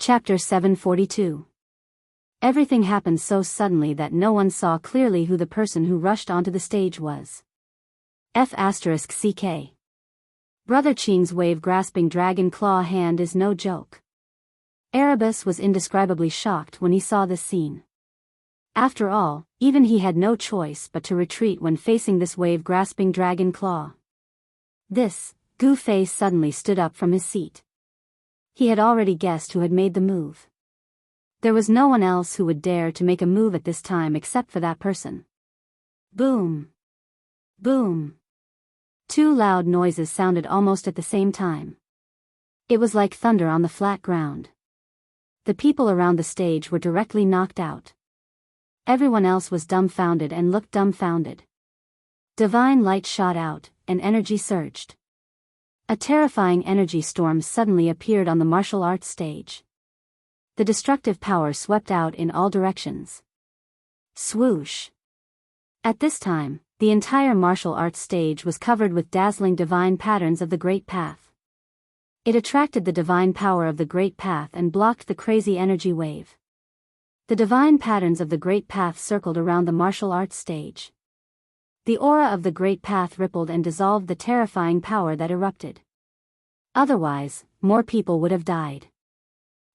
Chapter 742. Everything happened so suddenly that no one saw clearly who the person who rushed onto the stage was. F***CK. Brother Qing's wave-grasping dragon claw hand is no joke. Erebus was indescribably shocked when he saw this scene. After all, even he had no choice but to retreat when facing this wave-grasping dragon claw. This, Gu Fei suddenly stood up from his seat. He had already guessed who had made the move. There was no one else who would dare to make a move at this time except for that person. Boom! Boom! Two loud noises sounded almost at the same time. It was like thunder on the flat ground. The people around the stage were directly knocked out. Everyone else was dumbfounded and looked dumbfounded. Divine light shot out, and energy surged. A terrifying energy storm suddenly appeared on the martial arts stage. The destructive power swept out in all directions. Swoosh! At this time, the entire martial arts stage was covered with dazzling divine patterns of the Great Path. It attracted the divine power of the Great Path and blocked the crazy energy wave. The divine patterns of the Great Path circled around the martial arts stage. The aura of the Great Path rippled and dissolved the terrifying power that erupted. Otherwise, more people would have died.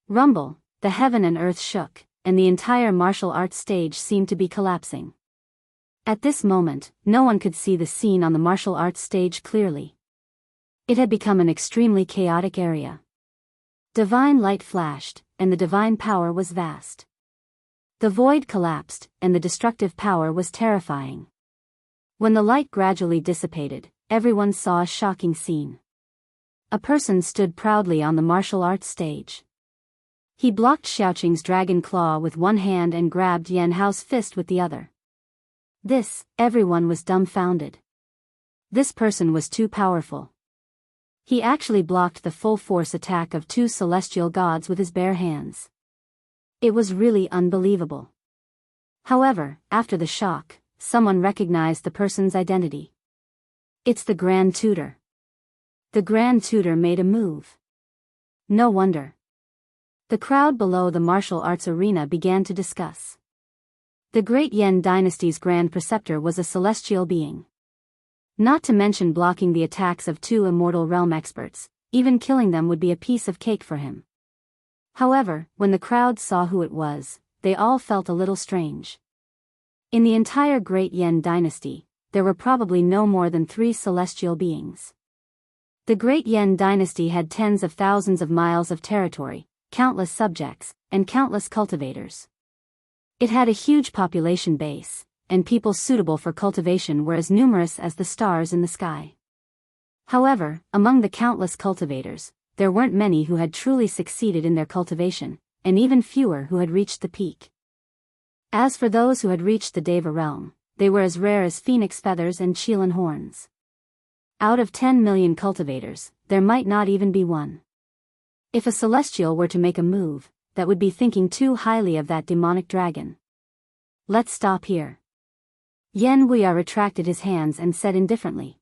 Rumble, the heaven and earth shook, and the entire martial arts stage seemed to be collapsing. At this moment, no one could see the scene on the martial arts stage clearly. It had become an extremely chaotic area. Divine light flashed, and the divine power was vast. The void collapsed, and the destructive power was terrifying. When the light gradually dissipated, everyone saw a shocking scene. A person stood proudly on the martial arts stage. He blocked Xiaoqing's dragon claw with one hand and grabbed Yan Hao's fist with the other. Everyone was dumbfounded. This person was too powerful. He actually blocked the full-force attack of two celestial gods with his bare hands. It was really unbelievable. However, after the shock, someone recognized the person's identity. It's the Grand Tutor. The Grand Tutor made a move. No wonder. The crowd below the martial arts arena began to discuss. The Great Yan Dynasty's Grand Preceptor was a celestial being. Not to mention blocking the attacks of two immortal realm experts, even killing them would be a piece of cake for him. However, when the crowd saw who it was, they all felt a little strange. In the entire Great Yan Dynasty, there were probably no more than 3 celestial beings. The Great Yan Dynasty had tens of thousands of miles of territory, countless subjects, and countless cultivators. It had a huge population base, and people suitable for cultivation were as numerous as the stars in the sky. However, among the countless cultivators, there weren't many who had truly succeeded in their cultivation, and even fewer who had reached the peak. As for those who had reached the Deva realm, they were as rare as phoenix feathers and Qilin horns. Out of 10 million cultivators, there might not even be one. If a celestial were to make a move, that would be thinking too highly of that demonic dragon. Let's stop here. Yan Wuya retracted his hands and said indifferently.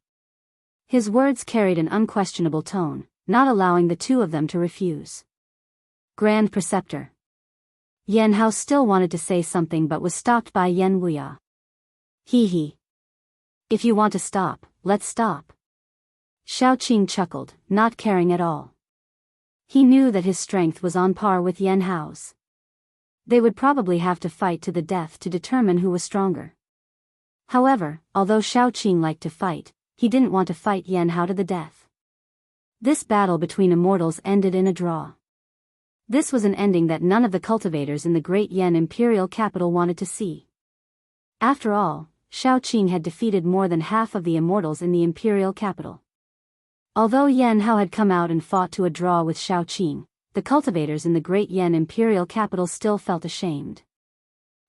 His words carried an unquestionable tone, not allowing the two of them to refuse. Grand Preceptor. Yan Hao still wanted to say something but was stopped by Yan Wuya. He. If you want to stop, let's stop. Xiaoqing chuckled, not caring at all. He knew that his strength was on par with Yan Hao's. They would probably have to fight to the death to determine who was stronger. However, although Xiaoqing liked to fight, he didn't want to fight Yan Hao to the death. This battle between immortals ended in a draw. This was an ending that none of the cultivators in the Great Yan Imperial capital wanted to see. After all, Xiaoqing had defeated more than half of the immortals in the Imperial capital. Although Yan Hao had come out and fought to a draw with Xiaoqing, the cultivators in the Great Yan Imperial capital still felt ashamed.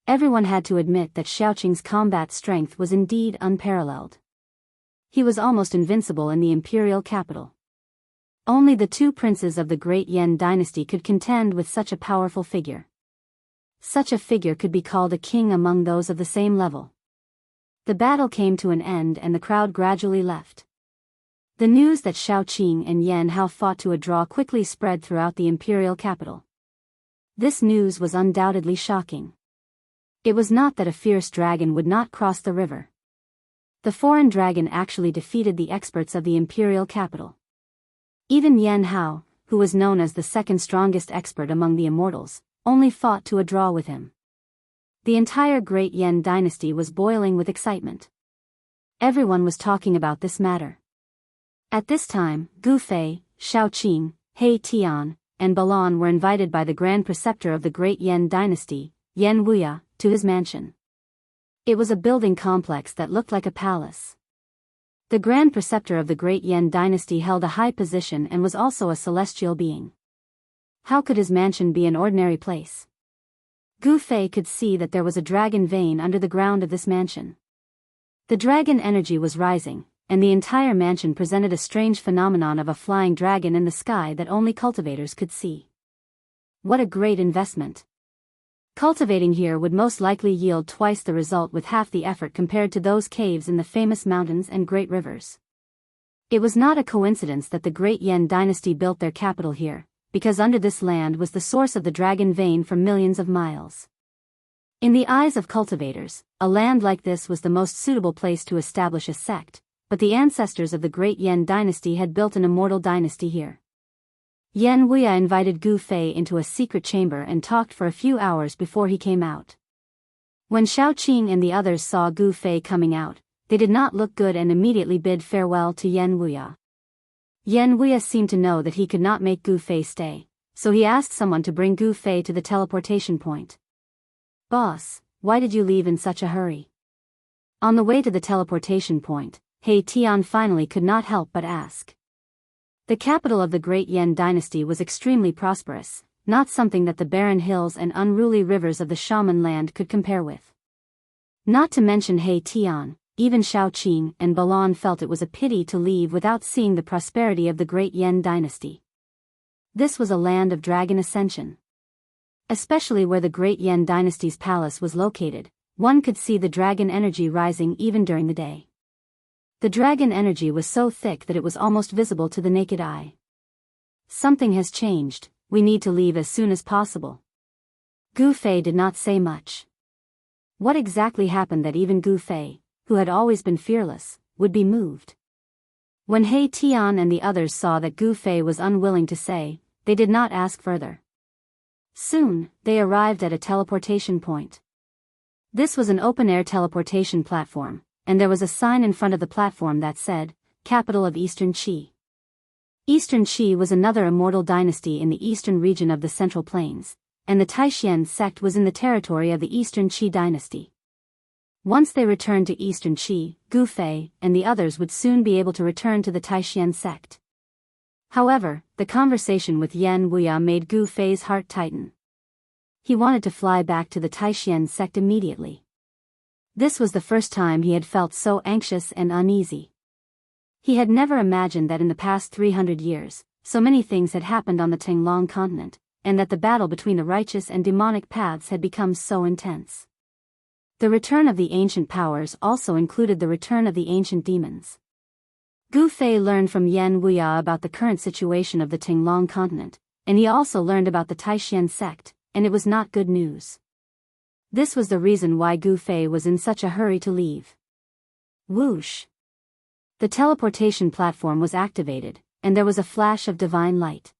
Everyone had to admit that Xiaoqing's combat strength was indeed unparalleled. He was almost invincible in the Imperial capital. Only the 2 princes of the Great Yan Dynasty could contend with such a powerful figure. Such a figure could be called a king among those of the same level. The battle came to an end and the crowd gradually left. The news that Xiaoqing and Yan Hao fought to a draw quickly spread throughout the imperial capital. This news was undoubtedly shocking. It was not that a fierce dragon would not cross the river. The foreign dragon actually defeated the experts of the imperial capital. Even Yan Hao, who was known as the second strongest expert among the immortals, only fought to a draw with him. The entire Great Yan dynasty was boiling with excitement. Everyone was talking about this matter. At this time, Gu Fei, Shao Qing, He Tian, and Balan were invited by the Grand Preceptor of the Great Yan dynasty, Yan Wuya, to his mansion. It was a building complex that looked like a palace. The Grand Preceptor of the Great Yan dynasty held a high position and was also a celestial being. How could his mansion be an ordinary place? Gu Fei could see that there was a dragon vein under the ground of this mansion. The dragon energy was rising, and the entire mansion presented a strange phenomenon of a flying dragon in the sky that only cultivators could see. What a great investment! Cultivating here would most likely yield twice the result with half the effort compared to those caves in the famous mountains and great rivers. It was not a coincidence that the Great Yan dynasty built their capital here, because under this land was the source of the dragon vein for millions of miles. In the eyes of cultivators, a land like this was the most suitable place to establish a sect, but the ancestors of the Great Yan dynasty had built an immortal dynasty here. Yan Wuya invited Gu Fei into a secret chamber and talked for a few hours before he came out. When Shao Qing and the others saw Gu Fei coming out, they did not look good and immediately bid farewell to Yan Wuya. Yan Wuya seemed to know that he could not make Gu Fei stay, so he asked someone to bring Gu Fei to the teleportation point. "Boss, why did you leave in such a hurry?" On the way to the teleportation point, He Tian finally could not help but ask. The capital of the Great Yan dynasty was extremely prosperous, not something that the barren hills and unruly rivers of the shaman land could compare with. Not to mention He Tian, even Shao Qing and Balan felt it was a pity to leave without seeing the prosperity of the Great Yan dynasty. This was a land of dragon ascension. Especially where the Great Yan dynasty's palace was located, one could see the dragon energy rising even during the day. The dragon energy was so thick that it was almost visible to the naked eye. "Something has changed, we need to leave as soon as possible." Gu Fei did not say much. What exactly happened that even Gu Fei, who had always been fearless, would be moved? When He Tian and the others saw that Gu Fei was unwilling to say, they did not ask further. Soon, they arrived at a teleportation point. This was an open-air teleportation platform, and there was a sign in front of the platform that said, "Capital of Eastern Qi." Eastern Qi was another immortal dynasty in the eastern region of the Central Plains, and the Taishan sect was in the territory of the Eastern Qi dynasty. Once they returned to Eastern Qi, Gu Fei and the others would soon be able to return to the Taishan sect. However, the conversation with Yan Wuya made Gu Fei's heart tighten. He wanted to fly back to the Taishan sect immediately. This was the first time he had felt so anxious and uneasy. He had never imagined that in the past 300 years, so many things had happened on the Tinglong continent, and that the battle between the righteous and demonic paths had become so intense. The return of the ancient powers also included the return of the ancient demons. Gu Fei learned from Yan Wuya about the current situation of the Tinglong continent, and he also learned about the Taishan sect, and it was not good news. This was the reason why Gu Fei was in such a hurry to leave. Whoosh! The teleportation platform was activated, and there was a flash of divine light.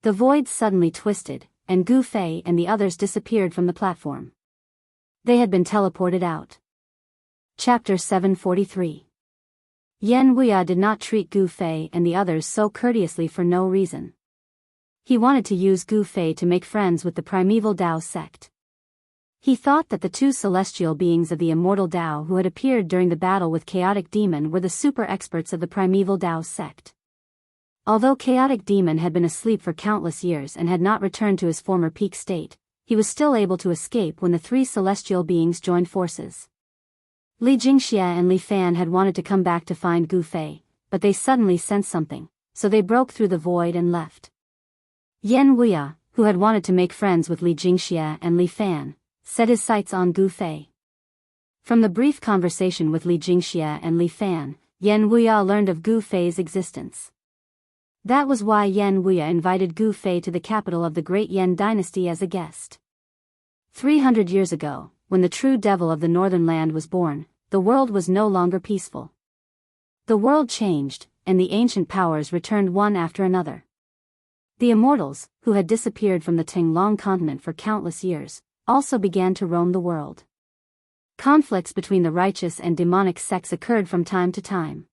The void suddenly twisted, and Gu Fei and the others disappeared from the platform. They had been teleported out. Chapter 743. Yan Wuya did not treat Gu Fei and the others so courteously for no reason. He wanted to use Gu Fei to make friends with the primeval Dao sect. He thought that the two celestial beings of the immortal Dao who had appeared during the battle with Chaotic Demon were the super experts of the primeval Dao sect. Although Chaotic Demon had been asleep for countless years and had not returned to his former peak state, he was still able to escape when the three celestial beings joined forces. Li Jingxia and Li Fan had wanted to come back to find Gu Fei, but they suddenly sensed something, so they broke through the void and left. Yan Wuya, who had wanted to make friends with Li Jingxia and Li Fan, set his sights on Gu Fei. From the brief conversation with Li Jingxia and Li Fan, Yan Wuya learned of Gu Fei's existence. That was why Yan Wuya invited Gu Fei to the capital of the Great Yan dynasty as a guest. 300 years ago, when the true devil of the northern land was born, the world was no longer peaceful. The world changed, and the ancient powers returned one after another. The immortals, who had disappeared from the Tinglong continent for countless years, also began to roam the world. Conflicts between the righteous and demonic sects occurred from time to time.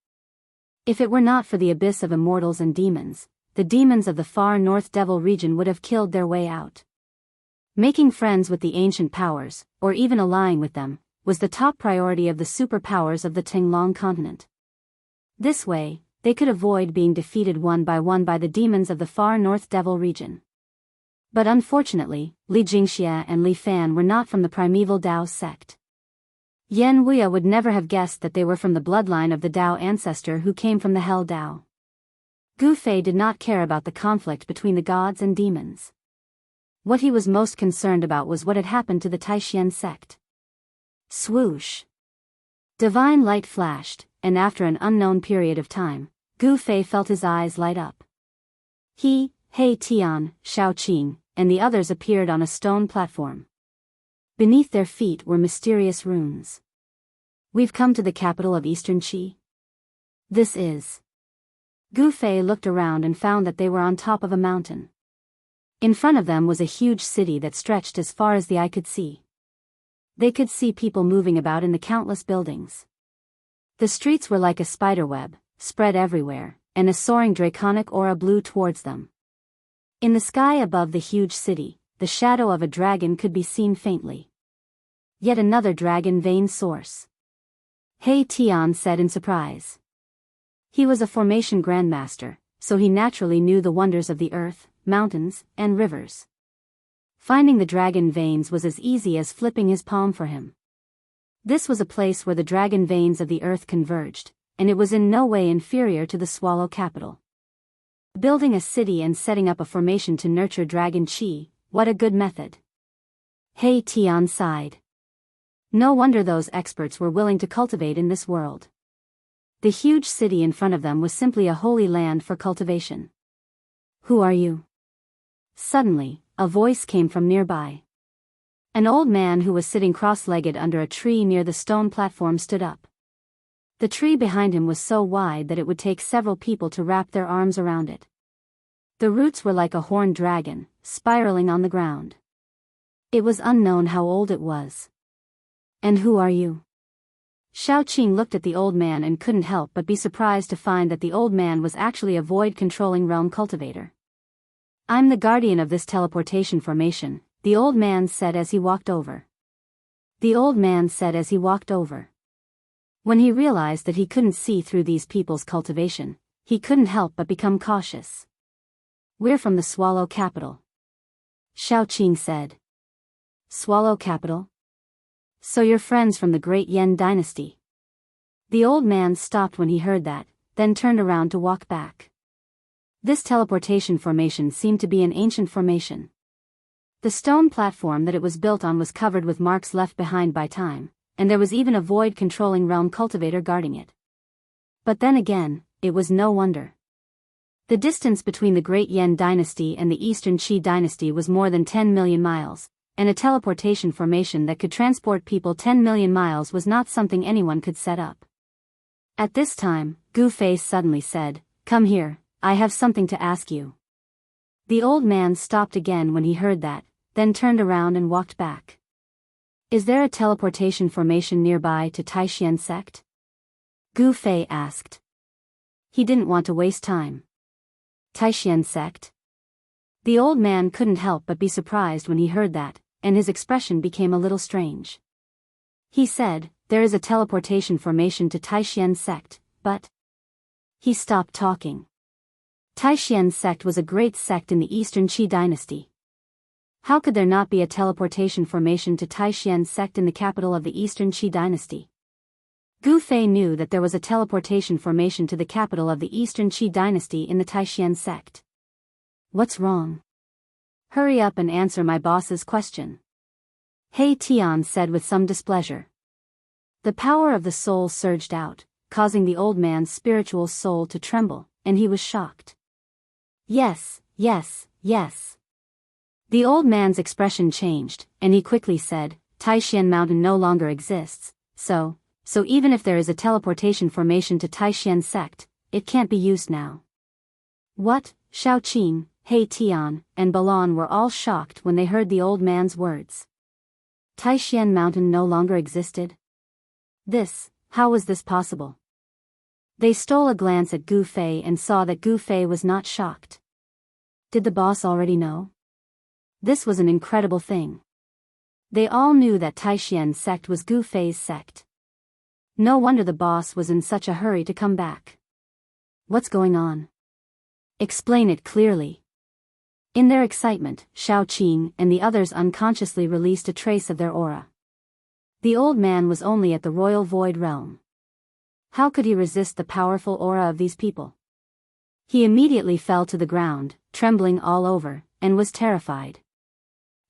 If it were not for the abyss of immortals and demons, the demons of the far north devil region would have killed their way out. Making friends with the ancient powers, or even allying with them, was the top priority of the superpowers of the Tinglong continent. This way, they could avoid being defeated one by the demons of the far north devil region. But unfortunately, Li Jingxia and Li Fan were not from the primeval Dao sect. Yan Wuya would never have guessed that they were from the bloodline of the Dao ancestor who came from the Hell Dao. Gu Fei did not care about the conflict between the gods and demons. What he was most concerned about was what had happened to the Taishan sect. Swoosh! Divine light flashed, and after an unknown period of time, Gu Fei felt his eyes light up. He, He Tian, Shao Qing, and the others appeared on a stone platform. Beneath their feet were mysterious runes. We've come to the capital of Eastern Qi. This is. Gu Fei looked around and found that they were on top of a mountain. In front of them was a huge city that stretched as far as the eye could see. They could see people moving about in the countless buildings. The streets were like a spiderweb, spread everywhere, and a soaring draconic aura blew towards them. In the sky above the huge city, the shadow of a dragon could be seen faintly. Yet another dragon vein source. He Tian said in surprise. He was a formation grandmaster, so he naturally knew the wonders of the earth, mountains, and rivers. Finding the dragon veins was as easy as flipping his palm for him. This was a place where the dragon veins of the earth converged, and it was in no way inferior to the Swallow capital. Building a city and setting up a formation to nurture dragon chi, what a good method. He Tian sighed. No wonder those experts were willing to cultivate in this world. The huge city in front of them was simply a holy land for cultivation. Who are you? Suddenly, a voice came from nearby. An old man who was sitting cross-legged under a tree near the stone platform stood up. The tree behind him was so wide that it would take several people to wrap their arms around it. The roots were like a horned dragon, spiraling on the ground. It was unknown how old it was. And who are you? Shao Qing looked at the old man and couldn't help but be surprised to find that the old man was actually a void-controlling realm cultivator. I'm the guardian of this teleportation formation, the old man said as he walked over. When he realized that he couldn't see through these people's cultivation, he couldn't help but become cautious. We're from the Swallow capital. Shao Qing said. Swallow capital? So you're friends from the Great Yan dynasty. The old man stopped when he heard that, then turned around to walk back. This teleportation formation seemed to be an ancient formation. The stone platform that it was built on was covered with marks left behind by time, and there was even a void-controlling realm cultivator guarding it. But then again, it was no wonder. The distance between the Great Yan dynasty and the Eastern Qi dynasty was more than 10 million miles, and a teleportation formation that could transport people 10 million miles was not something anyone could set up. At this time, Gu Fei suddenly said, "Come here, I have something to ask you." The old man stopped again when he heard that, then turned around and walked back. Is there a teleportation formation nearby to Taishan sect? Gu Fei asked. He didn't want to waste time. Taishan sect? The old man couldn't help but be surprised when he heard that, and his expression became a little strange. He said, there is a teleportation formation to Taishan sect, but... He stopped talking. Taishan sect was a great sect in the Eastern Qi dynasty. How could there not be a teleportation formation to Taishan sect in the capital of the Eastern Qi dynasty? Gu Fei knew that there was a teleportation formation to the capital of the Eastern Qi dynasty in the Taishan sect. What's wrong? Hurry up and answer my boss's question. He Tian said with some displeasure. The power of the soul surged out, causing the old man's spiritual soul to tremble, and he was shocked. Yes, yes, yes. The old man's expression changed, and he quickly said, Taishan Mountain no longer exists, so even if there is a teleportation formation to Taishan sect, it can't be used now. What? Shaoqing, He Tian, and Balan were all shocked when they heard the old man's words. Taishan Mountain no longer existed? How was this possible? They stole a glance at Gu Fei and saw that Gu Fei was not shocked. Did the boss already know? This was an incredible thing. They all knew that Taishan sect was Gu Fei's sect. No wonder the boss was in such a hurry to come back. What's going on? Explain it clearly. In their excitement, Shaoqing and the others unconsciously released a trace of their aura. The old man was only at the royal void realm. How could he resist the powerful aura of these people? He immediately fell to the ground, trembling all over, and was terrified.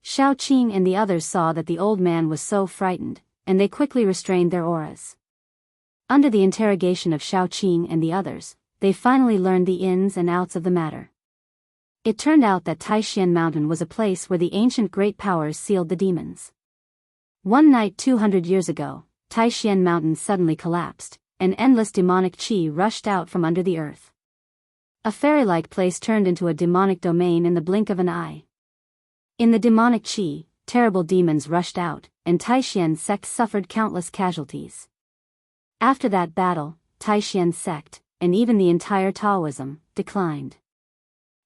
Shaoqing and the others saw that the old man was so frightened, and they quickly restrained their auras. Under the interrogation of Shaoqing and the others, they finally learned the ins and outs of the matter. It turned out that Taishan Mountain was a place where the ancient great powers sealed the demons. One night 200 years ago, Taishan Mountain suddenly collapsed, and endless demonic qi rushed out from under the earth. A fairy-like place turned into a demonic domain in the blink of an eye. In the demonic qi, terrible demons rushed out, and Taishan sect suffered countless casualties. After that battle, Taishan sect, and even the entire Taoism, declined.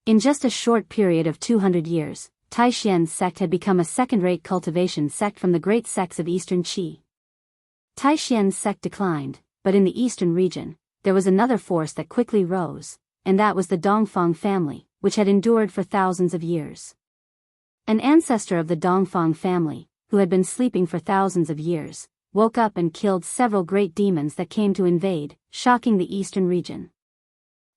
In just a short period of 200 years, Taishan sect had become a second-rate cultivation sect from the great sects of Eastern Qi. Taishan sect declined, but in the eastern region, there was another force that quickly rose, and that was the Dongfang family, which had endured for thousands of years. An ancestor of the Dongfang family, who had been sleeping for thousands of years, woke up and killed several great demons that came to invade, shocking the eastern region.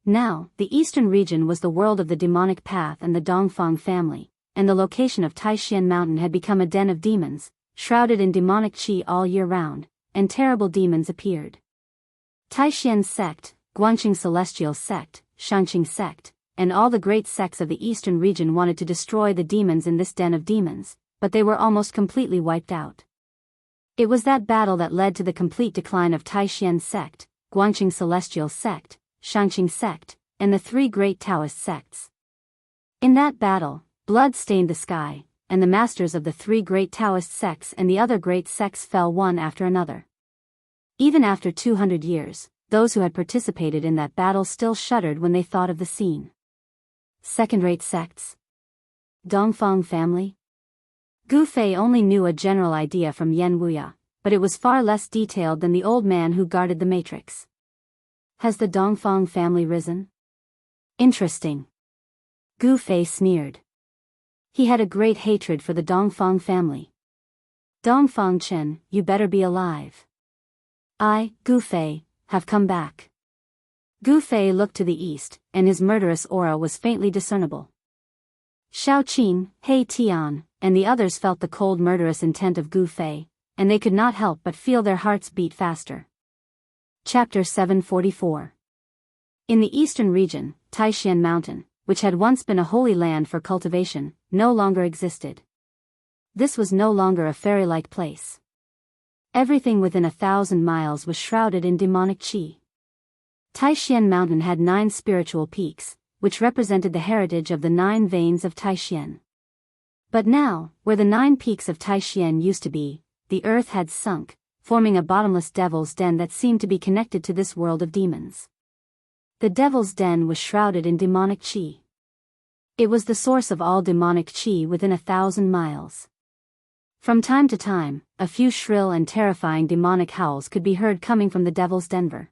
Now, the eastern region was the world of the demonic path and the Dongfang family, and the location of Taishan Mountain had become a den of demons, shrouded in demonic qi all year round, and terrible demons appeared. Taishan sect, Guangqing celestial sect, Shangqing sect, and all the great sects of the eastern region wanted to destroy the demons in this den of demons, but they were almost completely wiped out. It was that battle that led to the complete decline of Taishan sect, Guangqing celestial sect, Shangqing sect, and the three great Taoist sects. In that battle, blood stained the sky, and the masters of the three great Taoist sects and the other great sects fell one after another. Even after 200 years, those who had participated in that battle still shuddered when they thought of the scene. Second-rate sects? Dongfang family? Gu Fei only knew a general idea from Yan Wuya, but it was far less detailed than the old man who guarded the matrix. Has the Dongfang family risen? Interesting. Gu Fei sneered. He had a great hatred for the Dongfang family. Dongfang Chen, you better be alive. I, Gu Fei, have come back. Gu Fei looked to the east, and his murderous aura was faintly discernible. Shaoqing, He Tian, and the others felt the cold murderous intent of Gu Fei, and they could not help but feel their hearts beat faster. Chapter 744. In the eastern region, Taishan Mountain, which had once been a holy land for cultivation, no longer existed. This was no longer a fairy-like place. Everything within 1,000 miles was shrouded in demonic qi. Taishan Mountain had 9 spiritual peaks, which represented the heritage of the 9 veins of Taishan. But now, where the 9 peaks of Taishan used to be, the earth had sunk, forming a bottomless devil's den that seemed to be connected to this world of demons. The devil's den was shrouded in demonic qi. It was the source of all demonic qi within 1,000 miles. From time to time, a few shrill and terrifying demonic howls could be heard coming from the devil's den.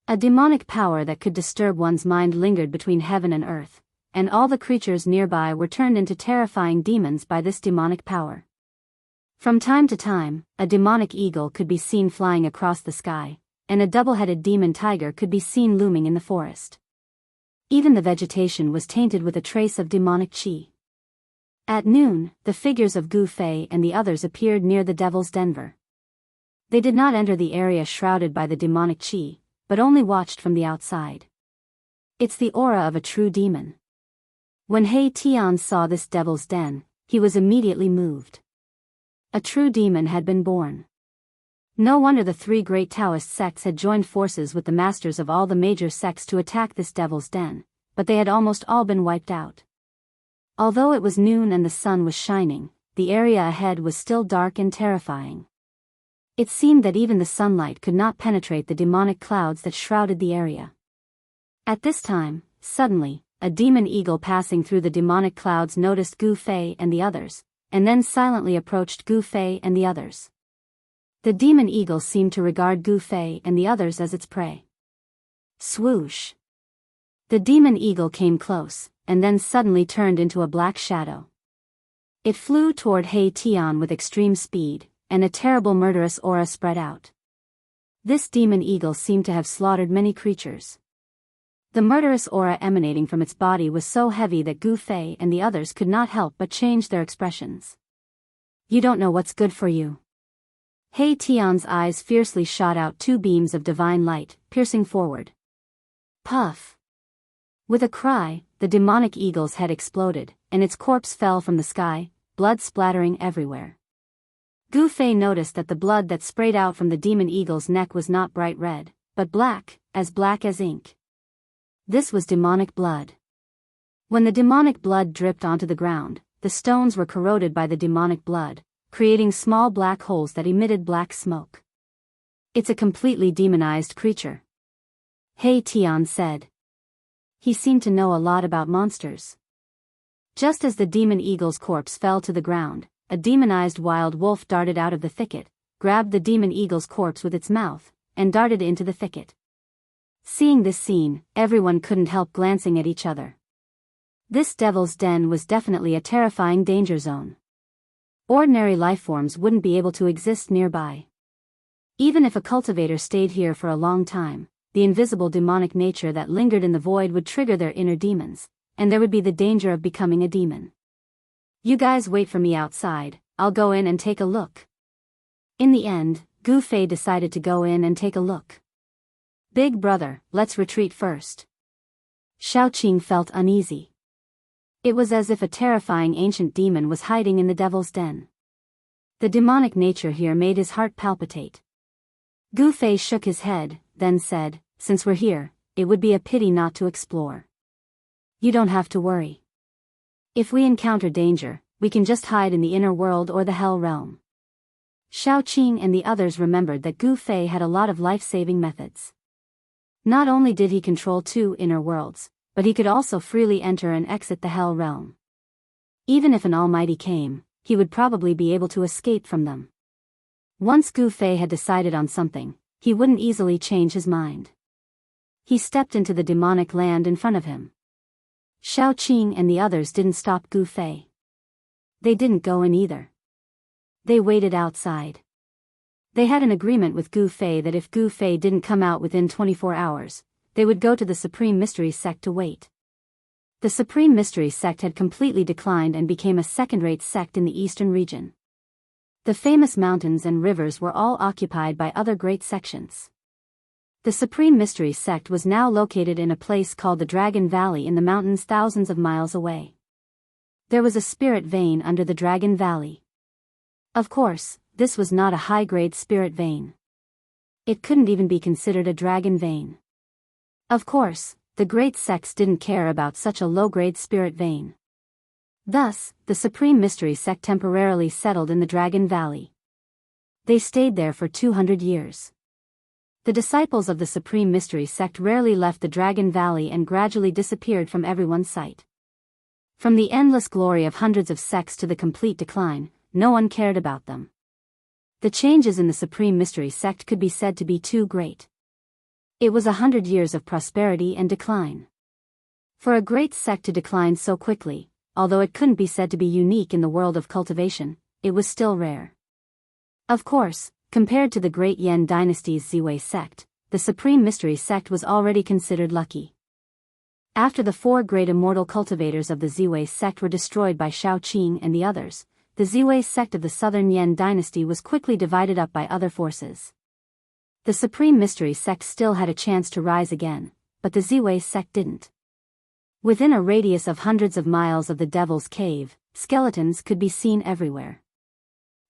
A demonic power that could disturb one's mind lingered between heaven and earth, and all the creatures nearby were turned into terrifying demons by this demonic power. From time to time, a demonic eagle could be seen flying across the sky, and a double-headed demon tiger could be seen looming in the forest. Even the vegetation was tainted with a trace of demonic qi. At noon, the figures of Gu Fei and the others appeared near the devil's den. They did not enter the area shrouded by the demonic qi, but only watched from the outside. It's the aura of a true demon, When He Tian saw this devil's den, he was immediately moved. A true demon had been born. No wonder the three great Taoist sects had joined forces with the masters of all the major sects to attack this devil's den, but they had almost all been wiped out. Although it was noon and the sun was shining, the area ahead was still dark and terrifying. It seemed that even the sunlight could not penetrate the demonic clouds that shrouded the area. At this time, suddenly, a demon eagle passing through the demonic clouds noticed Gu Fei and the others, and then silently approached Gu Fei and the others. The demon eagle seemed to regard Gu Fei and the others as its prey. Swoosh! The demon eagle came close, and then suddenly turned into a black shadow. It flew toward He Tian with extreme speed, and a terrible murderous aura spread out. This demon eagle seemed to have slaughtered many creatures. The murderous aura emanating from its body was so heavy that Gu Fei and the others could not help but change their expressions. You don't know what's good for you. He Tian's eyes fiercely shot out two beams of divine light, piercing forward. Puff! With a cry, the demonic eagle's head exploded, and its corpse fell from the sky, blood splattering everywhere. Gu Fei noticed that the blood that sprayed out from the demon eagle's neck was not bright red, but black as ink. This was demonic blood. When the demonic blood dripped onto the ground, the stones were corroded by the demonic blood, creating small black holes that emitted black smoke. It's a completely demonized creature, He Tian said. He seemed to know a lot about monsters. Just as the demon eagle's corpse fell to the ground, a demonized wild wolf darted out of the thicket, grabbed the demon eagle's corpse with its mouth, and darted into the thicket. Seeing this scene, everyone couldn't help glancing at each other. This devil's den was definitely a terrifying danger zone. Ordinary lifeforms wouldn't be able to exist nearby. Even if a cultivator stayed here for a long time, the invisible demonic nature that lingered in the void would trigger their inner demons, and there would be the danger of becoming a demon. You guys wait for me outside, I'll go in and take a look. In the end, Gu Fei decided to go in and take a look. Big brother, let's retreat first. Xiaoqing felt uneasy. It was as if a terrifying ancient demon was hiding in the devil's den. The demonic nature here made his heart palpitate. Gu Fei shook his head, then said, since we're here, it would be a pity not to explore. You don't have to worry. If we encounter danger, we can just hide in the inner world or the hell realm. Xiaoqing and the others remembered that Gu Fei had a lot of life-saving methods. Not only did he control two inner worlds, but he could also freely enter and exit the hell realm. Even if an almighty came, he would probably be able to escape from them. Once Gu Fei had decided on something, he wouldn't easily change his mind. He stepped into the demonic land in front of him. Xiaoqing and the others didn't stop Gu Fei. They didn't go in either. They waited outside. They had an agreement with Gu Fei that if Gu Fei didn't come out within 24 hours, they would go to the Supreme Mystery Sect to wait. The Supreme Mystery Sect had completely declined and became a second-rate sect in the eastern region. The famous mountains and rivers were all occupied by other great sections. The Supreme Mystery Sect was now located in a place called the Dragon Valley in the mountains thousands of miles away. There was a spirit vein under the Dragon Valley. Of course, this was not a high-grade spirit vein. It couldn't even be considered a dragon vein. Of course, the great sects didn't care about such a low-grade spirit vein. Thus, the Supreme Mystery Sect temporarily settled in the Dragon Valley. They stayed there for 200 years. The disciples of the Supreme Mystery Sect rarely left the Dragon Valley and gradually disappeared from everyone's sight. From the endless glory of hundreds of sects to the complete decline, no one cared about them. The changes in the Supreme Mystery Sect could be said to be too great. It was 100 years of prosperity and decline. For a great sect to decline so quickly, although it couldn't be said to be unique in the world of cultivation, it was still rare. Of course, compared to the great Yan dynasty's Ziwei sect, the Supreme Mystery Sect was already considered lucky. After the four great immortal cultivators of the Ziwei sect were destroyed by Xiaoqing and the others, the Ziwei sect of the southern Yan dynasty was quickly divided up by other forces. The Supreme Mystery Sect still had a chance to rise again, but the Ziwei sect didn't. Within a radius of hundreds of miles of the Devil's Cave, skeletons could be seen everywhere.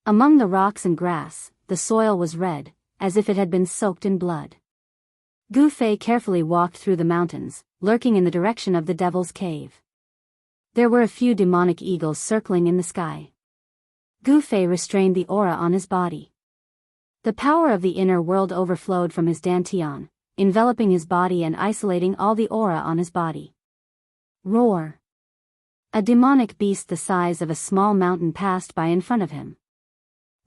Among the rocks and grass, the soil was red, as if it had been soaked in blood. Gu Fei carefully walked through the mountains, lurking in the direction of the Devil's Cave. There were a few demonic eagles circling in the sky. Gu Fei restrained the aura on his body. The power of the inner world overflowed from his dantian, enveloping his body and isolating all the aura on his body. Roar! A demonic beast the size of a small mountain passed by in front of him.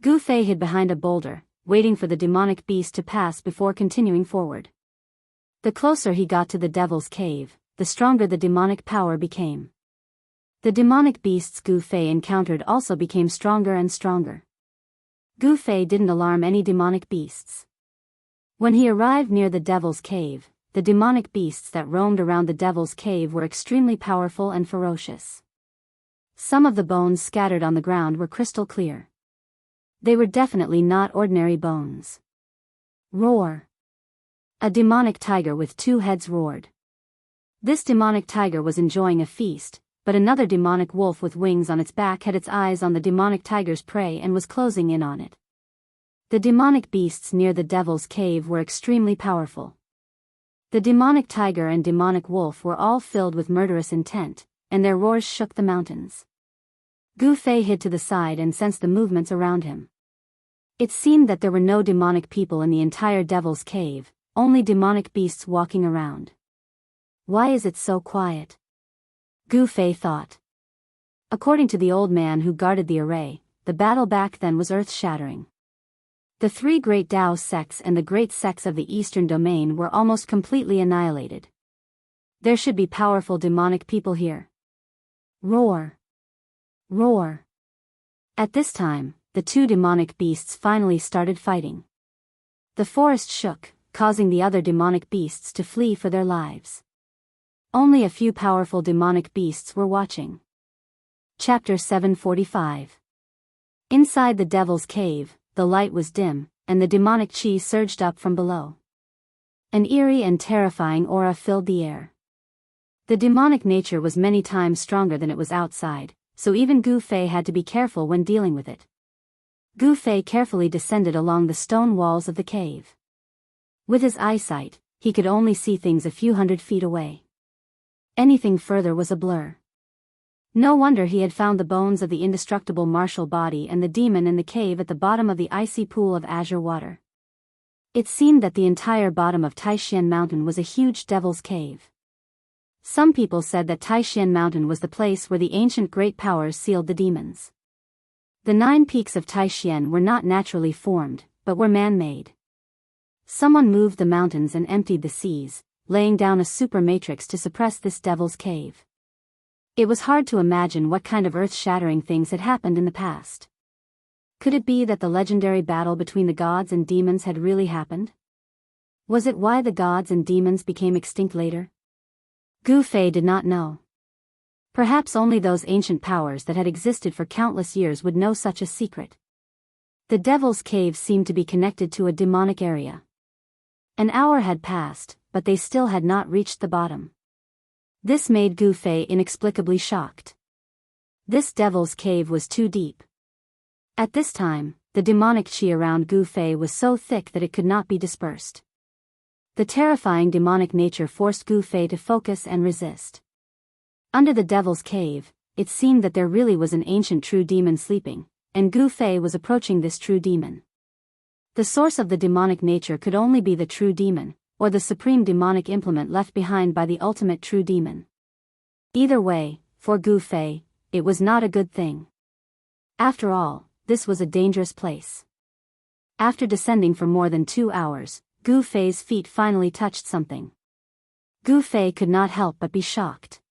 Gu Fei hid behind a boulder, waiting for the demonic beast to pass before continuing forward. The closer he got to the Devil's Cave, the stronger the demonic power became. The demonic beasts Gu Fei encountered also became stronger and stronger. Gu Fei didn't alarm any demonic beasts. When he arrived near the Devil's Cave, the demonic beasts that roamed around the Devil's Cave were extremely powerful and ferocious. Some of the bones scattered on the ground were crystal clear. They were definitely not ordinary bones. Roar! A demonic tiger with 2 heads roared. This demonic tiger was enjoying a feast, but another demonic wolf with wings on its back had its eyes on the demonic tiger's prey and was closing in on it. The demonic beasts near the Devil's Cave were extremely powerful. The demonic tiger and demonic wolf were all filled with murderous intent, and their roars shook the mountains. Gu Fei hid to the side and sensed the movements around him. It seemed that there were no demonic people in the entire Devil's Cave, only demonic beasts walking around. Why is it so quiet? Gu Fei thought. According to the old man who guarded the array, the battle back then was earth-shattering. The 3 great Dao sects and the great sects of the Eastern Domain were almost completely annihilated. There should be powerful demonic people here. Roar! Roar! At this time, the 2 demonic beasts finally started fighting. The forest shook, causing the other demonic beasts to flee for their lives. Only a few powerful demonic beasts were watching. Chapter 745. Inside the Devil's Cave, the light was dim, and the demonic chi surged up from below. An eerie and terrifying aura filled the air. The demonic nature was many times stronger than it was outside, so even Gu Fei had to be careful when dealing with it. Gu Fei carefully descended along the stone walls of the cave. With his eyesight, he could only see things a few hundred feet away. Anything further was a blur. No wonder he had found the bones of the indestructible martial body and the demon in the cave at the bottom of the icy pool of azure water. It seemed that the entire bottom of Taishan Mountain was a huge devil's cave. Some people said that Taishan Mountain was the place where the ancient great powers sealed the demons. The 9 peaks of Taishan were not naturally formed, but were man-made. Someone moved the mountains and emptied the seas, laying down a super matrix to suppress this devil's cave. It was hard to imagine what kind of earth-shattering things had happened in the past. Could it be that the legendary battle between the gods and demons had really happened? Was it why the gods and demons became extinct later? Gu Fei did not know. Perhaps only those ancient powers that had existed for countless years would know such a secret. The Devil's Cave seemed to be connected to a demonic area. An hour had passed, but they still had not reached the bottom. This made Gu Fei inexplicably shocked. This Devil's Cave was too deep. At this time, the demonic chi around Gu Fei was so thick that it could not be dispersed. The terrifying demonic nature forced Gu Fei to focus and resist. Under the Devil's Cave, it seemed that there really was an ancient true demon sleeping, and Gu Fei was approaching this true demon. The source of the demonic nature could only be the true demon, or the supreme demonic implement left behind by the ultimate true demon. Either way, for Gu Fei, it was not a good thing. After all, this was a dangerous place. After descending for more than 2 hours, Gu Fei's feet finally touched something. Gu Fei could not help but be shocked.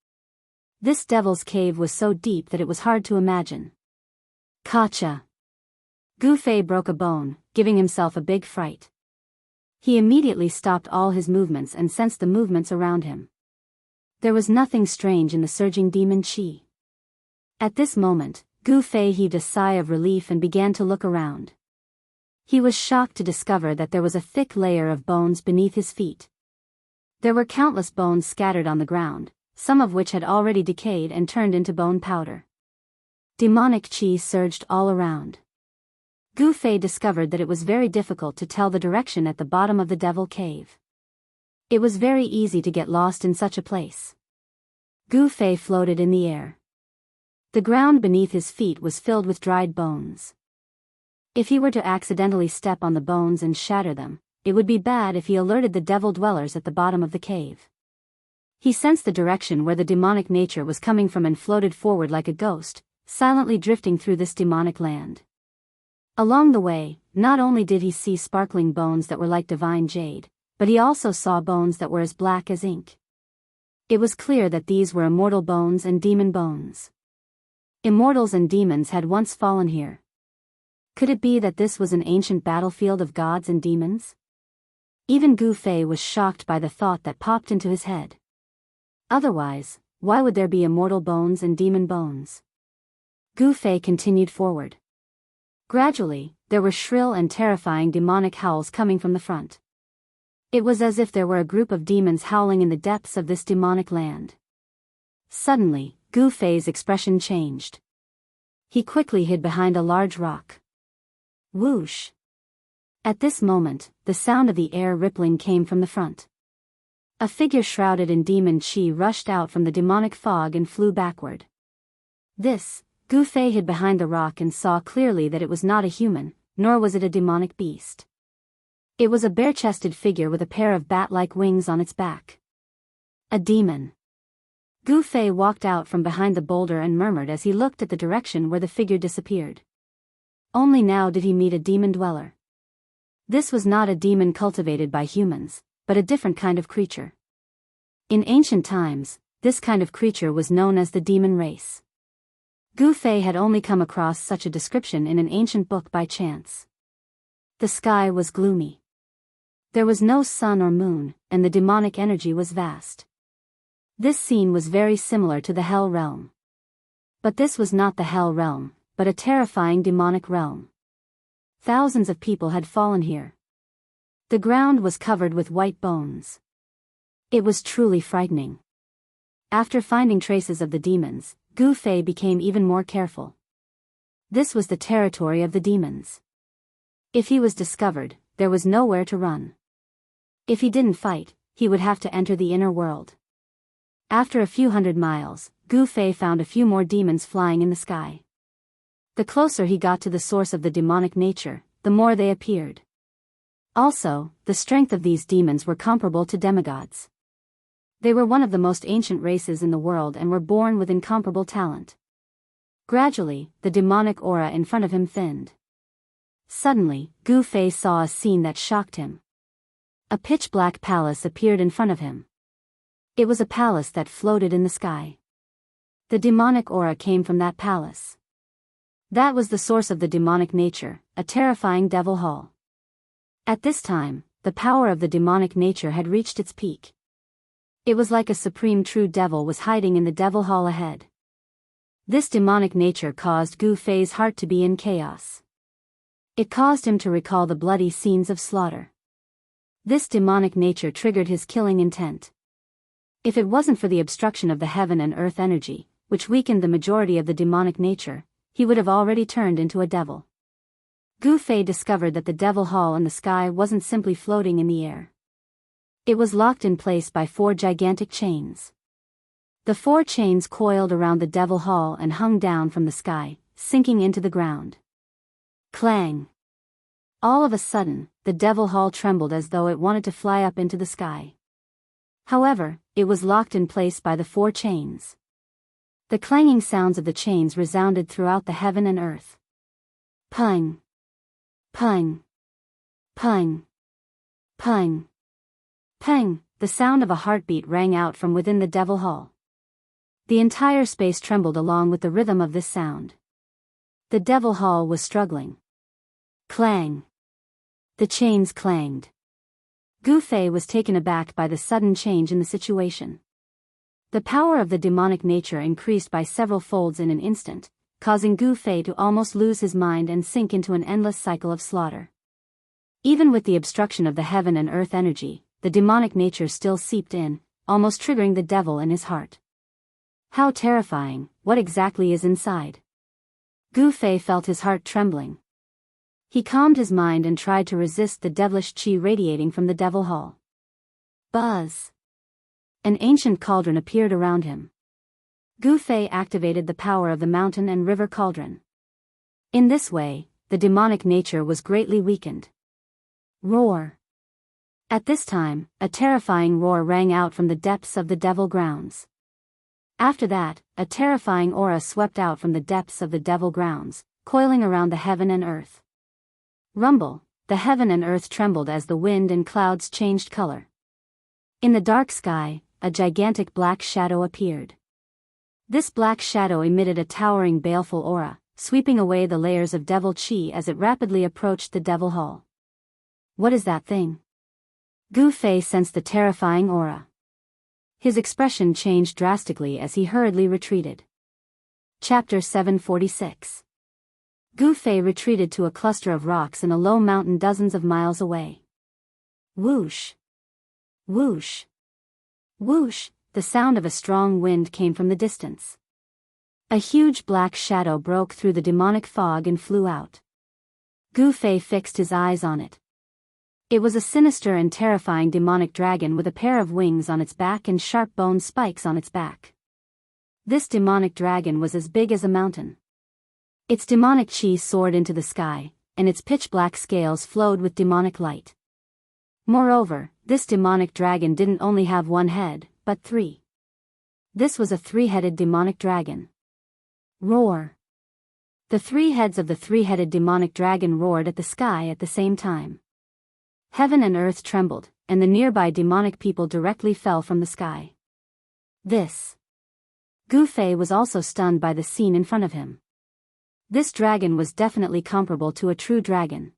This Devil's Cave was so deep that it was hard to imagine. Gotcha! Gu Fei broke a bone, giving himself a big fright. He immediately stopped all his movements and sensed the movements around him. There was nothing strange in the surging demon chi. At this moment, Gu Fei heaved a sigh of relief and began to look around. He was shocked to discover that there was a thick layer of bones beneath his feet. There were countless bones scattered on the ground, some of which had already decayed and turned into bone powder. Demonic chi surged all around. Gu Fei discovered that it was very difficult to tell the direction at the bottom of the devil cave. It was very easy to get lost in such a place. Gu Fei floated in the air. The ground beneath his feet was filled with dried bones. If he were to accidentally step on the bones and shatter them, it would be bad if he alerted the devil dwellers at the bottom of the cave. He sensed the direction where the demonic nature was coming from and floated forward like a ghost, silently drifting through this demonic land. Along the way, not only did he see sparkling bones that were like divine jade, but he also saw bones that were as black as ink. It was clear that these were immortal bones and demon bones. Immortals and demons had once fallen here. Could it be that this was an ancient battlefield of gods and demons? Even Gu Fei was shocked by the thought that popped into his head. Otherwise, why would there be immortal bones and demon bones? Gu Fei continued forward. Gradually, there were shrill and terrifying demonic howls coming from the front. It was as if there were a group of demons howling in the depths of this demonic land. Suddenly, Gu Fei's expression changed. He quickly hid behind a large rock. Whoosh! At this moment, the sound of the air rippling came from the front. A figure shrouded in demon chi rushed out from the demonic fog and flew backward. Gu Fei hid behind the rock and saw clearly that it was not a human, nor was it a demonic beast. It was a bare-chested figure with a pair of bat-like wings on its back. A demon. Gu Fei walked out from behind the boulder and murmured as he looked at the direction where the figure disappeared. Only now did he meet a demon dweller. This was not a demon cultivated by humans, but a different kind of creature. In ancient times, this kind of creature was known as the demon race. Gu Fei had only come across such a description in an ancient book by chance. The sky was gloomy. There was no sun or moon, and the demonic energy was vast. This scene was very similar to the Hell realm. But this was not the Hell realm, but a terrifying demonic realm. Thousands of people had fallen here. The ground was covered with white bones. It was truly frightening. After finding traces of the demons, Gu Fei became even more careful. This was the territory of the demons. If he was discovered, there was nowhere to run. If he didn't fight, he would have to enter the inner world. After a few hundred miles, Gu Fei found a few more demons flying in the sky. The closer he got to the source of the demonic nature, the more they appeared. Also, the strength of these demons were comparable to demigods. They were one of the most ancient races in the world and were born with incomparable talent. Gradually, the demonic aura in front of him thinned. Suddenly, Gu Fei saw a scene that shocked him. A pitch-black palace appeared in front of him. It was a palace that floated in the sky. The demonic aura came from that palace. That was the source of the demonic nature, a terrifying devil hall. At this time, the power of the demonic nature had reached its peak. It was like a supreme true devil was hiding in the devil hall ahead. This demonic nature caused Gu Fei's heart to be in chaos. It caused him to recall the bloody scenes of slaughter. This demonic nature triggered his killing intent. If it wasn't for the obstruction of the heaven and earth energy, which weakened the majority of the demonic nature, he would have already turned into a devil. Gu Fei discovered that the devil hall in the sky wasn't simply floating in the air. It was locked in place by 4 gigantic chains. The 4 chains coiled around the devil hall and hung down from the sky, sinking into the ground. Clang! All of a sudden, the devil hall trembled as though it wanted to fly up into the sky. However, it was locked in place by the 4 chains. The clanging sounds of the chains resounded throughout the heaven and earth. Pung! Pung! Pung! Pung! Pang! The sound of a heartbeat rang out from within the devil hall. The entire space trembled along with the rhythm of this sound. The devil hall was struggling. Clang! The chains clanged. Gu Fei was taken aback by the sudden change in the situation. The power of the demonic nature increased by several folds in an instant, causing Gu Fei to almost lose his mind and sink into an endless cycle of slaughter. Even with the obstruction of the heaven and earth energy, the demonic nature still seeped in, almost triggering the devil in his heart. How terrifying, what exactly is inside? Gu Fei felt his heart trembling. He calmed his mind and tried to resist the devilish qi radiating from the devil hall. Buzz! An ancient cauldron appeared around him. Gu Fei activated the power of the mountain and river cauldron. In this way, the demonic nature was greatly weakened. Roar! At this time, a terrifying roar rang out from the depths of the devil grounds. After that, a terrifying aura swept out from the depths of the devil grounds, coiling around the heaven and earth. Rumble! The heaven and earth trembled as the wind and clouds changed color. In the dark sky, a gigantic black shadow appeared. This black shadow emitted a towering baleful aura, sweeping away the layers of devil qi as it rapidly approached the devil hall. What is that thing? Gu Fei sensed the terrifying aura. His expression changed drastically as he hurriedly retreated. Chapter 746. Gu Fei retreated to a cluster of rocks in a low mountain dozens of miles away. Whoosh! Whoosh! Whoosh! The sound of a strong wind came from the distance. A huge black shadow broke through the demonic fog and flew out. Gu Fei fixed his eyes on it. It was a sinister and terrifying demonic dragon with a pair of wings on its back and sharp bone spikes on its back. This demonic dragon was as big as a mountain. Its demonic qi soared into the sky, and its pitch-black scales flowed with demonic light. Moreover, this demonic dragon didn't only have one head, but three. This was a three-headed demonic dragon. Roar! The three heads of the three-headed demonic dragon roared at the sky at the same time. Heaven and earth trembled, and the nearby demonic people directly fell from the sky. This. Gu Fei was also stunned by the scene in front of him. This dragon was definitely comparable to a true dragon.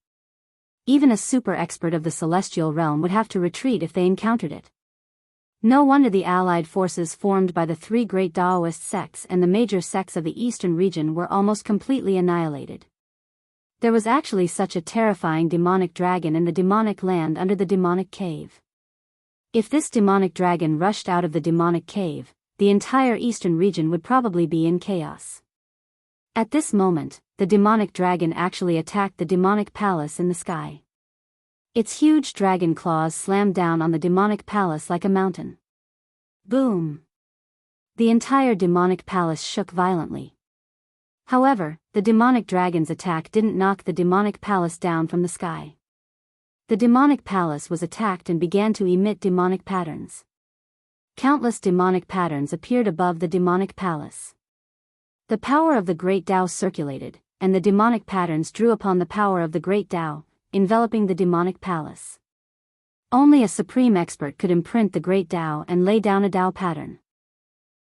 Even a super expert of the celestial realm would have to retreat if they encountered it. No wonder the allied forces formed by the three great Taoist sects and the major sects of the eastern region were almost completely annihilated. There was actually such a terrifying demonic dragon in the demonic land under the demonic cave. If this demonic dragon rushed out of the demonic cave, the entire eastern region would probably be in chaos. At this moment, the demonic dragon actually attacked the demonic palace in the sky. Its huge dragon claws slammed down on the demonic palace like a mountain. Boom! The entire demonic palace shook violently. However, the demonic dragon's attack didn't knock the demonic palace down from the sky. The demonic palace was attacked and began to emit demonic patterns. Countless demonic patterns appeared above the demonic palace. The power of the Great Tao circulated, and the demonic patterns drew upon the power of the Great Tao, enveloping the demonic palace. Only a supreme expert could imprint the Great Tao and lay down a Tao pattern.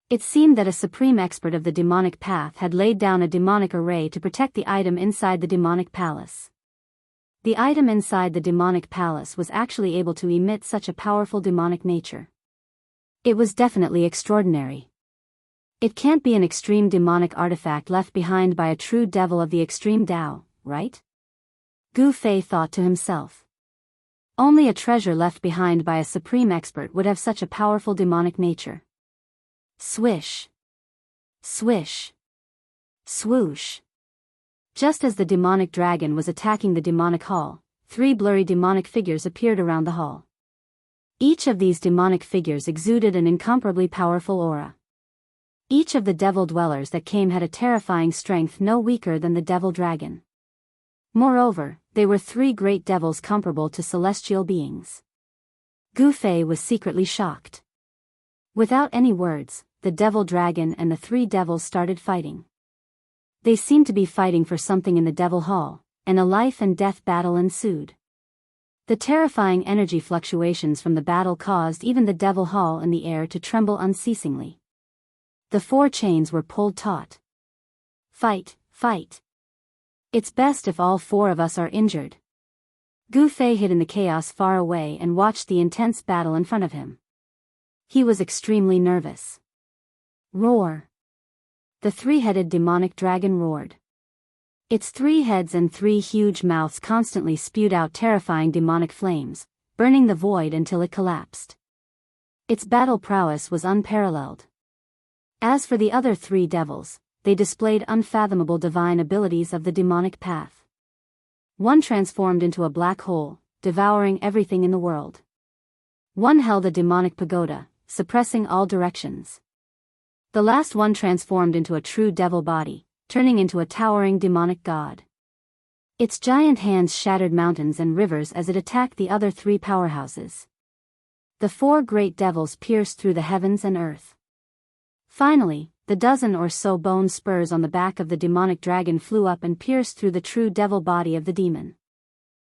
It seemed that a supreme expert of the demonic path had laid down a demonic array to protect the item inside the demonic palace. The item inside the demonic palace was actually able to emit such a powerful demonic nature. It was definitely extraordinary. It can't be an extreme demonic artifact left behind by a true devil of the extreme Tao, right? Gu Fei thought to himself. Only a treasure left behind by a supreme expert would have such a powerful demonic nature. Swish! Swish! Swoosh! Just as the demonic dragon was attacking the demonic hall, three blurry demonic figures appeared around the hall. Each of these demonic figures exuded an incomparably powerful aura. Each of the devil dwellers that came had a terrifying strength no weaker than the devil dragon. Moreover, they were three great devils comparable to celestial beings. Gu Fei was secretly shocked. Without any words, the devil dragon and the three devils started fighting. They seemed to be fighting for something in the devil hall, and a life and death battle ensued. The terrifying energy fluctuations from the battle caused even the devil hall in the air to tremble unceasingly. The four chains were pulled taut. Fight, fight. It's best if all four of us are injured. Gu Fei hid in the chaos far away and watched the intense battle in front of him. He was extremely nervous. Roar! The three-headed demonic dragon roared. Its three heads and three huge mouths constantly spewed out terrifying demonic flames, burning the void until it collapsed. Its battle prowess was unparalleled. As for the other 3 devils, they displayed unfathomable divine abilities of the demonic path. One transformed into a black hole, devouring everything in the world. One held a demonic pagoda, suppressing all directions. The last one transformed into a true devil body, turning into a towering demonic god. Its giant hands shattered mountains and rivers as it attacked the other 3 powerhouses. The 4 great devils pierced through the heavens and earth. Finally, the dozen or so bone spurs on the back of the demonic dragon flew up and pierced through the true devil body of the demon.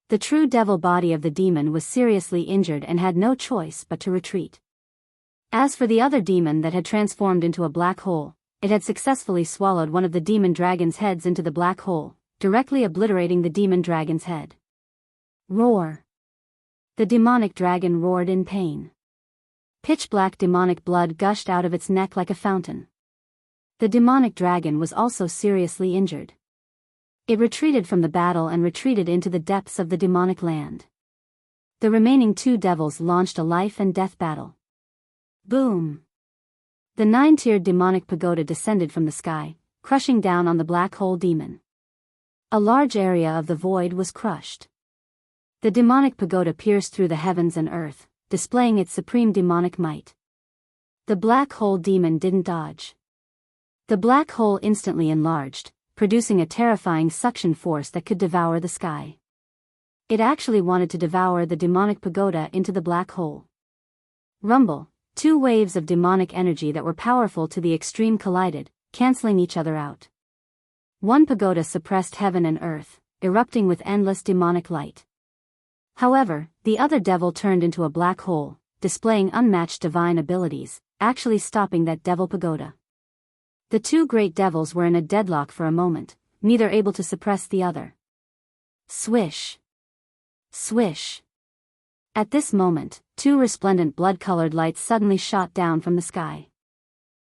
The true devil body of the demon was seriously injured and had no choice but to retreat. As for the other demon that had transformed into a black hole, it had successfully swallowed one of the demon dragon's heads into the black hole, directly obliterating the demon dragon's head. Roar! The demonic dragon roared in pain. Pitch-black demonic blood gushed out of its neck like a fountain. The demonic dragon was also seriously injured. It retreated from the battle and retreated into the depths of the demonic land. The remaining 2 devils launched a life and death battle. Boom! The 9-tiered demonic pagoda descended from the sky, crushing down on the black hole demon. A large area of the void was crushed. The demonic pagoda pierced through the heavens and earth, displaying its supreme demonic might. The black hole demon didn't dodge. The black hole instantly enlarged, producing a terrifying suction force that could devour the sky. It actually wanted to devour the demonic pagoda into the black hole. Rumble! 2 waves of demonic energy that were powerful to the extreme collided, canceling each other out. One pagoda suppressed heaven and earth, erupting with endless demonic light. However, the other devil turned into a black hole, displaying unmatched divine abilities, actually stopping that devil pagoda. The 2 great devils were in a deadlock for a moment, neither able to suppress the other. Swish! Swish! At this moment, 2 resplendent blood-colored lights suddenly shot down from the sky.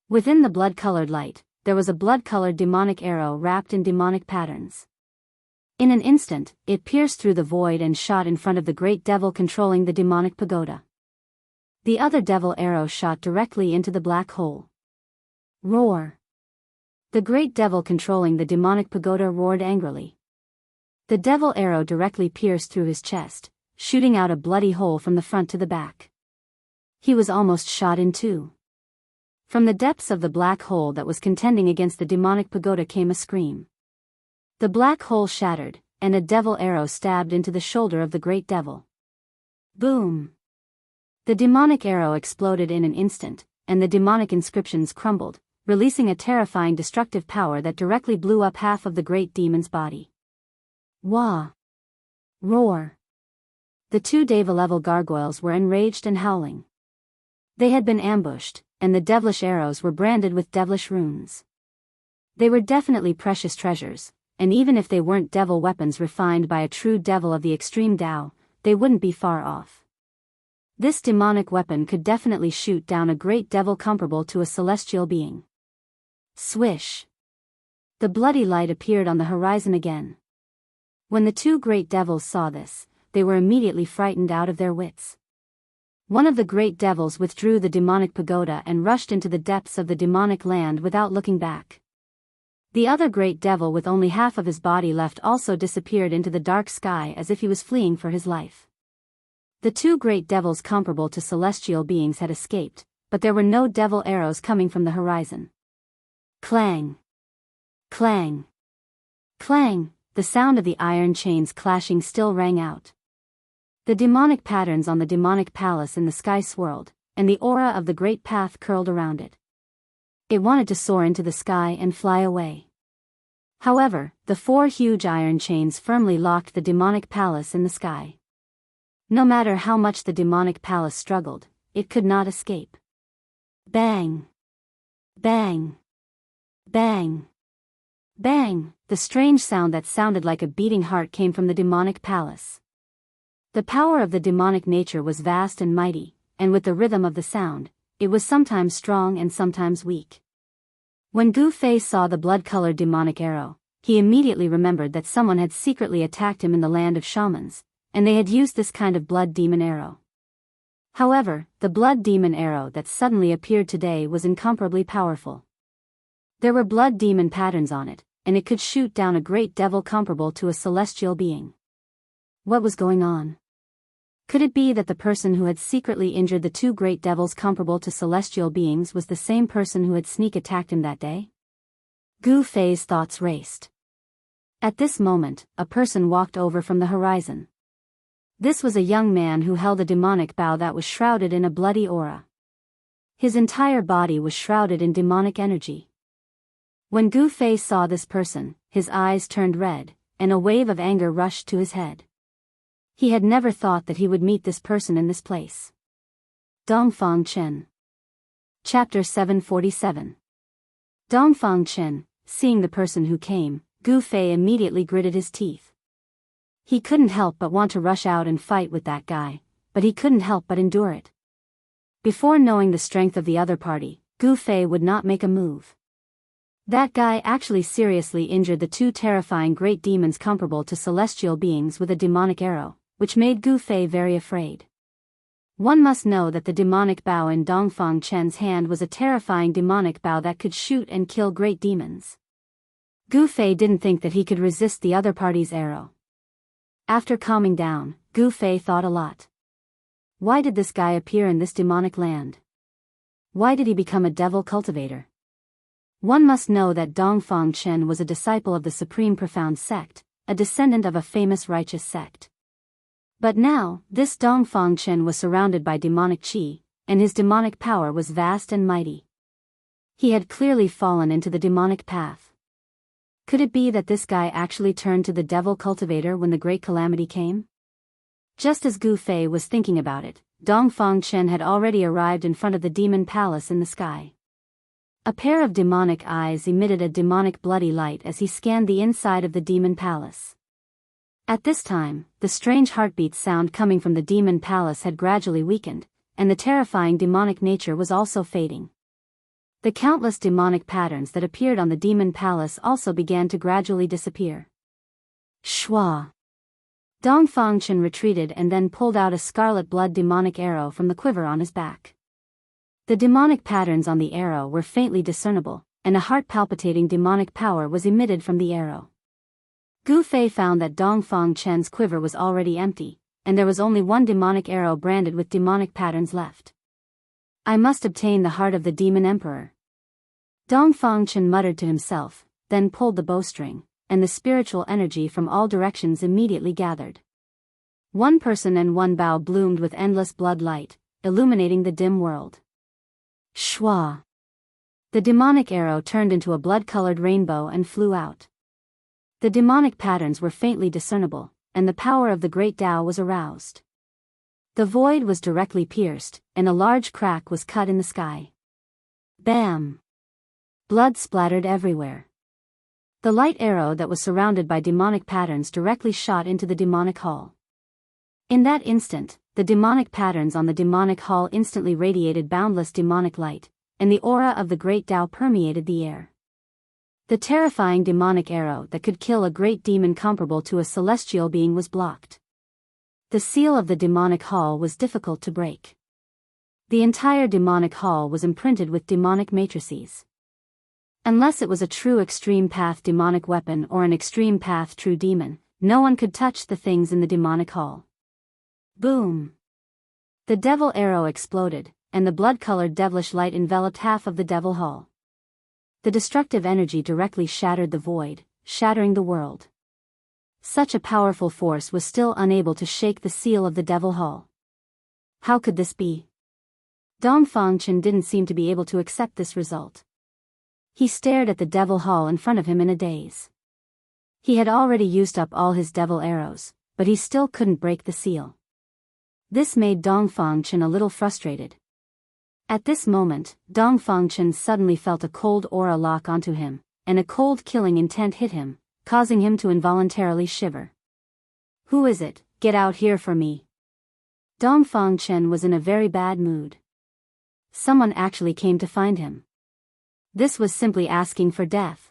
Within the blood-colored light, there was a blood-colored demonic arrow wrapped in demonic patterns. In an instant, it pierced through the void and shot in front of the great devil controlling the demonic pagoda. The other devil arrow shot directly into the black hole. Roar! The great devil controlling the demonic pagoda roared angrily. The devil arrow directly pierced through his chest, shooting out a bloody hole from the front to the back. He was almost shot in 2. From the depths of the black hole that was contending against the demonic pagoda came a scream. The black hole shattered, and a devil arrow stabbed into the shoulder of the great devil. Boom! The demonic arrow exploded in an instant, and the demonic inscriptions crumbled, releasing a terrifying destructive power that directly blew up half of the great demon's body. Wah! Roar! The 2 Deva-level gargoyles were enraged and howling. They had been ambushed, and the devilish arrows were branded with devilish runes. They were definitely precious treasures, and even if they weren't devil weapons refined by a true devil of the extreme Tao, they wouldn't be far off. This demonic weapon could definitely shoot down a great devil comparable to a celestial being. Swish! The bloody light appeared on the horizon again. When the 2 great devils saw this, they were immediately frightened out of their wits. One of the great devils withdrew the demonic pagoda and rushed into the depths of the demonic land without looking back. The other great devil with only half of his body left also disappeared into the dark sky as if he was fleeing for his life. The 2 great devils comparable to celestial beings had escaped, but there were no devil arrows coming from the horizon. Clang! Clang! Clang! The sound of the iron chains clashing still rang out. The demonic patterns on the demonic palace in the sky swirled, and the aura of the great path curled around it. It wanted to soar into the sky and fly away. However, the 4 huge iron chains firmly locked the demonic palace in the sky. No matter how much the demonic palace struggled, it could not escape. Bang! Bang! Bang! Bang! The strange sound that sounded like a beating heart came from the demonic palace. The power of the demonic nature was vast and mighty, and with the rhythm of the sound, it was sometimes strong and sometimes weak. When Gu Fei saw the blood-colored demonic arrow, he immediately remembered that someone had secretly attacked him in the land of shamans, and they had used this kind of blood demon arrow. However, the blood demon arrow that suddenly appeared today was incomparably powerful. There were blood demon patterns on it, and it could shoot down a great devil comparable to a celestial being. What was going on? Could it be that the person who had secretly injured the two great devils comparable to celestial beings was the same person who had sneak attacked him that day? Gu Fei's thoughts raced. At this moment, a person walked over from the horizon. This was a young man who held a demonic bow that was shrouded in a bloody aura. His entire body was shrouded in demonic energy. When Gu Fei saw this person, his eyes turned red, and a wave of anger rushed to his head. He had never thought that he would meet this person in this place. Dongfang Chen. Chapter 747. Dongfang Chen, seeing the person who came, Gu Fei immediately gritted his teeth. He couldn't help but want to rush out and fight with that guy, but he couldn't help but endure it. Before knowing the strength of the other party, Gu Fei would not make a move. That guy actually seriously injured the two terrifying great demons comparable to celestial beings with a demonic arrow, which made Gu Fei very afraid. One must know that the demonic bow in Dongfang Chen's hand was a terrifying demonic bow that could shoot and kill great demons. Gu Fei didn't think that he could resist the other party's arrow. After calming down, Gu Fei thought a lot. Why did this guy appear in this demonic land? Why did he become a devil cultivator? One must know that Dongfang Chen was a disciple of the Supreme Profound Sect, a descendant of a famous righteous sect. But now, this Dongfang Chen was surrounded by demonic qi, and his demonic power was vast and mighty. He had clearly fallen into the demonic path. Could it be that this guy actually turned to the devil cultivator when the great calamity came? Just as Gu Fei was thinking about it, Dongfang Chen had already arrived in front of the demon palace in the sky. A pair of demonic eyes emitted a demonic bloody light as he scanned the inside of the demon palace. At this time, the strange heartbeat sound coming from the demon palace had gradually weakened, and the terrifying demonic nature was also fading. The countless demonic patterns that appeared on the demon palace also began to gradually disappear. Shwa! Dongfang Chen retreated and then pulled out a scarlet blood demonic arrow from the quiver on his back. The demonic patterns on the arrow were faintly discernible, and a heart-palpitating demonic power was emitted from the arrow. Gu Fei found that Dongfang Chen's quiver was already empty, and there was only one demonic arrow branded with demonic patterns left. I must obtain the heart of the demon emperor. Dongfang Chen muttered to himself, then pulled the bowstring, and the spiritual energy from all directions immediately gathered. One person and one bow bloomed with endless blood light, illuminating the dim world. Shwa! The demonic arrow turned into a blood-colored rainbow and flew out. The demonic patterns were faintly discernible, and the power of the great Tao was aroused. The void was directly pierced, and a large crack was cut in the sky. Bam! Blood splattered everywhere. The light arrow that was surrounded by demonic patterns directly shot into the demonic hall. In that instant, the demonic patterns on the demonic hall instantly radiated boundless demonic light, and the aura of the great Tao permeated the air. The terrifying demonic arrow that could kill a great demon comparable to a celestial being was blocked. The seal of the demonic hall was difficult to break. The entire demonic hall was imprinted with demonic matrices. Unless it was a true extreme path demonic weapon or an extreme path true demon, no one could touch the things in the demonic hall. Boom! The devil arrow exploded, and the blood-colored devilish light enveloped half of the devil hall. The destructive energy directly shattered the void, shattering the world. Such a powerful force was still unable to shake the seal of the devil hall. How could this be? Dongfang Chen didn't seem to be able to accept this result. He stared at the devil hall in front of him in a daze. He had already used up all his devil arrows, but he still couldn't break the seal. This made Dongfang Chen a little frustrated. At this moment, Dongfang Chen suddenly felt a cold aura lock onto him, and a cold killing intent hit him, causing him to involuntarily shiver. Who is it? Get out here for me. Dongfang Chen was in a very bad mood. Someone actually came to find him. This was simply asking for death.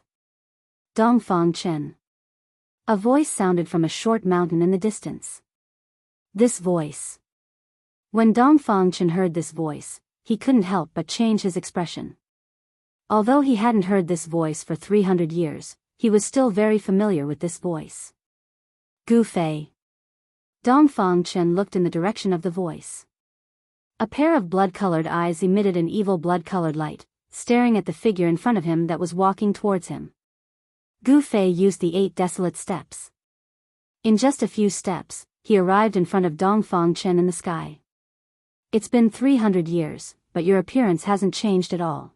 Dongfang Chen. A voice sounded from a short mountain in the distance. This voice. When Dongfang heard this voice, he couldn't help but change his expression. Although he hadn't heard this voice for 300 years, he was still very familiar with this voice. Gu Fei. Dongfang looked in the direction of the voice. A pair of blood-colored eyes emitted an evil blood-colored light, staring at the figure in front of him that was walking towards him. Gu Fei used the 8 desolate steps. In just a few steps, he arrived in front of Dongfang in the sky. It's been 300 years, but your appearance hasn't changed at all.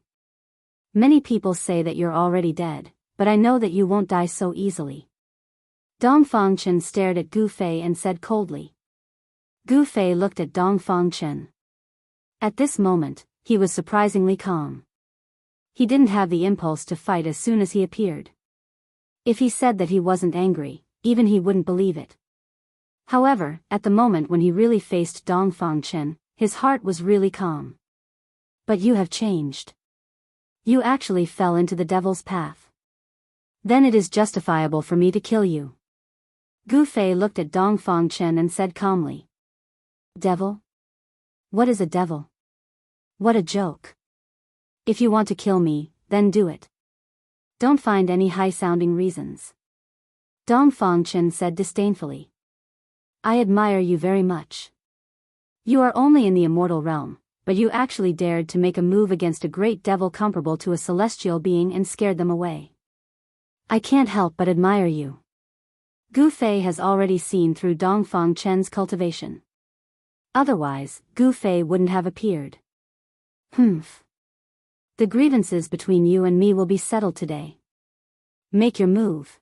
Many people say that you're already dead, but I know that you won't die so easily. Dongfang stared at Gu Fei and said coldly. Gu Fei looked at Dongfang. At this moment, he was surprisingly calm. He didn't have the impulse to fight as soon as he appeared. If he said that he wasn't angry, even he wouldn't believe it. However, at the moment when he really faced Dongfang, his heart was really calm. But you have changed. You actually fell into the devil's path. Then it is justifiable for me to kill you. Gu Fei looked at Dongfang and said calmly. Devil? What is a devil? What a joke. If you want to kill me, then do it. Don't find any high-sounding reasons. Dongfang said disdainfully. I admire you very much. You are only in the immortal realm, but you actually dared to make a move against a great devil comparable to a celestial being and scared them away. I can't help but admire you. Gu Fei has already seen through Dongfang's cultivation. Otherwise, Gu Fei wouldn't have appeared. Humph. The grievances between you and me will be settled today. Make your move.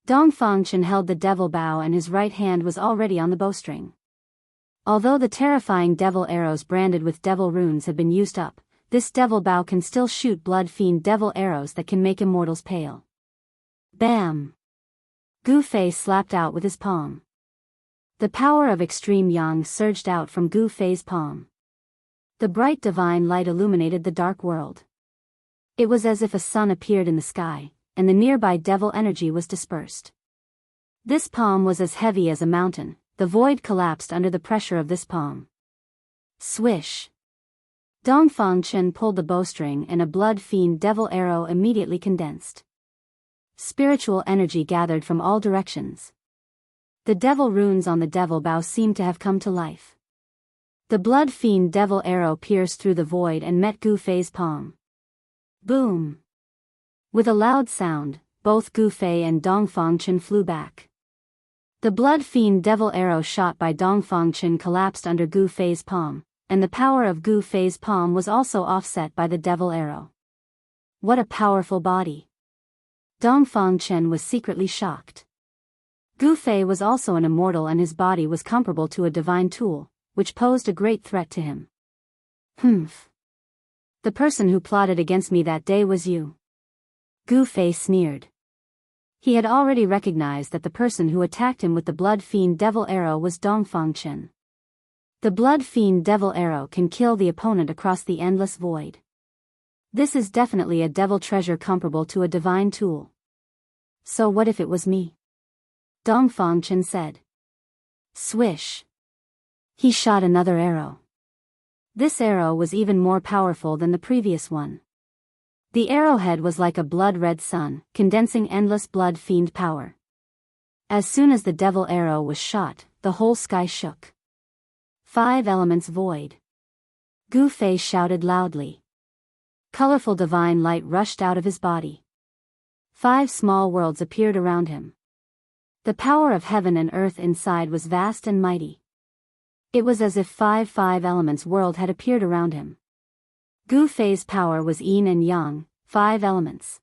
Dongfang held the devil bow and his right hand was already on the bowstring. Although the terrifying devil arrows branded with devil runes have been used up, this devil bow can still shoot blood-fiend devil arrows that can make immortals pale. Bam! Gu Fei slapped out with his palm. The power of extreme yang surged out from Gu Fei's palm. The bright divine light illuminated the dark world. It was as if a sun appeared in the sky, and the nearby devil energy was dispersed. This palm was as heavy as a mountain. The void collapsed under the pressure of this palm. Swish! Dongfang pulled the bowstring and a blood-fiend devil arrow immediately condensed. Spiritual energy gathered from all directions. The devil runes on the devil bow seemed to have come to life. The blood-fiend devil arrow pierced through the void and met Gu Fei's palm. Boom! With a loud sound, both Gu Fei and Dongfang flew back. The blood-fiend devil arrow shot by Dongfang collapsed under Gu Fei's palm, and the power of Gu Fei's palm was also offset by the devil arrow. What a powerful body! Dongfang was secretly shocked. Gu Fei was also an immortal and his body was comparable to a divine tool, which posed a great threat to him. Humph! The person who plotted against me that day was you. Gu Fei sneered. He had already recognized that the person who attacked him with the blood-fiend devil arrow was Dongfang. The blood-fiend devil arrow can kill the opponent across the endless void. This is definitely a devil treasure comparable to a divine tool. So what if it was me? Dongfang said. Swish! He shot another arrow. This arrow was even more powerful than the previous one. The arrowhead was like a blood-red sun, condensing endless blood-fiend power. As soon as the devil arrow was shot, the whole sky shook. 5 elements void. Gu Fei shouted loudly. Colorful divine light rushed out of his body. 5 small worlds appeared around him. The power of heaven and earth inside was vast and mighty. It was as if 5 elements world had appeared around him. Gu Fei's power was yin and yang, 5 elements.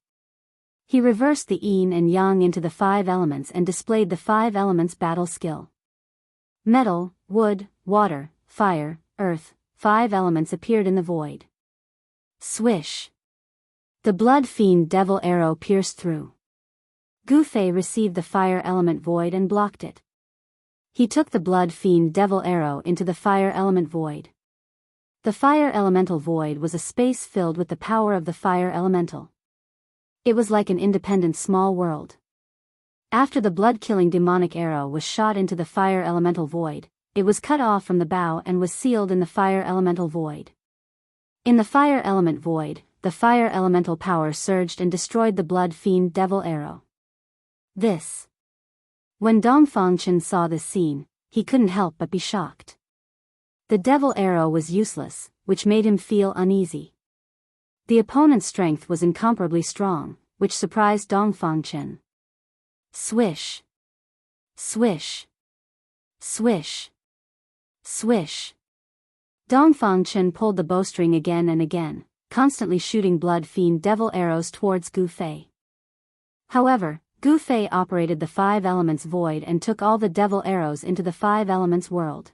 He reversed the yin and yang into the 5 elements and displayed the 5 elements battle skill. Metal, wood, water, fire, earth, 5 elements appeared in the void. Swish! The blood-fiend devil arrow pierced through. Gu Fei received the fire element void and blocked it. He took the blood-fiend devil arrow into the fire element void. The fire elemental void was a space filled with the power of the fire elemental. It was like an independent small world. After the blood-killing demonic arrow was shot into the fire elemental void, it was cut off from the bow and was sealed in the fire elemental void. In the fire element void, the fire elemental power surged and destroyed the blood fiend devil arrow. When Dongfang saw this scene, he couldn't help but be shocked. The devil arrow was useless, which made him feel uneasy. The opponent's strength was incomparably strong, which surprised Dongfang. Swish. Swish. Swish. Swish. Dongfang pulled the bowstring again and again, constantly shooting blood fiend devil arrows towards Gu Fei. However, Gu Fei operated the five elements void and took all the devil arrows into the five elements world.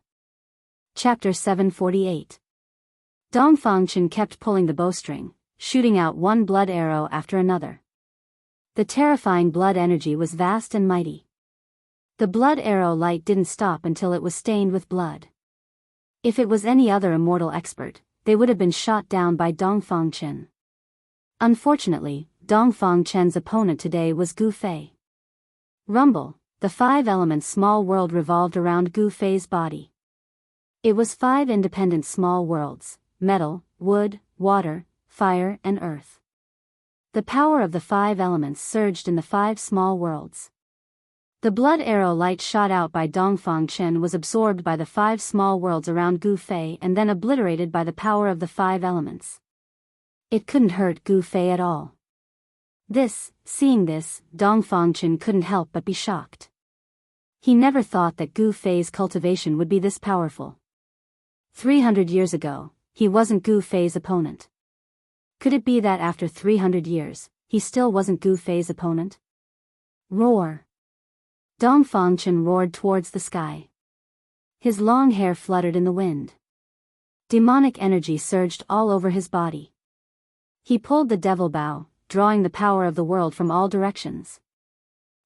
Chapter 748. Dongfang kept pulling the bowstring, shooting out one blood arrow after another. The terrifying blood energy was vast and mighty. The blood arrow light didn't stop until it was stained with blood. If it was any other immortal expert, they would have been shot down by Dongfang. Unfortunately, Dongfang's opponent today was Gu Fei. Rumble, the five elements small world revolved around Gu Fei's body. It was five independent small worlds: metal, wood, water, fire and earth. The power of the five elements surged in the five small worlds. The blood arrow light shot out by Dongfang was absorbed by the five small worlds around Gu Fei and then obliterated by the power of the five elements. It couldn't hurt Gu Fei at all. Seeing this, Dongfang couldn't help but be shocked. He never thought that Gu Fei's cultivation would be this powerful. 300 years ago, he wasn't Gu Fei's opponent. Could it be that after 300 years, he still wasn't Gu Fei's opponent? Roar! Dongfang roared towards the sky. His long hair fluttered in the wind. Demonic energy surged all over his body. He pulled the devil bow, drawing the power of the world from all directions.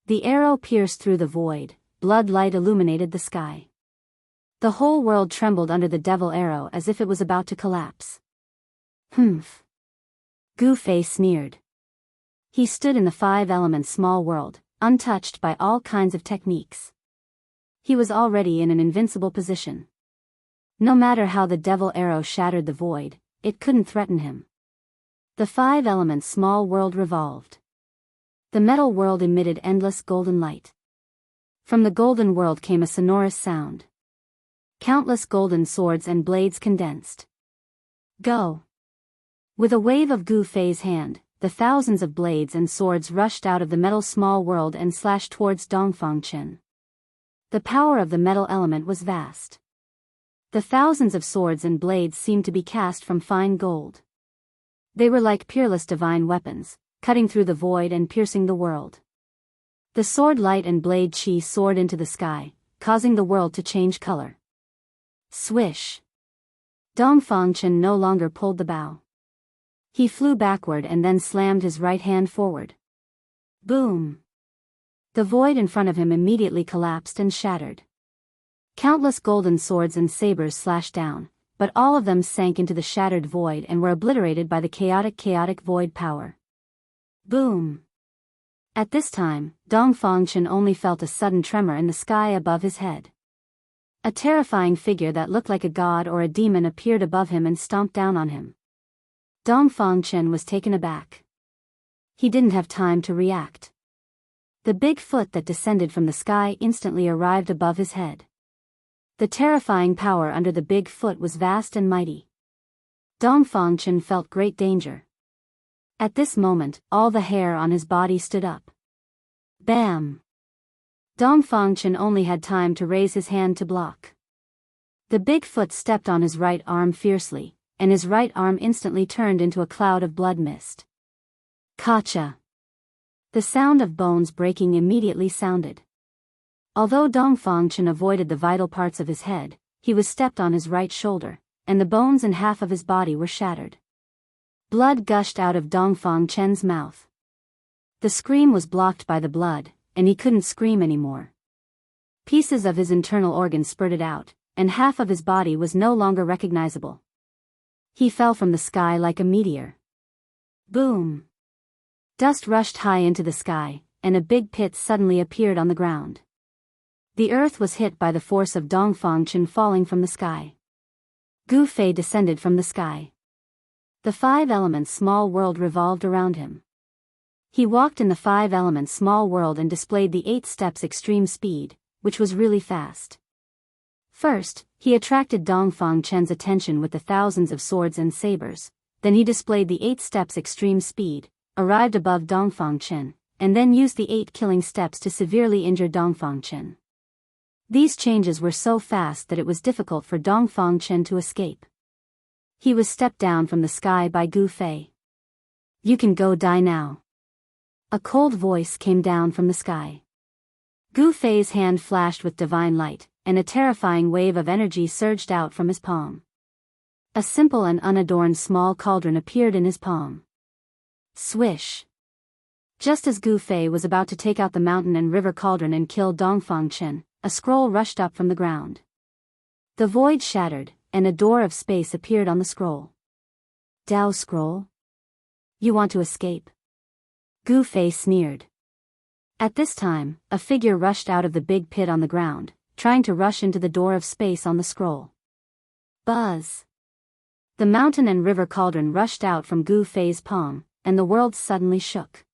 The arrow pierced through the void, blood light illuminated the sky. The whole world trembled under the devil arrow as if it was about to collapse. Humph! Gu Fei sneered. He stood in the five elements small world, untouched by all kinds of techniques. He was already in an invincible position. No matter how the devil arrow shattered the void, it couldn't threaten him. The five elements small world revolved. The metal world emitted endless golden light. From the golden world came a sonorous sound. Countless golden swords and blades condensed. Go! With a wave of Gu Fei's hand, the thousands of blades and swords rushed out of the metal small world and slashed towards Dongfang. The power of the metal element was vast. The thousands of swords and blades seemed to be cast from fine gold. They were like peerless divine weapons, cutting through the void and piercing the world. The sword light and blade chi soared into the sky, causing the world to change color. Swish! Dongfang no longer pulled the bow. He flew backward and then slammed his right hand forward. Boom! The void in front of him immediately collapsed and shattered. Countless golden swords and sabers slashed down, but all of them sank into the shattered void and were obliterated by the chaotic void power. Boom! At this time, Dongfang only felt a sudden tremor in the sky above his head. A terrifying figure that looked like a god or a demon appeared above him and stomped down on him. Dongfang was taken aback. He didn't have time to react. The big foot that descended from the sky instantly arrived above his head. The terrifying power under the big foot was vast and mighty. Dongfang felt great danger. At this moment, all the hair on his body stood up. Bam! Dongfang only had time to raise his hand to block. The big foot stepped on his right arm fiercely, and his right arm instantly turned into a cloud of blood mist. Kacha! The sound of bones breaking immediately sounded. Although Dongfang avoided the vital parts of his head, he was stepped on his right shoulder, and the bones in half of his body were shattered. Blood gushed out of Dongfang's mouth. The scream was blocked by the blood, and he couldn't scream anymore. Pieces of his internal organs spurted out, and half of his body was no longer recognizable. He fell from the sky like a meteor. Boom! Dust rushed high into the sky, and a big pit suddenly appeared on the ground. The earth was hit by the force of Dongfang Chen falling from the sky. Gu Fei descended from the sky. The five elements small world revolved around him. He walked in the five elements small world and displayed the 8 steps extreme speed, which was really fast. First, he attracted Dongfang Chen's attention with the thousands of swords and sabers, then he displayed the 8 steps extreme speed, arrived above Dongfang Chen, and then used the 8 killing steps to severely injure Dongfang Chen. These changes were so fast that it was difficult for Dongfang Chen to escape. He was stepped down from the sky by Gu Fei. "You can go die now." A cold voice came down from the sky. Gu Fei's hand flashed with divine light, and a terrifying wave of energy surged out from his palm. A simple and unadorned small cauldron appeared in his palm. Swish! Just as Gu Fei was about to take out the mountain and river cauldron and kill Dongfang Chen, a scroll rushed up from the ground. The void shattered, and a door of space appeared on the scroll. "Dao scroll? You want to escape?" Gu Fei sneered. At this time, a figure rushed out of the big pit on the ground, trying to rush into the door of space on the scroll. Buzz! The mountain and river cauldron rushed out from Gu Fei's palm, and the world suddenly shook.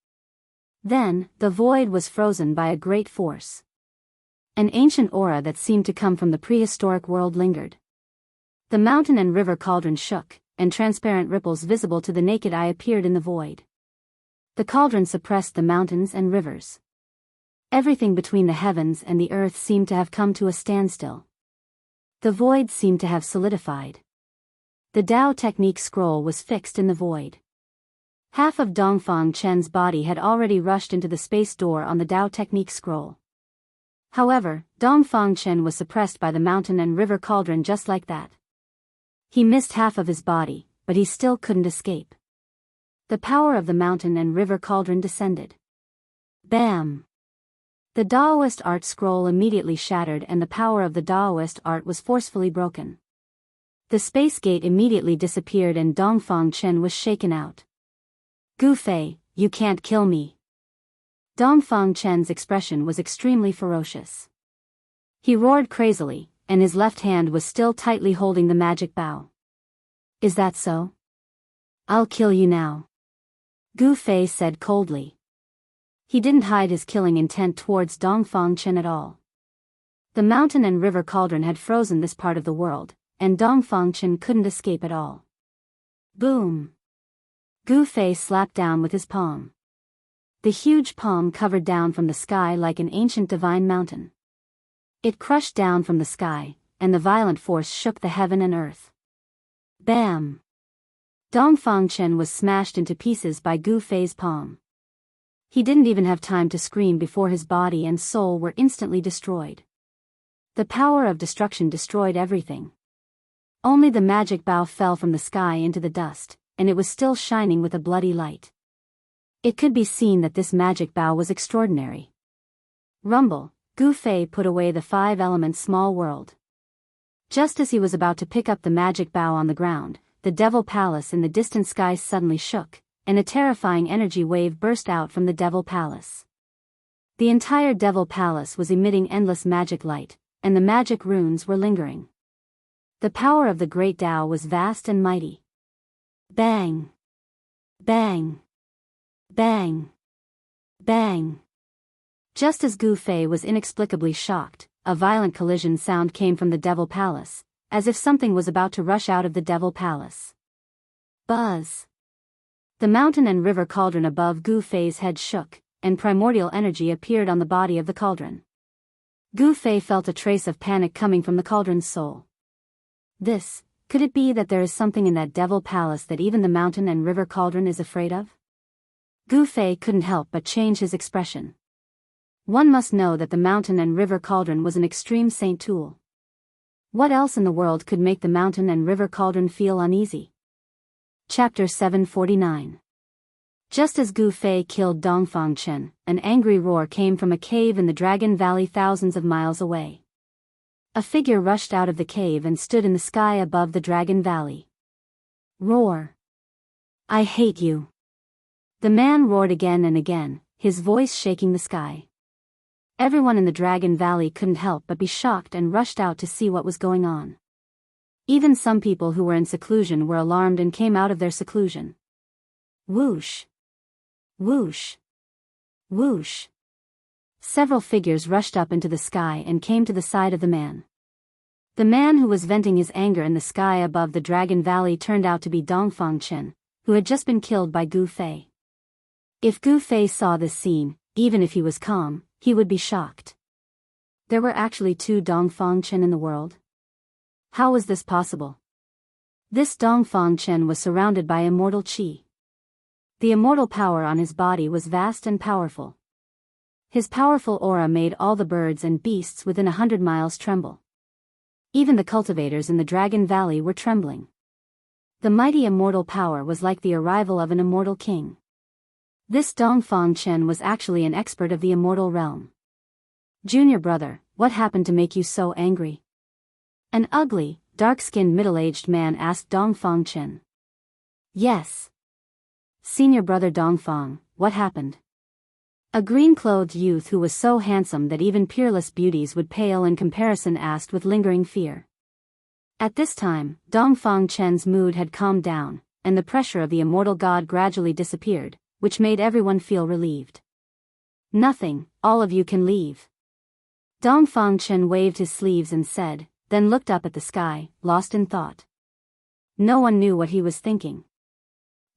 Then, the void was frozen by a great force. An ancient aura that seemed to come from the prehistoric world lingered. The mountain and river cauldron shook, and transparent ripples visible to the naked eye appeared in the void. The cauldron suppressed the mountains and rivers. Everything between the heavens and the earth seemed to have come to a standstill. The void seemed to have solidified. The Dao technique scroll was fixed in the void. Half of Dongfang Chen's body had already rushed into the space door on the Dao technique scroll. However, Dongfang Chen was suppressed by the mountain and river cauldron just like that. He missed half of his body, but he still couldn't escape. The power of the mountain and river cauldron descended. Bam! The Daoist art scroll immediately shattered and the power of the Daoist art was forcefully broken. The space gate immediately disappeared and Dongfang Chen was shaken out. "Gu Fei, you can't kill me." Dongfang Chen's expression was extremely ferocious. He roared crazily, and his left hand was still tightly holding the magic bow. "Is that so? I'll kill you now," Gu Fei said coldly. He didn't hide his killing intent towards Dongfang Chen at all. The mountain and river cauldron had frozen this part of the world, and Dongfang Chen couldn't escape at all. Boom! Gu Fei slapped down with his palm. The huge palm covered down from the sky like an ancient divine mountain. It crushed down from the sky, and the violent force shook the heaven and earth. Bam! Dongfang Chen was smashed into pieces by Gu Fei's palm. He didn't even have time to scream before his body and soul were instantly destroyed. The power of destruction destroyed everything. Only the magic bow fell from the sky into the dust, and it was still shining with a bloody light. It could be seen that this magic bow was extraordinary. Rumble, Gu Fei put away the 5 elements small world. Just as he was about to pick up the magic bow on the ground, the Devil Palace in the distant sky suddenly shook, and a terrifying energy wave burst out from the Devil Palace. The entire Devil Palace was emitting endless magic light, and the magic runes were lingering. The power of the Great Tao was vast and mighty. Bang! Bang! Bang! Bang! Just as Gu Fei was inexplicably shocked, a violent collision sound came from the Devil Palace, as if something was about to rush out of the Devil Palace. Buzz! The mountain and river cauldron above Gu Fei's head shook, and primordial energy appeared on the body of the cauldron. Gu Fei felt a trace of panic coming from the cauldron's soul. Could it be that there is something in that Devil Palace that even the mountain and river cauldron is afraid of? Gu Fei couldn't help but change his expression. One must know that the mountain and river cauldron was an extreme saint tool. What else in the world could make the mountain and river cauldron feel uneasy? Chapter 749. Just as Gu Fei killed Dongfang Chen, an angry roar came from a cave in the Dragon Valley thousands of miles away. A figure rushed out of the cave and stood in the sky above the Dragon Valley. Roar! I hate you! The man roared again and again, his voice shaking the sky. Everyone in the Dragon Valley couldn't help but be shocked and rushed out to see what was going on. Even some people who were in seclusion were alarmed and came out of their seclusion. Whoosh! Whoosh! Whoosh! Several figures rushed up into the sky and came to the side of the man. The man who was venting his anger in the sky above the Dragon Valley turned out to be Dongfang Chen, who had just been killed by Gu Fei. If Gu Fei saw this scene, even if he was calm, he would be shocked. There were actually two Dongfang Chen in the world? How was this possible? This Dongfang Chen was surrounded by immortal qi. The immortal power on his body was vast and powerful. His powerful aura made all the birds and beasts within 100 miles tremble. Even the cultivators in the Dragon Valley were trembling. The mighty immortal power was like the arrival of an immortal king. This Dongfang Chen was actually an expert of the immortal realm. Junior brother, what happened to make you so angry? An ugly, dark-skinned middle-aged man asked Dongfang Chen. Yes. Senior brother Dongfang, what happened? A green-clothed youth who was so handsome that even peerless beauties would pale in comparison asked with lingering fear. At this time, Dongfang Chen's mood had calmed down, and the pressure of the immortal god gradually disappeared, which made everyone feel relieved. Nothing, all of you can leave. Dongfang Chen waved his sleeves and said, then looked up at the sky, lost in thought. No one knew what he was thinking.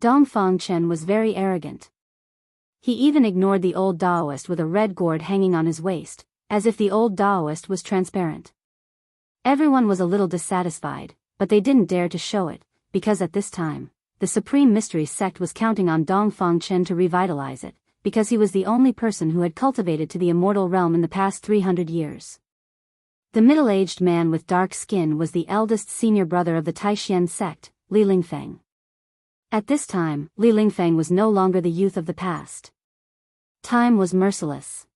Dongfang Chen was very arrogant. He even ignored the old Taoist with a red gourd hanging on his waist, as if the old Taoist was transparent. Everyone was a little dissatisfied, but they didn't dare to show it, because at this time, the Supreme Mystery Sect was counting on Dongfang Chen to revitalize it, because he was the only person who had cultivated to the immortal realm in the past 300 years. The middle-aged man with dark skin was the eldest senior brother of the Taishan sect, Li Lingfeng. At this time, Li Lingfeng was no longer the youth of the past. Time was merciless.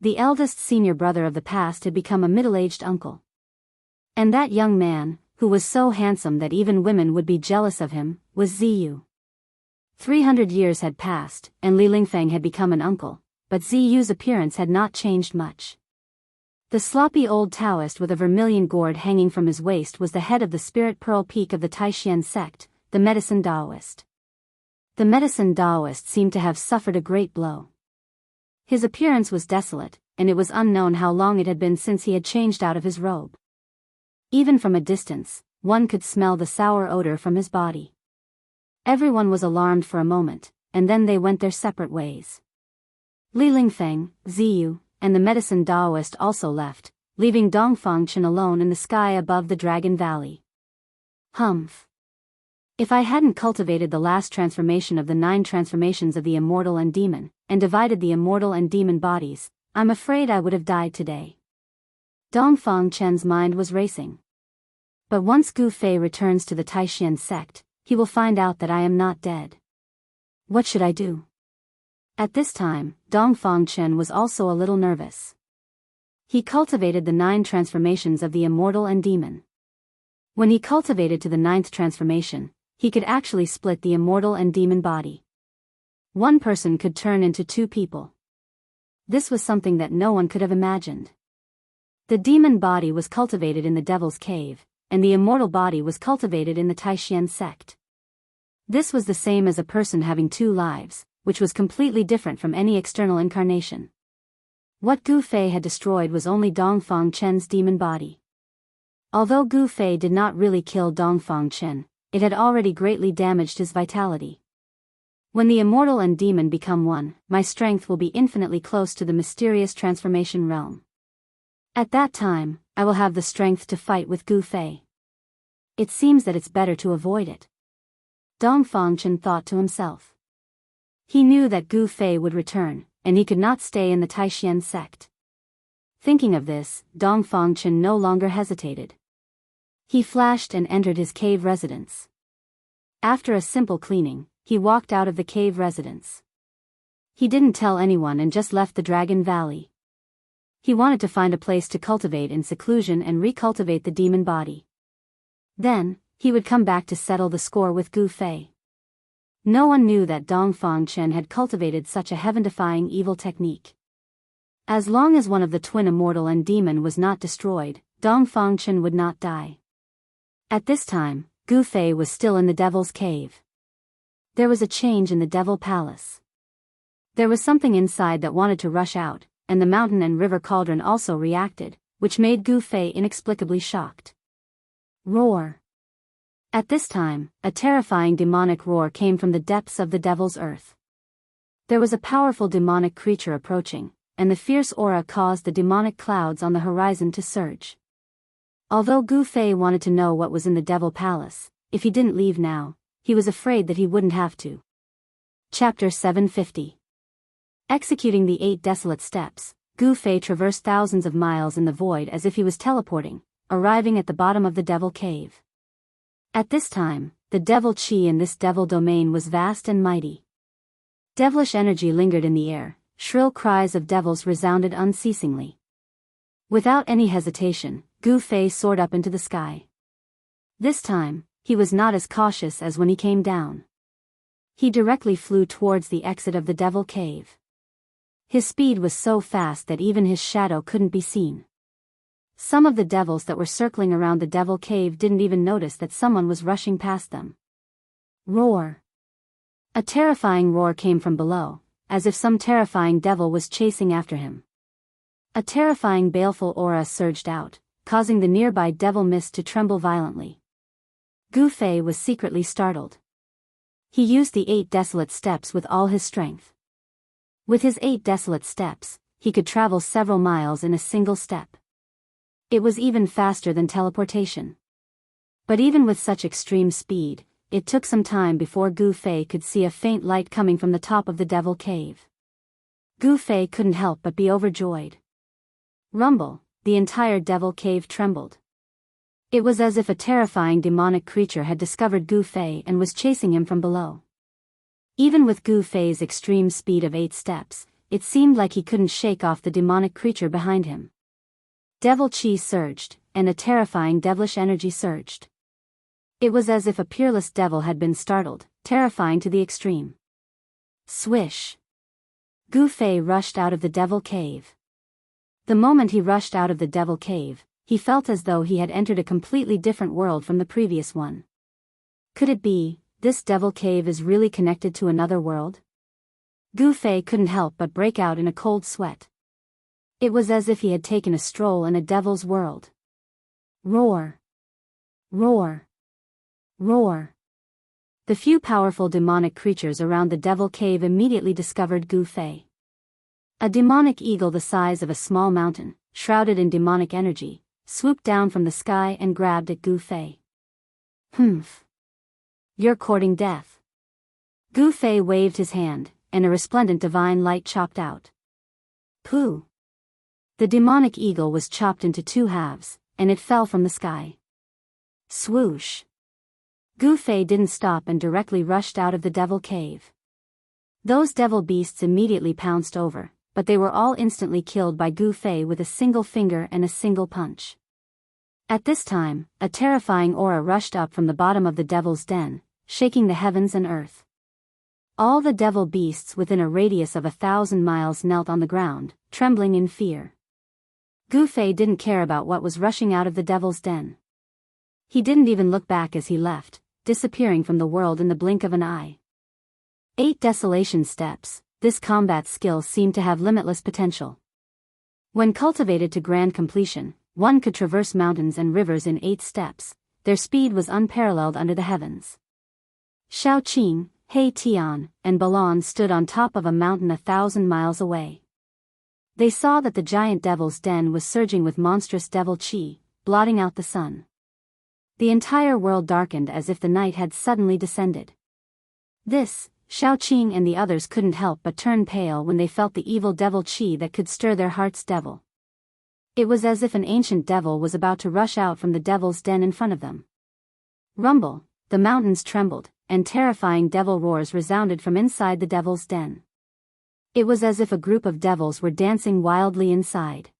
The eldest senior brother of the past had become a middle-aged uncle. And that young man, who was so handsome that even women would be jealous of him, was Ziyu. 300 years had passed, and Li Lingfeng had become an uncle, but Ziyu's appearance had not changed much. The sloppy old Taoist with a vermilion gourd hanging from his waist was the head of the Spirit Pearl Peak of the Taishan sect, the Medicine Taoist. The Medicine Taoist seemed to have suffered a great blow. His appearance was desolate, and it was unknown how long it had been since he had changed out of his robe. Even from a distance, one could smell the sour odor from his body. Everyone was alarmed for a moment, and then they went their separate ways. Li Lingfeng, Ziyu, and the Medicine Taoist also left, leaving Dongfang Chen alone in the sky above the Dragon Valley. Humph. If I hadn't cultivated the last transformation of the 9 transformations of the immortal and demon, and divided the immortal and demon bodies, I'm afraid I would have died today. Dongfang Chen's mind was racing. But once Gu Fei returns to the Taishan sect, he will find out that I am not dead. What should I do? At this time, Dongfang Chen was also a little nervous. He cultivated the 9 transformations of the immortal and demon. When he cultivated to the 9th transformation, he could actually split the immortal and demon body. One person could turn into 2 people. This was something that no one could have imagined. The demon body was cultivated in the Devil's Cave, and the immortal body was cultivated in the Taishan sect. This was the same as a person having 2 lives, which was completely different from any external incarnation. What Gu Fei had destroyed was only Dongfang Chen's demon body. Although Gu Fei did not really kill Dongfang Chen, it had already greatly damaged his vitality. When the immortal and demon become one, my strength will be infinitely close to the mysterious transformation realm. At that time, I will have the strength to fight with Gu Fei. It seems that it's better to avoid it. Dongfang Chen thought to himself. He knew that Gu Fei would return, and he could not stay in the Taishan sect. Thinking of this, Dongfang Chen no longer hesitated. He flashed and entered his cave residence. After a simple cleaning, he walked out of the cave residence. He didn't tell anyone and just left the Dragon Valley. He wanted to find a place to cultivate in seclusion and recultivate the demon body. Then, he would come back to settle the score with Gu Fei. No one knew that Dongfang Chen had cultivated such a heaven-defying evil technique. As long as one of the twin immortal and demon was not destroyed, Dongfang Chen would not die. At this time, Gu Fei was still in the Devil's Cave. There was a change in the Devil Palace. There was something inside that wanted to rush out, and the mountain and river cauldron also reacted, which made Gu Fei inexplicably shocked. Roar! At this time, a terrifying demonic roar came from the depths of the Devil's Earth. There was a powerful demonic creature approaching, and the fierce aura caused the demonic clouds on the horizon to surge. Although Gu Fei wanted to know what was in the Devil Palace, if he didn't leave now, he was afraid that he wouldn't have to. Chapter 750. Executing the 8 desolate steps, Gu Fei traversed thousands of miles in the void as if he was teleporting, arriving at the bottom of the Devil Cave. At this time, the Devil Chi in this Devil domain was vast and mighty. Devilish energy lingered in the air, shrill cries of devils resounded unceasingly. Without any hesitation, Gu Fei soared up into the sky. This time, he was not as cautious as when he came down. He directly flew towards the exit of the Devil Cave. His speed was so fast that even his shadow couldn't be seen. Some of the devils that were circling around the Devil Cave didn't even notice that someone was rushing past them. Roar! A terrifying roar came from below, as if some terrifying devil was chasing after him. A terrifying baleful aura surged out, causing the nearby devil mist to tremble violently. Gu Fei was secretly startled. He used the 8 desolate steps with all his strength. With his 8 desolate steps, he could travel several miles in a single step. It was even faster than teleportation. But even with such extreme speed, it took some time before Gu Fei could see a faint light coming from the top of the Devil Cave. Gu Fei couldn't help but be overjoyed. Rumble, the entire Devil Cave trembled. It was as if a terrifying demonic creature had discovered Gu Fei and was chasing him from below. Even with Gu Fei's extreme speed of 8 steps, it seemed like he couldn't shake off the demonic creature behind him. Devil Chi surged, and a terrifying devilish energy surged. It was as if a peerless devil had been startled, terrifying to the extreme. Swish! Gu Fei rushed out of the Devil Cave. The moment he rushed out of the Devil Cave, he felt as though he had entered a completely different world from the previous one. Could it be, this Devil Cave is really connected to another world? Gu Fei couldn't help but break out in a cold sweat. It was as if he had taken a stroll in a devil's world. Roar! Roar! Roar! The few powerful demonic creatures around the Devil Cave immediately discovered Gu Fei. A demonic eagle the size of a small mountain, shrouded in demonic energy, swooped down from the sky and grabbed at Gu Fei. Humph! You're courting death. Gu Fei waved his hand, and a resplendent divine light chopped out. Pooh! The demonic eagle was chopped into 2 halves, and it fell from the sky. Swoosh! Gu Fei didn't stop and directly rushed out of the Devil Cave. Those devil beasts immediately pounced over, but they were all instantly killed by Gu Fei with a single finger and a single punch. At this time, a terrifying aura rushed up from the bottom of the devil's den, shaking the heavens and earth. All the devil beasts within a radius of 1,000 miles knelt on the ground, trembling in fear. Gu Fei didn't care about what was rushing out of the devil's den. He didn't even look back as he left, disappearing from the world in the blink of an eye. 8 desolation steps, this combat skill seemed to have limitless potential. When cultivated to grand completion, one could traverse mountains and rivers in 8 steps, their speed was unparalleled under the heavens. Shao Qing, He Tian, and Balon stood on top of a mountain 1,000 miles away. They saw that the giant devil's den was surging with monstrous devil chi, blotting out the sun. The entire world darkened as if the night had suddenly descended. This, Shao Qing and the others couldn't help but turn pale when they felt the evil devil chi that could stir their heart's devil. It was as if an ancient devil was about to rush out from the devil's den in front of them. Rumble, the mountains trembled, and terrifying devil roars resounded from inside the devil's den. It was as if a group of devils were dancing wildly inside.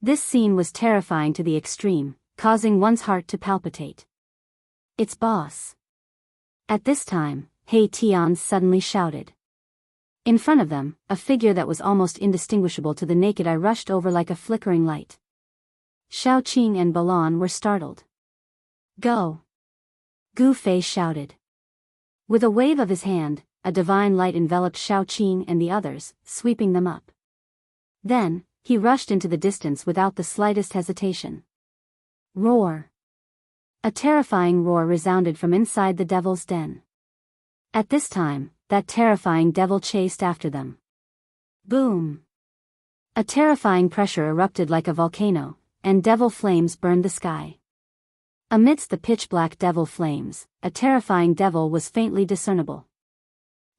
This scene was terrifying to the extreme, causing one's heart to palpitate. It's boss. At this time, He Tian suddenly shouted. In front of them, a figure that was almost indistinguishable to the naked eye rushed over like a flickering light. Xiaoqing and Balan were startled. "Go!" Gu Fei shouted. With a wave of his hand, a divine light enveloped Xiaoqing and the others, sweeping them up. Then, he rushed into the distance without the slightest hesitation. Roar! A terrifying roar resounded from inside the devil's den. At this time, that terrifying devil chased after them. Boom! A terrifying pressure erupted like a volcano, and devil flames burned the sky. Amidst the pitch-black devil flames, a terrifying devil was faintly discernible.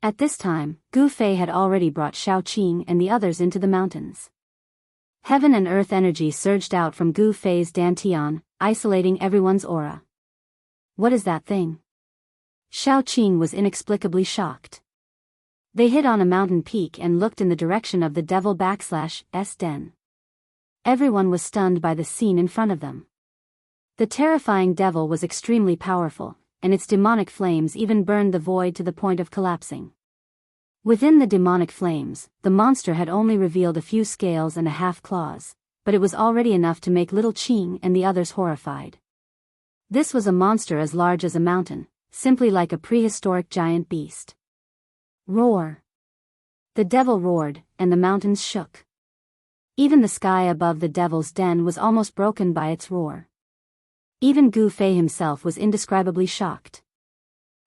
At this time, Gu Fei had already brought Xiaoqing and the others into the mountains. Heaven and earth energy surged out from Gu Fei's dantian, isolating everyone's aura. What is that thing? Xiaoqing was inexplicably shocked. They hit on a mountain peak and looked in the direction of the devil/s den. Everyone was stunned by the scene in front of them. The terrifying devil was extremely powerful, and its demonic flames even burned the void to the point of collapsing. Within the demonic flames, the monster had only revealed a few scales and a half claws, but it was already enough to make little Qing and the others horrified. This was a monster as large as a mountain, simply like a prehistoric giant beast. Roar! The devil roared, and the mountains shook. Even the sky above the devil's den was almost broken by its roar. Even Gu Fei himself was indescribably shocked.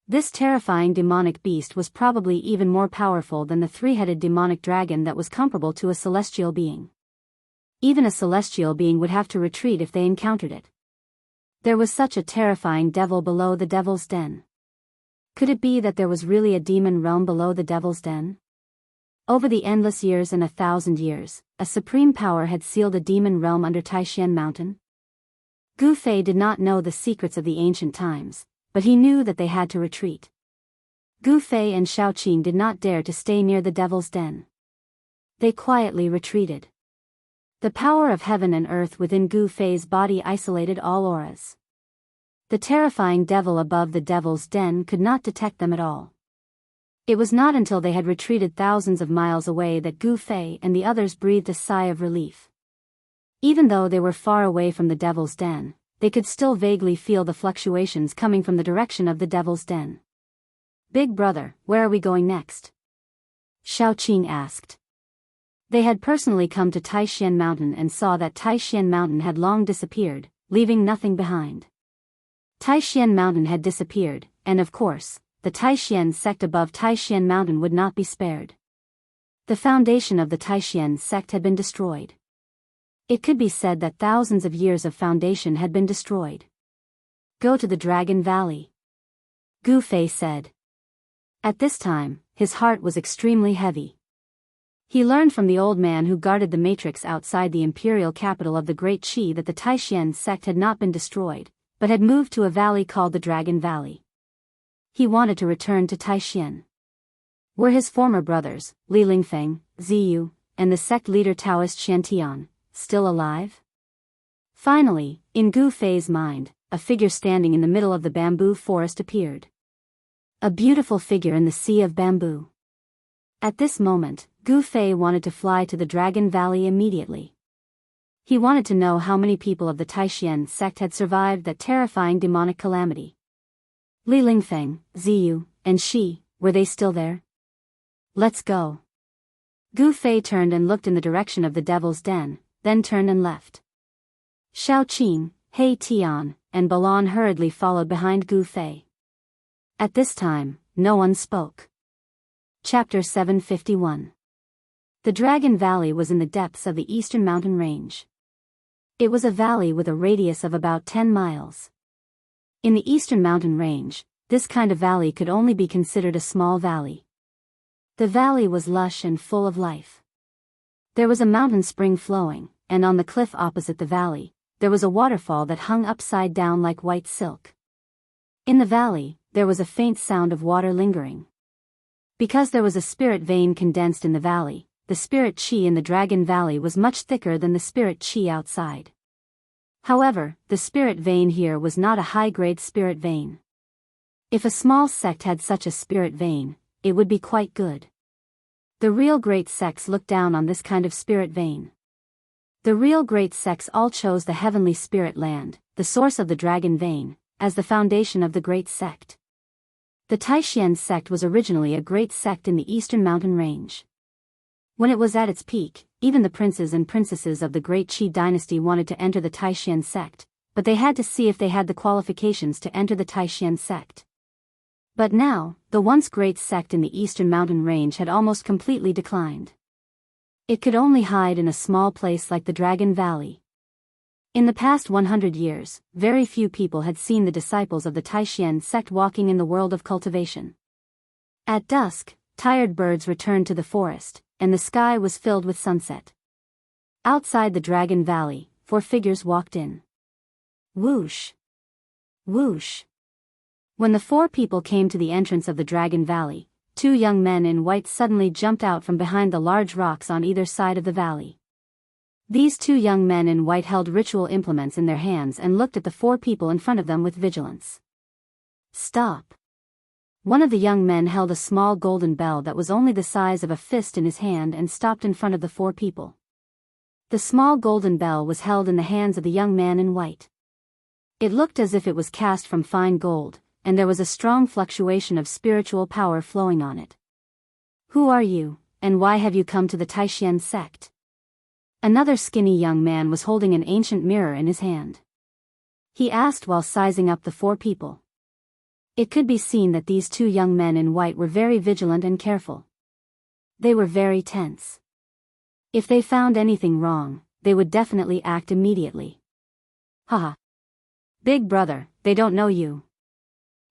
This terrifying demonic beast was probably even more powerful than the three-headed demonic dragon that was comparable to a celestial being. Even a celestial being would have to retreat if they encountered it. There was such a terrifying devil below the devil's den. Could it be that there was really a demon realm below the devil's den? Over the endless years and 1,000 years, a supreme power had sealed a demon realm under Taishan Mountain. Gu Fei did not know the secrets of the ancient times, but he knew that they had to retreat. Gu Fei and Xiaoqing did not dare to stay near the devil's den. They quietly retreated. The power of heaven and earth within Gu Fei's body isolated all auras. The terrifying devil above the devil's den could not detect them at all. It was not until they had retreated thousands of miles away that Gu Fei and the others breathed a sigh of relief. Even though they were far away from the devil's den, they could still vaguely feel the fluctuations coming from the direction of the devil's den. "Big brother, where are we going next?" Xiaoqing asked. They had personally come to Taishan Mountain and saw that Taishan Mountain had long disappeared, leaving nothing behind. Taishan Mountain had disappeared, and of course, the Taishan sect above Taishan Mountain would not be spared. The foundation of the Taishan sect had been destroyed. It could be said that thousands of years of foundation had been destroyed. "Go to the Dragon Valley," Gu Fei said. At this time, his heart was extremely heavy. He learned from the old man who guarded the matrix outside the imperial capital of the Great Qi that the Taishan sect had not been destroyed, but had moved to a valley called the Dragon Valley. He wanted to return to Taishan. Were his former brothers, Li Lingfeng, Ziyu, and the sect leader Taoist Shantian, still alive? Finally, in Gu Fei's mind, a figure standing in the middle of the bamboo forest appeared. A beautiful figure in the sea of bamboo. At this moment, Gu Fei wanted to fly to the Dragon Valley immediately. He wanted to know how many people of the Taishan sect had survived that terrifying demonic calamity. Li Lingfeng, Ziyu, and Shi, were they still there? "Let's go." Gu Fei turned and looked in the direction of the devil's den, then turned and left. Xiaoqing, He Tian, and Balan hurriedly followed behind Gu Fei. At this time, no one spoke. Chapter 751. The Dragon Valley was in the depths of the eastern mountain range. It was a valley with a radius of about 10 miles. In the eastern mountain range, this kind of valley could only be considered a small valley. The valley was lush and full of life. There was a mountain spring flowing, and on the cliff opposite the valley, there was a waterfall that hung upside down like white silk. In the valley, there was a faint sound of water lingering. Because there was a spirit vein condensed in the valley, the spirit qi in the Dragon Valley was much thicker than the spirit qi outside. However, the spirit vein here was not a high-grade spirit vein. If a small sect had such a spirit vein, it would be quite good. The real great sects looked down on this kind of spirit vein. The real great sects all chose the heavenly spirit land, the source of the dragon vein, as the foundation of the great sect. The Taishan sect was originally a great sect in the eastern mountain range. When it was at its peak, even the princes and princesses of the great Qi dynasty wanted to enter the Taishan sect, but they had to see if they had the qualifications to enter the Taishan sect. But now, the once great sect in the eastern mountain range had almost completely declined. It could only hide in a small place like the Dragon Valley. In the past 100 years, very few people had seen the disciples of the Taishan sect walking in the world of cultivation. At dusk, tired birds returned to the forest, and the sky was filled with sunset. Outside the Dragon Valley, 4 figures walked in. Whoosh! Whoosh! When the 4 people came to the entrance of the Dragon Valley, 2 young men in white suddenly jumped out from behind the large rocks on either side of the valley. These 2 young men in white held ritual implements in their hands and looked at the 4 people in front of them with vigilance. Stop! One of the young men held a small golden bell that was only the size of a fist in his hand and stopped in front of the 4 people. The small golden bell was held in the hands of the young man in white. It looked as if it was cast from fine gold, and there was a strong fluctuation of spiritual power flowing on it. Who are you, and why have you come to the Taishan sect? Another skinny young man was holding an ancient mirror in his hand. He asked while sizing up the 4 people. It could be seen that these 2 young men in white were very vigilant and careful. They were very tense. If they found anything wrong, they would definitely act immediately. Haha. Big brother, they don't know you.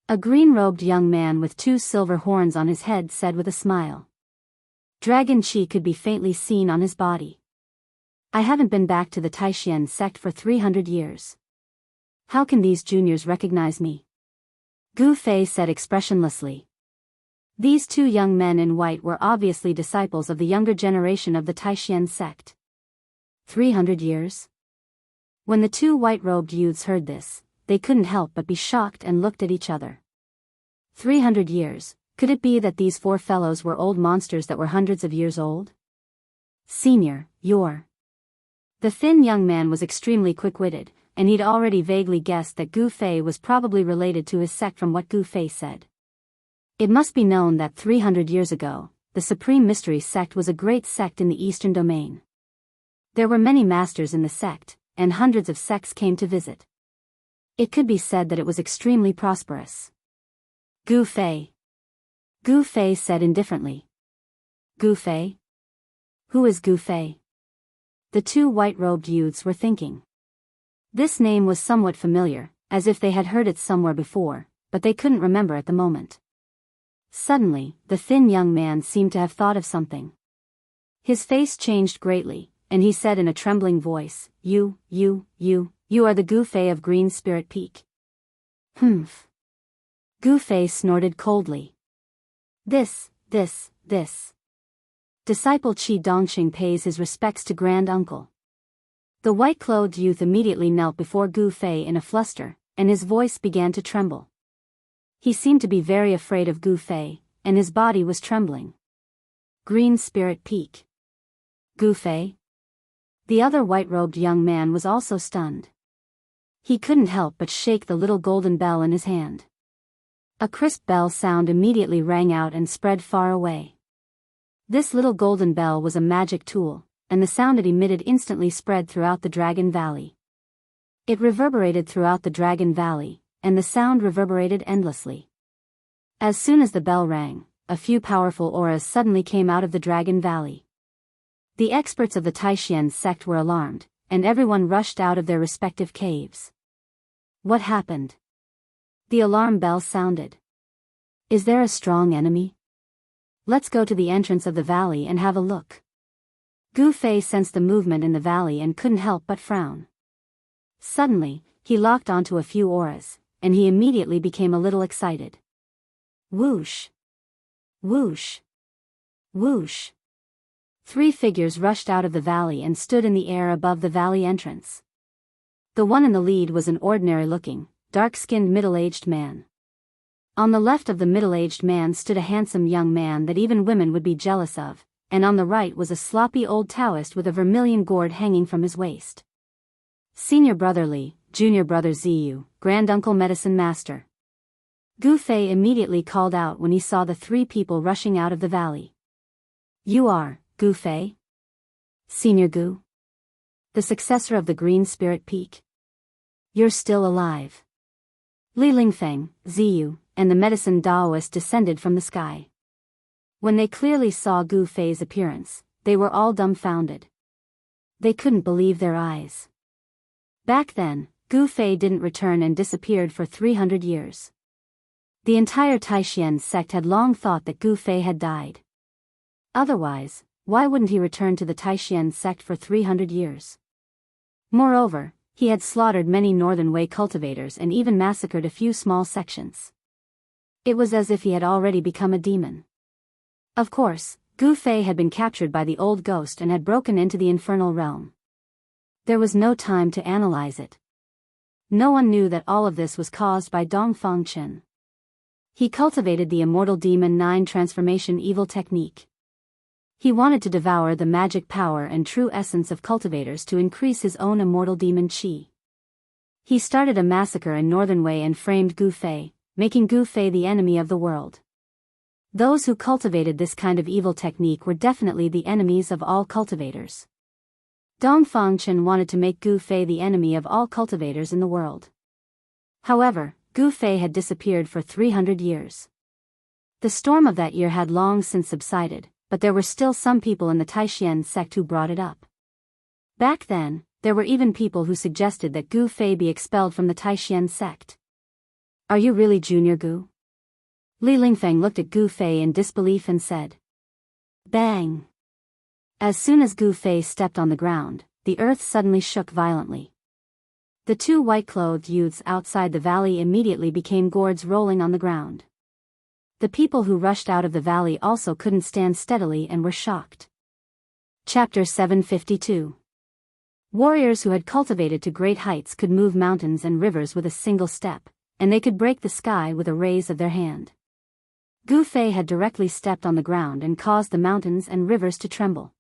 A green-robed young man with 2 silver horns on his head said with a smile. Dragon Qi could be faintly seen on his body. I haven't been back to the Taishan sect for 300 years. How can these juniors recognize me? Gu Fei said expressionlessly. These 2 young men in white were obviously disciples of the younger generation of the Taishan sect. 300 years? When the 2 white-robed youths heard this, they couldn't help but be shocked and looked at each other. 300 years, could it be that these 4 fellows were old monsters that were hundreds of years old? Senior, you're... The thin young man was extremely quick-witted, and he'd already vaguely guessed that Gu Fei was probably related to his sect from what Gu Fei said. It must be known that 300 years ago, the Supreme Mystery sect was a great sect in the Eastern Domain. There were many masters in the sect, and hundreds of sects came to visit. It could be said that it was extremely prosperous. Gu Fei. Gu Fei said indifferently. Gu Fei? Who is Gu Fei? The 2 white-robed youths were thinking. This name was somewhat familiar, as if they had heard it somewhere before, but they couldn't remember at the moment. Suddenly, the thin young man seemed to have thought of something. His face changed greatly, and he said in a trembling voice, You are the Gu Fei of Green Spirit Peak. Humph. Gu Fei snorted coldly. This. Disciple Qi Dongxing pays his respects to Grand Uncle. The white-clothed youth immediately knelt before Gu Fei in a fluster, and his voice began to tremble. He seemed to be very afraid of Gu Fei, and his body was trembling. Green Spirit Peak. Gu Fei? The other white-robed young man was also stunned. He couldn't help but shake the little golden bell in his hand. A crisp bell sound immediately rang out and spread far away. This little golden bell was a magic tool, and the sound it emitted instantly spread throughout the Dragon Valley. It reverberated throughout the Dragon Valley, and the sound reverberated endlessly. As soon as the bell rang, a few powerful auras suddenly came out of the Dragon Valley. The experts of the Taishan sect were alarmed, and everyone rushed out of their respective caves. What happened? The alarm bell sounded. Is there a strong enemy? Let's go to the entrance of the valley and have a look. Gu Fei sensed the movement in the valley and couldn't help but frown. Suddenly, he locked onto a few auras, and he immediately became a little excited. Whoosh! Whoosh! Whoosh! 3 figures rushed out of the valley and stood in the air above the valley entrance. The one in the lead was an ordinary-looking, dark-skinned middle-aged man. On the left of the middle-aged man stood a handsome young man that even women would be jealous of, and on the right was a sloppy old Taoist with a vermilion gourd hanging from his waist. Senior Brother Li, Junior Brother Ziyu, Granduncle Medicine Master. Gu Fei immediately called out when he saw the three people rushing out of the valley. You are, Gu Fei? Senior Gu? The successor of the Green Spirit Peak? You're still alive. Li Lingfeng, Ziyu, and the medicine Daoist descended from the sky. When they clearly saw Gu Fei's appearance, they were all dumbfounded. They couldn't believe their eyes. Back then, Gu Fei didn't return and disappeared for 300 years. The entire Taishan sect had long thought that Gu Fei had died. Otherwise, why wouldn't he return to the Taishan sect for 300 years? Moreover, he had slaughtered many Northern Wei cultivators and even massacred a few small sections. It was as if he had already become a demon. Of course, Gu Fei had been captured by the old ghost and had broken into the infernal realm. There was no time to analyze it. No one knew that all of this was caused by Dongfang Chen. He cultivated the immortal demon 9 transformation evil technique. He wanted to devour the magic power and true essence of cultivators to increase his own immortal demon chi. He started a massacre in Northern Wei and framed Gu Fei, making Gu Fei the enemy of the world. Those who cultivated this kind of evil technique were definitely the enemies of all cultivators. Dongfang Chen wanted to make Gu Fei the enemy of all cultivators in the world. However, Gu Fei had disappeared for 300 years. The storm of that year had long since subsided, but there were still some people in the Taishan sect who brought it up. Back then, there were even people who suggested that Gu Fei be expelled from the Taishan sect. Are you really Junior Gu? Li Lingfeng looked at Gu Fei in disbelief and said. Bang! As soon as Gu Fei stepped on the ground, the earth suddenly shook violently. The two white-clothed youths outside the valley immediately became gourds rolling on the ground. The people who rushed out of the valley also couldn't stand steadily and were shocked. Chapter 752. Warriors who had cultivated to great heights could move mountains and rivers with a single step, and they could break the sky with a raise of their hand. Gu Fei had directly stepped on the ground and caused the mountains and rivers to tremble.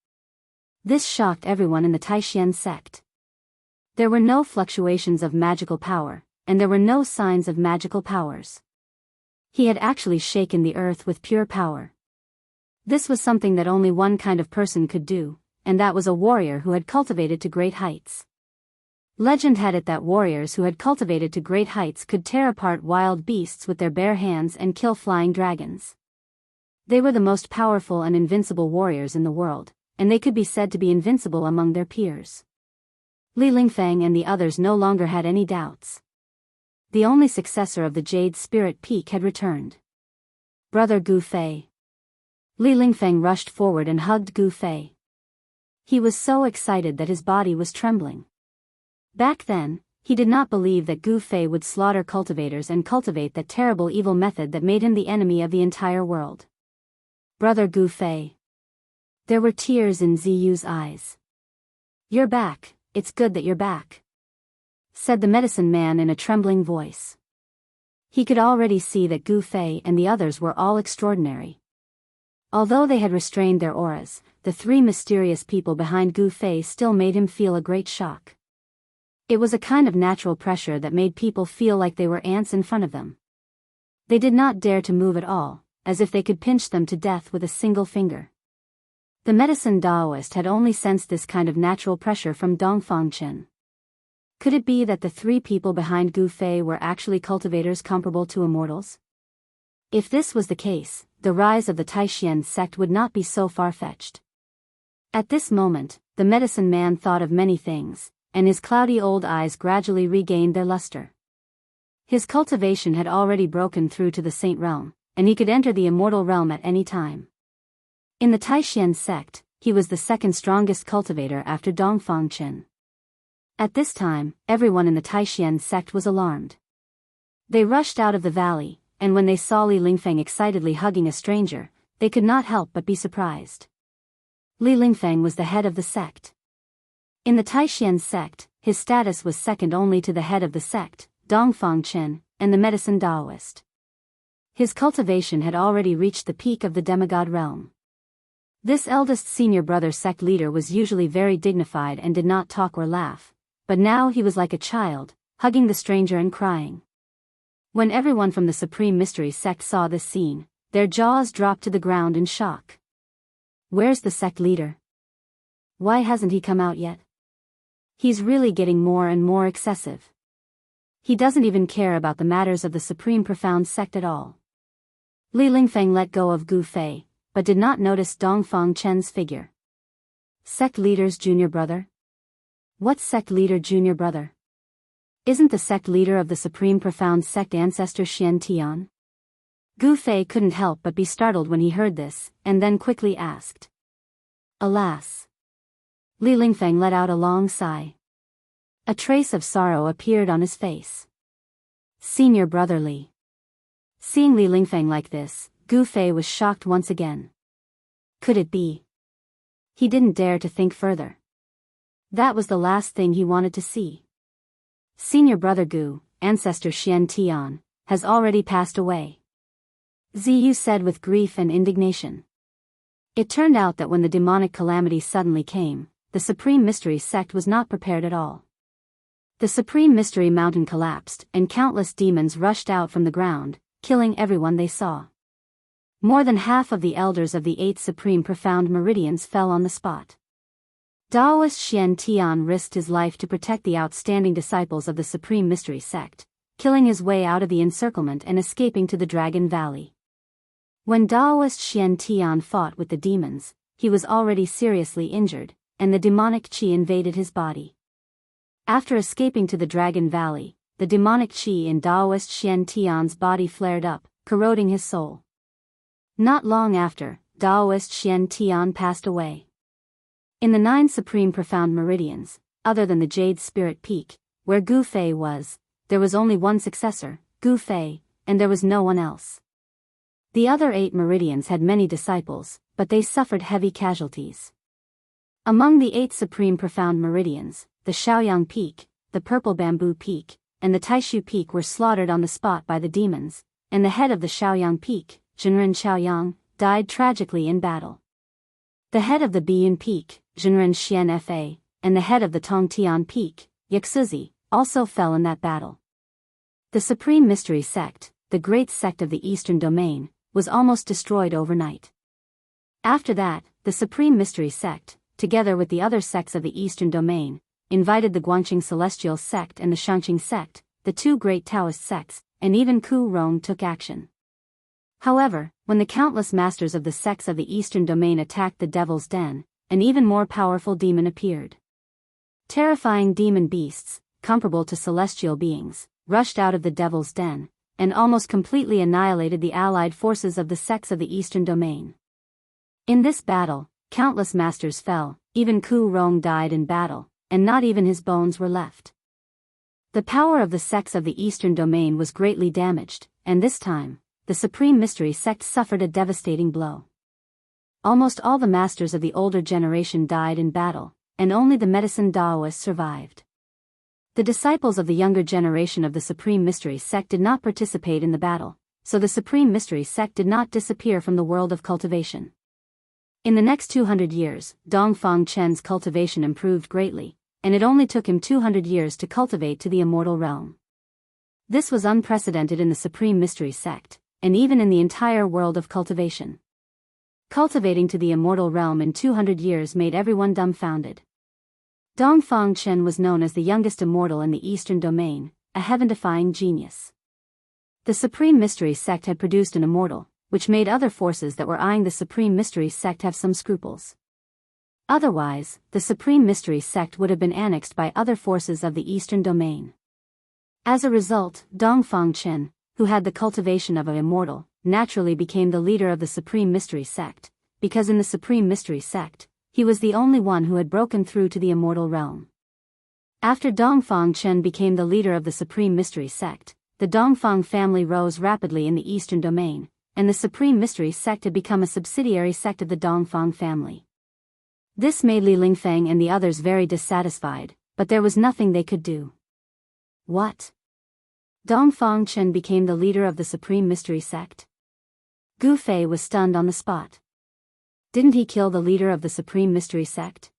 This shocked everyone in the Taishan sect. There were no fluctuations of magical power, and there were no signs of magical powers. He had actually shaken the earth with pure power. This was something that only one kind of person could do, and that was a warrior who had cultivated to great heights. Legend had it that warriors who had cultivated to great heights could tear apart wild beasts with their bare hands and kill flying dragons. They were the most powerful and invincible warriors in the world, and they could be said to be invincible among their peers. Li Lingfeng and the others no longer had any doubts. The only successor of the Jade Spirit Peak had returned. Brother Gu Fei. Li Lingfeng rushed forward and hugged Gu Fei. He was so excited that his body was trembling. Back then, he did not believe that Gu Fei would slaughter cultivators and cultivate that terrible evil method that made him the enemy of the entire world. Brother Gu Fei. There were tears in Ziyu's eyes. You're back, it's good that you're back, said the medicine man in a trembling voice. He could already see that Gu Fei and the others were all extraordinary. Although they had restrained their auras, the three mysterious people behind Gu Fei still made him feel a great shock. It was a kind of natural pressure that made people feel like they were ants in front of them. They did not dare to move at all, as if they could pinch them to death with a single finger. The medicine Daoist had only sensed this kind of natural pressure from Dongfang Chen. Could it be that the three people behind Gu Fei were actually cultivators comparable to immortals? If this was the case, the rise of the Taishan sect would not be so far-fetched. At this moment, the medicine man thought of many things, and his cloudy old eyes gradually regained their luster. His cultivation had already broken through to the Saint Realm, and he could enter the immortal realm at any time. In the Taishan sect, he was the second strongest cultivator after Dongfang Chen. At this time, everyone in the Taishan sect was alarmed. They rushed out of the valley, and when they saw Li Lingfeng excitedly hugging a stranger, they could not help but be surprised. Li Lingfeng was the head of the sect. In the Taishan sect, his status was second only to the head of the sect, Dongfang Chen, and the medicine Daoist. His cultivation had already reached the peak of the demigod realm. This eldest senior brother sect leader was usually very dignified and did not talk or laugh, but now he was like a child, hugging the stranger and crying. When everyone from the Supreme Mystery sect saw this scene, their jaws dropped to the ground in shock. Where's the sect leader? Why hasn't he come out yet? He's really getting more and more excessive. He doesn't even care about the matters of the Supreme Profound sect at all. Li Lingfeng let go of Gu Fei, but did not notice Dongfang Chen's figure. Sect leader's junior brother? What sect leader junior brother? Isn't the sect leader of the Supreme Profound sect ancestor Xian Tian? Gu Fei couldn't help but be startled when he heard this, and then quickly asked. Alas! Li Lingfeng let out a long sigh. A trace of sorrow appeared on his face. Senior brother Li. Seeing Li Lingfeng like this, Gu Fei was shocked once again. Could it be? He didn't dare to think further. That was the last thing he wanted to see. Senior brother Gu, ancestor Xian Tian, has already passed away. Ziyu said with grief and indignation. It turned out that when the demonic calamity suddenly came, the Supreme Mystery sect was not prepared at all. The Supreme Mystery Mountain collapsed, and countless demons rushed out from the ground, killing everyone they saw. More than half of the elders of the 8 Supreme Profound Meridians fell on the spot. Daoist Xian Tian risked his life to protect the outstanding disciples of the Supreme Mystery sect, killing his way out of the encirclement and escaping to the Dragon Valley. When Daoist Xian Tian fought with the demons, he was already seriously injured, and the demonic qi invaded his body. After escaping to the Dragon Valley, the demonic qi in Daoist Xian Tian's body flared up, corroding his soul. Not long after, Daoist Xian Tian passed away. In the 9 Supreme Profound Meridians, other than the Jade Spirit Peak, where Gu Fei was, there was only one successor, Gu Fei, and there was no one else. The other 8 meridians had many disciples, but they suffered heavy casualties. Among the 8 Supreme Profound Meridians, the Shaoyang Peak, the Purple Bamboo Peak, and the Taishu Peak were slaughtered on the spot by the demons, and the head of the Shaoyang Peak, Zhenren Shaoyang, died tragically in battle. The head of the Biyun Peak, Zhenren Xian Fa, and the head of the Tongtian Peak, Yaxuzi, also fell in that battle. The Supreme Mystery Sect, the great sect of the Eastern Domain, was almost destroyed overnight. After that, the Supreme Mystery Sect, together with the other sects of the Eastern Domain, invited the Guangqing Celestial Sect and the Shangqing Sect, the 2 great Taoist sects, and even Ku Rong took action. However, when the countless masters of the sects of the Eastern Domain attacked the Devil's Den, an even more powerful demon appeared. Terrifying demon beasts, comparable to celestial beings, rushed out of the Devil's Den, and almost completely annihilated the allied forces of the sects of the Eastern Domain. In this battle, countless masters fell, even Ku Rong died in battle, and not even his bones were left. The power of the sects of the Eastern Domain was greatly damaged, and this time, the Supreme Mystery Sect suffered a devastating blow. Almost all the masters of the older generation died in battle, and only the medicine Daoists survived. The disciples of the younger generation of the Supreme Mystery Sect did not participate in the battle, so the Supreme Mystery Sect did not disappear from the world of cultivation. In the next 200 years, Dongfang Chen's cultivation improved greatly, and it only took him 200 years to cultivate to the immortal realm. This was unprecedented in the Supreme Mystery Sect, and even in the entire world of cultivation. Cultivating to the immortal realm in 200 years made everyone dumbfounded. Dongfang Chen was known as the youngest immortal in the Eastern Domain, a heaven-defying genius. The Supreme Mystery Sect had produced an immortal, which made other forces that were eyeing the Supreme Mystery Sect have some scruples. Otherwise, the Supreme Mystery Sect would have been annexed by other forces of the Eastern Domain. As a result, Dongfang Chen, who had the cultivation of an immortal, naturally became the leader of the Supreme Mystery Sect, because in the Supreme Mystery Sect, he was the only one who had broken through to the immortal realm. After Dongfang Chen became the leader of the Supreme Mystery Sect, the Dongfang family rose rapidly in the Eastern Domain, and the Supreme Mystery Sect had become a subsidiary sect of the Dongfang family. This made Li Lingfeng and the others very dissatisfied, but there was nothing they could do. What? Dongfang Chen became the leader of the Supreme Mystery Sect? Gu Fei was stunned on the spot. Didn't he kill the leader of the Supreme Mystery Sect?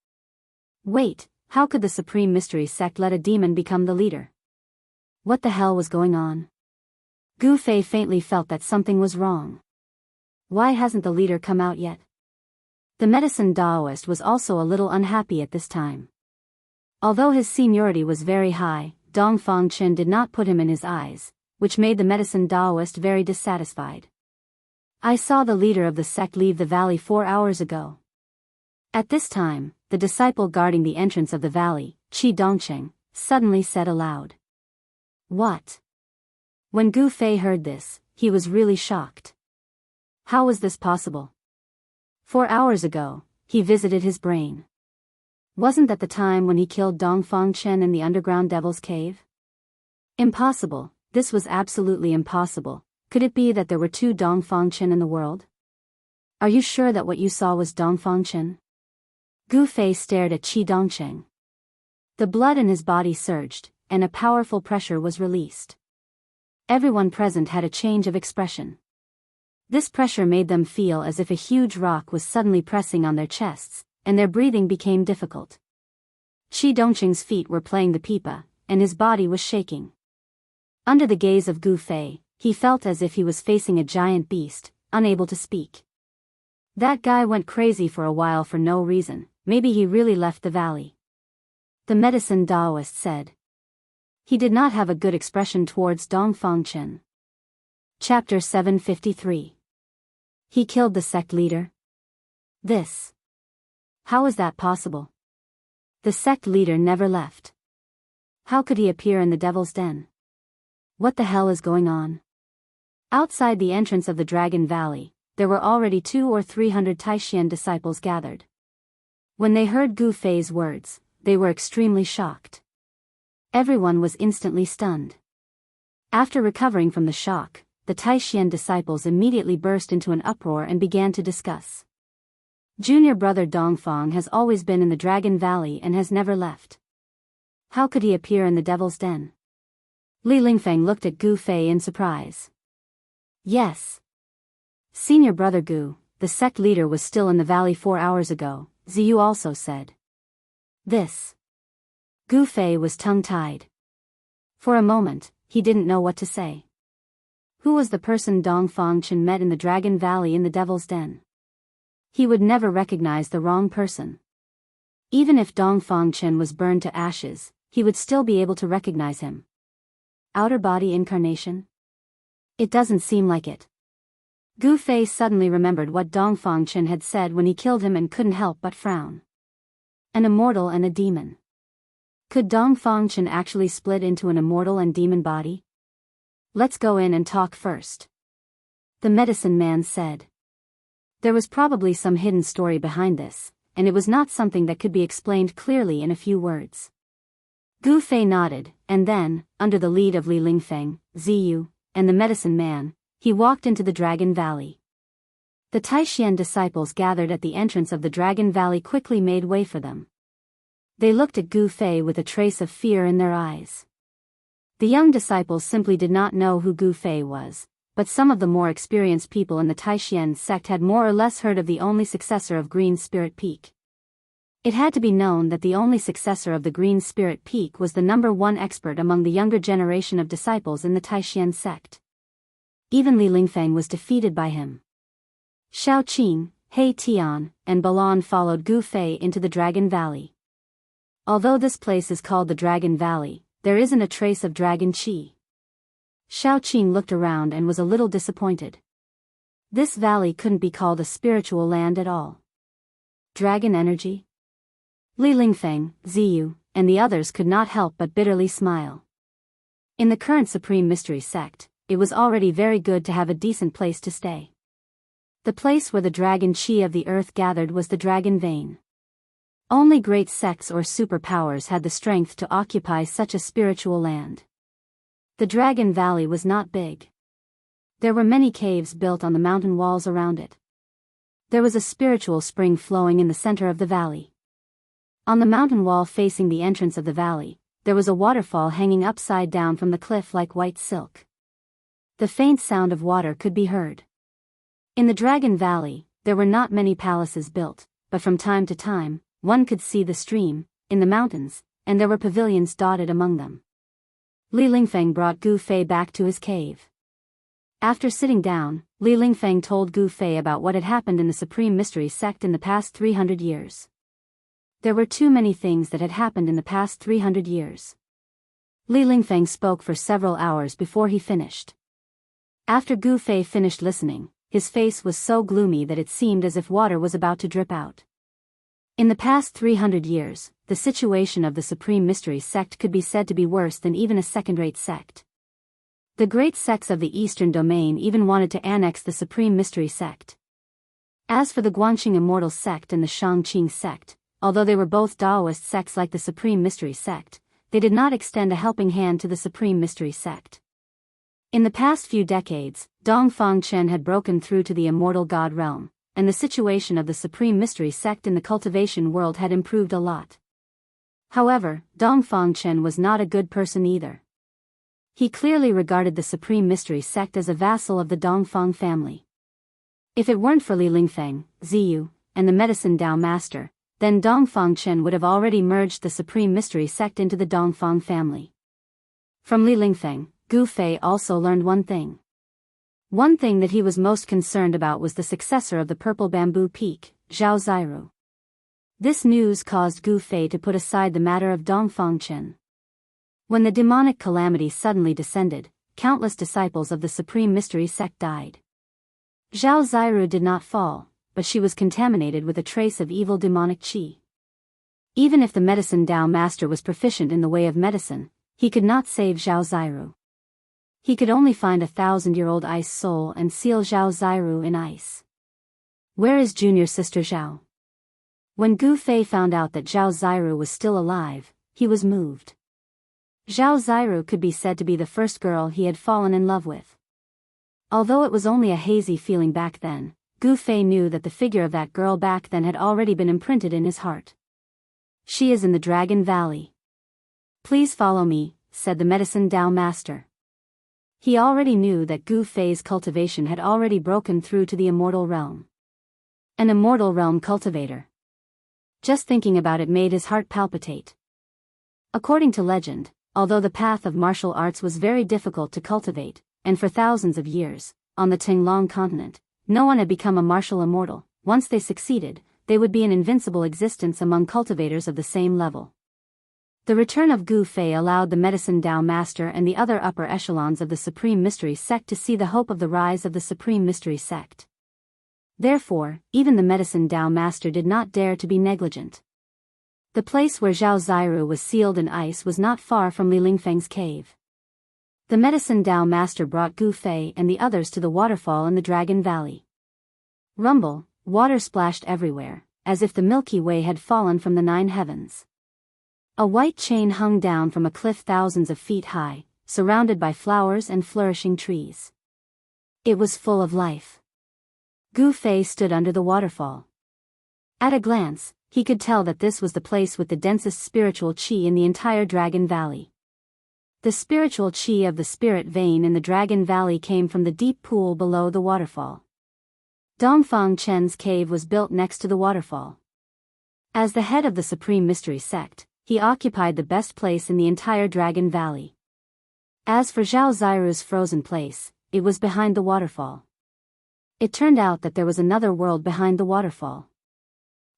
Wait, how could the Supreme Mystery Sect let a demon become the leader? What the hell was going on? Gu Fei faintly felt that something was wrong. Why hasn't the leader come out yet? The medicine Taoist was also a little unhappy at this time. Although his seniority was very high, Dongfang Chen did not put him in his eyes, which made the medicine Taoist very dissatisfied. I saw the leader of the sect leave the valley 4 hours ago. At this time, the disciple guarding the entrance of the valley, Qi Dongcheng, suddenly said aloud. What? When Gu Fei heard this, he was really shocked. How was this possible? 4 hours ago, he visited his brain. Wasn't that the time when he killed Dongfang Chen in the underground devil's cave? Impossible, this was absolutely impossible. Could it be that there were 2 Dongfang Chen in the world? Are you sure that what you saw was Dongfang Chen? Gu Fei stared at Qi Dongcheng. The blood in his body surged, and a powerful pressure was released. Everyone present had a change of expression. This pressure made them feel as if a huge rock was suddenly pressing on their chests, and their breathing became difficult. Qi Dongcheng's feet were playing the pipa, and his body was shaking. Under the gaze of Gu Fei, he felt as if he was facing a giant beast, unable to speak. That guy went crazy for a while for no reason, maybe he really left the valley. The medicine Taoist said. He did not have a good expression towards Dongfang Chen. Chapter 753. He killed the sect leader? This. How is that possible? The sect leader never left. How could he appear in the devil's den? What the hell is going on? Outside the entrance of the Dragon Valley, there were already 200 or 300 Taishian disciples gathered. When they heard Gu Fei's words, they were extremely shocked. Everyone was instantly stunned. After recovering from the shock, the Taishian disciples immediately burst into an uproar and began to discuss. Junior brother Dongfang has always been in the Dragon Valley and has never left. How could he appear in the devil's den? Li Lingfeng looked at Gu Fei in surprise. Yes. Senior brother Gu, the sect leader was still in the valley 4 hours ago, Ziyu also said. This. Gu Fei was tongue-tied. For a moment, he didn't know what to say. Who was the person Dongfang Chen met in the Dragon Valley in the Devil's Den? He would never recognize the wrong person. Even if Dongfang Chen was burned to ashes, he would still be able to recognize him. Outer body incarnation? It doesn't seem like it. Gu Fei suddenly remembered what Dongfang Chen had said when he killed him and couldn't help but frown. An immortal and a demon. Could Dongfang Chen actually split into an immortal and demon body? Let's go in and talk first. The medicine man said. There was probably some hidden story behind this, and it was not something that could be explained clearly in a few words. Gu Fei nodded, and then, under the lead of Li Lingfeng, Ziyu, and the medicine man, he walked into the Dragon Valley. The Taishian disciples gathered at the entrance of the Dragon Valley quickly made way for them. They looked at Gu Fei with a trace of fear in their eyes. The young disciples simply did not know who Gu Fei was, but some of the more experienced people in the Taishian sect had more or less heard of the only successor of Green Spirit Peak. It had to be known that the only successor of the Green Spirit Peak was the #1 expert among the younger generation of disciples in the Taishian sect. Even Li Lingfeng was defeated by him. Xiao Qing, He Tian, and Balan followed Gu Fei into the Dragon Valley. Although this place is called the Dragon Valley, there isn't a trace of dragon qi. Xiao Qing looked around and was a little disappointed. This valley couldn't be called a spiritual land at all. Dragon energy? Li Lingfeng, Ziyu, and the others could not help but bitterly smile. In the current Supreme Mystery Sect, it was already very good to have a decent place to stay. The place where the dragon qi of the earth gathered was the Dragon Vein. Only great sects or superpowers had the strength to occupy such a spiritual land. The Dragon Valley was not big. There were many caves built on the mountain walls around it. There was a spiritual spring flowing in the center of the valley. On the mountain wall facing the entrance of the valley, there was a waterfall hanging upside down from the cliff like white silk. The faint sound of water could be heard. In the Dragon Valley, there were not many palaces built, but from time to time, one could see the stream, in the mountains, and there were pavilions dotted among them. Li Lingfeng brought Gu Fei back to his cave. After sitting down, Li Lingfeng told Gu Fei about what had happened in the Supreme Mystery Sect in the past 300 years. There were too many things that had happened in the past 300 years. Li Lingfeng spoke for several hours before he finished. After Gu Fei finished listening, his face was so gloomy that it seemed as if water was about to drip out. In the past 300 years, the situation of the Supreme Mystery Sect could be said to be worse than even a second-rate sect. The great sects of the Eastern Domain even wanted to annex the Supreme Mystery Sect. As for the Guanxing Immortal Sect and the Shangqing Sect, although they were both Taoist sects like the Supreme Mystery Sect, they did not extend a helping hand to the Supreme Mystery Sect. In the past few decades, Dongfang Chen had broken through to the Immortal God realm, and the situation of the Supreme Mystery Sect in the cultivation world had improved a lot. However, Dongfang Chen was not a good person either. He clearly regarded the Supreme Mystery Sect as a vassal of the Dongfang family. If it weren't for Li Lingfeng, Ziyu, and the Medicine Dao Master, then Dongfang Chen would have already merged the Supreme Mystery Sect into the Dongfang family. From Li Lingfeng, Gu Fei also learned one thing. One thing that he was most concerned about was the successor of the Purple Bamboo Peak, Zhao Ziru. This news caused Gu Fei to put aside the matter of Dongfang Chen. When the demonic calamity suddenly descended, countless disciples of the Supreme Mystery Sect died. Zhao Ziru did not fall, but she was contaminated with a trace of evil demonic qi. Even if the Medicine Dao Master was proficient in the way of medicine, he could not save Zhao Ziru. He could only find a 1,000-year-old ice soul and seal Zhao Ziru in ice. Where is junior sister Zhao? When Gu Fei found out that Zhao Ziru was still alive, he was moved. Zhao Ziru could be said to be the first girl he had fallen in love with. Although it was only a hazy feeling back then, Gu Fei knew that the figure of that girl back then had already been imprinted in his heart. She is in the Dragon Valley. Please follow me, said the Medicine Dao Master. He already knew that Gu Fei's cultivation had already broken through to the Immortal Realm. An Immortal Realm cultivator. Just thinking about it made his heart palpitate. According to legend, although the path of martial arts was very difficult to cultivate, and for thousands of years, on the Tinglong continent, no one had become a martial immortal, once they succeeded, they would be an invincible existence among cultivators of the same level. The return of Gu Fei allowed the Medicine Dao Master and the other upper echelons of the Supreme Mystery Sect to see the hope of the rise of the Supreme Mystery Sect. Therefore, even the Medicine Dao Master did not dare to be negligent. The place where Zhao Ziru was sealed in ice was not far from Li Lingfeng's cave. The Medicine Dao Master brought Gu Fei and the others to the waterfall in the Dragon Valley. Rumble, water splashed everywhere, as if the Milky Way had fallen from the 9 heavens. A white chain hung down from a cliff thousands of feet high, surrounded by flowers and flourishing trees. It was full of life. Gu Fei stood under the waterfall. At a glance, he could tell that this was the place with the densest spiritual qi in the entire Dragon Valley. The spiritual qi of the spirit vein in the Dragon Valley came from the deep pool below the waterfall. Dongfang Chen's cave was built next to the waterfall. As the head of the Supreme Mystery Sect, he occupied the best place in the entire Dragon Valley. As for Zhao Ziru's frozen place, it was behind the waterfall. It turned out that there was another world behind the waterfall.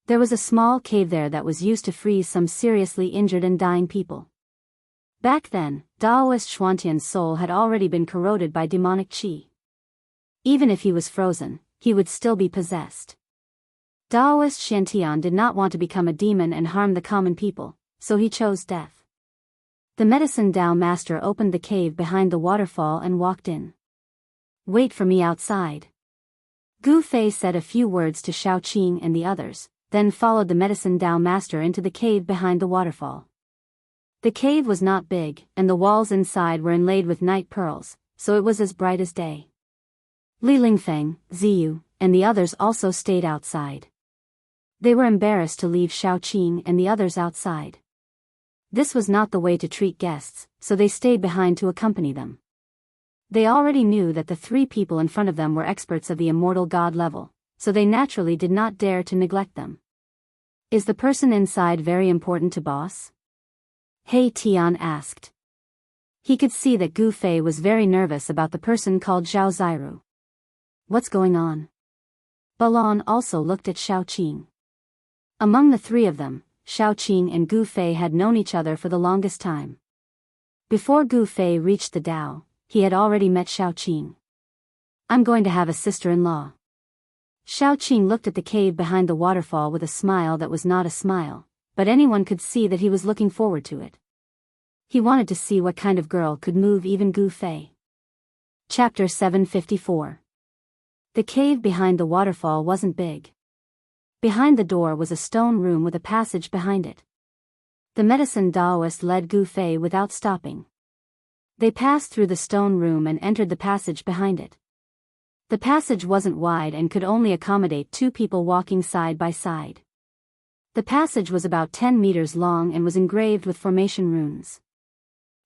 There was a small cave there that was used to freeze some seriously injured and dying people. Back then, Daoist Xuantian's soul had already been corroded by demonic qi. Even if he was frozen, he would still be possessed. Daoist Xuantian did not want to become a demon and harm the common people, so he chose death. The Medicine Dao Master opened the cave behind the waterfall and walked in. Wait for me outside. Gu Fei said a few words to Shao Qing and the others, then followed the Medicine Dao Master into the cave behind the waterfall. The cave was not big, and the walls inside were inlaid with night pearls, so it was as bright as day. Li Lingfeng, Ziyu, and the others also stayed outside. They were embarrassed to leave Shao Qing and the others outside. This was not the way to treat guests, so they stayed behind to accompany them. They already knew that the 3 people in front of them were experts of the Immortal God level, so they naturally did not dare to neglect them. Is the person inside very important to boss? He Tian asked. He could see that Gu Fei was very nervous about the person called Zhao Ziru. What's going on? Balon also looked at Xiao Qing. Among the three of them, Xiao Qing and Gu Fei had known each other for the longest time. Before Gu Fei reached the Dao, he had already met Xiao Qing. I'm going to have a sister-in-law. Xiao Qing looked at the cave behind the waterfall with a smile that was not a smile, but anyone could see that he was looking forward to it. He wanted to see what kind of girl could move even Gu Fei. Chapter 754. The cave behind the waterfall wasn't big. Behind the door was a stone room with a passage behind it. The medicine Taoist led Gu Fei without stopping. They passed through the stone room and entered the passage behind it. The passage wasn't wide and could only accommodate 2 people walking side by side. The passage was about 10 meters long and was engraved with formation runes.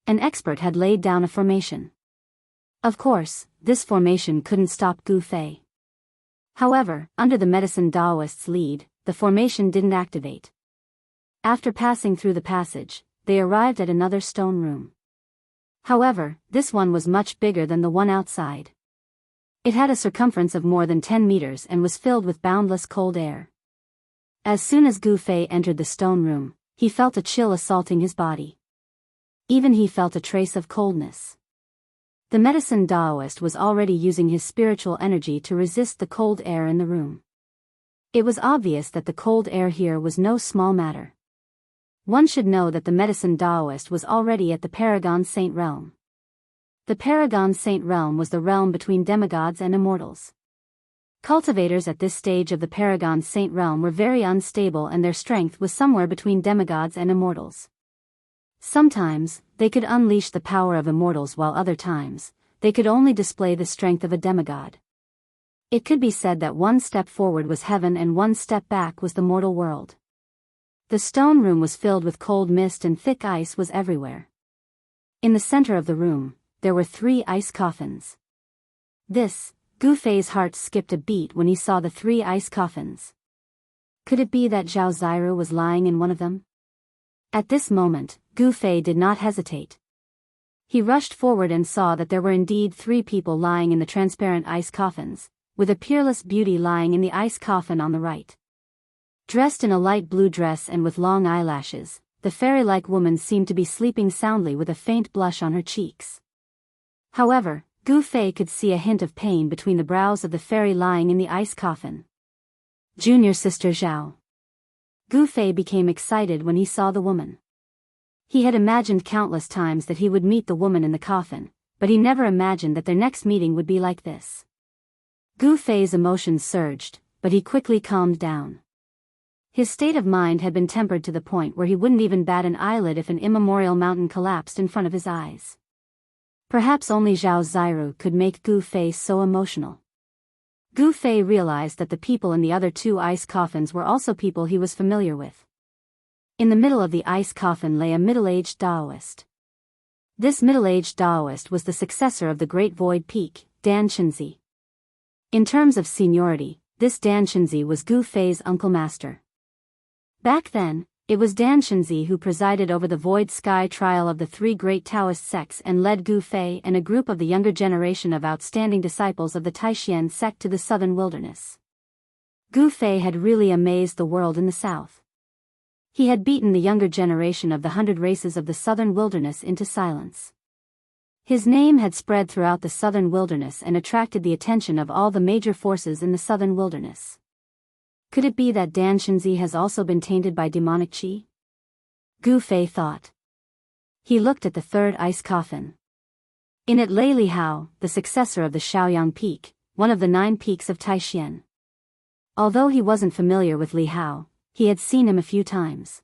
An expert had laid down a formation. Of course, this formation couldn't stop Gu Fei. However, under the medicine Taoist's lead, the formation didn't activate. After passing through the passage, they arrived at another stone room. However, this one was much bigger than the one outside. It had a circumference of more than 10 meters and was filled with boundless cold air. As soon as Gu Fei entered the stone room, he felt a chill assaulting his body. Even he felt a trace of coldness. The medicine Taoist was already using his spiritual energy to resist the cold air in the room. It was obvious that the cold air here was no small matter. One should know that the medicine Taoist was already at the Paragon Saint realm. The Paragon Saint realm was the realm between demigods and immortals. Cultivators at this stage of the Paragon Saint realm were very unstable and their strength was somewhere between demigods and immortals. Sometimes, they could unleash the power of immortals while other times, they could only display the strength of a demigod. It could be said that one step forward was heaven and one step back was the mortal world. The stone room was filled with cold mist and thick ice was everywhere. In the center of the room, there were 3 ice coffins. Gu Fei's heart skipped a beat when he saw the 3 ice coffins. Could it be that Zhao Ziru was lying in one of them? At this moment, Gu Fei did not hesitate. He rushed forward and saw that there were indeed 3 people lying in the transparent ice coffins, with a peerless beauty lying in the ice coffin on the right. Dressed in a light blue dress and with long eyelashes, the fairy-like woman seemed to be sleeping soundly with a faint blush on her cheeks. However, Gu Fei could see a hint of pain between the brows of the fairy lying in the ice coffin. Junior sister Zhao. Gu Fei became excited when he saw the woman. He had imagined countless times that he would meet the woman in the coffin, but he never imagined that their next meeting would be like this. Gu Fei's emotions surged, but he quickly calmed down. His state of mind had been tempered to the point where he wouldn't even bat an eyelid if an immemorial mountain collapsed in front of his eyes. Perhaps only Zhao Ziru could make Gu Fei so emotional. Gu Fei realized that the people in the other 2 ice coffins were also people he was familiar with. In the middle of the ice coffin lay a middle-aged Taoist. This middle-aged Taoist was the successor of the Great Void Peak, Dan Chenzi. In terms of seniority, this Dan Chenzi was Gu Fei's uncle master. Back then, it was Dan Chenzi who presided over the Void Sky trial of the 3 great Taoist sects and led Gu Fei and a group of the younger generation of outstanding disciples of the Taishan sect to the southern wilderness. Gu Fei had really amazed the world in the south. He had beaten the younger generation of the 100 races of the southern wilderness into silence. His name had spread throughout the southern wilderness and attracted the attention of all the major forces in the southern wilderness. Could it be that Dan Chenzi has also been tainted by demonic qi? Gu Fei thought. He looked at the 3rd ice coffin. In it lay Li Hao, the successor of the Shaoyang Peak, one of the 9 peaks of Taishan. Although he wasn't familiar with Li Hao, he had seen him a few times.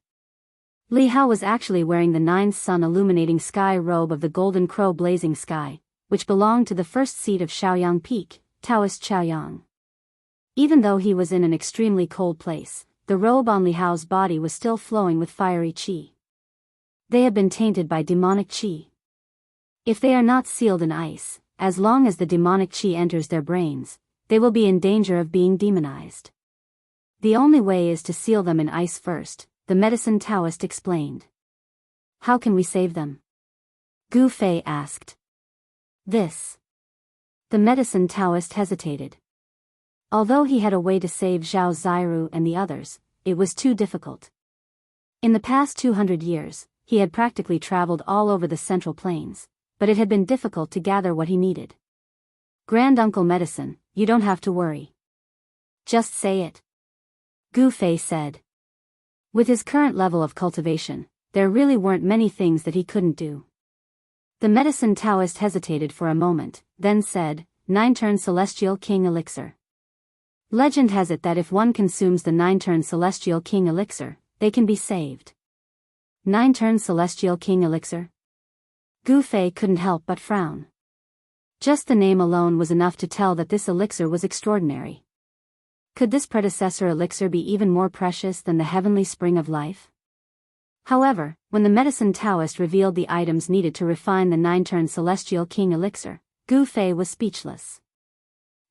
Li Hao was actually wearing the 9th sun illuminating sky robe of the Golden Crow Blazing Sky, which belonged to the first seat of Shaoyang Peak, Taoist Chaoyang. Even though he was in an extremely cold place, the robe on Li Hao's body was still flowing with fiery qi. They had been tainted by demonic qi. If they are not sealed in ice, as long as the demonic qi enters their brains, they will be in danger of being demonized. The only way is to seal them in ice first, the medicine Taoist explained. How can we save them? Gu Fei asked. This. The medicine Taoist hesitated. Although he had a way to save Zhao Ziru and the others, it was too difficult. In the past 200 years, he had practically traveled all over the Central Plains, but it had been difficult to gather what he needed. Granduncle Medicine, you don't have to worry. Just say it. Gu Fei said. With his current level of cultivation, there really weren't many things that he couldn't do. The medicine Taoist hesitated for a moment, then said, 9-turn Celestial King Elixir. Legend has it that if one consumes the 9-turn Celestial King Elixir, they can be saved. 9-turn Celestial King Elixir? Gu Fei couldn't help but frown. Just the name alone was enough to tell that this elixir was extraordinary. Could this predecessor elixir be even more precious than the heavenly spring of life? However, when the medicine Taoist revealed the items needed to refine the 9-turn Celestial King Elixir, Gu Fei was speechless.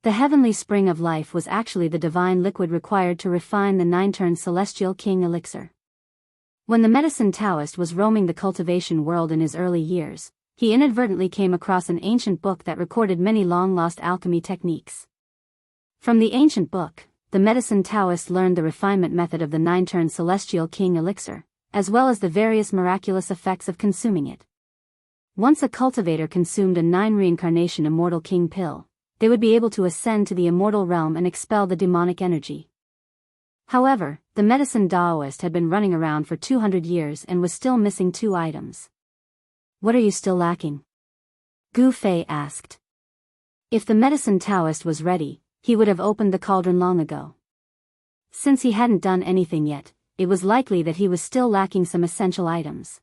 The heavenly spring of life was actually the divine liquid required to refine the 9-turn Celestial King Elixir. When the medicine Taoist was roaming the cultivation world in his early years, he inadvertently came across an ancient book that recorded many long-lost alchemy techniques. From the ancient book, the medicine Taoist learned the refinement method of the 9-turn Celestial King Elixir, as well as the various miraculous effects of consuming it. Once a cultivator consumed a 9-reincarnation Immortal King pill, they would be able to ascend to the immortal realm and expel the demonic energy. However, the medicine Taoist had been running around for 200 years and was still missing 2 items. What are you still lacking? Gu Fei asked. If the medicine Taoist was ready, he would have opened the cauldron long ago. Since he hadn't done anything yet, it was likely that he was still lacking some essential items.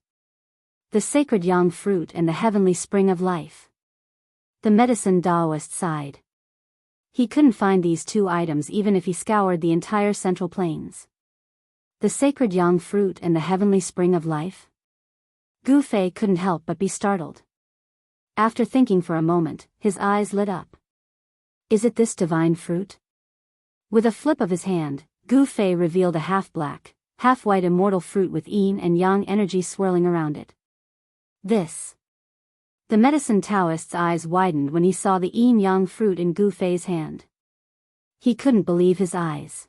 The sacred yang fruit and the heavenly spring of life. The medicine Taoist sighed. He couldn't find these 2 items even if he scoured the entire Central Plains. The sacred yang fruit and the heavenly spring of life? Gu Fei couldn't help but be startled. After thinking for a moment, his eyes lit up. Is it this divine fruit? With a flip of his hand, Gu Fei revealed a half-black, half-white immortal fruit with yin and yang energy swirling around it. This. The medicine Taoist's eyes widened when he saw the yin-yang fruit in Gu Fei's hand. He couldn't believe his eyes.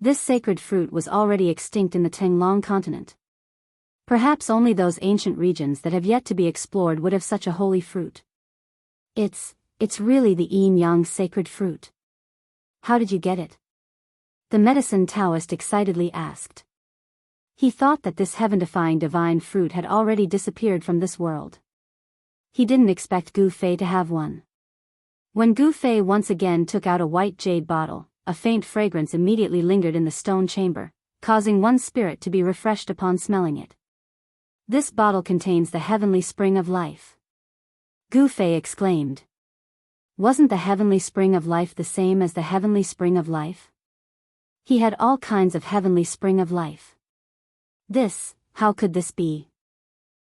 This sacred fruit was already extinct in the Tenglong continent. Perhaps only those ancient regions that have yet to be explored would have such a holy fruit. It's really the yin-yang sacred fruit. How did you get it? The medicine Taoist excitedly asked. He thought that this heaven-defying divine fruit had already disappeared from this world. He didn't expect Gu Fei to have one. When Gu Fei once again took out a white jade bottle, a faint fragrance immediately lingered in the stone chamber, causing one's spirit to be refreshed upon smelling it. This bottle contains the heavenly spring of life. Gu Fei exclaimed. Wasn't the heavenly spring of life the same as the heavenly spring of life? He had all kinds of heavenly spring of life. How could this be?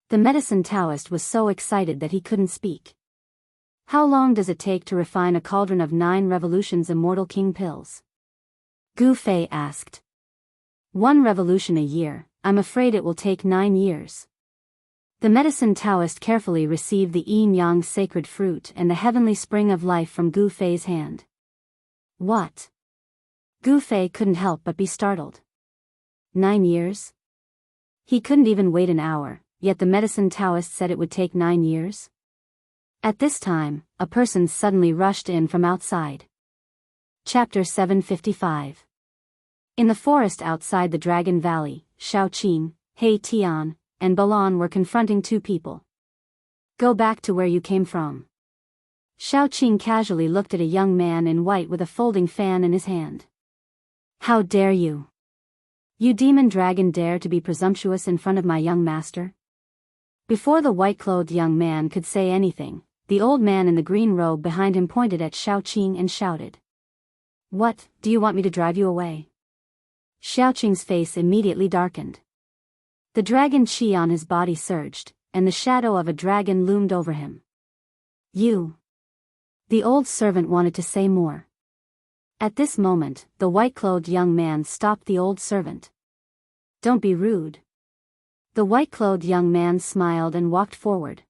The medicine Taoist was so excited that he couldn't speak. How long does it take to refine a cauldron of 9 revolutions Immortal King pills? Gu Fei asked. 1 revolution a year, I'm afraid it will take 9 years. The medicine Taoist carefully received the yin-yang sacred fruit and the heavenly spring of life from Gu Fei's hand. What? Gu Fei couldn't help but be startled. 9 years? He couldn't even wait an hour, yet the medicine Taoist said it would take 9 years? At this time, a person suddenly rushed in from outside. Chapter 755. In the forest outside the Dragon Valley, Shaoqing, He Tian, and Balan were confronting 2 people. Go back to where you came from. Shaoqing casually looked at a young man in white with a folding fan in his hand. How dare you? You demon dragon dare to be presumptuous in front of my young master? Before the white-clothed young man could say anything, the old man in the green robe behind him pointed at Shaoqing and shouted. What, do you want me to drive you away? Shaoqing's face immediately darkened. The dragon chi on his body surged, and the shadow of a dragon loomed over him. You. The old servant wanted to say more, At this moment, the white-clothed young man stopped the old servant. "Don't be rude." The white-clothed young man smiled and walked forward.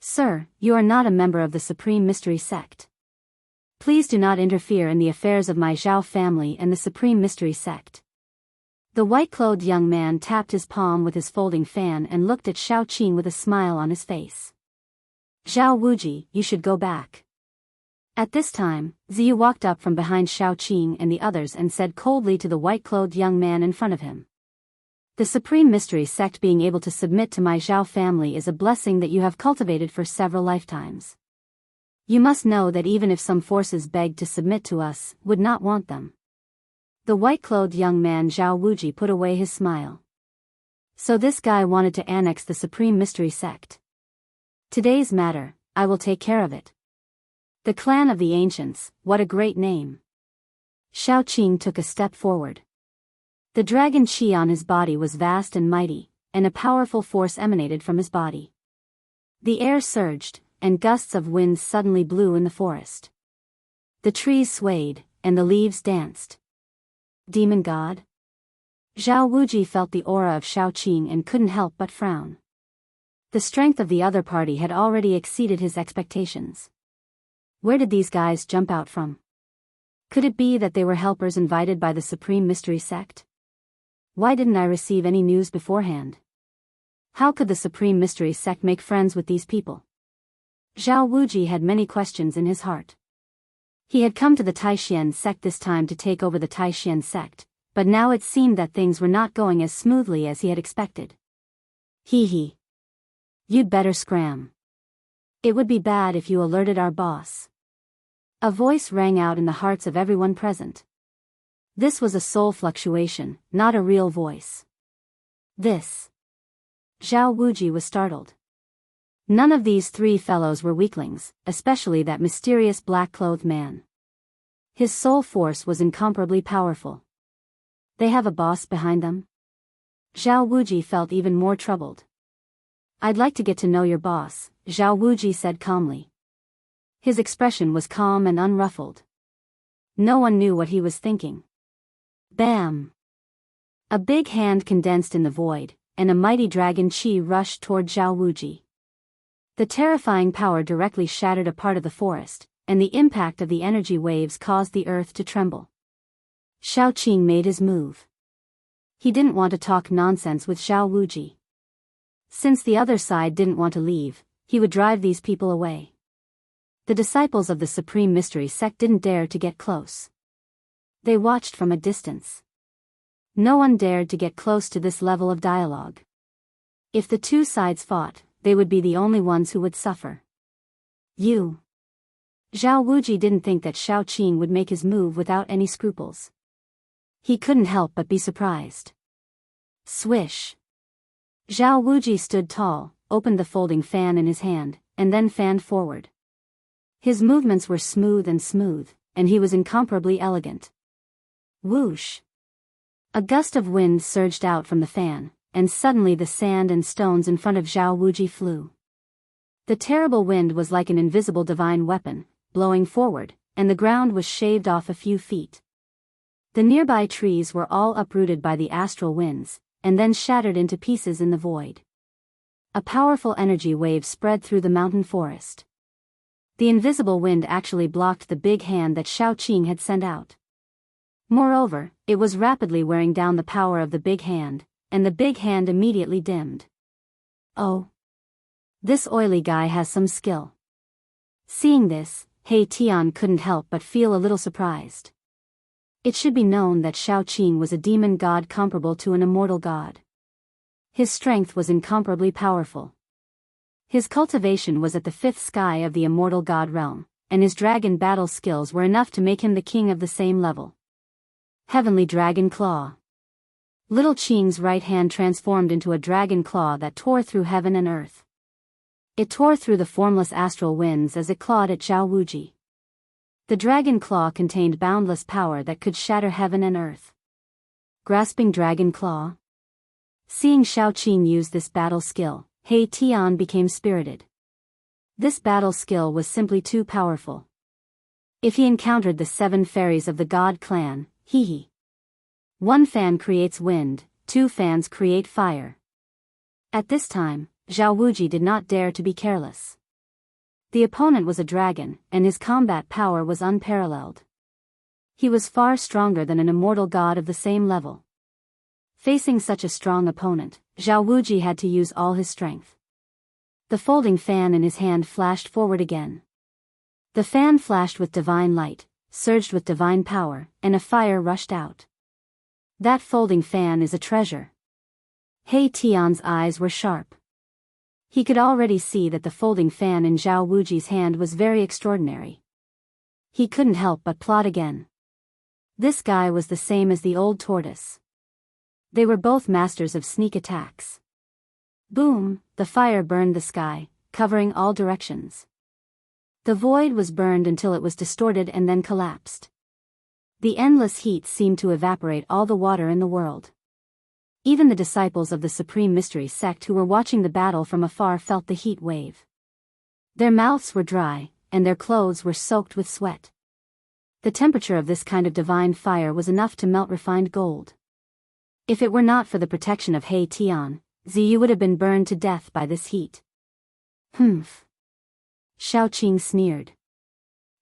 "Sir, you are not a member of the Supreme Mystery Sect. Please do not interfere in the affairs of my Zhao family and the Supreme Mystery Sect." The white-clothed young man tapped his palm with his folding fan and looked at Xiao Qing with a smile on his face. "Zhao Wuji, you should go back." At this time, Ziyu walked up from behind Xiao Qing and the others and said coldly to the white-clothed young man in front of him. "The Supreme Mystery Sect being able to submit to my Zhao family is a blessing that you have cultivated for several lifetimes. You must know that even if some forces begged to submit to us, would not want them." The white-clothed young man Zhao Wuji put away his smile. So this guy wanted to annex the Supreme Mystery Sect. Today's matter, I will take care of it. The clan of the ancients, what a great name. Xiao Qing took a step forward. The dragon chi on his body was vast and mighty, and a powerful force emanated from his body. The air surged, and gusts of wind suddenly blew in the forest. The trees swayed, and the leaves danced. Demon god? Zhao Wuji felt the aura of Xiao Qing and couldn't help but frown. The strength of the other party had already exceeded his expectations. Where did these guys jump out from? Could it be that they were helpers invited by the Supreme Mystery Sect? Why didn't I receive any news beforehand? How could the Supreme Mystery Sect make friends with these people? Zhao Wuji had many questions in his heart. He had come to the Taishan sect this time to take over the Taishan sect, but now it seemed that things were not going as smoothly as he had expected. Hee. You'd better scram. It would be bad if you alerted our boss. A voice rang out in the hearts of everyone present. This was a soul fluctuation, not a real voice. This. Zhao Wuji was startled. None of these three fellows were weaklings, especially that mysterious black-clothed man. His soul force was incomparably powerful. They have a boss behind them? Zhao Wuji felt even more troubled. "I'd like to get to know your boss," Zhao Wuji said calmly. His expression was calm and unruffled. No one knew what he was thinking. Bam! A big hand condensed in the void, and a mighty dragon chi rushed toward Zhao Wuji. The terrifying power directly shattered a part of the forest, and the impact of the energy waves caused the earth to tremble. Xiao Qing made his move. He didn't want to talk nonsense with Zhao Wuji. Since the other side didn't want to leave, he would drive these people away. The disciples of the Supreme Mystery Sect didn't dare to get close. They watched from a distance. No one dared to get close to this level of dialogue. If the two sides fought, they would be the only ones who would suffer. Zhao Wuji didn't think that Xiao Qing would make his move without any scruples. He couldn't help but be surprised. Swish! Zhao Wuji stood tall, opened the folding fan in his hand, and then fanned forward. His movements were smooth, and he was incomparably elegant. Whoosh! A gust of wind surged out from the fan, and suddenly the sand and stones in front of Zhao Wuji flew. The terrible wind was like an invisible divine weapon, blowing forward, and the ground was shaved off a few feet. The nearby trees were all uprooted by the astral winds, and then shattered into pieces in the void. A powerful energy wave spread through the mountain forest. The invisible wind actually blocked the big hand that Xiao Qing had sent out. Moreover, it was rapidly wearing down the power of the big hand, and the big hand immediately dimmed. Oh! This oily guy has some skill. Seeing this, He Tian couldn't help but feel a little surprised. It should be known that Xiao Qing was a demon god comparable to an immortal god. His strength was incomparably powerful. His cultivation was at the fifth sky of the immortal god realm, and his dragon battle skills were enough to make him the king of the same level. Heavenly Dragon Claw. Little Qing's right hand transformed into a dragon claw that tore through heaven and earth. It tore through the formless astral winds as it clawed at Zhao Wuji. The dragon claw contained boundless power that could shatter heaven and earth. Grasping Dragon Claw. Seeing Xiao Qing use this battle skill, He Tian became spirited. This battle skill was simply too powerful. If he encountered the 7 fairies of the God clan, hee. 1 fan creates wind, 2 fans create fire. At this time, Zhao Wuji did not dare to be careless. The opponent was a dragon, and his combat power was unparalleled. He was far stronger than an immortal god of the same level. Facing such a strong opponent, Zhao Wuji had to use all his strength. The folding fan in his hand flashed forward again. The fan flashed with divine light, surged with divine power, and a fire rushed out. That folding fan is a treasure. He Tian's eyes were sharp. He could already see that the folding fan in Zhao Wuji's hand was very extraordinary. He couldn't help but plot again. This guy was the same as the old tortoise. They were both masters of sneak attacks. Boom, the fire burned the sky, covering all directions. The void was burned until it was distorted and then collapsed. The endless heat seemed to evaporate all the water in the world. Even the disciples of the Supreme Mystery sect who were watching the battle from afar felt the heat wave. Their mouths were dry, and their clothes were soaked with sweat. The temperature of this kind of divine fire was enough to melt refined gold. If it were not for the protection of He Tian, Ziyu would have been burned to death by this heat. Humph. Xiaoqing sneered.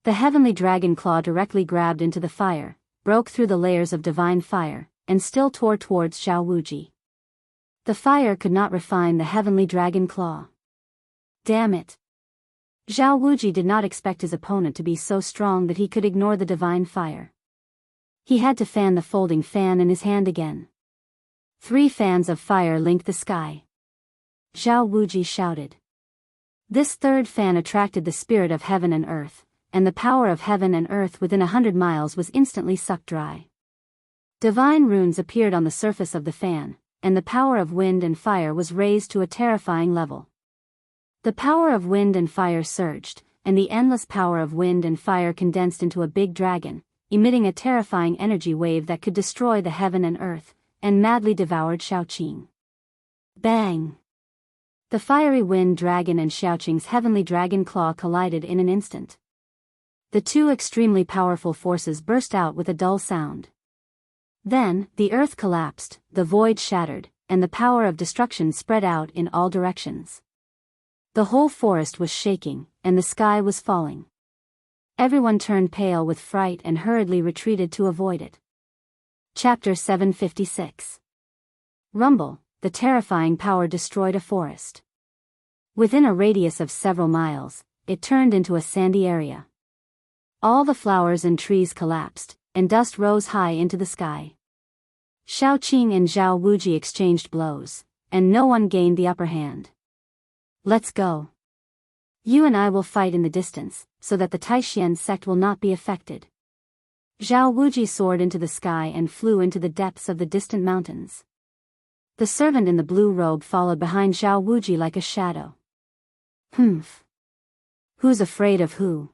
The heavenly dragon claw directly grabbed into the fire, broke through the layers of divine fire, and still tore towards Zhao Wuji. The fire could not refine the heavenly dragon claw. Damn it. Zhao Wuji did not expect his opponent to be so strong that he could ignore the divine fire. He had to fan the folding fan in his hand again. 3 fans of fire linked the sky. Zhao Wuji shouted. This 3rd fan attracted the spirit of heaven and earth, and the power of heaven and earth within 100 miles was instantly sucked dry. Divine runes appeared on the surface of the fan, and the power of wind and fire was raised to a terrifying level. The power of wind and fire surged, and the endless power of wind and fire condensed into a big dragon, emitting a terrifying energy wave that could destroy the heaven and earth, and madly devoured Xiaoqing. Bang! The fiery wind dragon and Xiaoqing's heavenly dragon claw collided in an instant. The 2 extremely powerful forces burst out with a dull sound. Then, the earth collapsed, the void shattered, and the power of destruction spread out in all directions. The whole forest was shaking, and the sky was falling. Everyone turned pale with fright and hurriedly retreated to avoid it. Chapter 756. Rumble, the terrifying power destroyed a forest. Within a radius of several miles, it turned into a sandy area. All the flowers and trees collapsed, and dust rose high into the sky. Xiaoqing and Zhao Wuji exchanged blows, and no one gained the upper hand. Let's go. You and I will fight in the distance, so that the Taishan sect will not be affected. Zhao Wuji soared into the sky and flew into the depths of the distant mountains. The servant in the blue robe followed behind Zhao Wuji like a shadow. Humph. Who's afraid of who?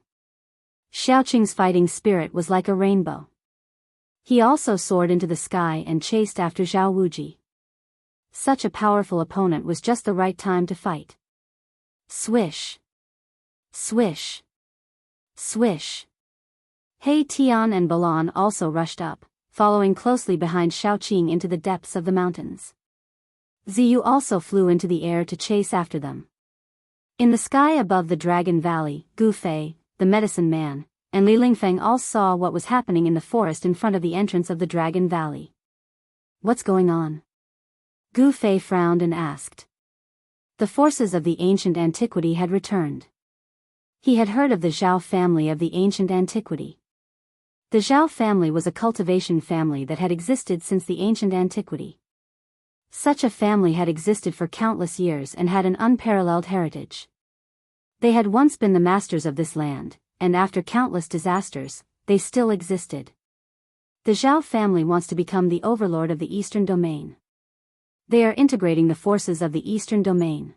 Xiaoqing's fighting spirit was like a rainbow. He also soared into the sky and chased after Zhao Wuji. Such a powerful opponent was just the right time to fight. Swish. Swish. Swish. He Tian and Balan also rushed up, following closely behind Xiaoqing into the depths of the mountains. Ziyu also flew into the air to chase after them. In the sky above the Dragon Valley, Gu Fei, the medicine man, and Li Lingfeng all saw what was happening in the forest in front of the entrance of the Dragon Valley. What's going on? Gu Fei frowned and asked. The forces of the ancient antiquity had returned. He had heard of the Zhao family of the ancient antiquity. The Zhao family was a cultivation family that had existed since the ancient antiquity. Such a family had existed for countless years and had an unparalleled heritage. They had once been the masters of this land, and after countless disasters, they still existed. The Zhao family wants to become the overlord of the Eastern Domain. They are integrating the forces of the Eastern Domain.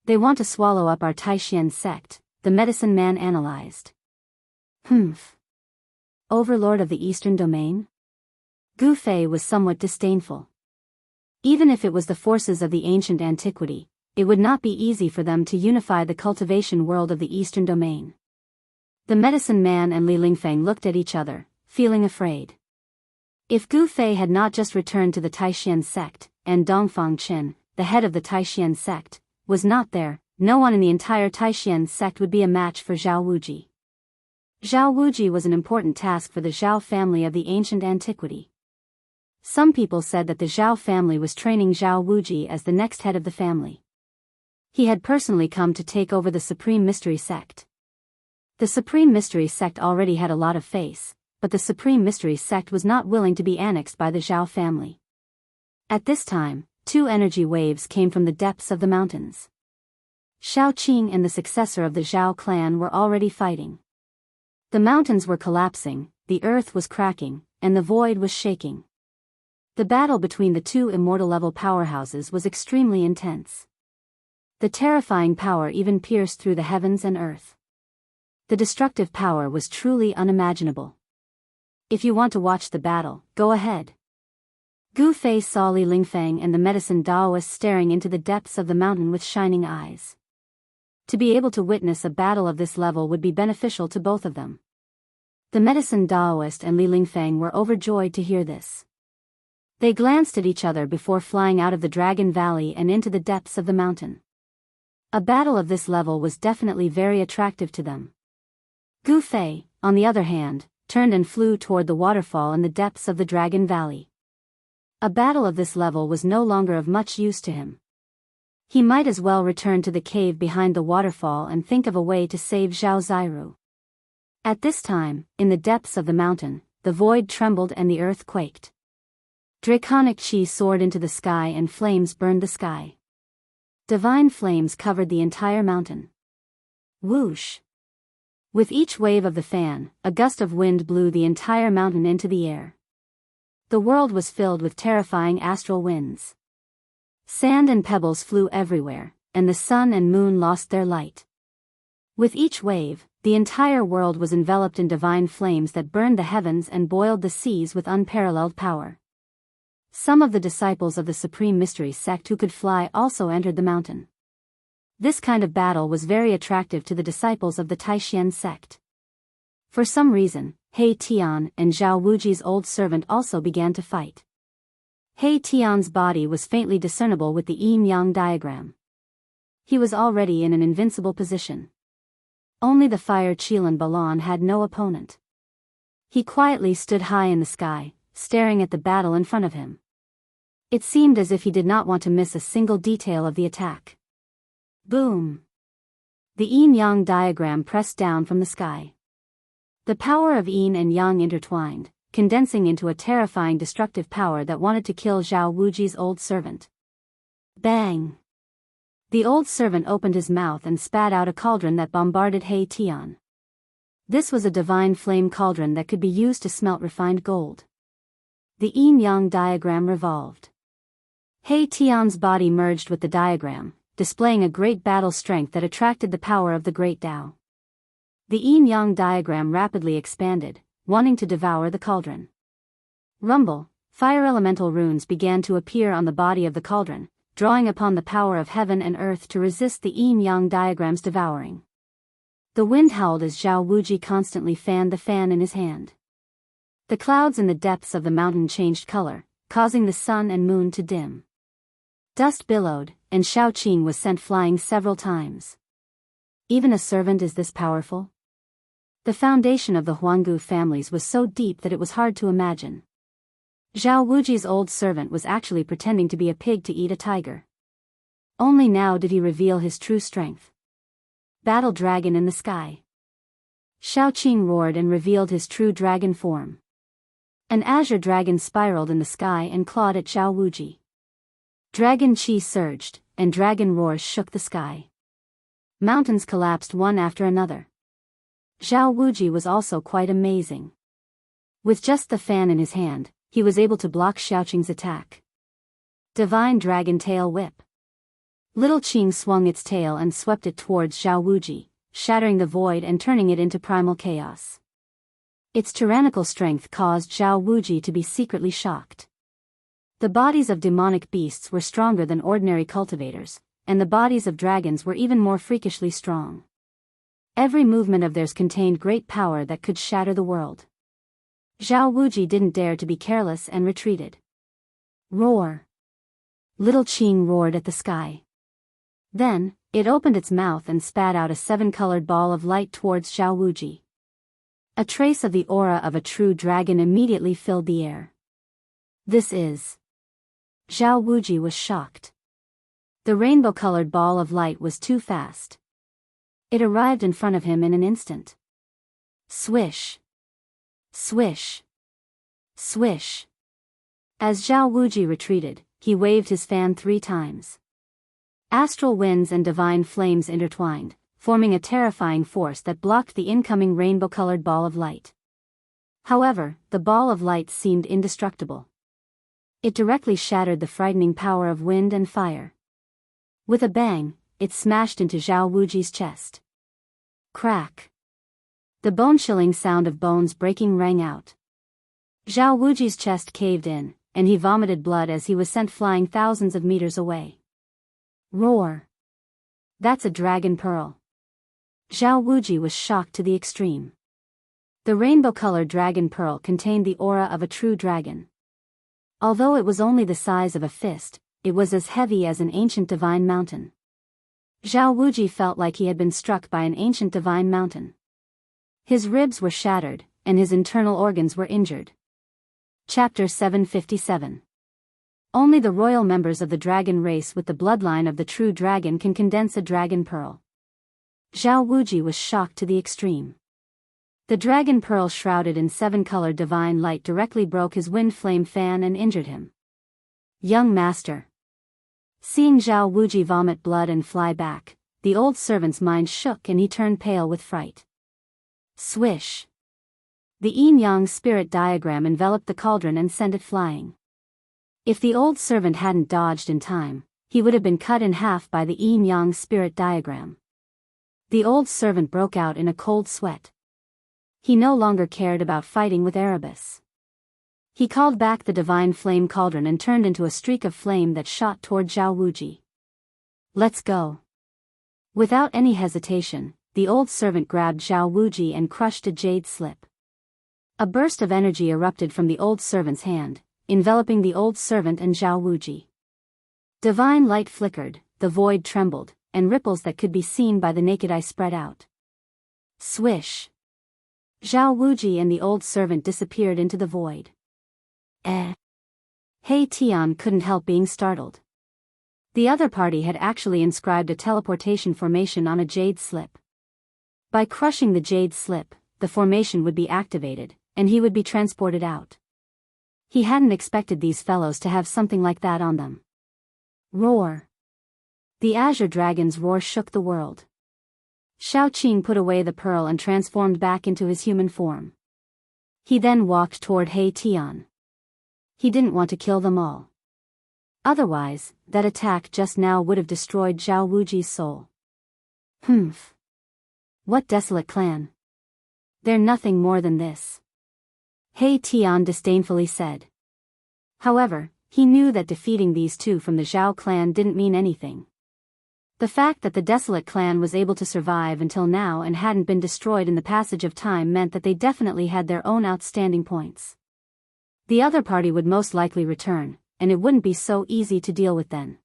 They want to swallow up our Taishan sect, the medicine man analyzed. Humph. Overlord of the Eastern Domain? Gu Fei was somewhat disdainful. Even if it was the forces of the ancient antiquity, it would not be easy for them to unify the cultivation world of the Eastern Domain. The medicine man and Li Lingfeng looked at each other, feeling afraid. If Gu Fei had not just returned to the Taishan sect, and Dongfang Qin, the head of the Taishan sect, was not there, no one in the entire Taishan sect would be a match for Zhao Wuji. Zhao Wuji was an important task for the Zhao family of the ancient antiquity. Some people said that the Zhao family was training Zhao Wuji as the next head of the family. He had personally come to take over the Supreme Mystery Sect. The Supreme Mystery Sect already had a lot of face, but the Supreme Mystery Sect was not willing to be annexed by the Zhao family. At this time, two energy waves came from the depths of the mountains. Shao Qing and the successor of the Zhao clan were already fighting. The mountains were collapsing, the earth was cracking, and the void was shaking. The battle between the two immortal-level powerhouses was extremely intense. The terrifying power even pierced through the heavens and earth. The destructive power was truly unimaginable. If you want to watch the battle, go ahead. Gu Fei saw Li Lingfeng and the medicine Daoist staring into the depths of the mountain with shining eyes. To be able to witness a battle of this level would be beneficial to both of them. The medicine Daoist and Li Lingfeng were overjoyed to hear this. They glanced at each other before flying out of the Dragon Valley and into the depths of the mountain. A battle of this level was definitely very attractive to them. Gu Fei, on the other hand, turned and flew toward the waterfall in the depths of the Dragon Valley. A battle of this level was no longer of much use to him. He might as well return to the cave behind the waterfall and think of a way to save Zhao Zairu. At this time, in the depths of the mountain, the void trembled and the earth quaked. Draconic chi soared into the sky and flames burned the sky. Divine flames covered the entire mountain. Whoosh! With each wave of the fan, a gust of wind blew the entire mountain into the air. The world was filled with terrifying astral winds. Sand and pebbles flew everywhere, and the sun and moon lost their light. With each wave, the entire world was enveloped in divine flames that burned the heavens and boiled the seas with unparalleled power. Some of the disciples of the Supreme Mystery Sect who could fly also entered the mountain. This kind of battle was very attractive to the disciples of the Taishan sect. For some reason, He Tian and Zhao Wuji's old servant also began to fight. He Tian's body was faintly discernible with the yin-yang diagram. He was already in an invincible position. Only the fire Qilan Balan had no opponent. He quietly stood high in the sky, staring at the battle in front of him. It seemed as if he did not want to miss a single detail of the attack. Boom! The yin-yang diagram pressed down from the sky. The power of yin and yang intertwined, condensing into a terrifying destructive power that wanted to kill Zhao Wuji's old servant. Bang! The old servant opened his mouth and spat out a cauldron that bombarded He Tian. This was a divine flame cauldron that could be used to smelt refined gold. The yin-yang diagram revolved. He Tian's body merged with the diagram, displaying a great battle strength that attracted the power of the great Tao. The yin-yang diagram rapidly expanded, wanting to devour the cauldron. Rumble, fire elemental runes began to appear on the body of the cauldron, drawing upon the power of heaven and earth to resist the yin-yang diagram's devouring. The wind howled as Zhao Wuji constantly fanned the fan in his hand. The clouds in the depths of the mountain changed color, causing the sun and moon to dim. Dust billowed, and Shao Qing was sent flying several times. Even a servant is this powerful? The foundation of the Huanggu families was so deep that it was hard to imagine. Zhao Wuji's old servant was actually pretending to be a pig to eat a tiger. Only now did he reveal his true strength. Battle dragon in the sky. Shao Qing roared and revealed his true dragon form. An azure dragon spiraled in the sky and clawed at Zhao Wuji. Dragon chi surged, and dragon roars shook the sky. Mountains collapsed one after another. Zhao Wuji was also quite amazing. With just the fan in his hand, he was able to block Xiaoqing's attack. Divine Dragon Tail Whip. Little Qing swung its tail and swept it towards Zhao Wuji, shattering the void and turning it into primal chaos. Its tyrannical strength caused Zhao Wuji to be secretly shocked. The bodies of demonic beasts were stronger than ordinary cultivators, and the bodies of dragons were even more freakishly strong. Every movement of theirs contained great power that could shatter the world. Zhao Wuji didn't dare to be careless and retreated. Roar! Little Qing roared at the sky. Then, it opened its mouth and spat out a 7-colored ball of light towards Zhao Wuji. A trace of the aura of a true dragon immediately filled the air. This is... Zhao Wuji was shocked. The rainbow-colored ball of light was too fast. It arrived in front of him in an instant. Swish! Swish! Swish! As Zhao Wuji retreated, he waved his fan 3 times. Astral winds and divine flames intertwined, forming a terrifying force that blocked the incoming rainbow-colored ball of light. However, the ball of light seemed indestructible. It directly shattered the frightening power of wind and fire. With a bang, it smashed into Zhao Wuji's chest. Crack! The bone-chilling sound of bones breaking rang out. Zhao Wuji's chest caved in, and he vomited blood as he was sent flying thousands of meters away. Roar! That's a dragon pearl. Zhao Wuji was shocked to the extreme. The rainbow-colored dragon pearl contained the aura of a true dragon. Although it was only the size of a fist, it was as heavy as an ancient divine mountain. Zhao Wuji felt like he had been struck by an ancient divine mountain. His ribs were shattered, and his internal organs were injured. Chapter 757. Only the royal members of the dragon race with the bloodline of the true dragon can condense a dragon pearl. Zhao Wuji was shocked to the extreme. The dragon pearl shrouded in 7-colored divine light directly broke his wind flame fan and injured him. Young master. Seeing Zhao Wuji vomit blood and fly back, the old servant's mind shook and he turned pale with fright. Swish! The yin-yang spirit diagram enveloped the cauldron and sent it flying. If the old servant hadn't dodged in time, he would have been cut in half by the yin-yang spirit diagram. The old servant broke out in a cold sweat. He no longer cared about fighting with Erebus. He called back the divine flame cauldron and turned into a streak of flame that shot toward Zhao Wuji. Let's go. Without any hesitation, the old servant grabbed Zhao Wuji and crushed a jade slip. A burst of energy erupted from the old servant's hand, enveloping the old servant and Zhao Wuji. Divine light flickered, the void trembled, and ripples that could be seen by the naked eye spread out. Swish! Zhao Wuji and the old servant disappeared into the void. He Tian couldn't help being startled. The other party had actually inscribed a teleportation formation on a jade slip. By crushing the jade slip, the formation would be activated, and he would be transported out. He hadn't expected these fellows to have something like that on them. Roar! The azure dragon's roar shook the world. Shao Qing put away the pearl and transformed back into his human form. He then walked toward He Tian. He didn't want to kill them all. Otherwise, that attack just now would have destroyed Zhao Wuji's soul. Humph. What desolate clan. They're nothing more than this. He Tian disdainfully said. However, he knew that defeating these two from the Zhao clan didn't mean anything. The fact that the desolate clan was able to survive until now and hadn't been destroyed in the passage of time meant that they definitely had their own outstanding points. The other party would most likely return, and it wouldn't be so easy to deal with then.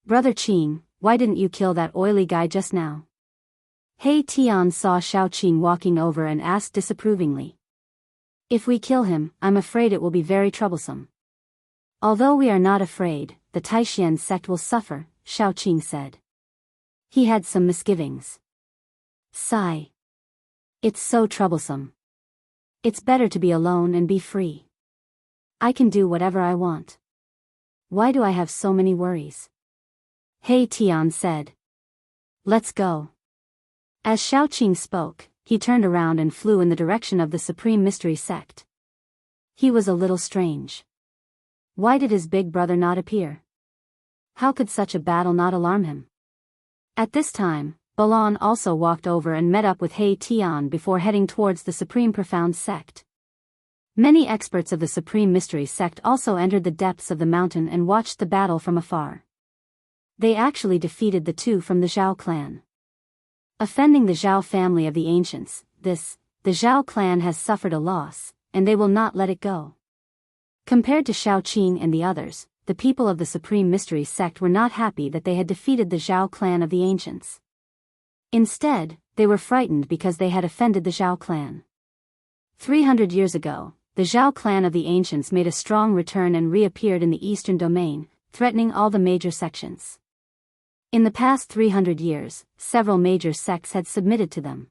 Brother Qing, why didn't you kill that oily guy just now? He Tian saw Shao Qing walking over and asked disapprovingly. If we kill him, I'm afraid it will be very troublesome. Although we are not afraid, the Taishan sect will suffer, Shao Qing said. He had some misgivings. Sigh. It's so troublesome. It's better to be alone and be free. I can do whatever I want. Why do I have so many worries? He Tian said. Let's go. As Shao Qing spoke, he turned around and flew in the direction of the Supreme Mystery Sect. He was a little strange. Why did his big brother not appear? How could such a battle not alarm him? At this time, Balan also walked over and met up with He Tian before heading towards the Supreme Profound Sect. Many experts of the Supreme Mystery Sect also entered the depths of the mountain and watched the battle from afar. They actually defeated the two from the Zhao clan. offending the Zhao family of the ancients. The Zhao clan has suffered a loss, and they will not let it go. Compared to Shaoqing and the others, the people of the Supreme Mystery sect were not happy that they had defeated the Zhao clan of the ancients. Instead, they were frightened because they had offended the Zhao clan. 300 years ago, the Zhao clan of the ancients made a strong return and reappeared in the eastern domain, threatening all the major sections. In the past 300 years, several major sects had submitted to them.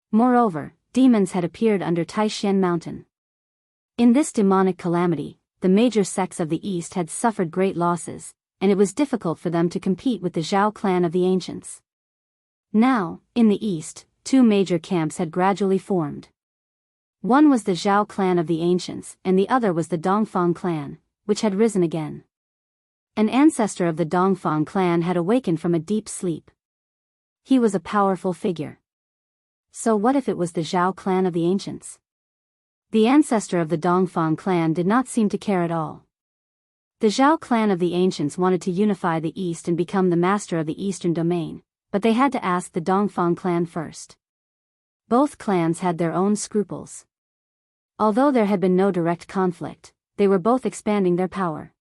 Moreover, demons had appeared under Taishan Mountain. In this demonic calamity, the major sects of the east had suffered great losses, and it was difficult for them to compete with the Zhao clan of the ancients. Now, in the east, two major camps had gradually formed. One was the Zhao clan of the ancients, and the other was the Dongfang clan, which had risen again. An ancestor of the Dongfang clan had awakened from a deep sleep. He was a powerful figure. So what if it was the Zhao clan of the ancients? The ancestor of the Dongfang clan did not seem to care at all. The Zhao clan of the ancients wanted to unify the east and become the master of the eastern domain, but they had to ask the Dongfang clan first. Both clans had their own scruples. Although there had been no direct conflict, they were both expanding their power.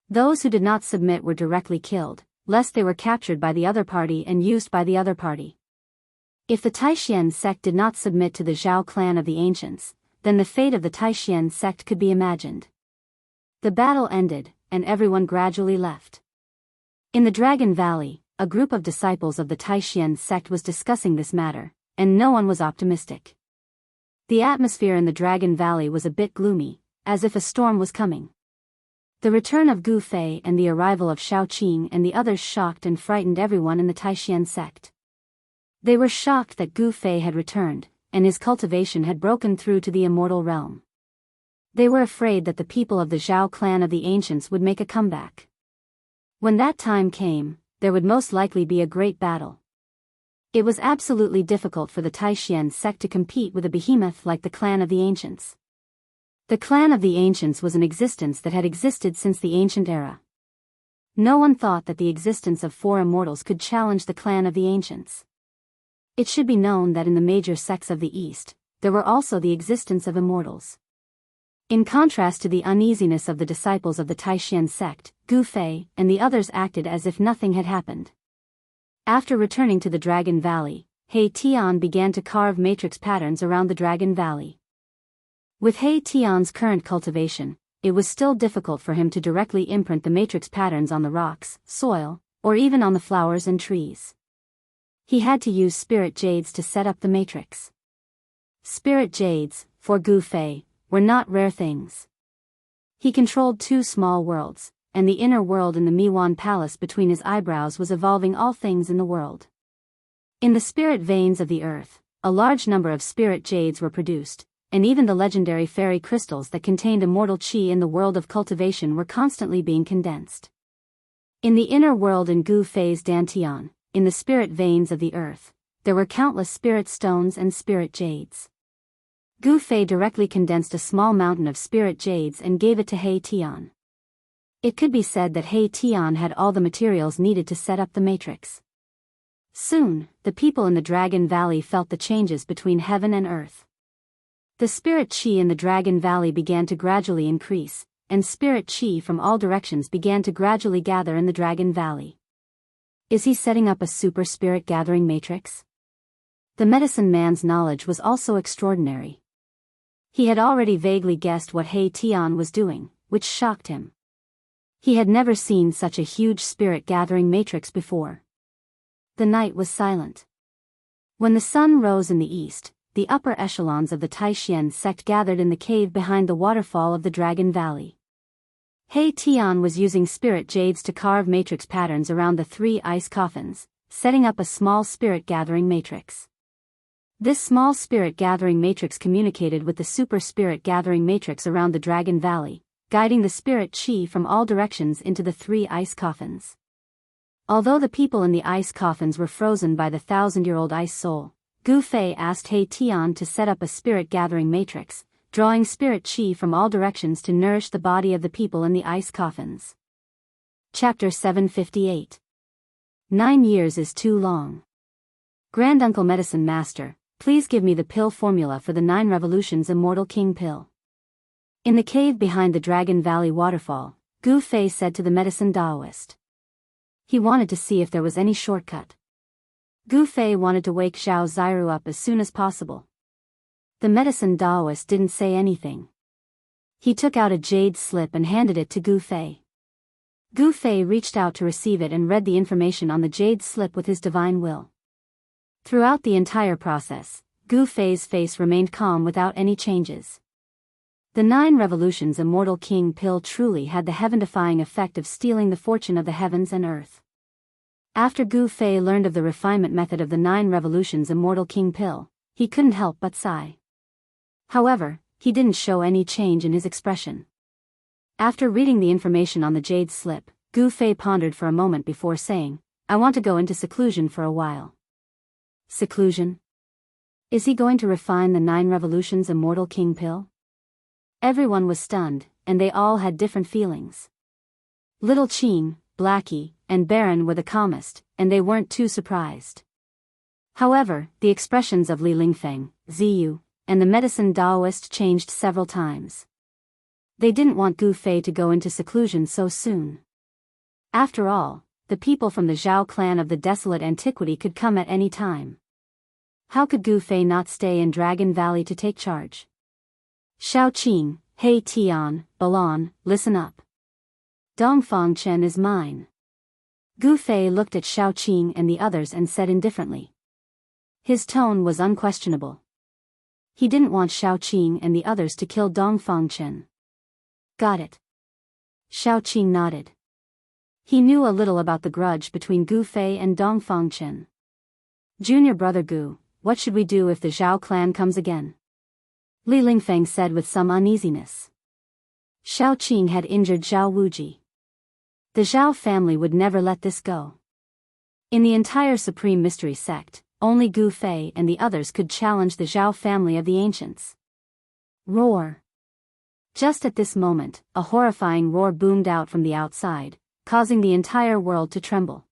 Those who did not submit were directly killed, lest they were captured by the other party and used by the other party. If the Taishan sect did not submit to the Zhao clan of the ancients, then the fate of the Taishan sect could be imagined. The battle ended, and everyone gradually left. In the Dragon Valley, a group of disciples of the Taishan sect was discussing this matter, and no one was optimistic. The atmosphere in the Dragon Valley was a bit gloomy, as if a storm was coming. The return of Gu Fei and the arrival of Shaoqing and the others shocked and frightened everyone in the Taishan sect. They were shocked that Gu Fei had returned, and his cultivation had broken through to the immortal realm. They were afraid that the people of the Zhao clan of the ancients would make a comeback. When that time came, there would most likely be a great battle. It was absolutely difficult for the Taishan sect to compete with a behemoth like the clan of the ancients. The clan of the ancients was an existence that had existed since the ancient era. No one thought that the existence of four immortals could challenge the clan of the ancients. It should be known that in the major sects of the East, there were also the existence of immortals. In contrast to the uneasiness of the disciples of the Taishan sect, Gu Fei and the others acted as if nothing had happened. After returning to the Dragon Valley, He Tian began to carve matrix patterns around the Dragon Valley. With He Tian's current cultivation, it was still difficult for him to directly imprint the matrix patterns on the rocks, soil, or even on the flowers and trees. He had to use spirit jades to set up the matrix. Spirit jades, for Gu Fei, were not rare things. He controlled two small worlds, and the inner world in the Miwan Palace between his eyebrows was evolving all things in the world. In the spirit veins of the earth, a large number of spirit jades were produced, and even the legendary fairy crystals that contained immortal qi in the world of cultivation were constantly being condensed. In the inner world in Gu Fei's Dantian, in the spirit veins of the earth, there were countless spirit stones and spirit jades. Gu Fei directly condensed a small mountain of spirit jades and gave it to He Tian. It could be said that He Tian had all the materials needed to set up the matrix. Soon, the people in the Dragon Valley felt the changes between heaven and earth. The spirit qi in the Dragon Valley began to gradually increase, and spirit qi from all directions began to gradually gather in the Dragon Valley. Is he setting up a super spirit gathering matrix? The medicine man's knowledge was also extraordinary. He had already vaguely guessed what He Tian was doing, which shocked him. He had never seen such a huge spirit gathering matrix before. The night was silent. When the sun rose in the east, the upper echelons of the Taishan sect gathered in the cave behind the waterfall of the Dragon Valley. He Tian was using spirit jades to carve matrix patterns around the 3 ice coffins, setting up a small spirit gathering matrix. This small spirit gathering matrix communicated with the super spirit gathering matrix around the Dragon Valley, guiding the spirit qi from all directions into the 3 ice coffins. Although the people in the ice coffins were frozen by the 1,000-year-old ice soul, Gu Fei asked He Tian to set up a spirit gathering matrix, drawing spirit qi from all directions to nourish the body of the people in the ice coffins. Chapter 758. 9 years is too long. Granduncle Medicine Master, please give me the pill formula for the 9 Revolutions Immortal King pill. In the cave behind the Dragon Valley waterfall, Gu Fei said to the medicine Taoist. He wanted to see if there was any shortcut. Gu Fei wanted to wake Zhao Ziru up as soon as possible. The medicine Taoist didn't say anything. He took out a jade slip and handed it to Gu Fei. Gu Fei reached out to receive it and read the information on the jade slip with his divine will. Throughout the entire process, Gu Fei's face remained calm without any changes. The 9 Revolutions Immortal King pill truly had the heaven-defying effect of stealing the fortune of the heavens and earth. After Gu Fei learned of the refinement method of the 9 Revolutions Immortal King pill, he couldn't help but sigh. However, he didn't show any change in his expression. After reading the information on the jade slip, Gu Fei pondered for a moment before saying, I want to go into seclusion for a while. Seclusion? Is he going to refine the 9 Revolutions Immortal King pill? Everyone was stunned, and they all had different feelings. Little Qing, Blackie, and Baron were the calmest, and they weren't too surprised. However, the expressions of Li Lingfeng, Ziyu, and the medicine Taoist changed several times. They didn't want Gu Fei to go into seclusion so soon. After all, the people from the Zhao clan of the desolate antiquity could come at any time. How could Gu Fei not stay in Dragon Valley to take charge? Shao Qing, He Tian, Balon, listen up. Dongfang Chen is mine. Gu Fei looked at Shao Qing and the others and said indifferently. His tone was unquestionable. He didn't want Shao Qing and the others to kill Dongfang Chen. Got it. Shao Qing nodded. He knew a little about the grudge between Gu Fei and Dongfang Chen. Junior brother Gu, what should we do if the Zhao clan comes again? Li Lingfeng said with some uneasiness. Shao Qing had injured Zhao Wuji. The Zhao family would never let this go. In the entire Supreme Mystery Sect, only Gu Fei and the others could challenge the Zhao family of the ancients. Roar. Just at this moment, a horrifying roar boomed out from the outside, causing the entire world to tremble.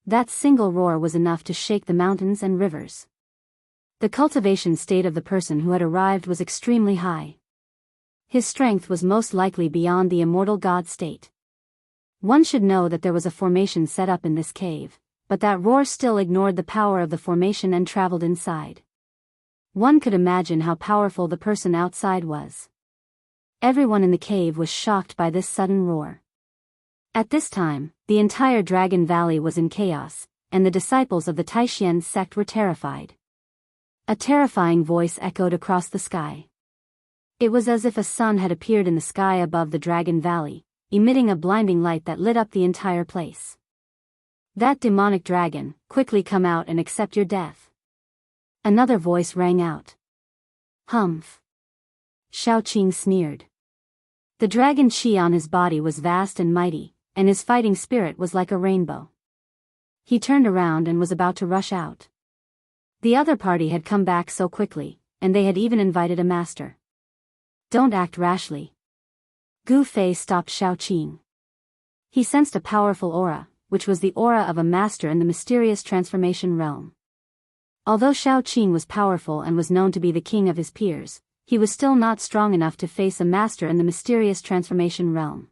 That single roar was enough to shake the mountains and rivers. The cultivation state of the person who had arrived was extremely high. His strength was most likely beyond the immortal god state. One should know that there was a formation set up in this cave, but that roar still ignored the power of the formation and traveled inside. One could imagine how powerful the person outside was. Everyone in the cave was shocked by this sudden roar. At this time, the entire Dragon Valley was in chaos, and the disciples of the Taishan sect were terrified. A terrifying voice echoed across the sky. It was as if a sun had appeared in the sky above the Dragon Valley, emitting a blinding light that lit up the entire place. That demonic dragon, quickly come out and accept your death. Another voice rang out. Humph. Shao Qing sneered. The dragon chi on his body was vast and mighty, and his fighting spirit was like a rainbow. He turned around and was about to rush out. The other party had come back so quickly, and they had even invited a master. Don't act rashly. Gu Fei stopped Shao Qing. He sensed a powerful aura, which was the aura of a master in the mysterious transformation realm. Although Shao Qing was powerful and was known to be the king of his peers, he was still not strong enough to face a master in the mysterious transformation realm.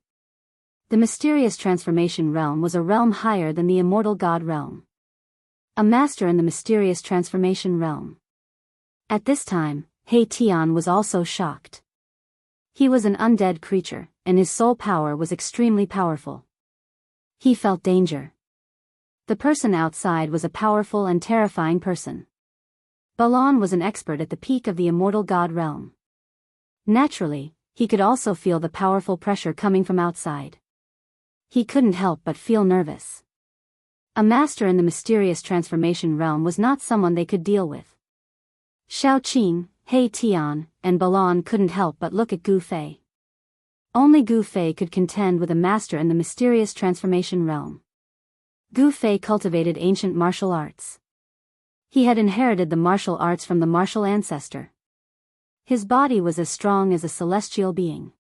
The mysterious transformation realm was a realm higher than the immortal god realm. A master in the mysterious transformation realm. At this time, He Tian was also shocked. He was an undead creature, and his soul power was extremely powerful. He felt danger. The person outside was a powerful and terrifying person. Balon was an expert at the peak of the immortal god realm. Naturally, he could also feel the powerful pressure coming from outside. He couldn't help but feel nervous. A master in the mysterious transformation realm was not someone they could deal with. Shao Qing, He Tian, and Balon couldn't help but look at Gu Fei. Only Gu Fei could contend with a master in the mysterious transformation realm. Gu Fei cultivated ancient martial arts. He had inherited the martial arts from the martial ancestor. His body was as strong as a celestial being.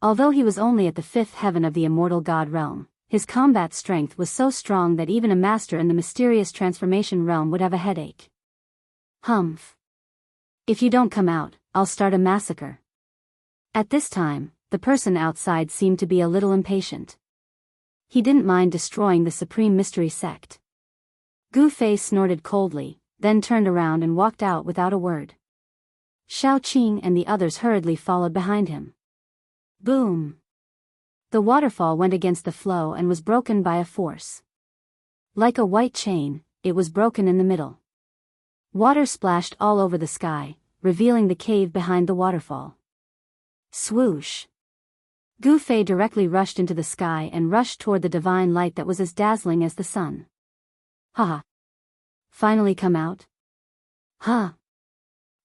Although he was only at the 5th heaven of the immortal god realm, his combat strength was so strong that even a master in the mysterious transformation realm would have a headache. Humph. If you don't come out, I'll start a massacre. At this time, the person outside seemed to be a little impatient. He didn't mind destroying the Supreme Mystery Sect. Gu Fei snorted coldly, then turned around and walked out without a word. Xiao Qing and the others hurriedly followed behind him. Boom! The waterfall went against the flow and was broken by a force. Like a white chain, it was broken in the middle. Water splashed all over the sky, revealing the cave behind the waterfall. Swoosh! Gu Fei directly rushed into the sky and rushed toward the divine light that was as dazzling as the sun. Ha! Finally come out? Ha!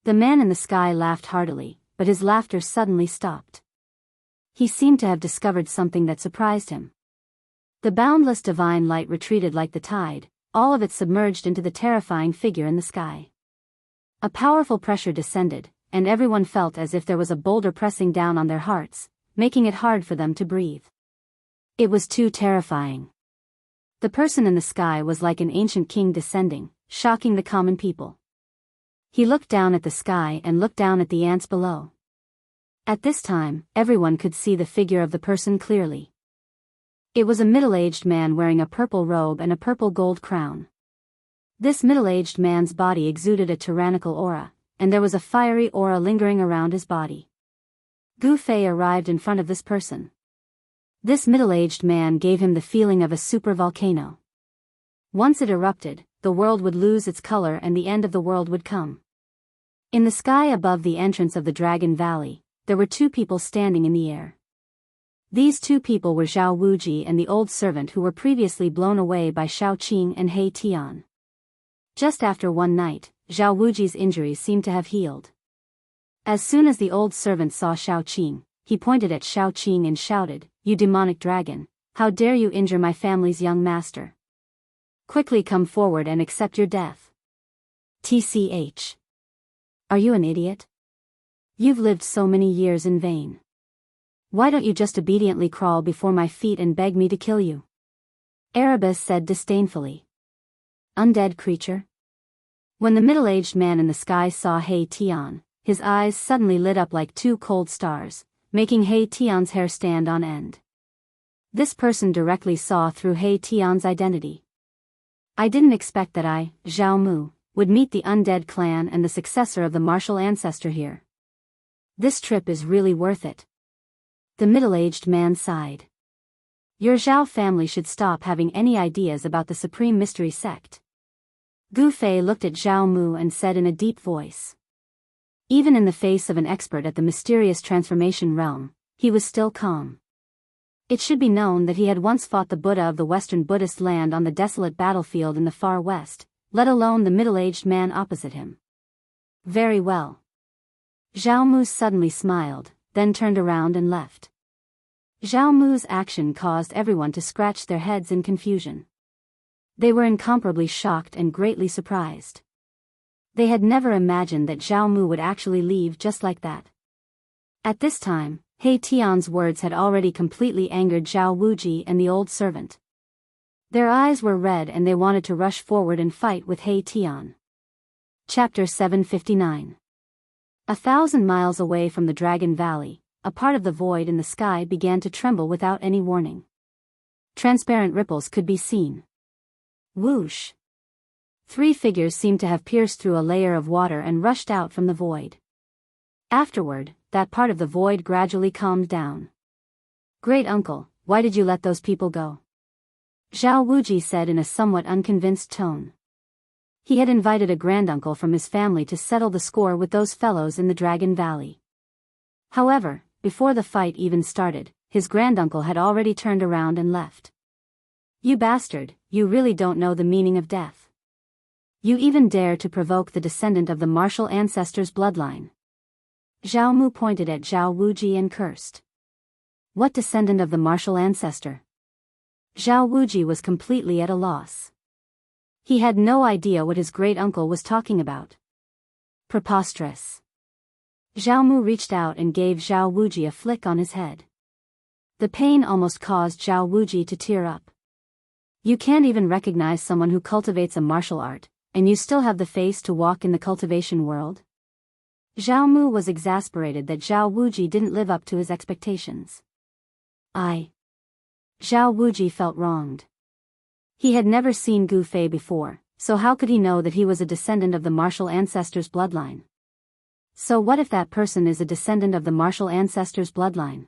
The man in the sky laughed heartily, but his laughter suddenly stopped. He seemed to have discovered something that surprised him. The boundless divine light retreated like the tide, all of it submerged into the terrifying figure in the sky. A powerful pressure descended, and everyone felt as if there was a boulder pressing down on their hearts, making it hard for them to breathe. It was too terrifying. The person in the sky was like an ancient king descending, shocking the common people. He looked down at the sky and looked down at the ants below. At this time, everyone could see the figure of the person clearly. It was a middle-aged man wearing a purple robe and a purple gold crown. This middle-aged man's body exuded a tyrannical aura, and there was a fiery aura lingering around his body. Gu Fei arrived in front of this person. This middle-aged man gave him the feeling of a supervolcano. Once it erupted, the world would lose its color and the end of the world would come. In the sky above the entrance of the Dragon Valley, there were two people standing in the air. These two people were Zhao Wuji and the old servant who were previously blown away by Xiao Qing and He Tian. Just after one night, Zhao Wuji's injuries seemed to have healed. As soon as the old servant saw Xiao Qing, he pointed at Xiao Qing and shouted, "You demonic dragon, how dare you injure my family's young master? Quickly come forward and accept your death." TCH. Are you an idiot? You've lived so many years in vain. Why don't you just obediently crawl before my feet and beg me to kill you? Erebus said disdainfully. Undead creature. When the middle-aged man in the sky saw He Tian, his eyes suddenly lit up like two cold stars, making He Tian's hair stand on end. This person directly saw through He Tian's identity. I didn't expect that I, Zhao Mu, would meet the undead clan and the successor of the martial ancestor here. This trip is really worth it. The middle-aged man sighed. Your Zhao family should stop having any ideas about the Supreme Mystery Sect. Gu Fei looked at Zhao Mu and said in a deep voice. Even in the face of an expert at the mysterious transformation realm, he was still calm. It should be known that he had once fought the Buddha of the Western Buddhist land on the desolate battlefield in the far west, let alone the middle-aged man opposite him. Very well. Zhao Mu suddenly smiled, then turned around and left. Zhao Mu's action caused everyone to scratch their heads in confusion. They were incomparably shocked and greatly surprised. They had never imagined that Zhao Mu would actually leave just like that. At this time, He Tian's words had already completely angered Zhao Wuji and the old servant. Their eyes were red and they wanted to rush forward and fight with He Tian. Chapter 759. 1,000 miles away from the Dragon Valley, a part of the void in the sky began to tremble without any warning. Transparent ripples could be seen. Whoosh! 3 figures seemed to have pierced through a layer of water and rushed out from the void. Afterward, that part of the void gradually calmed down. Great uncle, why did you let those people go? Zhao Wuji said in a somewhat unconvinced tone. He had invited a granduncle from his family to settle the score with those fellows in the Dragon Valley. However, before the fight even started, his granduncle had already turned around and left. You bastard, you really don't know the meaning of death. You even dare to provoke the descendant of the martial ancestor's bloodline. Zhao Mu pointed at Zhao Wuji and cursed. What descendant of the martial ancestor? Zhao Wuji was completely at a loss. He had no idea what his great-uncle was talking about. Preposterous. Zhao Mu reached out and gave Zhao Wuji a flick on his head. The pain almost caused Zhao Wuji to tear up. You can't even recognize someone who cultivates a martial art, and you still have the face to walk in the cultivation world? Zhao Mu was exasperated that Zhao Wuji didn't live up to his expectations. Zhao Wuji felt wronged. He had never seen Gu Fei before, so how could he know that he was a descendant of the martial ancestors' bloodline? So what if that person is a descendant of the martial ancestors' bloodline?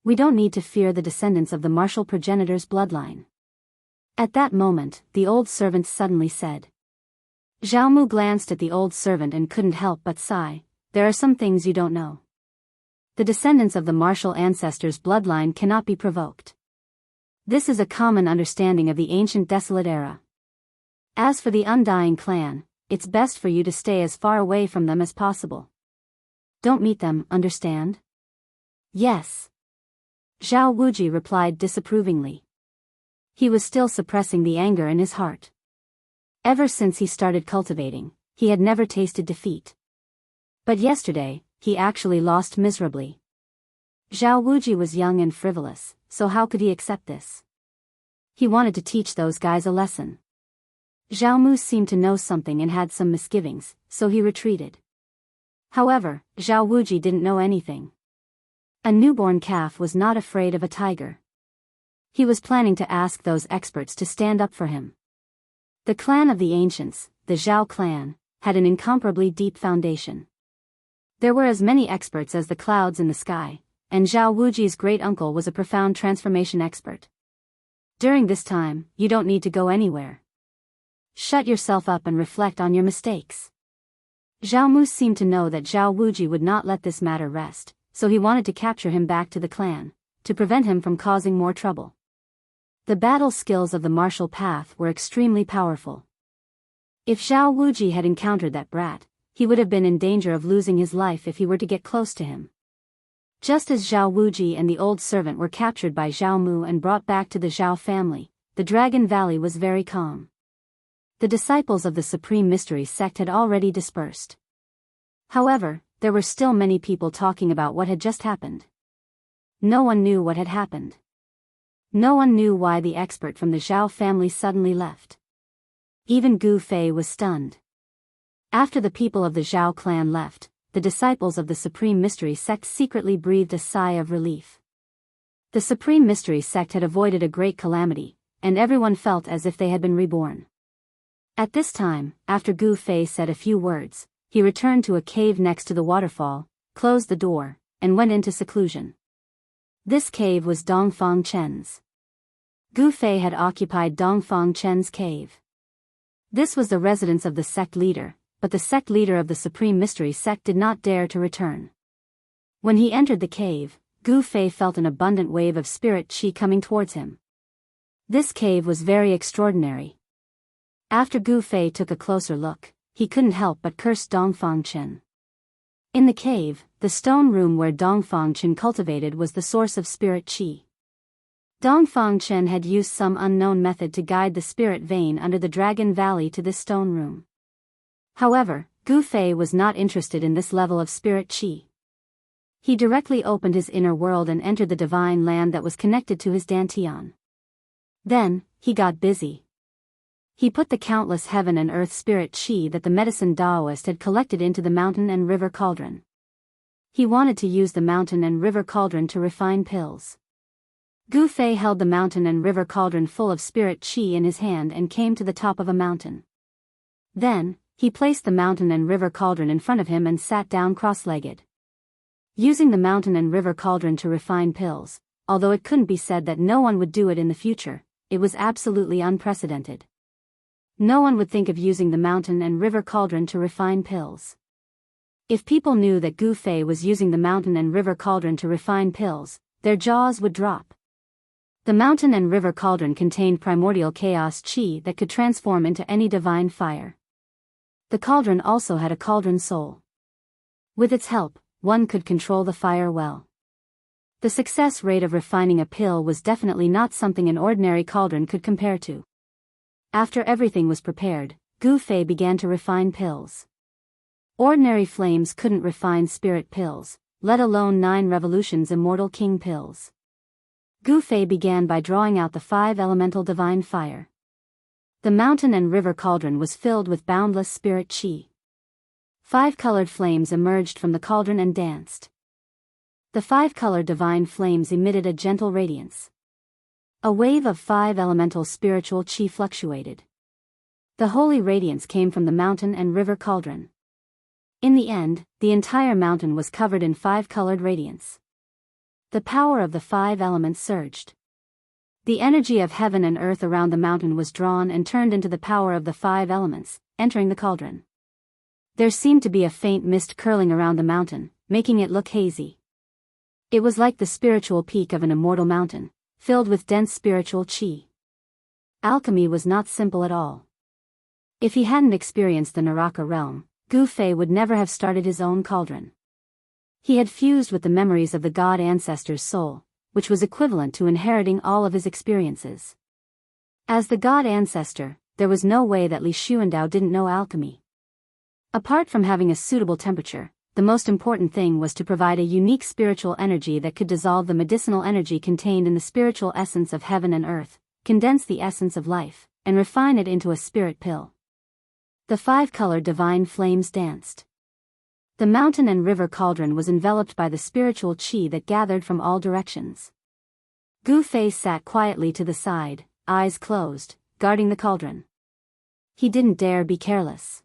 We don't need to fear the descendants of the martial progenitors' bloodline. At that moment, the old servant suddenly said. Zhao Mu glanced at the old servant and couldn't help but sigh. There are some things you don't know. The descendants of the martial ancestors' bloodline cannot be provoked. This is a common understanding of the ancient desolate era. As for the Undying clan, it's best for you to stay as far away from them as possible. Don't meet them, understand? Yes. Zhao Wuji replied disapprovingly. He was still suppressing the anger in his heart. Ever since he started cultivating, he had never tasted defeat. But yesterday, he actually lost miserably. Zhao Wuji was young and frivolous, so how could he accept this? He wanted to teach those guys a lesson. Zhao Mu seemed to know something and had some misgivings, so he retreated. However, Zhao Wuji didn't know anything. A newborn calf was not afraid of a tiger. He was planning to ask those experts to stand up for him. The clan of the ancients, the Zhao clan, had an incomparably deep foundation. There were as many experts as the clouds in the sky, and Zhao Wuji's great-uncle was a profound transformation expert. During this time, you don't need to go anywhere. Shut yourself up and reflect on your mistakes. Zhao Mu seemed to know that Zhao Wuji would not let this matter rest, so he wanted to capture him back to the clan, to prevent him from causing more trouble. The battle skills of the martial path were extremely powerful. If Zhao Wuji had encountered that brat, he would have been in danger of losing his life if he were to get close to him. Just as Zhao Wuji and the old servant were captured by Zhao Mu and brought back to the Zhao family, the Dragon Valley was very calm. The disciples of the Supreme Mystery sect had already dispersed. However, there were still many people talking about what had just happened. No one knew what had happened. No one knew why the expert from the Zhao family suddenly left. Even Gu Fei was stunned. After the people of the Zhao clan left, the disciples of the Supreme Mystery sect secretly breathed a sigh of relief. The Supreme Mystery sect had avoided a great calamity, and everyone felt as if they had been reborn. At this time, after Gu Fei said a few words, he returned to a cave next to the waterfall, closed the door, and went into seclusion. This cave was Dongfang Chen's. Gu Fei had occupied Dongfang Chen's cave. This was the residence of the sect leader, but the sect leader of the Supreme Mystery sect did not dare to return. When he entered the cave, Gu Fei felt an abundant wave of spirit qi coming towards him. This cave was very extraordinary. After Gu Fei took a closer look, he couldn't help but curse Dongfang Chen. In the cave, the stone room where Dongfang Chen cultivated was the source of spirit qi. Dongfang Chen had used some unknown method to guide the spirit vein under the Dragon Valley to this stone room. However, Gu Fei was not interested in this level of spirit qi. He directly opened his inner world and entered the divine land that was connected to his dantian. Then, he got busy. He put the countless heaven and earth spirit qi that the medicine Taoist had collected into the mountain and river cauldron. He wanted to use the mountain and river cauldron to refine pills. Gu Fei held the mountain and river cauldron full of spirit qi in his hand and came to the top of a mountain. Then, he placed the mountain and river cauldron in front of him and sat down cross-legged. Using the mountain and river cauldron to refine pills, although it couldn't be said that no one would do it in the future, it was absolutely unprecedented. No one would think of using the mountain and river cauldron to refine pills. If people knew that Gu Fei was using the mountain and river cauldron to refine pills, their jaws would drop. The mountain and river cauldron contained primordial chaos qi that could transform into any divine fire. The cauldron also had a cauldron soul. With its help, one could control the fire well. The success rate of refining a pill was definitely not something an ordinary cauldron could compare to. After everything was prepared, Gu Fei began to refine pills. Ordinary flames couldn't refine spirit pills, let alone 9 revolutions immortal king pills. Gu Fei began by drawing out the 5 elemental divine fire. The mountain and river cauldron was filled with boundless spirit qi. 5 colored flames emerged from the cauldron and danced. The 5 colored divine flames emitted a gentle radiance. A wave of 5 elemental spiritual qi fluctuated. The holy radiance came from the mountain and river cauldron. In the end, the entire mountain was covered in 5 colored radiance. The power of the 5 elements surged. The energy of heaven and earth around the mountain was drawn and turned into the power of the 5 elements, entering the cauldron. There seemed to be a faint mist curling around the mountain, making it look hazy. It was like the spiritual peak of an immortal mountain, filled with dense spiritual qi. Alchemy was not simple at all. If he hadn't experienced the Naraka realm, Gu Fei would never have started his own cauldron. He had fused with the memories of the god ancestor's soul, which was equivalent to inheriting all of his experiences. As the god ancestor, there was no way that Li Xuandao didn't know alchemy. Apart from having a suitable temperature, the most important thing was to provide a unique spiritual energy that could dissolve the medicinal energy contained in the spiritual essence of heaven and earth, condense the essence of life, and refine it into a spirit pill. The 5-colored divine flames danced. The mountain and river cauldron was enveloped by the spiritual qi that gathered from all directions. Gu Fei sat quietly to the side, eyes closed, guarding the cauldron. He didn't dare be careless.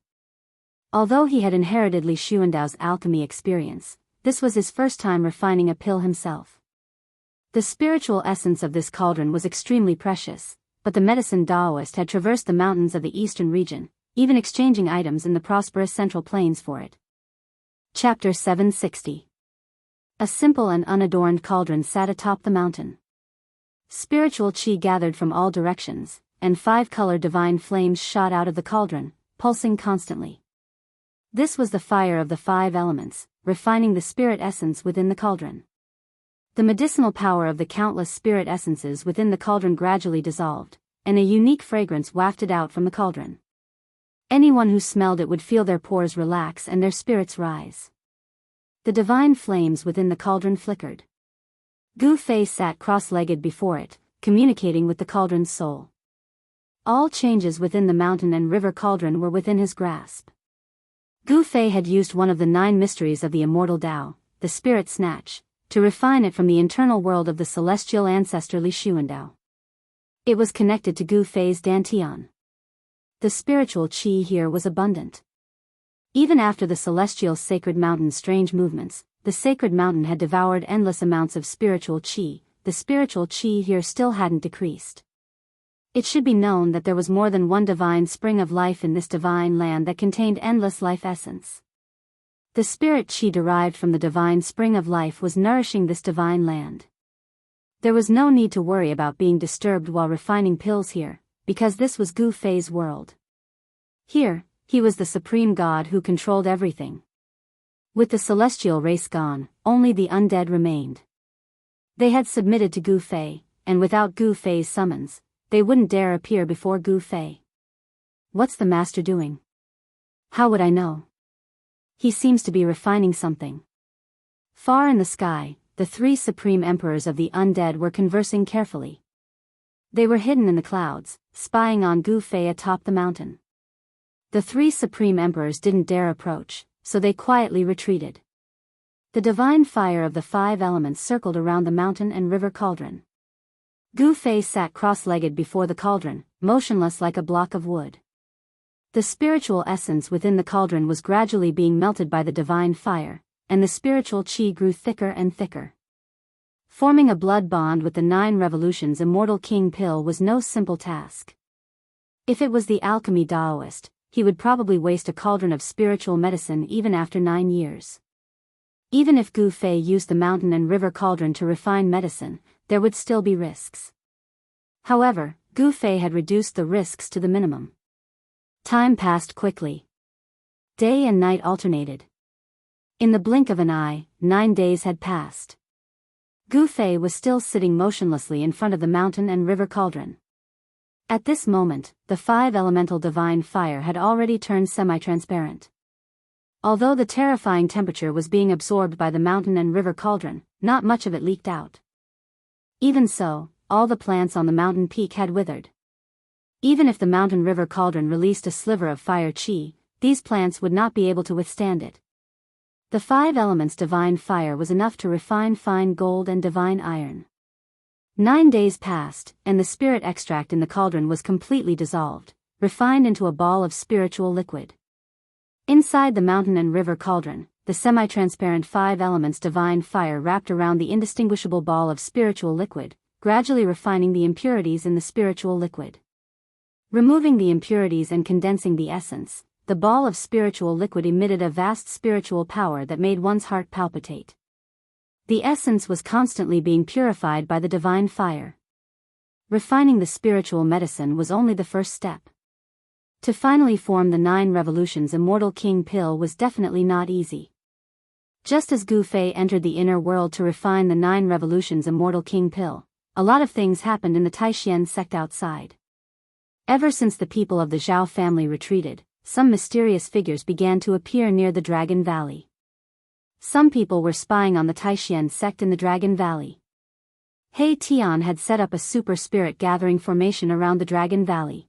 Although he had inherited Li Xuandao's alchemy experience, this was his first time refining a pill himself. The spiritual essence of this cauldron was extremely precious, but the medicine Taoist had traversed the mountains of the eastern region, even exchanging items in the prosperous central plains for it. Chapter 760. A simple and unadorned cauldron sat atop the mountain. Spiritual qi gathered from all directions, and 5-colored divine flames shot out of the cauldron, pulsing constantly. This was the fire of the 5 elements, refining the spirit essence within the cauldron. The medicinal power of the countless spirit essences within the cauldron gradually dissolved, and a unique fragrance wafted out from the cauldron. Anyone who smelled it would feel their pores relax and their spirits rise. The divine flames within the cauldron flickered. Gu Fei sat cross-legged before it, communicating with the cauldron's soul. All changes within the mountain and river cauldron were within his grasp. Gu Fei had used one of the 9 mysteries of the immortal Tao, the spirit snatch, to refine it from the internal world of the celestial ancestor Li Xuandao. It was connected to Gu Fei's dantian. The spiritual qi here was abundant. Even after the celestial sacred mountain's strange movements, the sacred mountain had devoured endless amounts of spiritual qi, the spiritual qi here still hadn't decreased. It should be known that there was more than one divine spring of life in this divine land that contained endless life essence. The spirit qi derived from the divine spring of life was nourishing this divine land. There was no need to worry about being disturbed while refining pills here, because this was Gu Fei's world. Here, he was the supreme god who controlled everything. With the celestial race gone, only the undead remained. They had submitted to Gu Fei, and without Gu Fei's summons, they wouldn't dare appear before Gu Fei. What's the master doing? How would I know? He seems to be refining something. Far in the sky, the 3 supreme emperors of the undead were conversing carefully. They were hidden in the clouds, spying on Gu Fei atop the mountain. The 3 supreme emperors didn't dare approach, so they quietly retreated. The divine fire of the 5 elements circled around the mountain and river cauldron. Gu Fei sat cross-legged before the cauldron, motionless like a block of wood. The spiritual essence within the cauldron was gradually being melted by the divine fire, and the spiritual qi grew thicker and thicker. Forming a blood bond with the 9 revolutions immortal King Pill was no simple task. If it was the alchemy Taoist, he would probably waste a cauldron of spiritual medicine even after 9 years. Even if Gu Fei used the mountain and river cauldron to refine medicine, there would still be risks. However, Gu Fei had reduced the risks to the minimum. Time passed quickly. Day and night alternated. In the blink of an eye, 9 days had passed. Gu Fei was still sitting motionlessly in front of the mountain and river cauldron. At this moment, the 5 elemental divine fire had already turned semi-transparent. Although the terrifying temperature was being absorbed by the mountain and river cauldron, not much of it leaked out. Even so, all the plants on the mountain peak had withered. Even if the mountain river cauldron released a sliver of fire chi, these plants would not be able to withstand it. The 5 elements divine fire was enough to refine fine gold and divine iron. 9 days passed, and the spirit extract in the cauldron was completely dissolved, refined into a ball of spiritual liquid. Inside the mountain and river cauldron, the semi-transparent 5 elements divine fire wrapped around the indistinguishable ball of spiritual liquid, gradually refining the impurities in the spiritual liquid. Removing the impurities and condensing the essence, the ball of spiritual liquid emitted a vast spiritual power that made one's heart palpitate. The essence was constantly being purified by the divine fire. Refining the spiritual medicine was only the first step. To finally form the 9 revolutions immortal king pill was definitely not easy. Just as Gu Fei entered the inner world to refine the 9 revolutions immortal king pill, a lot of things happened in the Taishan sect outside. Ever since the people of the Zhao family retreated, some mysterious figures began to appear near the Dragon Valley. Some people were spying on the Taishan sect in the Dragon Valley. He Tian had set up a super spirit gathering formation around the Dragon Valley.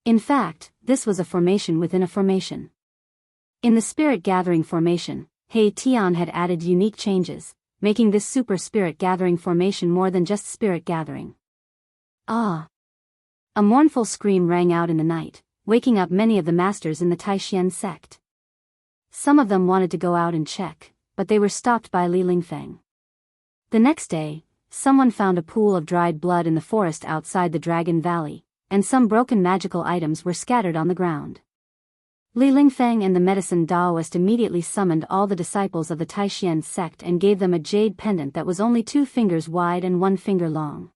In fact, this was a formation within a formation. In the spirit gathering formation, He Tian had added unique changes, making this super spirit gathering formation more than just spirit gathering. Ah! A mournful scream rang out in the night, waking up many of the masters in the Taishan sect. Some of them wanted to go out and check, but they were stopped by Li Lingfeng. The next day, someone found a pool of dried blood in the forest outside the Dragon Valley, and some broken magical items were scattered on the ground. Li Lingfeng and the medicine Daoist immediately summoned all the disciples of the Taishan sect and gave them a jade pendant that was only 2 fingers wide and 1 finger long.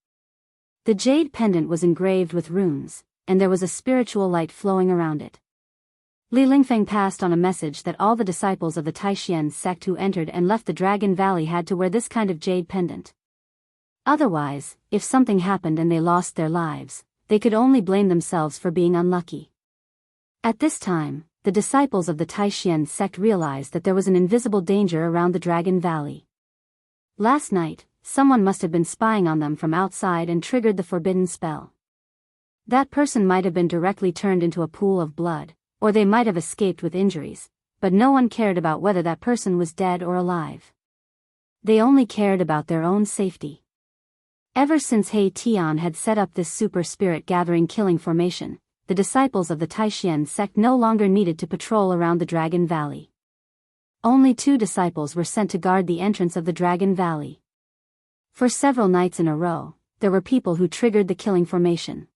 The jade pendant was engraved with runes, and there was a spiritual light flowing around it. Li Lingfeng passed on a message that all the disciples of the Taishan sect who entered and left the Dragon Valley had to wear this kind of jade pendant. Otherwise, if something happened and they lost their lives, they could only blame themselves for being unlucky. At this time, the disciples of the Taishan sect realized that there was an invisible danger around the Dragon Valley. Last night, someone must have been spying on them from outside and triggered the forbidden spell. That person might have been directly turned into a pool of blood, or they might have escaped with injuries, but no one cared about whether that person was dead or alive. They only cared about their own safety. Ever since He Tian had set up this super spirit gathering killing formation, the disciples of the Taishan sect no longer needed to patrol around the Dragon Valley. Only 2 disciples were sent to guard the entrance of the Dragon Valley. For several nights in a row, there were people who triggered the killing formation.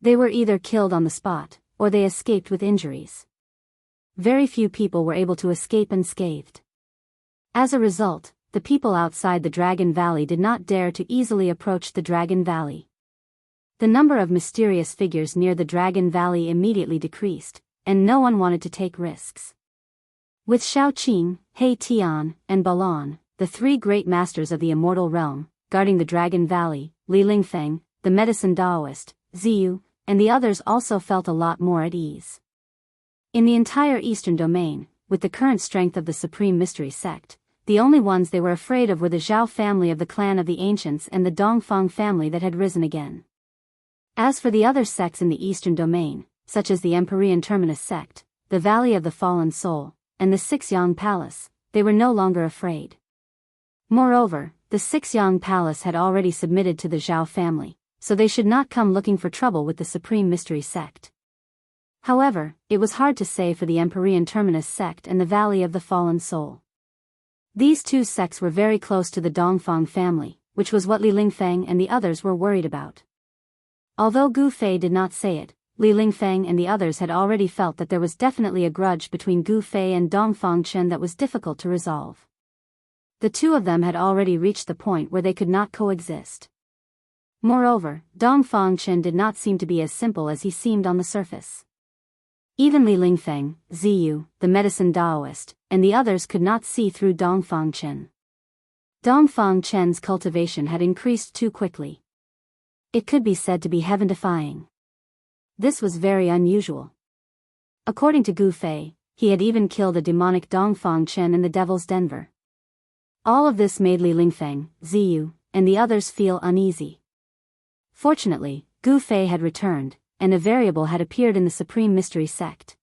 They were either killed on the spot, or they escaped with injuries. Very few people were able to escape unscathed. As a result, the people outside the Dragon Valley did not dare to easily approach the Dragon Valley. The number of mysterious figures near the Dragon Valley immediately decreased, and no one wanted to take risks. With Shaoqing, He Tian, and Balan, the 3 great masters of the immortal realm, guarding the Dragon Valley, Li Lingfeng, the medicine Daoist, Ziyu, and the others also felt a lot more at ease. In the entire Eastern Domain, with the current strength of the Supreme Mystery Sect, the only ones they were afraid of were the Zhao family of the clan of the Ancients and the Dongfang family that had risen again. As for the other sects in the Eastern Domain, such as the Empyrean Terminus sect, the Valley of the Fallen Soul, and the Sixyang Palace, they were no longer afraid. Moreover, the Sixyang Palace had already submitted to the Zhao family, so they should not come looking for trouble with the Supreme Mystery Sect. However, it was hard to say for the Empyrean Terminus sect and the Valley of the Fallen Soul. These 2 sects were very close to the Dongfang family, which was what Li Lingfeng and the others were worried about. Although Gu Fei did not say it, Li Lingfeng and the others had already felt that there was definitely a grudge between Gu Fei and Dongfang Chen that was difficult to resolve. The 2 of them had already reached the point where they could not coexist. Moreover, Dongfang Chen did not seem to be as simple as he seemed on the surface. Even Li Lingfeng, Ziyu, the medicine Daoist, and the others could not see through Dongfang Chen. Dongfang Chen's cultivation had increased too quickly. It could be said to be heaven-defying. This was very unusual. According to Gu Fei, he had even killed a demonic Dongfang Chen in the Devil's Denver. All of this made Li Lingfeng, Ziyu, and the others feel uneasy. Fortunately, Gu Fei had returned, and a variable had appeared in the Supreme Mystery Sect.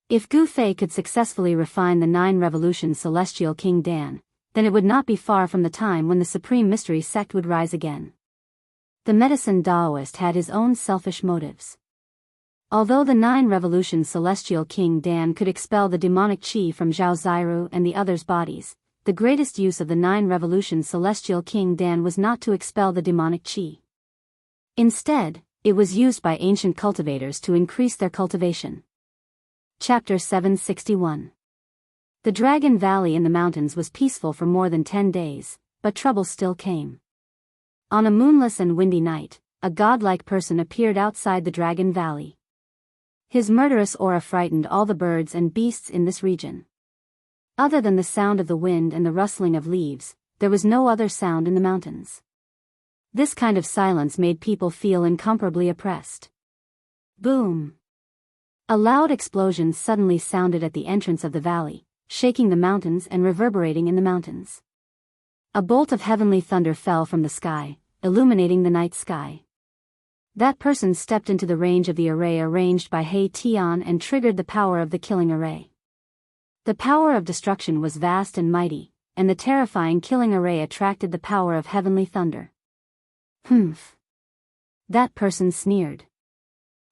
If Gu Fei could successfully refine the 9 revolutions Celestial King Dan, then it would not be far from the time when the Supreme Mystery Sect would rise again. The medicine Taoist had his own selfish motives. Although the 9 revolutions Celestial King Dan could expel the demonic qi from Zhao Ziru and the others' bodies, the greatest use of the 9 revolutions Celestial King Dan was not to expel the demonic qi. Instead, it was used by ancient cultivators to increase their cultivation. Chapter 761. The Dragon Valley in the mountains was peaceful for more than 10 days, but trouble still came. On a moonless and windy night, a godlike person appeared outside the Dragon Valley. His murderous aura frightened all the birds and beasts in this region. Other than the sound of the wind and the rustling of leaves, there was no other sound in the mountains. This kind of silence made people feel incomparably oppressed. Boom! A loud explosion suddenly sounded at the entrance of the valley, shaking the mountains and reverberating in the mountains. A bolt of heavenly thunder fell from the sky, illuminating the night sky. That person stepped into the range of the array arranged by He Tian and triggered the power of the killing array. The power of destruction was vast and mighty, and the terrifying killing array attracted the power of heavenly thunder. Humph! That person sneered.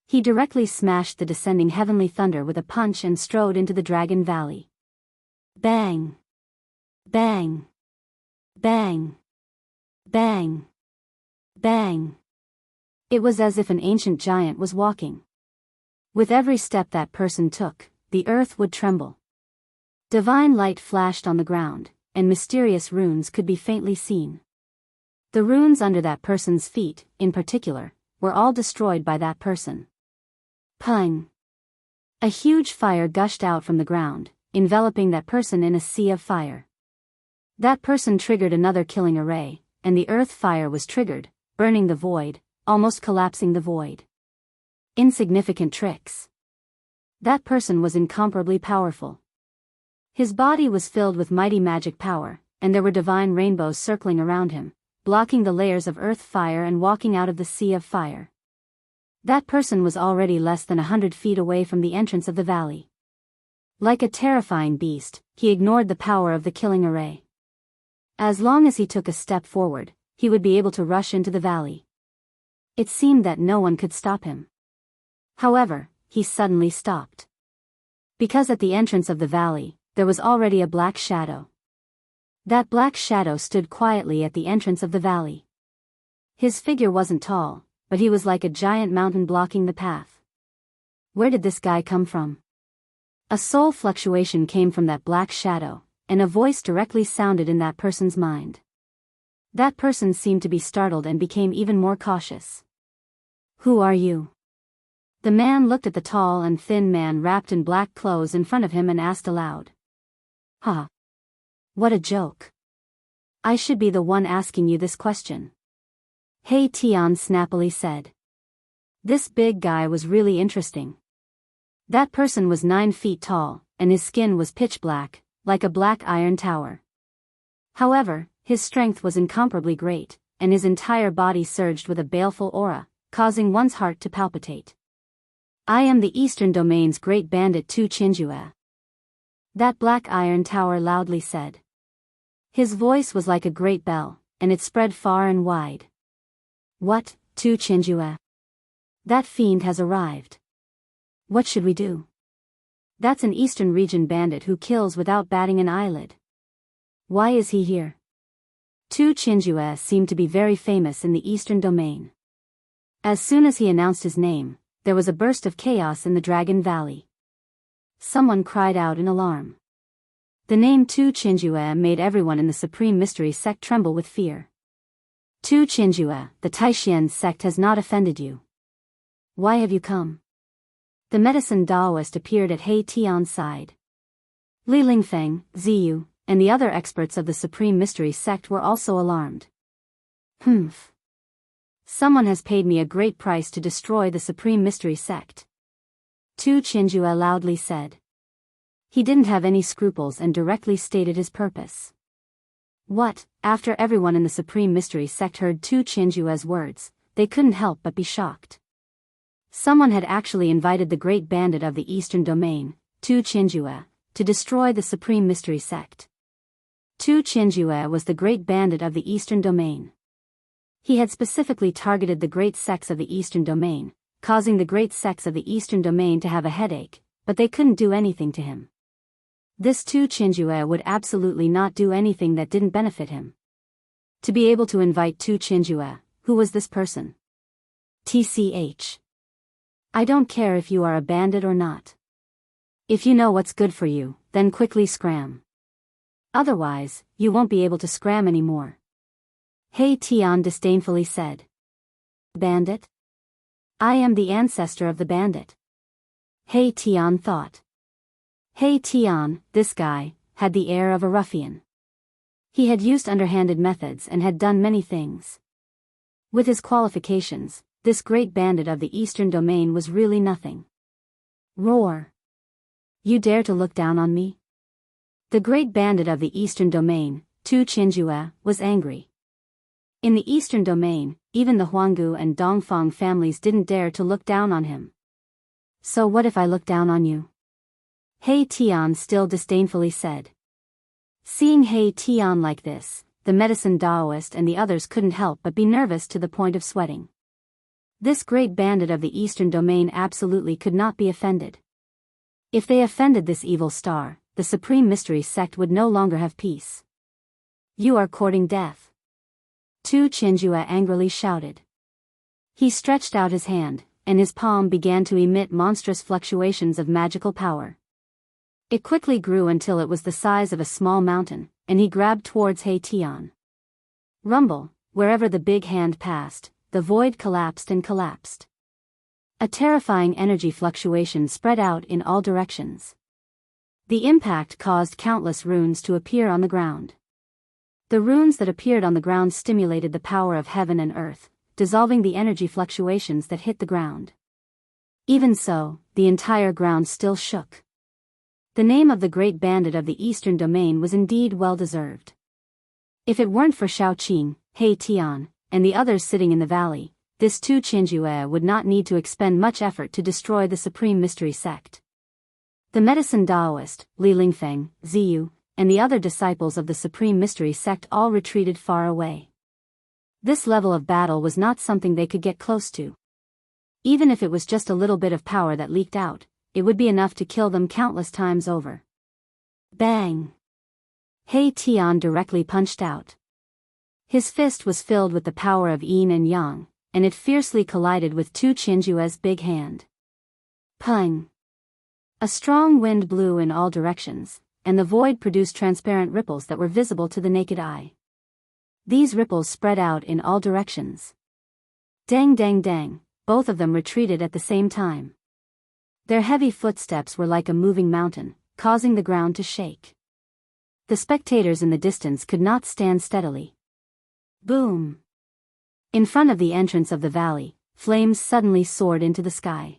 He directly smashed the descending heavenly thunder with a punch and strode into the Dragon Valley. Bang! Bang! Bang! Bang! Bang! It was as if an ancient giant was walking. With every step that person took, the earth would tremble. Divine light flashed on the ground, and mysterious runes could be faintly seen. The runes under that person's feet, in particular, were all destroyed by that person. Pung! A huge fire gushed out from the ground, enveloping that person in a sea of fire. That person triggered another killing array, and the earth fire was triggered, burning the void, almost collapsing the void. Insignificant tricks. That person was incomparably powerful. His body was filled with mighty magic power, and there were divine rainbows circling around him, blocking the layers of earth fire and walking out of the sea of fire. That person was already less than 100 feet away from the entrance of the valley. Like a terrifying beast, he ignored the power of the killing array. As long as he took a step forward, he would be able to rush into the valley. It seemed that no one could stop him. However, he suddenly stopped. Because at the entrance of the valley, there was already a black shadow. That black shadow stood quietly at the entrance of the valley. His figure wasn't tall, but he was like a giant mountain blocking the path. Where did this guy come from? A soul fluctuation came from that black shadow, and a voice directly sounded in that person's mind. That person seemed to be startled and became even more cautious. Who are you? The man looked at the tall and thin man wrapped in black clothes in front of him and asked aloud. Ha! What a joke. I should be the one asking you this question. He Tian snappily said. This big guy was really interesting. That person was 9 feet tall, and his skin was pitch black, like a black iron tower. However, his strength was incomparably great, and his entire body surged with a baleful aura, causing one's heart to palpitate. I am the Eastern Domain's great bandit Tu Qinjue. That black iron tower loudly said. His voice was like a great bell, and it spread far and wide. What, Tu Qinjue? That fiend has arrived. What should we do? That's an Eastern region bandit who kills without batting an eyelid. Why is he here? Tu Qinjue seemed to be very famous in the Eastern Domain. As soon as he announced his name, there was a burst of chaos in the Dragon Valley. Someone cried out in alarm. The name Tu Qinjue made everyone in the Supreme Mystery Sect tremble with fear. Tu Qinjue, the Taishan sect has not offended you. Why have you come? The medicine Taoist appeared at He Tian's side. Li Lingfeng, Ziyu, and the other experts of the Supreme Mystery Sect were also alarmed. Humph. Someone has paid me a great price to destroy the Supreme Mystery Sect. Tu Qinjue loudly said. He didn't have any scruples and directly stated his purpose. What, after everyone in the Supreme Mystery Sect heard Tu Chinjue's words, they couldn't help but be shocked. Someone had actually invited the great bandit of the Eastern Domain, Tu Chinjue, to destroy the Supreme Mystery Sect. Tu Chinjue was the great bandit of the Eastern Domain. He had specifically targeted the great sects of the Eastern Domain, causing the great sects of the Eastern Domain to have a headache, but they couldn't do anything to him. This Tu Chinjue would absolutely not do anything that didn't benefit him. To be able to invite Tu Chinjue, who was this person? TCH. I don't care if you are a bandit or not. If you know what's good for you, then quickly scram. Otherwise, you won't be able to scram anymore. He Tian disdainfully said. Bandit? I am the ancestor of the bandit. He Tian thought. He Tian, this guy, had the air of a ruffian. He had used underhanded methods and had done many things. With his qualifications, this great bandit of the Eastern Domain was really nothing. Roar. You dare to look down on me? The great bandit of the Eastern Domain, Tu Chinjue, was angry. In the Eastern Domain, even the Huanggu and Dongfang families didn't dare to look down on him. So what if I look down on you? He Tian still disdainfully said. Seeing He Tian like this, the medicine Taoist and the others couldn't help but be nervous to the point of sweating. This great bandit of the Eastern Domain absolutely could not be offended. If they offended this evil star, the Supreme Mystery Sect would no longer have peace. You are courting death. Tu Chinjue angrily shouted. He stretched out his hand, and his palm began to emit monstrous fluctuations of magical power. It quickly grew until it was the size of a small mountain, and he grabbed towards He Tian. Rumble, wherever the big hand passed, the void collapsed and collapsed. A terrifying energy fluctuation spread out in all directions. The impact caused countless runes to appear on the ground. The runes that appeared on the ground stimulated the power of heaven and earth, dissolving the energy fluctuations that hit the ground. Even so, the entire ground still shook. The name of the great bandit of the Eastern Domain was indeed well-deserved. If it weren't for Shaoqing, He Tian, and the others sitting in the valley, this Tu Chinjue would not need to expend much effort to destroy the Supreme Mystery Sect. The medicine Taoist, Li Lingfeng, Ziyu, and the other disciples of the Supreme Mystery Sect all retreated far away. This level of battle was not something they could get close to. Even if it was just a little bit of power that leaked out, it would be enough to kill them countless times over. Bang! He Tian directly punched out. His fist was filled with the power of yin and yang, and it fiercely collided with Tu Chinjue's big hand. Pung! A strong wind blew in all directions, and the void produced transparent ripples that were visible to the naked eye. These ripples spread out in all directions. Dang dang dang, both of them retreated at the same time. Their heavy footsteps were like a moving mountain, causing the ground to shake. The spectators in the distance could not stand steadily. Boom! In front of the entrance of the valley, flames suddenly soared into the sky.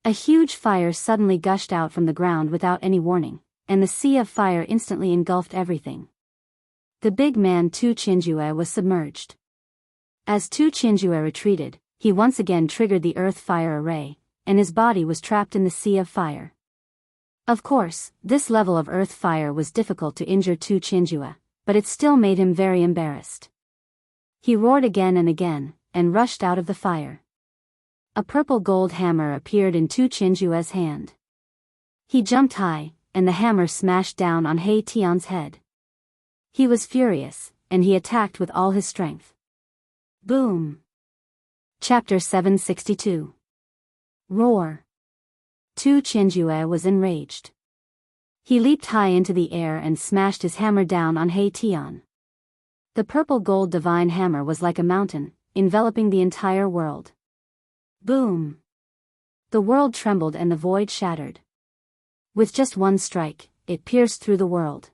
A huge fire suddenly gushed out from the ground without any warning, and the sea of fire instantly engulfed everything. The big man Tu Chinjue was submerged. As Tu Chinjue retreated, he once again triggered the earth fire array, and his body was trapped in the sea of fire. Of course, this level of earth fire was difficult to injure Tu Chinjue, but it still made him very embarrassed. He roared again and rushed out of the fire. A purple gold hammer appeared in Tu Chinjue's hand. He jumped high, and the hammer smashed down on He Tian's head. He was furious, and he attacked with all his strength. Boom! Chapter 762. Roar! Tu Chinjue was enraged. He leaped high into the air and smashed his hammer down on He Tian. The purple gold divine hammer was like a mountain, enveloping the entire world. Boom! The world trembled and the void shattered. With just one strike, it pierced through the world.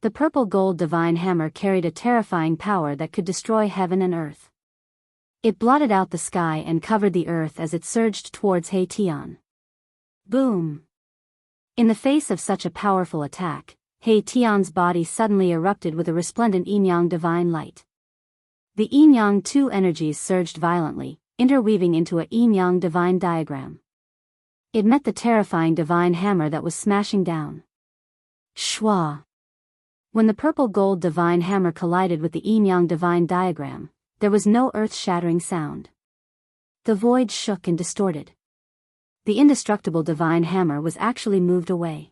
The purple gold divine hammer carried a terrifying power that could destroy heaven and earth. It blotted out the sky and covered the earth as it surged towards He Tian. Boom! In the face of such a powerful attack, He Tian's body suddenly erupted with a resplendent yin-yang divine light. The yin-yang two energies surged violently, interweaving into a yin-yang divine diagram. It met the terrifying divine hammer that was smashing down. Shwa! When the purple gold divine hammer collided with the yin-yang divine diagram, there was no earth-shattering sound. The void shook and distorted. The indestructible divine hammer was actually moved away.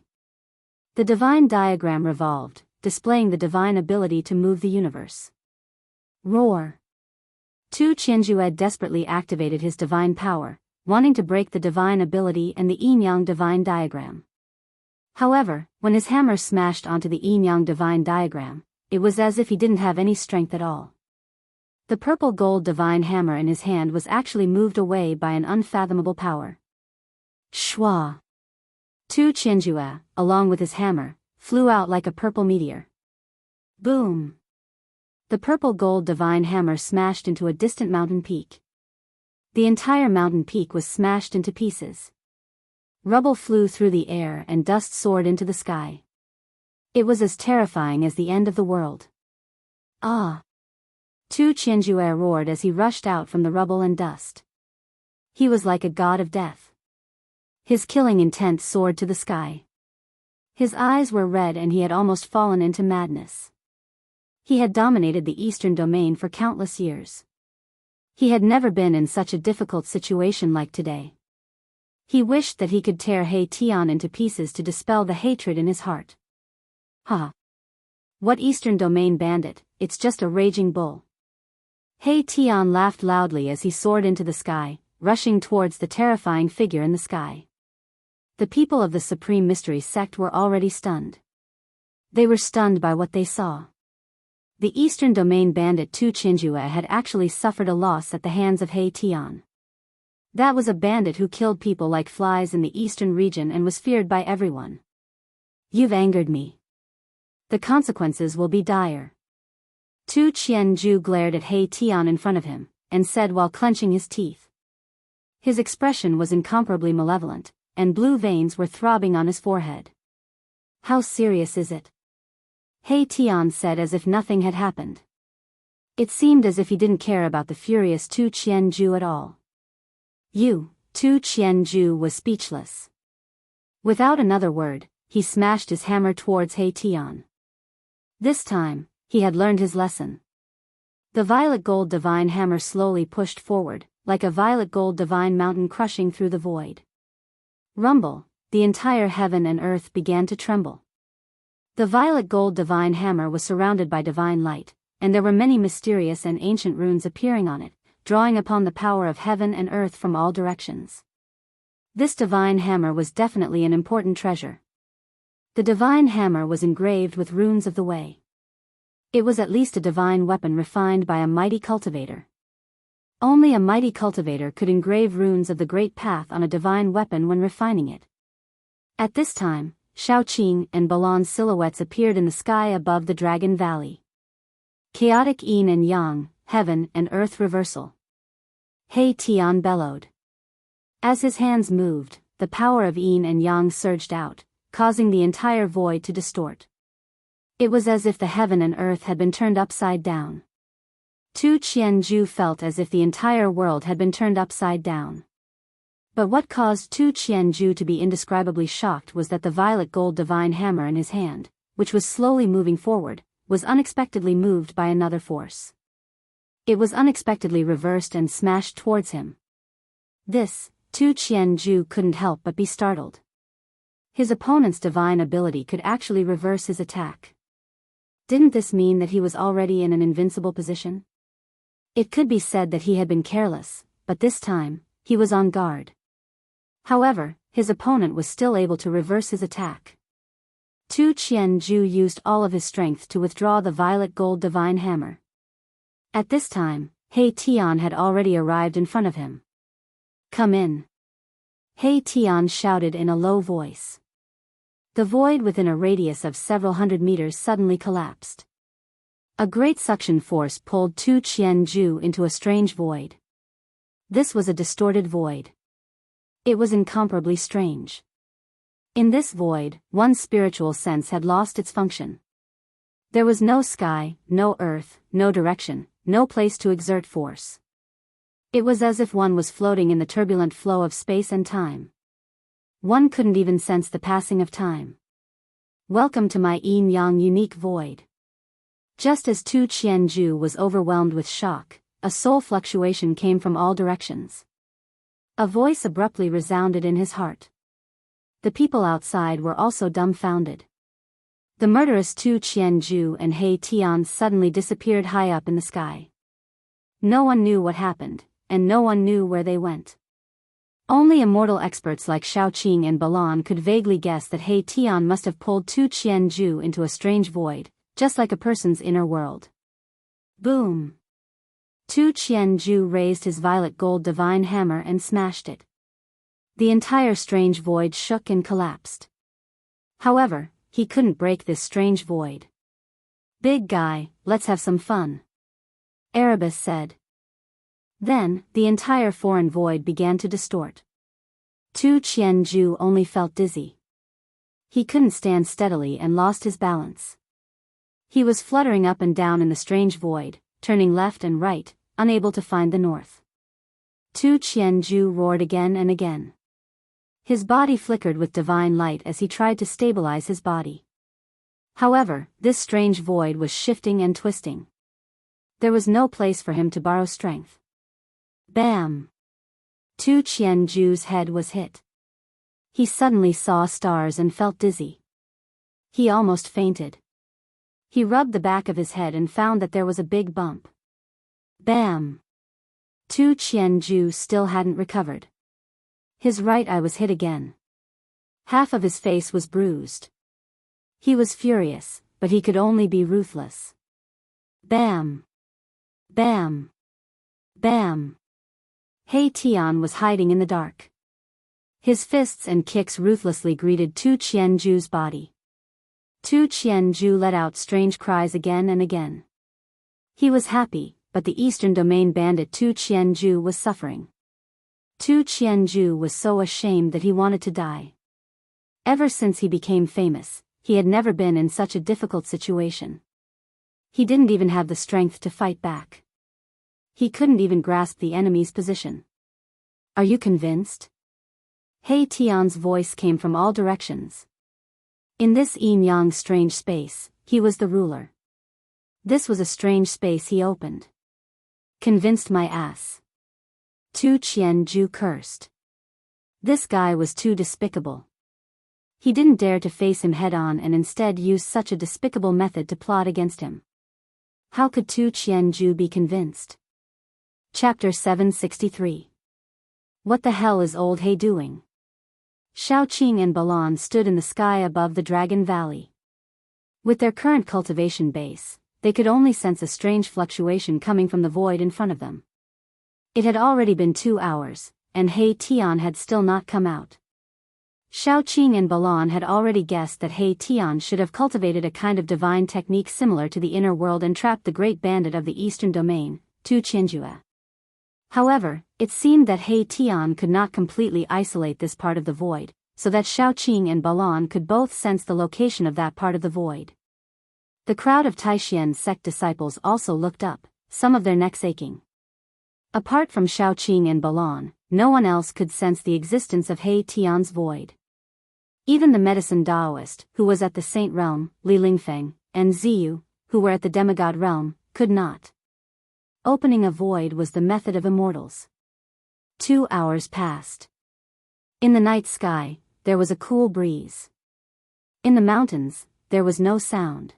The divine diagram revolved, displaying the divine ability to move the universe. Roar! Tu Qianjue desperately activated his divine power, wanting to break the divine ability and the yin-yang divine diagram. However, when his hammer smashed onto the yin-yang divine diagram, it was as if he didn't have any strength at all. The purple gold divine hammer in his hand was actually moved away by an unfathomable power. Shwa! Tu Qianjue, along with his hammer, flew out like a purple meteor. Boom! The purple gold divine hammer smashed into a distant mountain peak. The entire mountain peak was smashed into pieces. Rubble flew through the air and dust soared into the sky. It was as terrifying as the end of the world. Ah! Tu Qianjue roared as he rushed out from the rubble and dust. He was like a god of death. His killing intent soared to the sky. His eyes were red and he had almost fallen into madness. He had dominated the eastern domain for countless years. He had never been in such a difficult situation like today. He wished that he could tear He Tian into pieces to dispel the hatred in his heart. Ha! What eastern domain bandit, it's just a raging bull. He Tian laughed loudly as he soared into the sky, rushing towards the terrifying figure in the sky. The people of the Supreme Mystery Sect were already stunned. They were stunned by what they saw. The Eastern Domain bandit Tu Qianjue had actually suffered a loss at the hands of He Tian. That was a bandit who killed people like flies in the eastern region and was feared by everyone. You've angered me. The consequences will be dire. Tu Qianju glared at He Tian in front of him, and said while clenching his teeth. His expression was incomparably malevolent, and blue veins were throbbing on his forehead. How serious is it? He Tian said as if nothing had happened. It seemed as if he didn't care about the furious Tu Qianju at all. Tu Qianju was speechless. Without another word, he smashed his hammer towards He Tian. This time, he had learned his lesson. The violet gold divine hammer slowly pushed forward, like a violet gold divine mountain crushing through the void. Rumble, the entire heaven and earth began to tremble. The violet gold divine hammer was surrounded by divine light, and there were many mysterious and ancient runes appearing on it, drawing upon the power of heaven and earth from all directions. This divine hammer was definitely an important treasure. The divine hammer was engraved with runes of the way. It was at least a divine weapon refined by a mighty cultivator. Only a mighty cultivator could engrave runes of the great path on a divine weapon when refining it. At this time, Shaoqing and Balan's silhouettes appeared in the sky above the Dragon Valley. Chaotic yin and yang, heaven and earth reversal. He Tian bellowed. As his hands moved, the power of yin and yang surged out, causing the entire void to distort. It was as if the heaven and earth had been turned upside down. Tu Qianju felt as if the entire world had been turned upside down. But what caused Tu Qianju to be indescribably shocked was that the violet gold divine hammer in his hand, which was slowly moving forward, was unexpectedly moved by another force. It was unexpectedly reversed and smashed towards him. This, Tu Qianju couldn't help but be startled. His opponent's divine ability could actually reverse his attack. Didn't this mean that he was already in an invincible position? It could be said that he had been careless, but this time, he was on guard. However, his opponent was still able to reverse his attack. Tu Qianju used all of his strength to withdraw the violet gold divine hammer. At this time, He Tian had already arrived in front of him. Come in. He Tian shouted in a low voice. The void within a radius of several hundred meters suddenly collapsed. A great suction force pulled Tu Qianju into a strange void. This was a distorted void. It was incomparably strange. In this void, one's spiritual sense had lost its function. There was no sky, no earth, no direction, no place to exert force. It was as if one was floating in the turbulent flow of space and time. One couldn't even sense the passing of time. Welcome to my yin-yang unique void. Just as Tu Qianju was overwhelmed with shock, a soul fluctuation came from all directions. A voice abruptly resounded in his heart. The people outside were also dumbfounded. The murderous Tu Qianju and He Tian suddenly disappeared high up in the sky. No one knew what happened, and no one knew where they went. Only immortal experts like Shaoqing and Balan could vaguely guess that He Tian must have pulled Tu Qianju into a strange void, just like a person's inner world. Boom! Tu Qianju raised his violet gold divine hammer and smashed it. The entire strange void shook and collapsed. However, he couldn't break this strange void. "Big guy, let's have some fun," Erebus said. Then, the entire foreign void began to distort. Tu Qianju only felt dizzy. He couldn't stand steadily and lost his balance. He was fluttering up and down in the strange void, turning left and right, unable to find the north. Tu Qianju roared again and again. His body flickered with divine light as he tried to stabilize his body. However, this strange void was shifting and twisting. There was no place for him to borrow strength. Bam! Tu Qianju's head was hit. He suddenly saw stars and felt dizzy. He almost fainted. He rubbed the back of his head and found that there was a big bump. Bam! Tu Qianju still hadn't recovered. His right eye was hit again. Half of his face was bruised. He was furious, but he could only be ruthless. Bam! Bam! Bam! He Tian was hiding in the dark. His fists and kicks ruthlessly greeted Tu Qianju's body. Tu Qianju let out strange cries again and again. He was happy, but the Eastern Domain bandit Tu Qianju was suffering. Tu Qianju was so ashamed that he wanted to die. Ever since he became famous, he had never been in such a difficult situation. He didn't even have the strength to fight back. He couldn't even grasp the enemy's position. "Are you convinced?" He Tian's voice came from all directions. In this yin-yang strange space, he was the ruler. This was a strange space he opened. "Convinced my ass." Tu Qianju cursed. This guy was too despicable. He didn't dare to face him head-on and instead used such a despicable method to plot against him. How could Tu Qianju be convinced? Chapter 763. What the hell is old He doing? Shaoqing and Balan stood in the sky above the Dragon Valley. With their current cultivation base, they could only sense a strange fluctuation coming from the void in front of them. It had already been 2 hours, and He Tian had still not come out. Shaoqing and Balan had already guessed that He Tian should have cultivated a kind of divine technique similar to the inner world and trapped the great bandit of the Eastern Domain, Tu Qianju. However, it seemed that He Tian could not completely isolate this part of the void, so that Shaoqing and Balan could both sense the location of that part of the void. The crowd of Taishien's sect disciples also looked up, some of their necks aching. Apart from Shaoqing and Balan, no one else could sense the existence of He Tian's void. Even the medicine Taoist, who was at the Saint Realm, Li Lingfeng, and Ziyu, who were at the Demigod Realm, could not. Opening a void was the method of immortals. 2 hours passed. In the night sky, there was a cool breeze. In the mountains, there was no sound.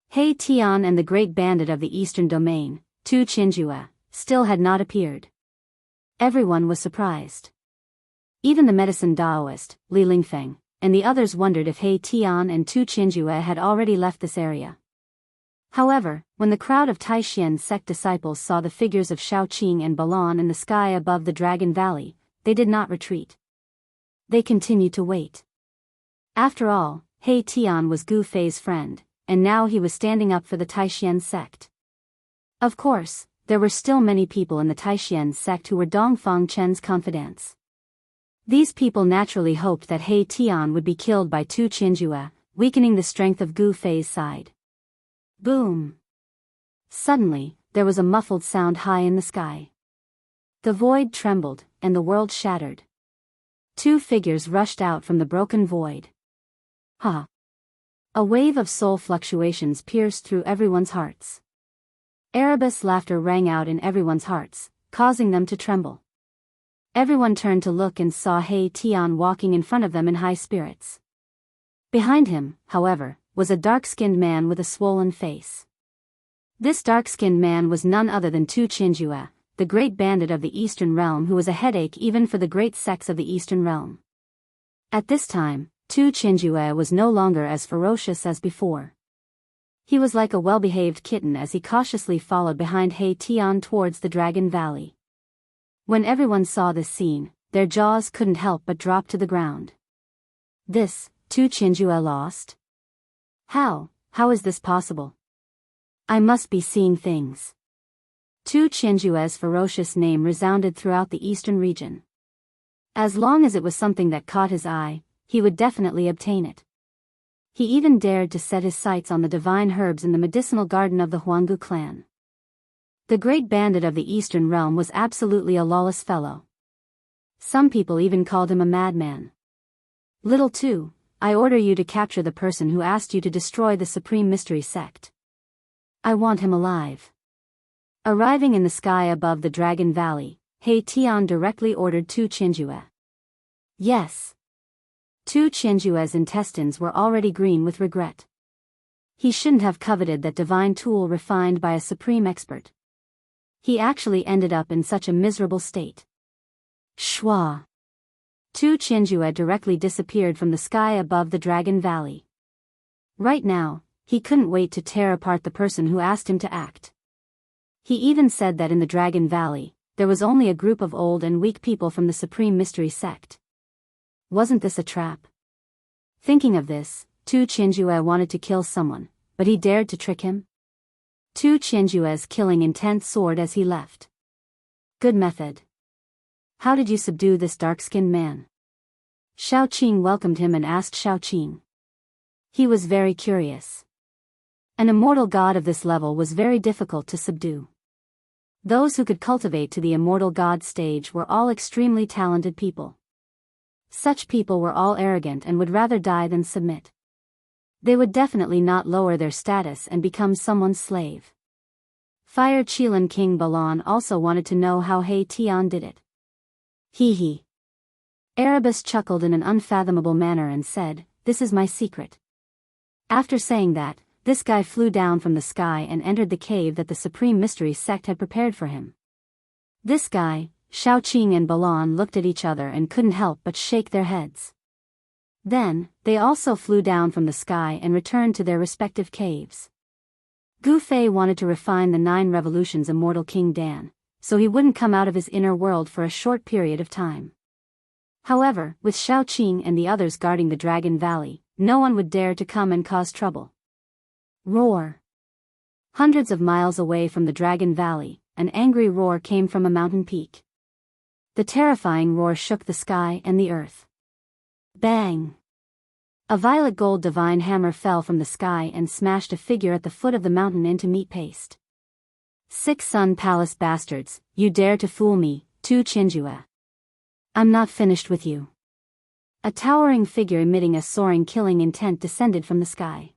He Tian and the great bandit of the Eastern Domain, Tu Qianju, still had not appeared. Everyone was surprised. Even the medicine Taoist, Li Lingfeng, and the others wondered if He Tian and Tu Qianju had already left this area. However, when the crowd of Taishien's sect disciples saw the figures of Shaoqing and Balan in the sky above the Dragon Valley, they did not retreat. They continued to wait. After all, He Tian was Gu Fei's friend, and now he was standing up for the Taishian sect. Of course, there were still many people in the Taishian sect who were Dongfang Chen's confidants. These people naturally hoped that He Tian would be killed by Tu Qinjue, weakening the strength of Gu Fei's side. Boom! Suddenly, there was a muffled sound high in the sky. The void trembled, and the world shattered. Two figures rushed out from the broken void. Ha! A wave of soul fluctuations pierced through everyone's hearts. Erebus' laughter rang out in everyone's hearts, causing them to tremble. Everyone turned to look and saw He Tian walking in front of them in high spirits. Behind him, however, was a dark-skinned man with a swollen face. This dark-skinned man was none other than Tu Qinjue, the great bandit of the Eastern Realm who was a headache even for the great sects of the Eastern Realm. At this time, Tu Qinjue was no longer as ferocious as before. He was like a well-behaved kitten as he cautiously followed behind He Tian towards the Dragon Valley. When everyone saw this scene, their jaws couldn't help but drop to the ground. This, Tu Qinjue lost? How is this possible? I must be seeing things. Tu Qinjue's ferocious name resounded throughout the eastern region. As long as it was something that caught his eye, he would definitely obtain it. He even dared to set his sights on the divine herbs in the medicinal garden of the Huanggu clan. The great bandit of the Eastern Realm was absolutely a lawless fellow. Some people even called him a madman. Little Tu, I order you to capture the person who asked you to destroy the Supreme Mystery Sect. I want him alive. Arriving in the sky above the Dragon Valley, He Tian directly ordered Tu Qinjue. Yes. Tu Qinjue's intestines were already green with regret. He shouldn't have coveted that divine tool refined by a supreme expert. He actually ended up in such a miserable state. Shwa! Tu Qinjue directly disappeared from the sky above the Dragon Valley. Right now, he couldn't wait to tear apart the person who asked him to act. He even said that in the Dragon Valley, there was only a group of old and weak people from the Supreme Mystery Sect. Wasn't this a trap? Thinking of this, Tu Qinjue wanted to kill someone, but he dared to trick him? Tu Qinjue's killing intent soared as he left. Good method. How did you subdue this dark-skinned man? Shao Qing welcomed him and asked Shao Qing. He was very curious. An immortal god of this level was very difficult to subdue. Those who could cultivate to the immortal god stage were all extremely talented people. Such people were all arrogant and would rather die than submit. They would definitely not lower their status and become someone's slave. Fire Qilin King Balan also wanted to know how He Tian did it. Hee. Erebus chuckled in an unfathomable manner and said, "This is my secret." After saying that, this guy flew down from the sky and entered the cave that the Supreme Mystery Sect had prepared for him. This guy, Shao Qing and Balan looked at each other and couldn't help but shake their heads. Then, they also flew down from the sky and returned to their respective caves. Gu Fei wanted to refine the 9 revolutions immortal King Dan, so he wouldn't come out of his inner world for a short period of time. However, with Shao Qing and the others guarding the Dragon Valley, no one would dare to come and cause trouble. Roar! Hundreds of miles away from the Dragon Valley, an angry roar came from a mountain peak. The terrifying roar shook the sky and the earth. Bang! A violet gold divine hammer fell from the sky and smashed a figure at the foot of the mountain into meat paste. 6 Sun Palace bastards, you dare to fool me, Tu Qinjue. I'm not finished with you. A towering figure emitting a soaring killing intent descended from the sky.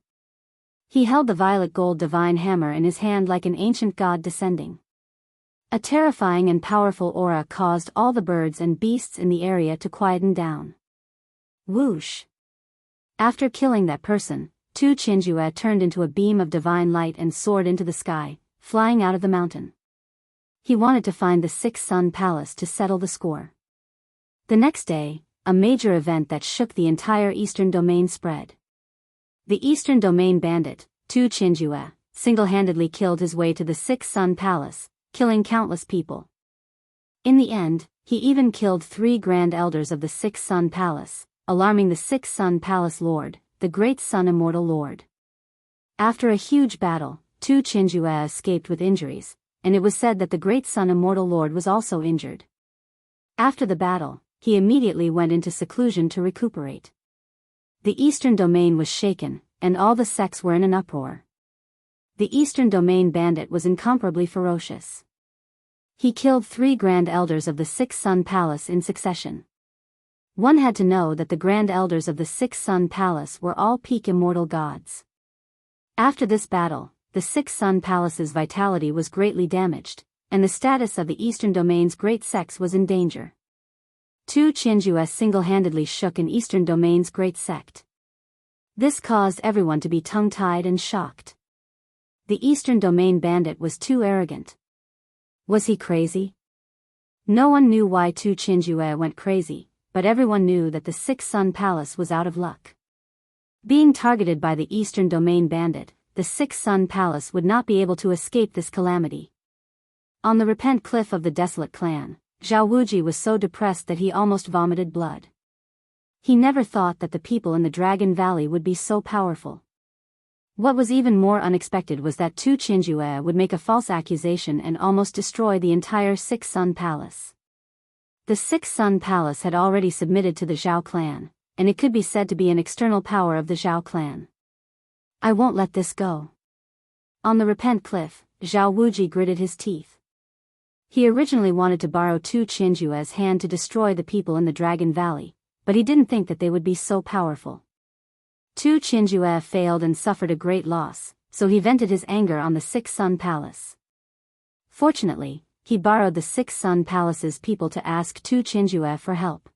He held the violet gold divine hammer in his hand like an ancient god descending. A terrifying and powerful aura caused all the birds and beasts in the area to quieten down. Whoosh! After killing that person, Tu Qinjue turned into a beam of divine light and soared into the sky, flying out of the mountain. He wanted to find the 6 Sun Palace to settle the score. The next day, a major event that shook the entire Eastern Domain spread. The Eastern Domain bandit, Tu Qinjue, single-handedly killed his way to the 6 Sun Palace, killing countless people. In the end, he even killed 3 Grand Elders of the 6 Sun Palace, alarming the 6 Sun Palace Lord, the Great Sun Immortal Lord. After a huge battle, Tu Qinjue escaped with injuries, and it was said that the Great Sun Immortal Lord was also injured. After the battle, he immediately went into seclusion to recuperate. The Eastern Domain was shaken, and all the sects were in an uproar. The Eastern Domain bandit was incomparably ferocious. He killed 3 Grand Elders of the Six Sun Palace in succession. One had to know that the Grand Elders of the Six Sun Palace were all peak immortal gods. After this battle, the Six Sun Palace's vitality was greatly damaged, and the status of the Eastern Domain's great sects was in danger. Tu Qianzhue single-handedly shook an Eastern Domain's great sect. This caused everyone to be tongue-tied and shocked. The Eastern Domain bandit was too arrogant. Was he crazy? No one knew why Tu Qianzhue went crazy, but everyone knew that the Six Sun Palace was out of luck. Being targeted by the Eastern Domain bandit, the Six Sun Palace would not be able to escape this calamity. On the Repent Cliff of the Desolate Clan, Zhao Wuji was so depressed that he almost vomited blood. He never thought that the people in the Dragon Valley would be so powerful. What was even more unexpected was that Tu Qianzhue would make a false accusation and almost destroy the entire Six Sun Palace. The Six Sun Palace had already submitted to the Zhao clan, and it could be said to be an external power of the Zhao clan. I won't let this go. On the Repent Cliff, Zhao Wuji gritted his teeth. He originally wanted to borrow Tu Qianzhue's hand to destroy the people in the Dragon Valley, but he didn't think that they would be so powerful. Tu Qianzhue failed and suffered a great loss, so he vented his anger on the Six Sun Palace. Fortunately, he borrowed the Six Sun Palace's people to ask Tu Qianzhue for help.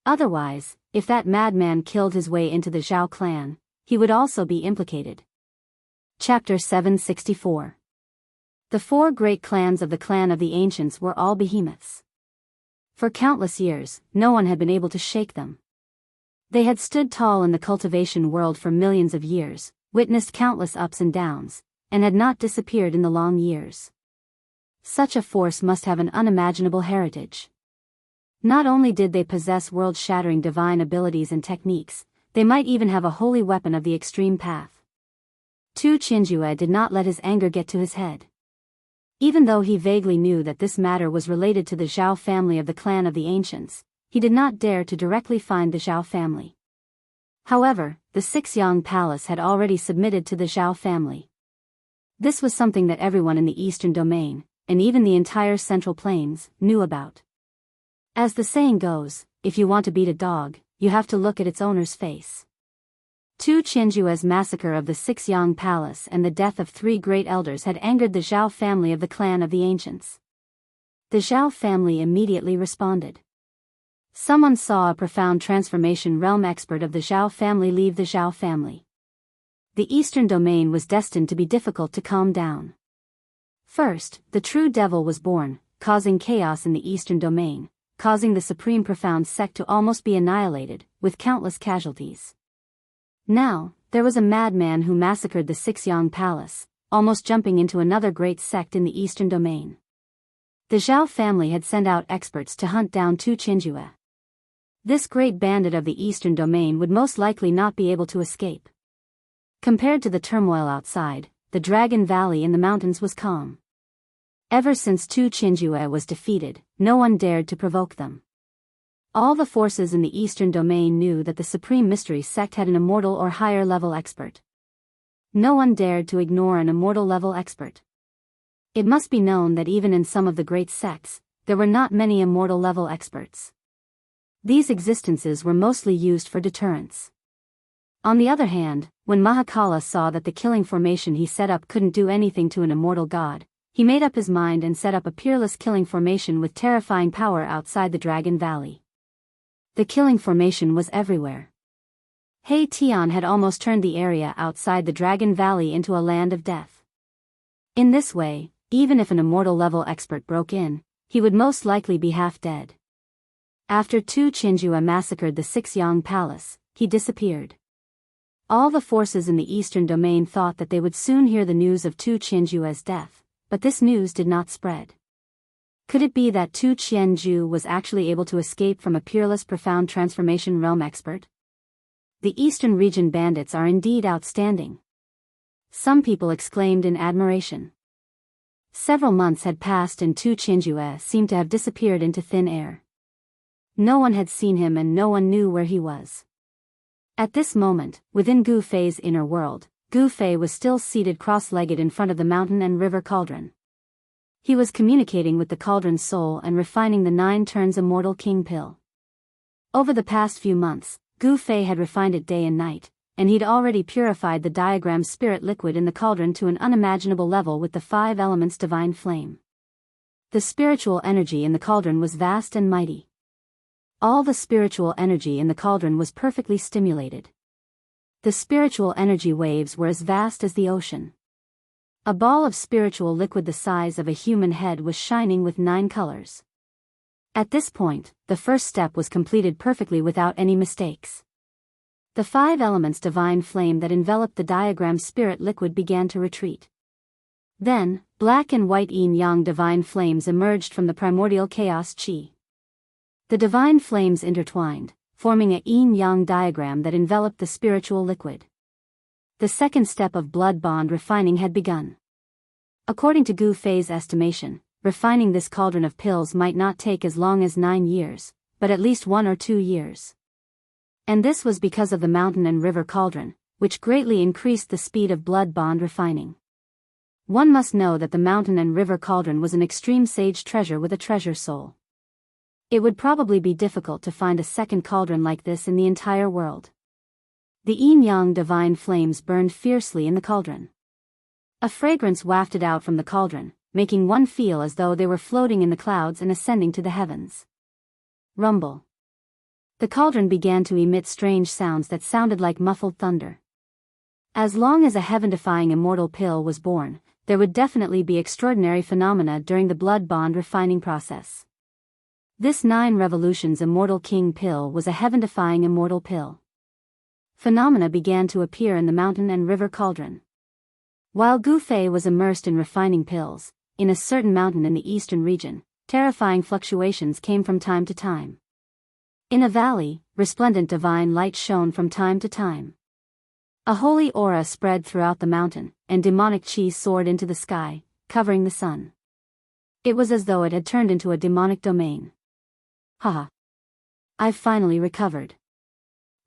Otherwise, if that madman killed his way into the Zhao clan, he would also be implicated. Chapter 764. The 4 great clans of the clan of the ancients were all behemoths. For countless years, no one had been able to shake them. They had stood tall in the cultivation world for millions of years, witnessed countless ups and downs, and had not disappeared in the long years. Such a force must have an unimaginable heritage. Not only did they possess world-shattering divine abilities and techniques, they might even have a holy weapon of the extreme path. Tu Qianzhue did not let his anger get to his head. Even though he vaguely knew that this matter was related to the Zhao family of the clan of the ancients, he did not dare to directly find the Zhao family. However, the Sixyang Palace had already submitted to the Zhao family. This was something that everyone in the Eastern Domain, and even the entire Central Plains, knew about. As the saying goes, if you want to beat a dog, you have to look at its owner's face. Tu Qianzhue's massacre of the Sixyang Palace and the death of 3 great elders had angered the Zhao family of the clan of the ancients. The Zhao family immediately responded. Someone saw a profound transformation realm expert of the Zhao family leave the Zhao family. The Eastern Domain was destined to be difficult to calm down. First, the true devil was born, causing chaos in the Eastern Domain, causing the Supreme Profound sect to almost be annihilated, with countless casualties. Now, there was a madman who massacred the Sixyang Palace, almost jumping into another great sect in the Eastern Domain. The Zhao family had sent out experts to hunt down Tu Qianzhue. This great bandit of the Eastern Domain would most likely not be able to escape. Compared to the turmoil outside, the Dragon Valley in the mountains was calm. Ever since Tu Qianzhue was defeated, no one dared to provoke them. All the forces in the Eastern Domain knew that the Supreme Mystery Sect had an immortal or higher level expert. No one dared to ignore an immortal level expert. It must be known that even in some of the great sects, there were not many immortal level experts. These existences were mostly used for deterrence. On the other hand, when Mahakala saw that the killing formation he set up couldn't do anything to an immortal god, he made up his mind and set up a peerless killing formation with terrifying power outside the Dragon Valley. The killing formation was everywhere. Hei Tian had almost turned the area outside the Dragon Valley into a land of death. In this way, even if an immortal level expert broke in, he would most likely be half dead. After Tu Qianzhue massacred the Sixyang Palace, he disappeared. All the forces in the Eastern Domain thought that they would soon hear the news of Tu Qianzhue's death, but this news did not spread. Could it be that Tu Qianzhue was actually able to escape from a peerless profound transformation realm expert? The Eastern region bandits are indeed outstanding. Some people exclaimed in admiration. Several months had passed and Tu Qianzhue seemed to have disappeared into thin air. No one had seen him and no one knew where he was. At this moment, within Gu Fei's inner world, Gu Fei was still seated cross-legged in front of the mountain and river cauldron. He was communicating with the cauldron's soul and refining the 9 turns immortal king pill. Over the past few months, Gu Fei had refined it day and night, and he'd already purified the diagram spirit liquid in the cauldron to an unimaginable level with the 5 elements divine flame. The spiritual energy in the cauldron was vast and mighty. All the spiritual energy in the cauldron was perfectly stimulated. The spiritual energy waves were as vast as the ocean. A ball of spiritual liquid the size of a human head was shining with 9 colors. At this point, the first step was completed perfectly without any mistakes. The 5 elements divine flame that enveloped the diagram spirit liquid began to retreat. Then, black and white yin-yang divine flames emerged from the primordial chaos chi. The divine flames intertwined, forming a yin-yang diagram that enveloped the spiritual liquid. The second step of blood bond refining had begun. According to Gu Fei's estimation, refining this cauldron of pills might not take as long as 9 years, but at least 1 or 2 years. And this was because of the mountain and river cauldron, which greatly increased the speed of blood bond refining. One must know that the mountain and river cauldron was an extreme sage treasure with a treasure soul. It would probably be difficult to find a second cauldron like this in the entire world. The yin-yang divine flames burned fiercely in the cauldron. A fragrance wafted out from the cauldron, making one feel as though they were floating in the clouds and ascending to the heavens. Rumble. The cauldron began to emit strange sounds that sounded like muffled thunder. As long as a heaven-defying immortal pill was born, there would definitely be extraordinary phenomena during the blood bond refining process. This 9 revolutions immortal king pill was a heaven-defying immortal pill. Phenomena began to appear in the mountain and river cauldron. While Gu Fei was immersed in refining pills, in a certain mountain in the eastern region, terrifying fluctuations came from time to time. In a valley, resplendent divine light shone from time to time. A holy aura spread throughout the mountain, and demonic chi soared into the sky, covering the sun. It was as though it had turned into a demonic domain. Haha. I've finally recovered.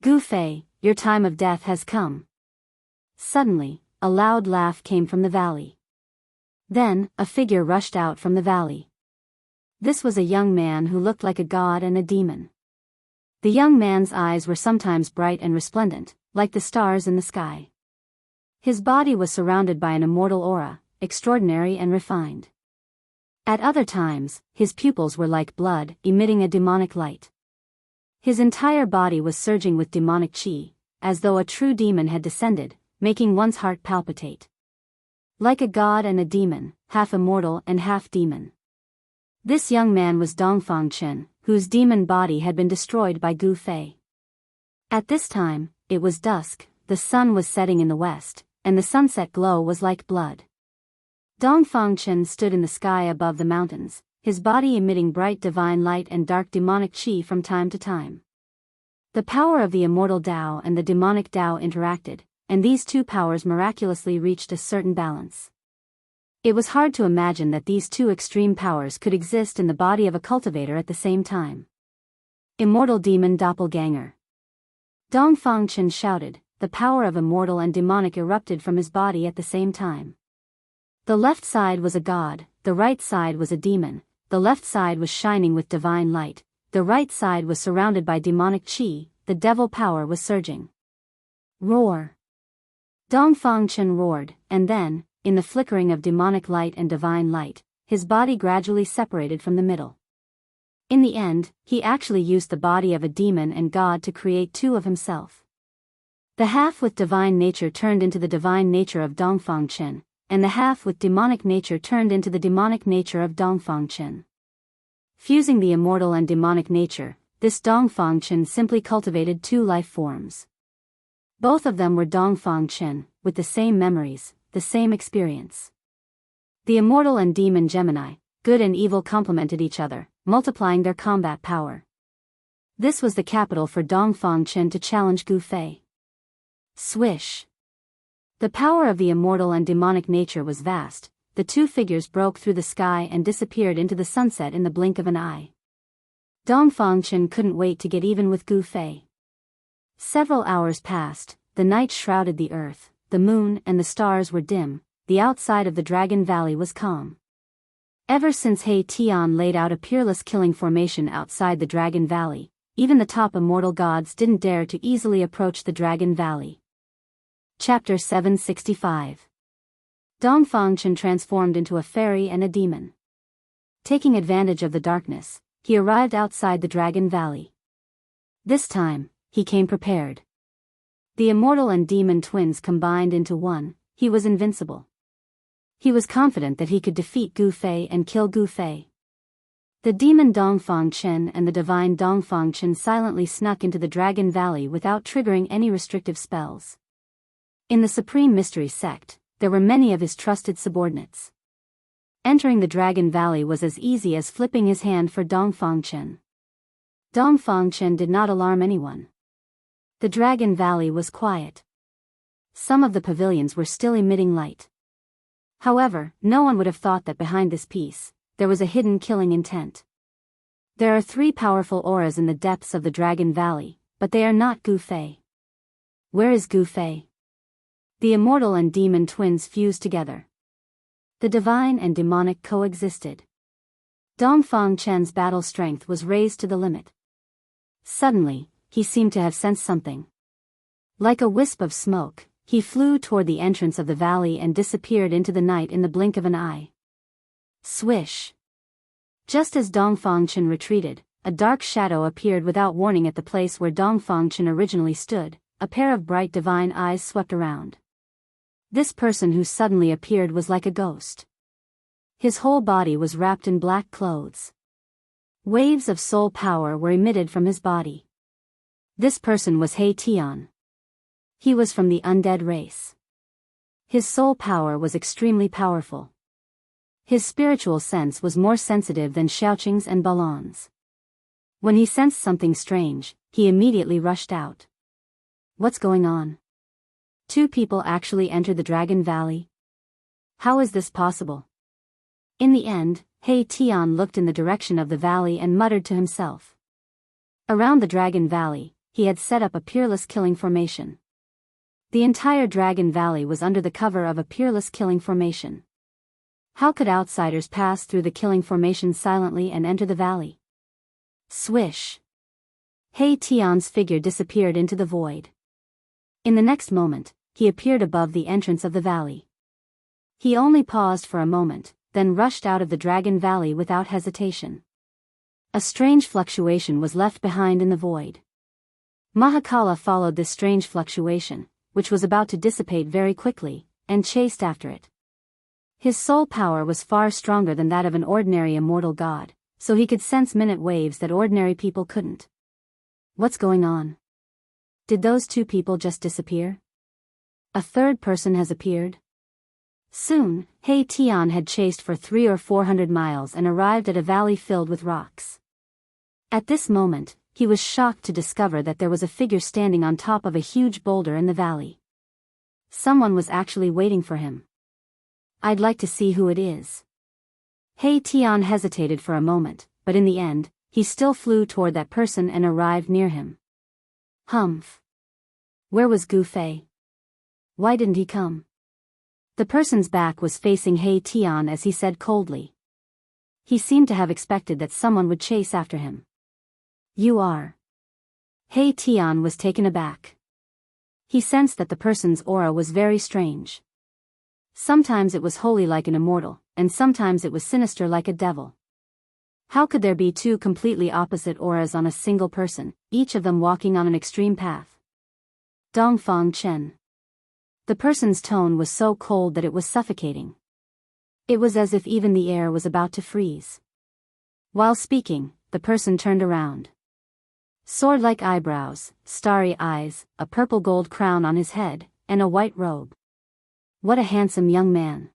Gu Fei, your time of death has come. Suddenly, a loud laugh came from the valley. Then, a figure rushed out from the valley. This was a young man who looked like a god and a demon. The young man's eyes were sometimes bright and resplendent, like the stars in the sky. His body was surrounded by an immortal aura, extraordinary and refined. At other times, his pupils were like blood, emitting a demonic light. His entire body was surging with demonic chi, as though a true demon had descended, making one's heart palpitate. Like a god and a demon, half immortal and half demon. This young man was Dongfang Chen, whose demon body had been destroyed by Gu Fei. At this time, it was dusk, the sun was setting in the west, and the sunset glow was like blood. Dongfang Chen stood in the sky above the mountains, his body emitting bright divine light and dark demonic chi from time to time. The power of the immortal Tao and the demonic Tao interacted, and these 2 powers miraculously reached a certain balance. It was hard to imagine that these 2 extreme powers could exist in the body of a cultivator at the same time. Immortal demon doppelganger. Dongfang Chen shouted, the power of immortal and demonic erupted from his body at the same time. The left side was a god, the right side was a demon, the left side was shining with divine light, the right side was surrounded by demonic chi, the devil power was surging. Roar! Dongfang Chen roared, and then, in the flickering of demonic light and divine light, his body gradually separated from the middle. In the end, he actually used the body of a demon and god to create 2 of himself. The half with divine nature turned into the divine nature of Dongfang Chen, and the half with demonic nature turned into the demonic nature of Dongfang Chen. Fusing the immortal and demonic nature, this Dongfang Chen simply cultivated 2 life forms. Both of them were Dongfang Chen, with the same memories, the same experience. The immortal and demon Gemini, good and evil complemented each other, multiplying their combat power. This was the capital for Dongfang Chen to challenge Gu Fei. Swish! The power of the immortal and demonic nature was vast, the 2 figures broke through the sky and disappeared into the sunset in the blink of an eye. Dongfang couldn't wait to get even with Gu Fei. Several hours passed, the night shrouded the earth, the moon and the stars were dim, the outside of the Dragon Valley was calm. Ever since He Tian laid out a peerless killing formation outside the Dragon Valley, even the top immortal gods didn't dare to easily approach the Dragon Valley. Chapter 765. Dongfang transformed into a fairy and a demon. Taking advantage of the darkness, he arrived outside the Dragon Valley. This time, he came prepared. The immortal and demon twins combined into one, he was invincible. He was confident that he could defeat Gu Fei and kill Gu Fei. The demon Dongfang and the divine Dongfang silently snuck into the Dragon Valley without triggering any restrictive spells. In the Supreme Mystery Sect, there were many of his trusted subordinates. Entering the Dragon Valley was as easy as flipping his hand for Dongfang. Dongfang did not alarm anyone. The Dragon Valley was quiet. Some of the pavilions were still emitting light. However, no one would have thought that behind this peace, there was a hidden killing intent. There are 3 powerful auras in the depths of the Dragon Valley, but they are not Gu Fei. Where is Gu Fei? The immortal and demon twins fused together. The divine and demonic coexisted. Dongfang's battle strength was raised to the limit. Suddenly, he seemed to have sensed something. Like a wisp of smoke, he flew toward the entrance of the valley and disappeared into the night in the blink of an eye. Swish! Just as Dongfang retreated, a dark shadow appeared without warning at the place where Dongfang originally stood. A pair of bright divine eyes swept around. This person who suddenly appeared was like a ghost. His whole body was wrapped in black clothes. Waves of soul power were emitted from his body. This person was He Tian. He was from the undead race. His soul power was extremely powerful. His spiritual sense was more sensitive than Xiaoqing's and Balon's. When he sensed something strange, he immediately rushed out. What's going on? 2 people actually entered the Dragon Valley? How is this possible? In the end, He Tian looked in the direction of the valley and muttered to himself. Around the Dragon Valley, he had set up a peerless killing formation. The entire Dragon Valley was under the cover of a peerless killing formation. How could outsiders pass through the killing formation silently and enter the valley? Swish! He Tian's figure disappeared into the void. In the next moment, he appeared above the entrance of the valley. He only paused for a moment, then rushed out of the Dragon Valley without hesitation. A strange fluctuation was left behind in the void. Mahakala followed this strange fluctuation, which was about to dissipate very quickly, and chased after it. His soul power was far stronger than that of an ordinary immortal god, so he could sense minute waves that ordinary people couldn't. What's going on? Did those 2 people just disappear? A 3rd person has appeared? Soon, He Tian had chased for 300 or 400 miles and arrived at a valley filled with rocks. At this moment, he was shocked to discover that there was a figure standing on top of a huge boulder in the valley. Someone was actually waiting for him. I'd like to see who it is. He Tian hesitated for a moment, but in the end, he still flew toward that person and arrived near him. Humph! Where was Gu Fei? Why didn't he come? The person's back was facing He Tian as he said coldly. He seemed to have expected that someone would chase after him. You are. He Tian was taken aback. He sensed that the person's aura was very strange. Sometimes it was holy like an immortal, and sometimes it was sinister like a devil. How could there be 2 completely opposite auras on a single person, each of them walking on an extreme path? Dongfang. The person's tone was so cold that it was suffocating. It was as if even the air was about to freeze. While speaking, the person turned around. Sword-like eyebrows, starry eyes, a purple gold crown on his head, and a white robe. What a handsome young man.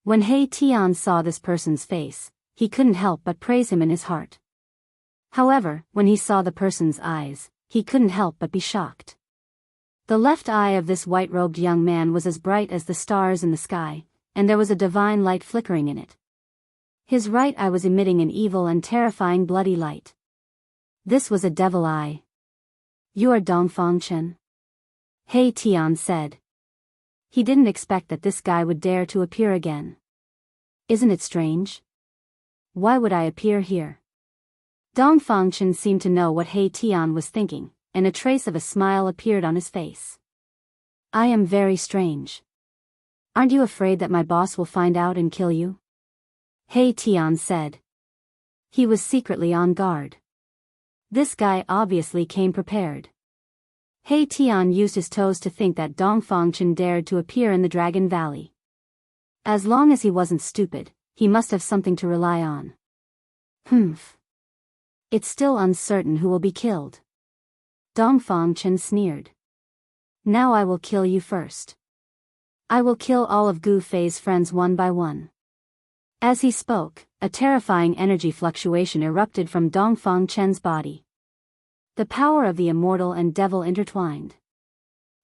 When He Tian saw this person's face, he couldn't help but praise him in his heart. However, when he saw the person's eyes, he couldn't help but be shocked. The left eye of this white-robed young man was as bright as the stars in the sky, and there was a divine light flickering in it. His right eye was emitting an evil and terrifying bloody light. This was a devil eye. You are Dongfang Chen? He Tian said. He didn't expect that this guy would dare to appear again. Isn't it strange? Why would I appear here? Dongfang Chen seemed to know what He Tian was thinking, and a trace of a smile appeared on his face. I am very strange. Aren't you afraid that my boss will find out and kill you? He Tian said. He was secretly on guard. This guy obviously came prepared. He Tian used his toes to think that Dongfang Chen dared to appear in the Dragon Valley. As long as he wasn't stupid, he must have something to rely on. Humph. It's still uncertain who will be killed. Dongfang Chen sneered. Now I will kill you first. I will kill all of Gu Fei's friends one by one. As he spoke, a terrifying energy fluctuation erupted from Dongfang Chen's body. The power of the immortal and devil intertwined.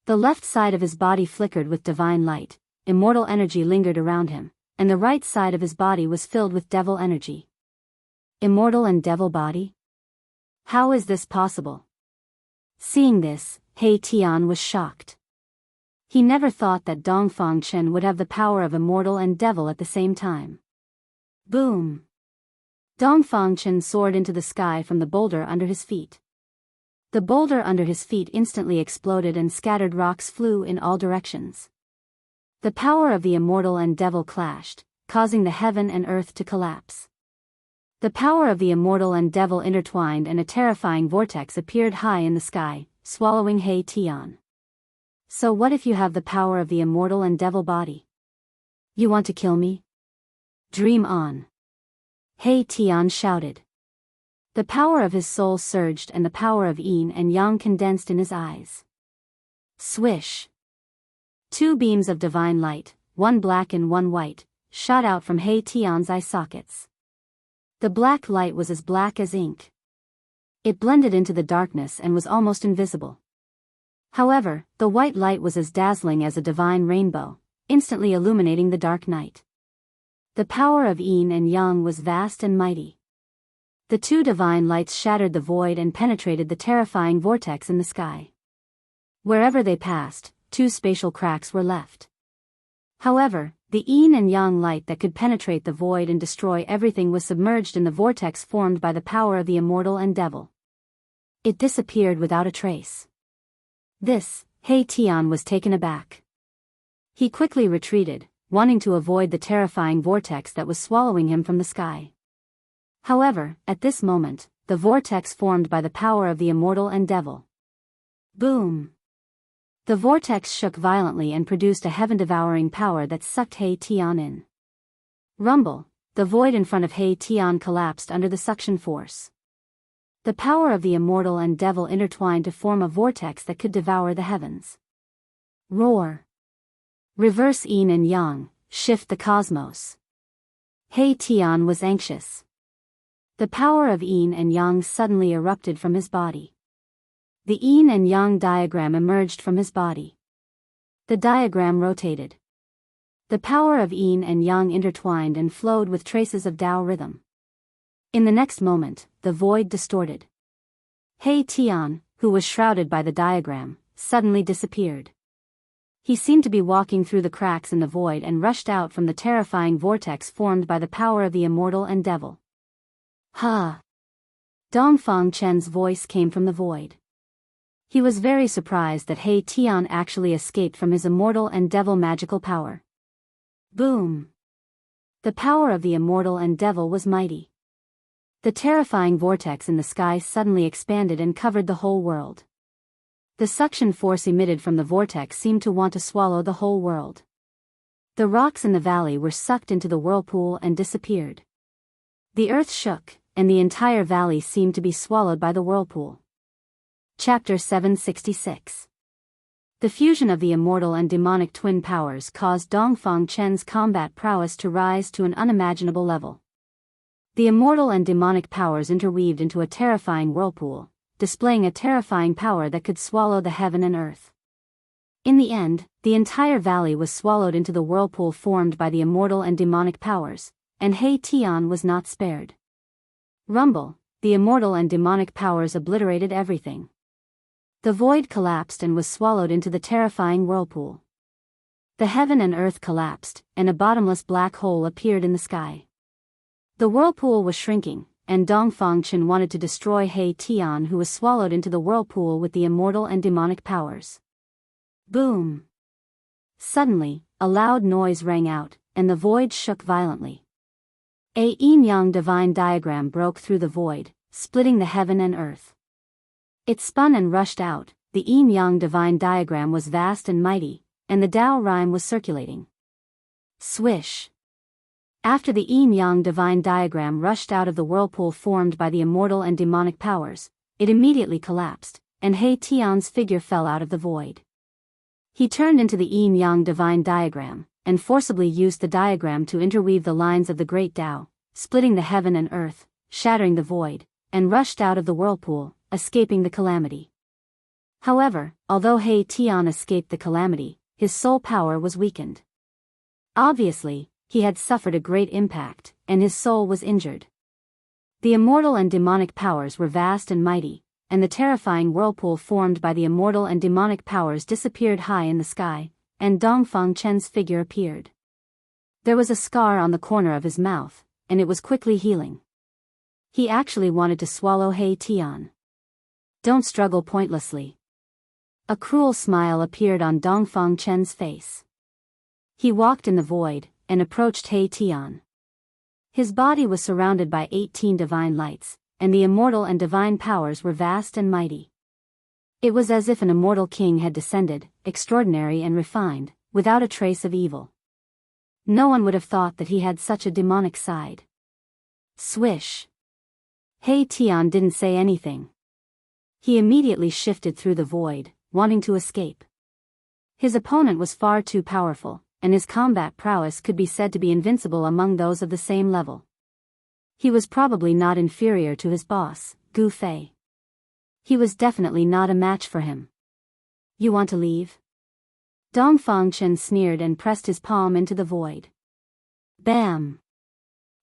The left side of his body flickered with divine light, immortal energy lingered around him, and the right side of his body was filled with devil energy. Immortal and devil body? How is this possible? Seeing this, He Tian was shocked. He never thought that Dongfang Chen would have the power of immortal and devil at the same time. Boom! Dongfang Chen soared into the sky from the boulder under his feet. The boulder under his feet instantly exploded and scattered rocks flew in all directions. The power of the immortal and devil clashed, causing the heaven and earth to collapse. The power of the immortal and devil intertwined and a terrifying vortex appeared high in the sky, swallowing He Tian. So what if you have the power of the immortal and devil body? You want to kill me? Dream on. He Tian shouted. The power of his soul surged and the power of yin and yang condensed in his eyes. Swish! Two beams of divine light, one black and one white, shot out from He Tian's eye sockets. The black light was as black as ink. It blended into the darkness and was almost invisible. However, the white light was as dazzling as a divine rainbow, instantly illuminating the dark night. The power of yin and yang was vast and mighty. The two divine lights shattered the void and penetrated the terrifying vortex in the sky. Wherever they passed, two spatial cracks were left. However, the yin and yang light that could penetrate the void and destroy everything was submerged in the vortex formed by the power of the immortal and devil. It disappeared without a trace. This, He Tian was taken aback. He quickly retreated, wanting to avoid the terrifying vortex that was swallowing him from the sky. However, at this moment, the vortex formed by the power of the immortal and devil. Boom! The vortex shook violently and produced a heaven-devouring power that sucked He Tian in. Rumble! The void in front of He Tian collapsed under the suction force. The power of the immortal and devil intertwined to form a vortex that could devour the heavens. Roar! Reverse yin and yang, shift the cosmos. He Tian was anxious. The power of yin and yang suddenly erupted from his body. The yin and yang diagram emerged from his body. The diagram rotated. The power of yin and yang intertwined and flowed with traces of Tao rhythm. In the next moment, the void distorted. He Tian, who was shrouded by the diagram, suddenly disappeared. He seemed to be walking through the cracks in the void and rushed out from the terrifying vortex formed by the power of the immortal and devil. Ha! Dongfang Chen's voice came from the void. He was very surprised that He Tian actually escaped from his immortal and devil magical power. Boom! The power of the immortal and devil was mighty. The terrifying vortex in the sky suddenly expanded and covered the whole world. The suction force emitted from the vortex seemed to want to swallow the whole world. The rocks in the valley were sucked into the whirlpool and disappeared. The earth shook, and the entire valley seemed to be swallowed by the whirlpool. Chapter 766. The fusion of the immortal and demonic twin powers caused Dongfang Chen's combat prowess to rise to an unimaginable level. The immortal and demonic powers interweaved into a terrifying whirlpool, displaying a terrifying power that could swallow the heaven and earth. In the end, the entire valley was swallowed into the whirlpool formed by the immortal and demonic powers, and He Tian was not spared. Rumble! the immortal and demonic powers obliterated everything. The void collapsed and was swallowed into the terrifying whirlpool. The heaven and earth collapsed, and a bottomless black hole appeared in the sky. The whirlpool was shrinking, and Dongfang Chen wanted to destroy He Tian, who was swallowed into the whirlpool with the immortal and demonic powers. Boom! Suddenly, a loud noise rang out, and the void shook violently. A yin-yang divine diagram broke through the void, splitting the heaven and earth. It spun and rushed out. The yin-yang divine diagram was vast and mighty, and the Tao rhyme was circulating. Swish! After the yin-yang divine diagram rushed out of the whirlpool formed by the immortal and demonic powers, it immediately collapsed, and He Tian's figure fell out of the void. He turned into the yin-yang divine diagram, and forcibly used the diagram to interweave the lines of the great Tao, splitting the heaven and earth, shattering the void, and rushed out of the whirlpool, escaping the calamity. However, although He Tian escaped the calamity, his soul power was weakened. Obviously, he had suffered a great impact, and his soul was injured. The immortal and demonic powers were vast and mighty, and the terrifying whirlpool formed by the immortal and demonic powers disappeared high in the sky, and Dongfang Chen's figure appeared. There was a scar on the corner of his mouth, and it was quickly healing. He actually wanted to swallow He Tian. Don't struggle pointlessly. A cruel smile appeared on Dongfang Chen's face. He walked in the void, and approached He Tian. His body was surrounded by 18 divine lights, and the immortal and divine powers were vast and mighty. It was as if an immortal king had descended, extraordinary and refined, without a trace of evil. No one would have thought that he had such a demonic side. Swish! He Tian didn't say anything. He immediately shifted through the void, wanting to escape. His opponent was far too powerful, and his combat prowess could be said to be invincible among those of the same level. He was probably not inferior to his boss, Gu Fei. He was definitely not a match for him. You want to leave? Dongfang Chen sneered and pressed his palm into the void. Bam!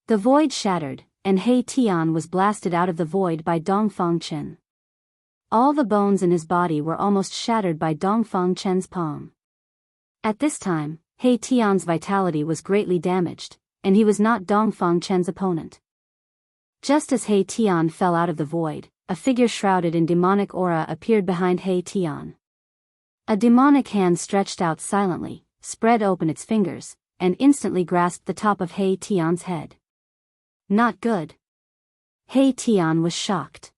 The void shattered, and He Tian was blasted out of the void by Dongfang Chen. All the bones in his body were almost shattered by Dongfang Chen's palm. At this time, He Tian's vitality was greatly damaged, and he was not Dongfang Chen's opponent. Just as He Tian fell out of the void, a figure shrouded in demonic aura appeared behind He Tian. A demonic hand stretched out silently, spread open its fingers, and instantly grasped the top of He Tian's head. Not good. He Tian was shocked.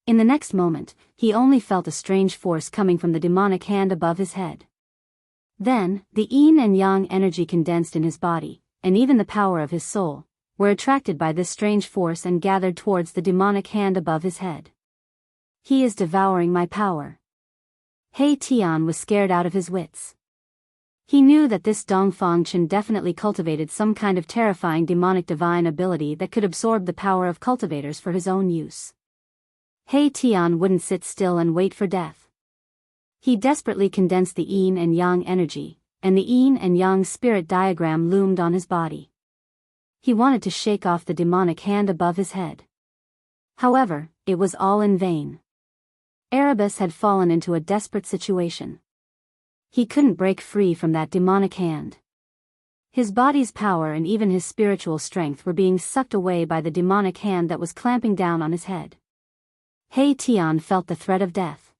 In the next moment, he only felt a strange force coming from the demonic hand above his head. Then, the yin and yang energy condensed in his body, and even the power of his soul, were attracted by this strange force and gathered towards the demonic hand above his head. He is devouring my power. He Tian was scared out of his wits. He knew that this Dongfang Chen definitely cultivated some kind of terrifying demonic divine ability that could absorb the power of cultivators for his own use. He Tian wouldn't sit still and wait for death. He desperately condensed the yin and yang energy, and the yin and yang spirit diagram loomed on his body. He wanted to shake off the demonic hand above his head. However, it was all in vain. Erebus had fallen into a desperate situation. He couldn't break free from that demonic hand. His body's power and even his spiritual strength were being sucked away by the demonic hand that was clamping down on his head. He Tian felt the threat of death.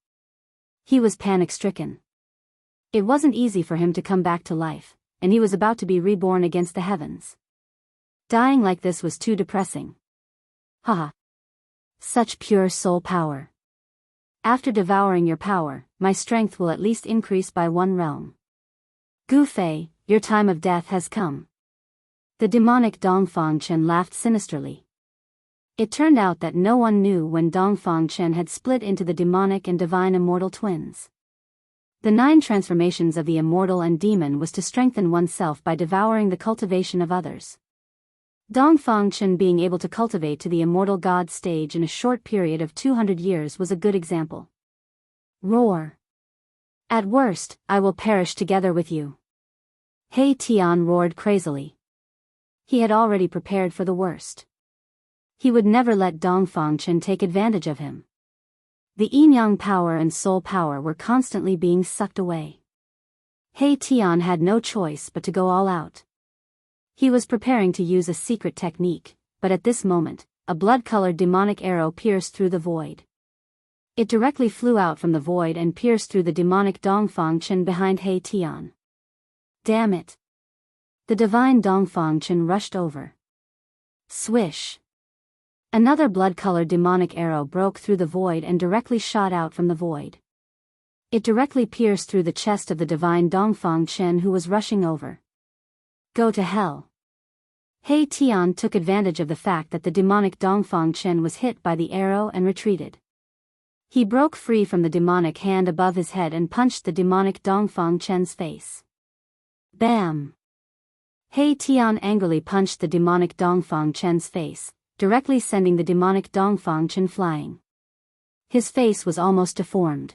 He was panic-stricken. It wasn't easy for him to come back to life, and he was about to be reborn against the heavens. Dying like this was too depressing. Haha. Such pure soul power. After devouring your power, my strength will at least increase by 1 realm. Gu Fei, your time of death has come. The demonic Dongfang Chen laughed sinisterly. It turned out that no one knew when Dongfang Chen had split into the demonic and divine immortal twins. The 9 transformations of the immortal and demon was to strengthen oneself by devouring the cultivation of others. Dongfang Chen being able to cultivate to the immortal god stage in a short period of 200 years was a good example. Roar! At worst, I will perish together with you. He Tian roared crazily. He had already prepared for the worst. He would never let Dongfang take advantage of him. The yin-yang power and soul power were constantly being sucked away. He Tian had no choice but to go all out. He was preparing to use a secret technique, but at this moment, a blood-colored demonic arrow pierced through the void. It directly flew out from the void and pierced through the demonic Dongfang behind He Tian. Damn it! The divine Dongfang rushed over. Swish! Another blood-colored demonic arrow broke through the void and directly shot out from the void. It directly pierced through the chest of the divine Dongfang who was rushing over. Go to hell! He Tian took advantage of the fact that the demonic Dongfang was hit by the arrow and retreated. He broke free from the demonic hand above his head and punched the demonic Dongfang's face. Bam! He Tian angrily punched the demonic Dongfang's face, directly sending the demonic Dongfang flying. His face was almost deformed.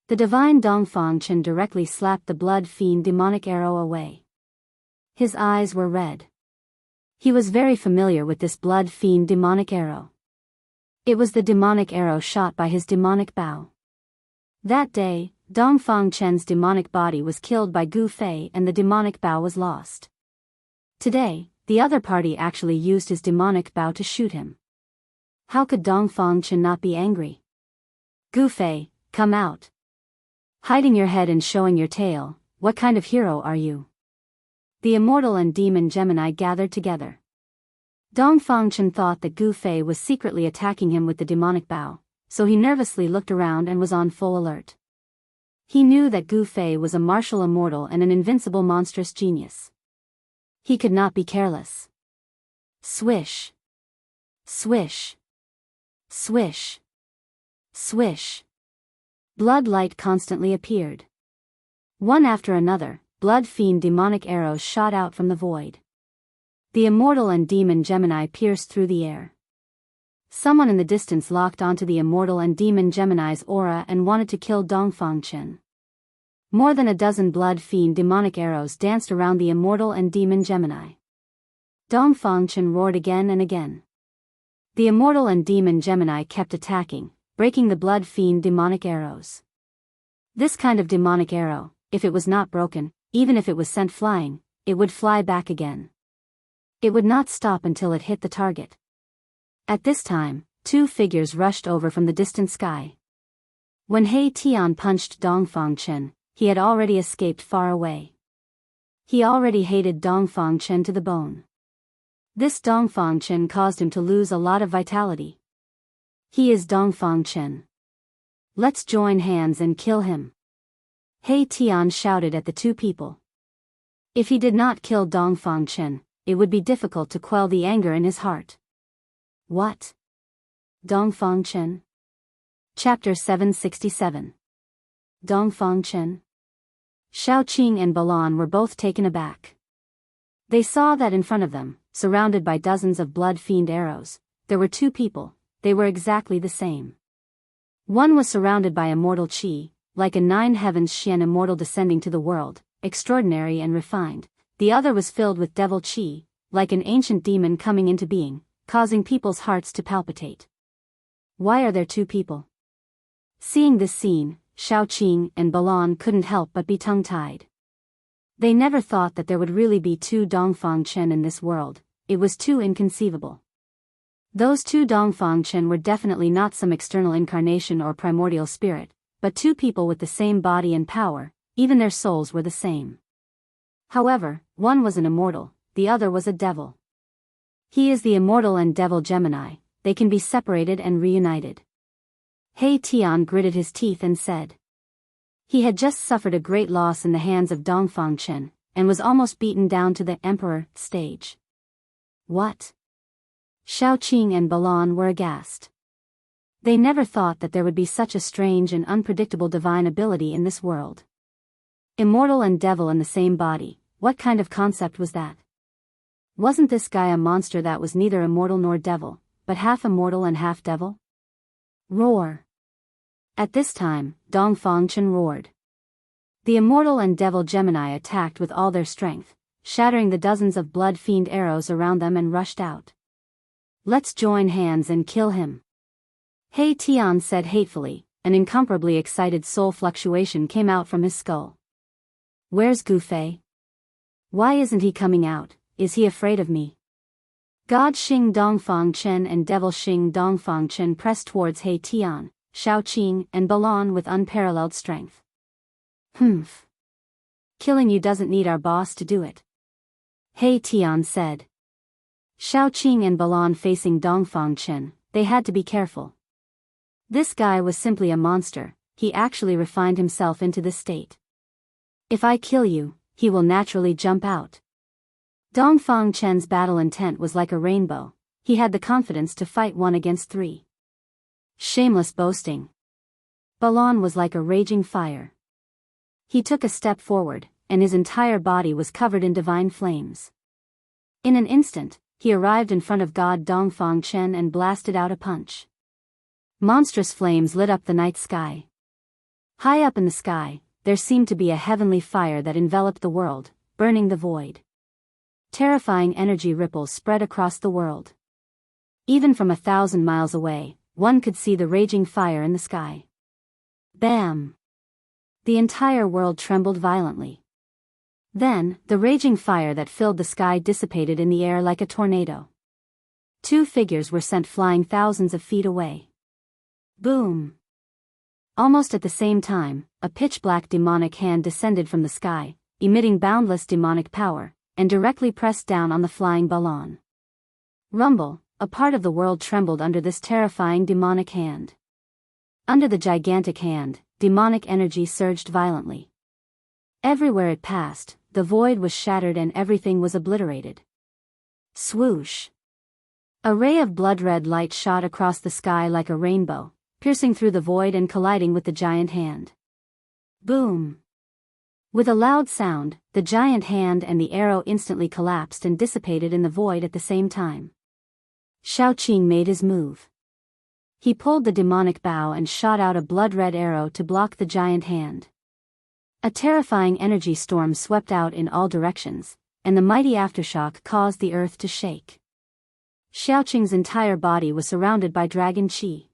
The divine Dongfang directly slapped the blood fiend demonic arrow away. His eyes were red. He was very familiar with this blood fiend demonic arrow. It was the demonic arrow shot by his demonic bow. That day, Dongfang's demonic body was killed by Gu Fei and the demonic bow was lost. Today, the other party actually used his demonic bow to shoot him. How could Dongfang not be angry? Gu Fei, come out. Hiding your head and showing your tail, what kind of hero are you? The immortal and demon Gemini gathered together. Dongfang thought that Gu Fei was secretly attacking him with the demonic bow, so he nervously looked around and was on full alert. He knew that Gu Fei was a martial immortal and an invincible monstrous genius. He could not be careless. Swish! Swish! Swish! Swish! Blood light constantly appeared. One after another, blood fiend demonic arrows shot out from the void. The immortal and demon Gemini pierced through the air. Someone in the distance locked onto the immortal and demon Gemini's aura and wanted to kill Dongfang. More than a dozen blood fiend demonic arrows danced around the immortal and demon Gemini. Dongfang roared again and again. The immortal and demon Gemini kept attacking, breaking the blood fiend demonic arrows. This kind of demonic arrow, if it was not broken, even if it was sent flying, it would fly back again. It would not stop until it hit the target. At this time, two figures rushed over from the distant sky. When He Tian punched Dongfang, he had already escaped far away. He already hated Dongfang to the bone. This Dongfang caused him to lose a lot of vitality. He is Dongfang. Let's join hands and kill him. He Tian shouted at the two people. If he did not kill Dongfang, it would be difficult to quell the anger in his heart. What? Dongfang? Chapter 767. Dongfang? Shaoqing and Balan were both taken aback. They saw that in front of them, surrounded by dozens of blood fiend arrows, there were two people. They were exactly the same. One was surrounded by immortal qi, like a nine heavens Xian immortal descending to the world, extraordinary and refined. The other was filled with devil qi, like an ancient demon coming into being, causing people's hearts to palpitate. Why are there two people? Seeing this scene, Shaoqing and Balan couldn't help but be tongue-tied. They never thought that there would really be two Dongfang in this world. It was too inconceivable. Those two Dongfang were definitely not some external incarnation or primordial spirit, but two people with the same body and power. Even their souls were the same. However, one was an immortal, the other was a devil. He is the immortal and devil Gemini. They can be separated and reunited. He Tian gritted his teeth and said. He had just suffered a great loss in the hands of Dongfang, and was almost beaten down to the emperor stage. What? Shaoqing and Balan were aghast. They never thought that there would be such a strange and unpredictable divine ability in this world. Immortal and devil in the same body, what kind of concept was that? Wasn't this guy a monster that was neither immortal nor devil, but half immortal and half devil? Roar! At this time, Dongfang roared. The immortal and devil Gemini attacked with all their strength, shattering the dozens of blood fiend arrows around them and rushed out. Let's join hands and kill him. Hey Tian said hatefully, an incomparably excited soul fluctuation came out from his skull. Where's Gufei? Why isn't he coming out? Is he afraid of me? God Xing Dongfang Chen and Devil Xing Dongfang Chen pressed towards He Tian, Xiaoqing and Balan with unparalleled strength. Humph. Killing you doesn't need our boss to do it. He Tian said. Xiaoqing and Balan facing Dongfang Chen, they had to be careful. This guy was simply a monster, he actually refined himself into this state. If I kill you, he will naturally jump out. Dongfang Chen's battle intent was like a rainbow, he had the confidence to fight 1 against 3. Shameless boasting. Balan was like a raging fire. He took a step forward, and his entire body was covered in divine flames. In an instant, he arrived in front of God Dongfang Chen and blasted out a punch. Monstrous flames lit up the night sky. High up in the sky, there seemed to be a heavenly fire that enveloped the world, burning the void. Terrifying energy ripples spread across the world. Even from 1,000 miles away, one could see the raging fire in the sky. Bam! The entire world trembled violently. Then, the raging fire that filled the sky dissipated in the air like a tornado. 2 figures were sent flying thousands of feet away. Boom! Almost at the same time, a pitch-black demonic hand descended from the sky, emitting boundless demonic power, and directly pressed down on the flying Balan. Rumble, a part of the world trembled under this terrifying demonic hand. Under the gigantic hand, demonic energy surged violently. Everywhere it passed, the void was shattered and everything was obliterated. Swoosh! A ray of blood-red light shot across the sky like a rainbow, piercing through the void and colliding with the giant hand. Boom! With a loud sound, the giant hand and the arrow instantly collapsed and dissipated in the void at the same time. Xiaoqing made his move. He pulled the demonic bow and shot out a blood-red arrow to block the giant hand. A terrifying energy storm swept out in all directions, and the mighty aftershock caused the earth to shake. Xiaoqing's entire body was surrounded by dragon qi.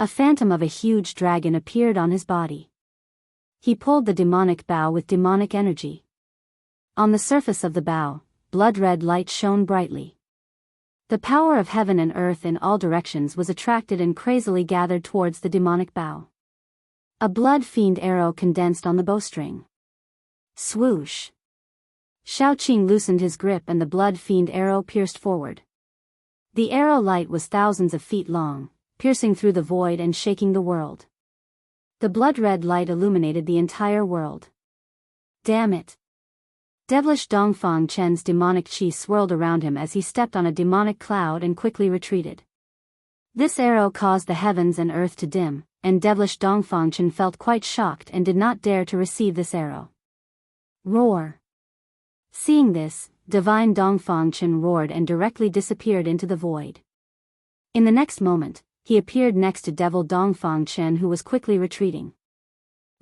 A phantom of a huge dragon appeared on his body. He pulled the demonic bow with demonic energy. On the surface of the bow, blood-red light shone brightly. The power of heaven and earth in all directions was attracted and crazily gathered towards the demonic bow. A blood fiend arrow condensed on the bowstring. Swoosh! Xiaoqing loosened his grip and the blood fiend arrow pierced forward. The arrow light was thousands of feet long, piercing through the void and shaking the world. The blood-red light illuminated the entire world. Damn it! Devilish Dongfang Chen's demonic qi swirled around him as he stepped on a demonic cloud and quickly retreated. This arrow caused the heavens and earth to dim, and devilish Dongfang Chen felt quite shocked and did not dare to receive this arrow. Roar! Seeing this, divine Dongfang Chen roared and directly disappeared into the void. In the next moment, he appeared next to devil Dongfang Chen who was quickly retreating.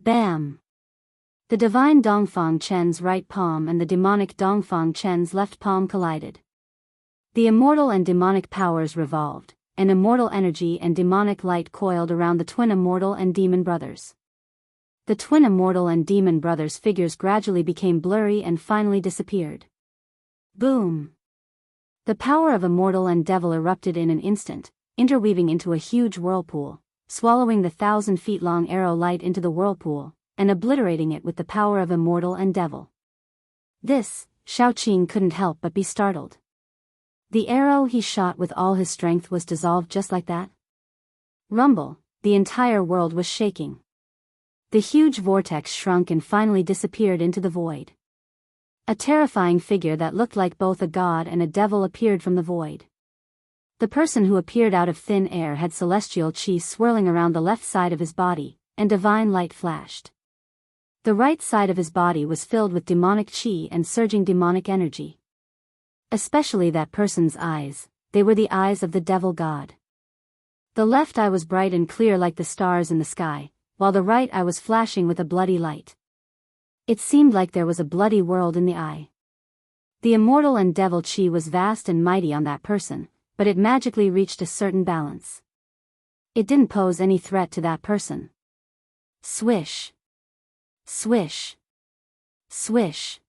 Bam! The divine Dongfang Chen's right palm and the demonic Dongfang Chen's left palm collided. The immortal and demonic powers revolved, and immortal energy and demonic light coiled around the twin immortal and demon brothers. The twin immortal and demon brothers' figures gradually became blurry and finally disappeared. Boom! The power of immortal and devil erupted in an instant, interweaving into a huge whirlpool, swallowing the 1,000 feet long arrow light into the whirlpool, and obliterating it with the power of immortal and devil. This, Xiaoqing couldn't help but be startled. The arrow he shot with all his strength was dissolved just like that. Rumble, the entire world was shaking. The huge vortex shrunk and finally disappeared into the void. A terrifying figure that looked like both a god and a devil appeared from the void. The person who appeared out of thin air had celestial qi swirling around the left side of his body, and divine light flashed. The right side of his body was filled with demonic qi and surging demonic energy. Especially that person's eyes, they were the eyes of the devil god. The left eye was bright and clear like the stars in the sky, while the right eye was flashing with a bloody light. It seemed like there was a bloody world in the eye. The immortal and devil qi was vast and mighty on that person, but it magically reached a certain balance. It didn't pose any threat to that person. Swish. Swish. Swish.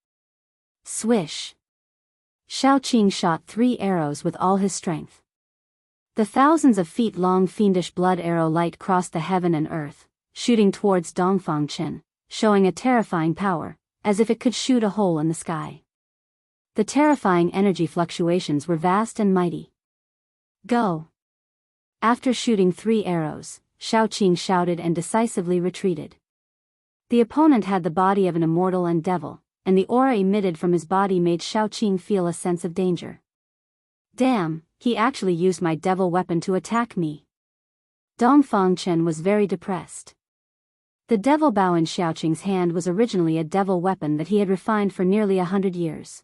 Swish. Shaoqing shot 3 arrows with all his strength. The thousands of feet long fiendish blood arrow light crossed the heaven and earth, shooting towards Dongfangchen, showing a terrifying power, as if it could shoot a hole in the sky. The terrifying energy fluctuations were vast and mighty. Go! After shooting 3 arrows, Shaoqing shouted and decisively retreated. The opponent had the body of an immortal and devil, and the aura emitted from his body made Shaoqing feel a sense of danger. Damn, he actually used my devil weapon to attack me. Dongfangchen was very depressed. The devil bow in Shaoqing's hand was originally a devil weapon that he had refined for nearly 100 years.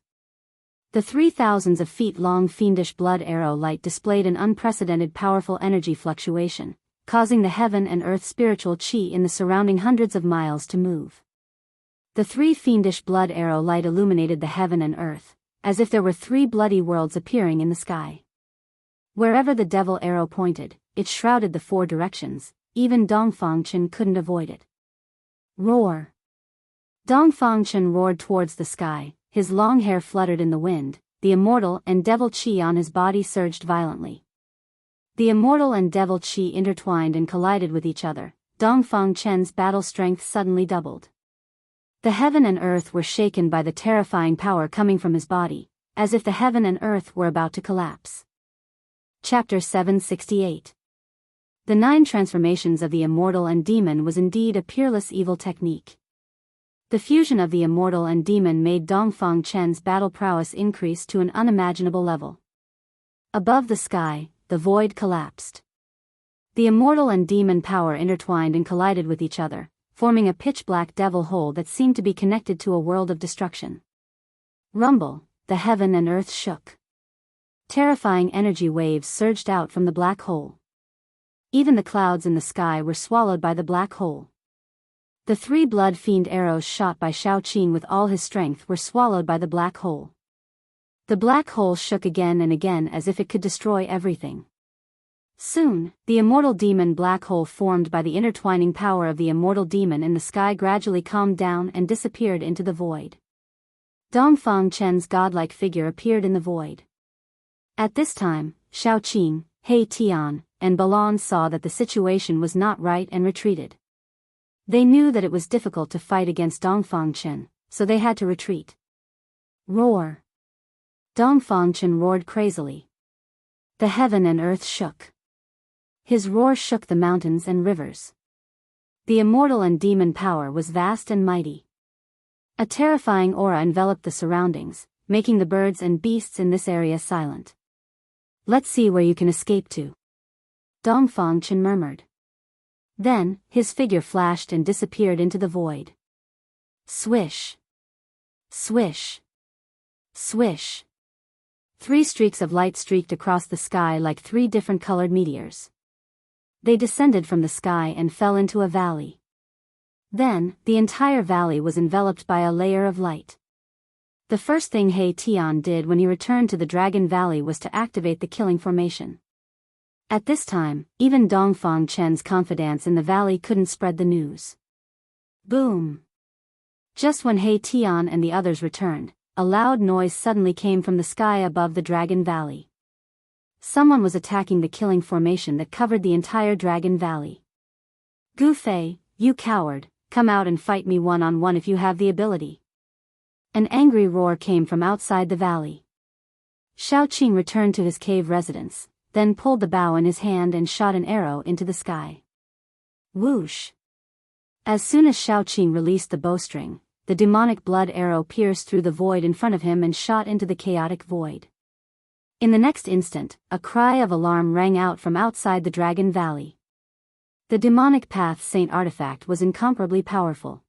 The 3,000s of feet long fiendish blood arrow light displayed an unprecedented powerful energy fluctuation, causing the heaven and earth spiritual qi in the surrounding hundreds of miles to move. The 3 fiendish blood arrow light illuminated the heaven and earth, as if there were 3 bloody worlds appearing in the sky. Wherever the devil arrow pointed, it shrouded the 4 directions, even Dongfangchen couldn't avoid it. Roar! Dongfangchen roared towards the sky, his long hair fluttered in the wind, the immortal and devil qi on his body surged violently. The immortal and devil qi intertwined and collided with each other. Dongfangchen's battle strength suddenly doubled. The heaven and earth were shaken by the terrifying power coming from his body, as if the heaven and earth were about to collapse. Chapter 768. The 9 transformations of the immortal and demon was indeed a peerless evil technique. The fusion of the immortal and demon made Dongfangchen's battle prowess increase to an unimaginable level. Above the sky, the void collapsed. The immortal and demon power intertwined and collided with each other, forming a pitch-black devil hole that seemed to be connected to a world of destruction. Rumble, the heaven and earth shook. Terrifying energy waves surged out from the black hole. Even the clouds in the sky were swallowed by the black hole. The 3 blood fiend arrows shot by Shaoqing with all his strength were swallowed by the black hole. The black hole shook again and again as if it could destroy everything. Soon, the immortal demon black hole formed by the intertwining power of the immortal demon in the sky gradually calmed down and disappeared into the void. Dongfangchen's godlike figure appeared in the void. At this time, Shaoqing, He Tian, and Balan saw that the situation was not right and retreated. They knew that it was difficult to fight against Dongfangchen, so they had to retreat. Roar! Dongfangchen roared crazily. The heaven and earth shook. His roar shook the mountains and rivers. The immortal and demon power was vast and mighty. A terrifying aura enveloped the surroundings, making the birds and beasts in this area silent. Let's see where you can escape to, Dongfangchen murmured. Then, his figure flashed and disappeared into the void. Swish! Swish! Swish! 3 streaks of light streaked across the sky like 3 different colored meteors. They descended from the sky and fell into a valley. Then, the entire valley was enveloped by a layer of light. The first thing He Tian did when he returned to the Dragon Valley was to activate the killing formation. At this time, even Dongfangchen's confidants in the valley couldn't spread the news. Boom! Just when He Tian and the others returned, a loud noise suddenly came from the sky above the Dragon Valley. Someone was attacking the killing formation that covered the entire Dragon Valley. Gu Fei, you coward, come out and fight me one-on-one if you have the ability. An angry roar came from outside the valley. Shaoqing returned to his cave residence, then pulled the bow in his hand and shot an arrow into the sky. Whoosh! As soon as Shaoqing released the bowstring, the demonic blood arrow pierced through the void in front of him and shot into the chaotic void. In the next instant, a cry of alarm rang out from outside the Dragon Valley. The demonic Path Saint artifact was incomparably powerful.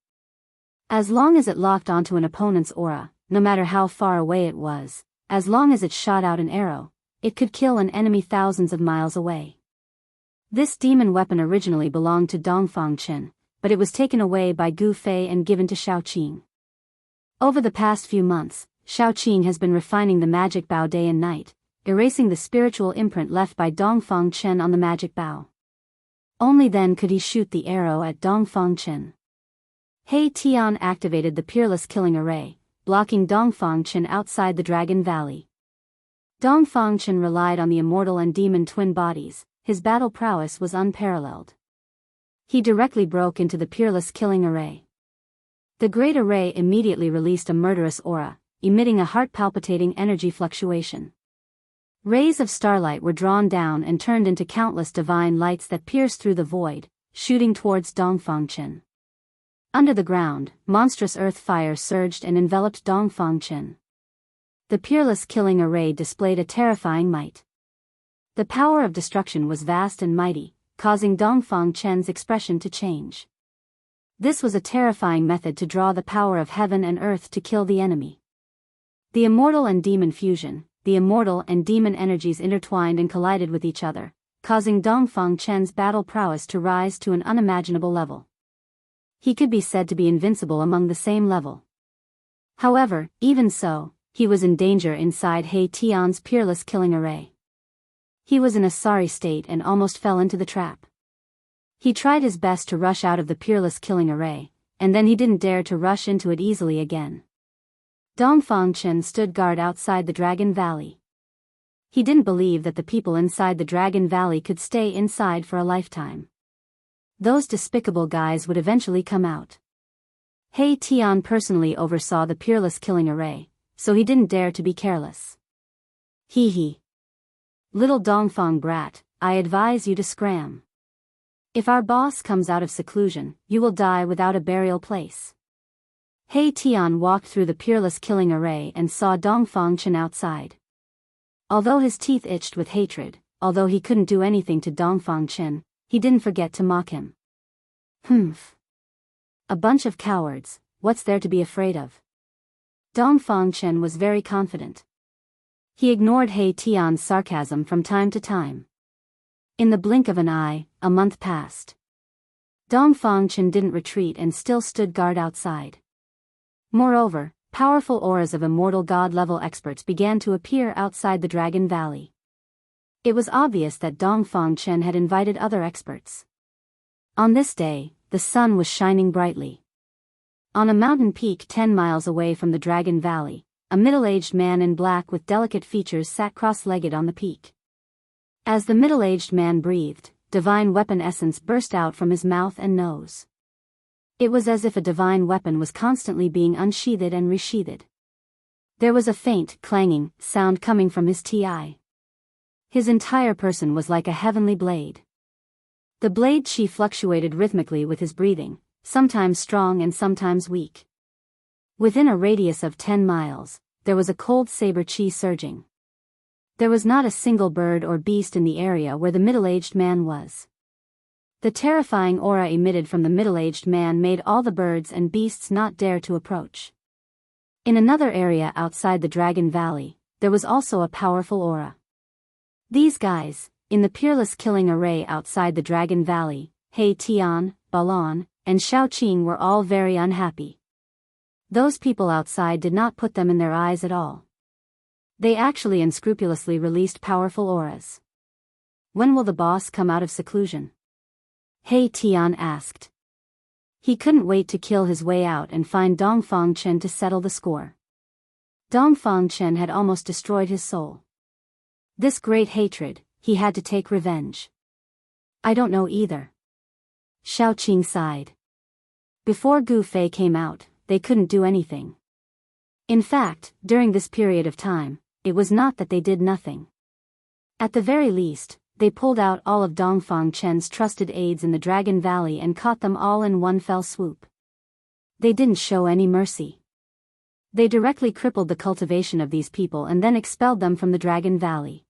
As long as it locked onto an opponent's aura, no matter how far away it was, as long as it shot out an arrow, it could kill an enemy thousands of miles away. This demon weapon originally belonged to Dongfangchen, but it was taken away by Gu Fei and given to Shaoqing. Over the past few months, Shaoqing has been refining the magic bow day and night, erasing the spiritual imprint left by Dongfang Chen on the magic bow. Only then could he shoot the arrow at Dongfang Chen. He Tian activated the Peerless Killing Array, blocking Dongfang Chen outside the Dragon Valley. Dongfang Chen relied on the immortal and demon twin bodies. His battle prowess was unparalleled. He directly broke into the Peerless Killing Array. The Great Array immediately released a murderous aura, emitting a heart-palpitating energy fluctuation. Rays of starlight were drawn down and turned into countless divine lights that pierced through the void, shooting towards Dongfang Chen. Under the ground, monstrous earth fire surged and enveloped Dongfang Chen. The Peerless Killing Array displayed a terrifying might. The power of destruction was vast and mighty, causing Dongfang Chen's expression to change. This was a terrifying method to draw the power of heaven and earth to kill the enemy. The immortal and demon fusion, the immortal and demon energies intertwined and collided with each other, causing Dongfang Chen's battle prowess to rise to an unimaginable level. He could be said to be invincible among the same level. However, even so, he was in danger inside He Tian's Peerless Killing Array. He was in a sorry state and almost fell into the trap. He tried his best to rush out of the Peerless Killing Array, and then he didn't dare to rush into it easily again. Dongfang Chen stood guard outside the Dragon Valley. He didn't believe that the people inside the Dragon Valley could stay inside for a lifetime. Those despicable guys would eventually come out. He Tian personally oversaw the Peerless Killing Array, so he didn't dare to be careless. Hee. Little Dongfang brat, I advise you to scram. If our boss comes out of seclusion, you will die without a burial place. He Tian walked through the Peerless Killing Array and saw Dongfang Chen outside. Although his teeth itched with hatred, although he couldn't do anything to Dongfang Chen, he didn't forget to mock him. Humph. A bunch of cowards, what's there to be afraid of? Dongfang Chen was very confident. He ignored He Tian's sarcasm from time to time. In the blink of an eye, a month passed. Dongfang Chen didn't retreat and still stood guard outside. Moreover, powerful auras of immortal god-level experts began to appear outside the Dragon Valley. It was obvious that Dongfang Chen had invited other experts. On this day, the sun was shining brightly. On a mountain peak 10 miles away from the Dragon Valley, a middle-aged man in black with delicate features sat cross-legged on the peak. As the middle-aged man breathed, divine weapon essence burst out from his mouth and nose. It was as if a divine weapon was constantly being unsheathed and resheathed. There was a faint, clanging sound coming from his ti. His entire person was like a heavenly blade. The blade chi fluctuated rhythmically with his breathing, sometimes strong and sometimes weak. Within a radius of 10 miles, there was a cold saber chi surging. There was not a single bird or beast in the area where the middle-aged man was. The terrifying aura emitted from the middle-aged man made all the birds and beasts not dare to approach. In another area outside the Dragon Valley, there was also a powerful aura. These guys, in the Peerless Killing Array outside the Dragon Valley, He Tian, Balan, and Xiaoqing were all very unhappy. Those people outside did not put them in their eyes at all. They actually unscrupulously released powerful auras. When will the boss come out of seclusion? He Tian asked. He couldn't wait to kill his way out and find Dongfang Chen to settle the score. Dongfang Chen had almost destroyed his soul. This great hatred, he had to take revenge. I don't know either. Xiaoqing sighed. Before Gu Fei came out, they couldn't do anything. In fact, during this period of time, it was not that they did nothing. At the very least, they pulled out all of Dongfang Chen's trusted aides in the Dragon Valley and caught them all in one fell swoop. They didn't show any mercy. They directly crippled the cultivation of these people and then expelled them from the Dragon Valley.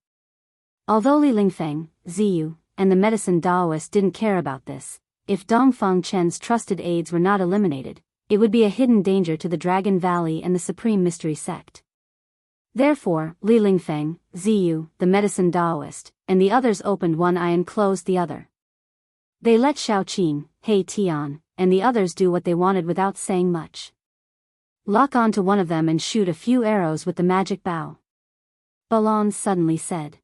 Although Li Lingfeng, Ziyu, and the medicine Daoist didn't care about this, if Dongfang Chen's trusted aides were not eliminated, it would be a hidden danger to the Dragon Valley and the Supreme Mystery Sect. Therefore, Li Lingfeng, Ziyu, the medicine Daoist, and the others opened one eye and closed the other. They let Xiaoqing, He Tian, and the others do what they wanted without saying much. Lock on to one of them and shoot a few arrows with the magic bow. Balon suddenly said.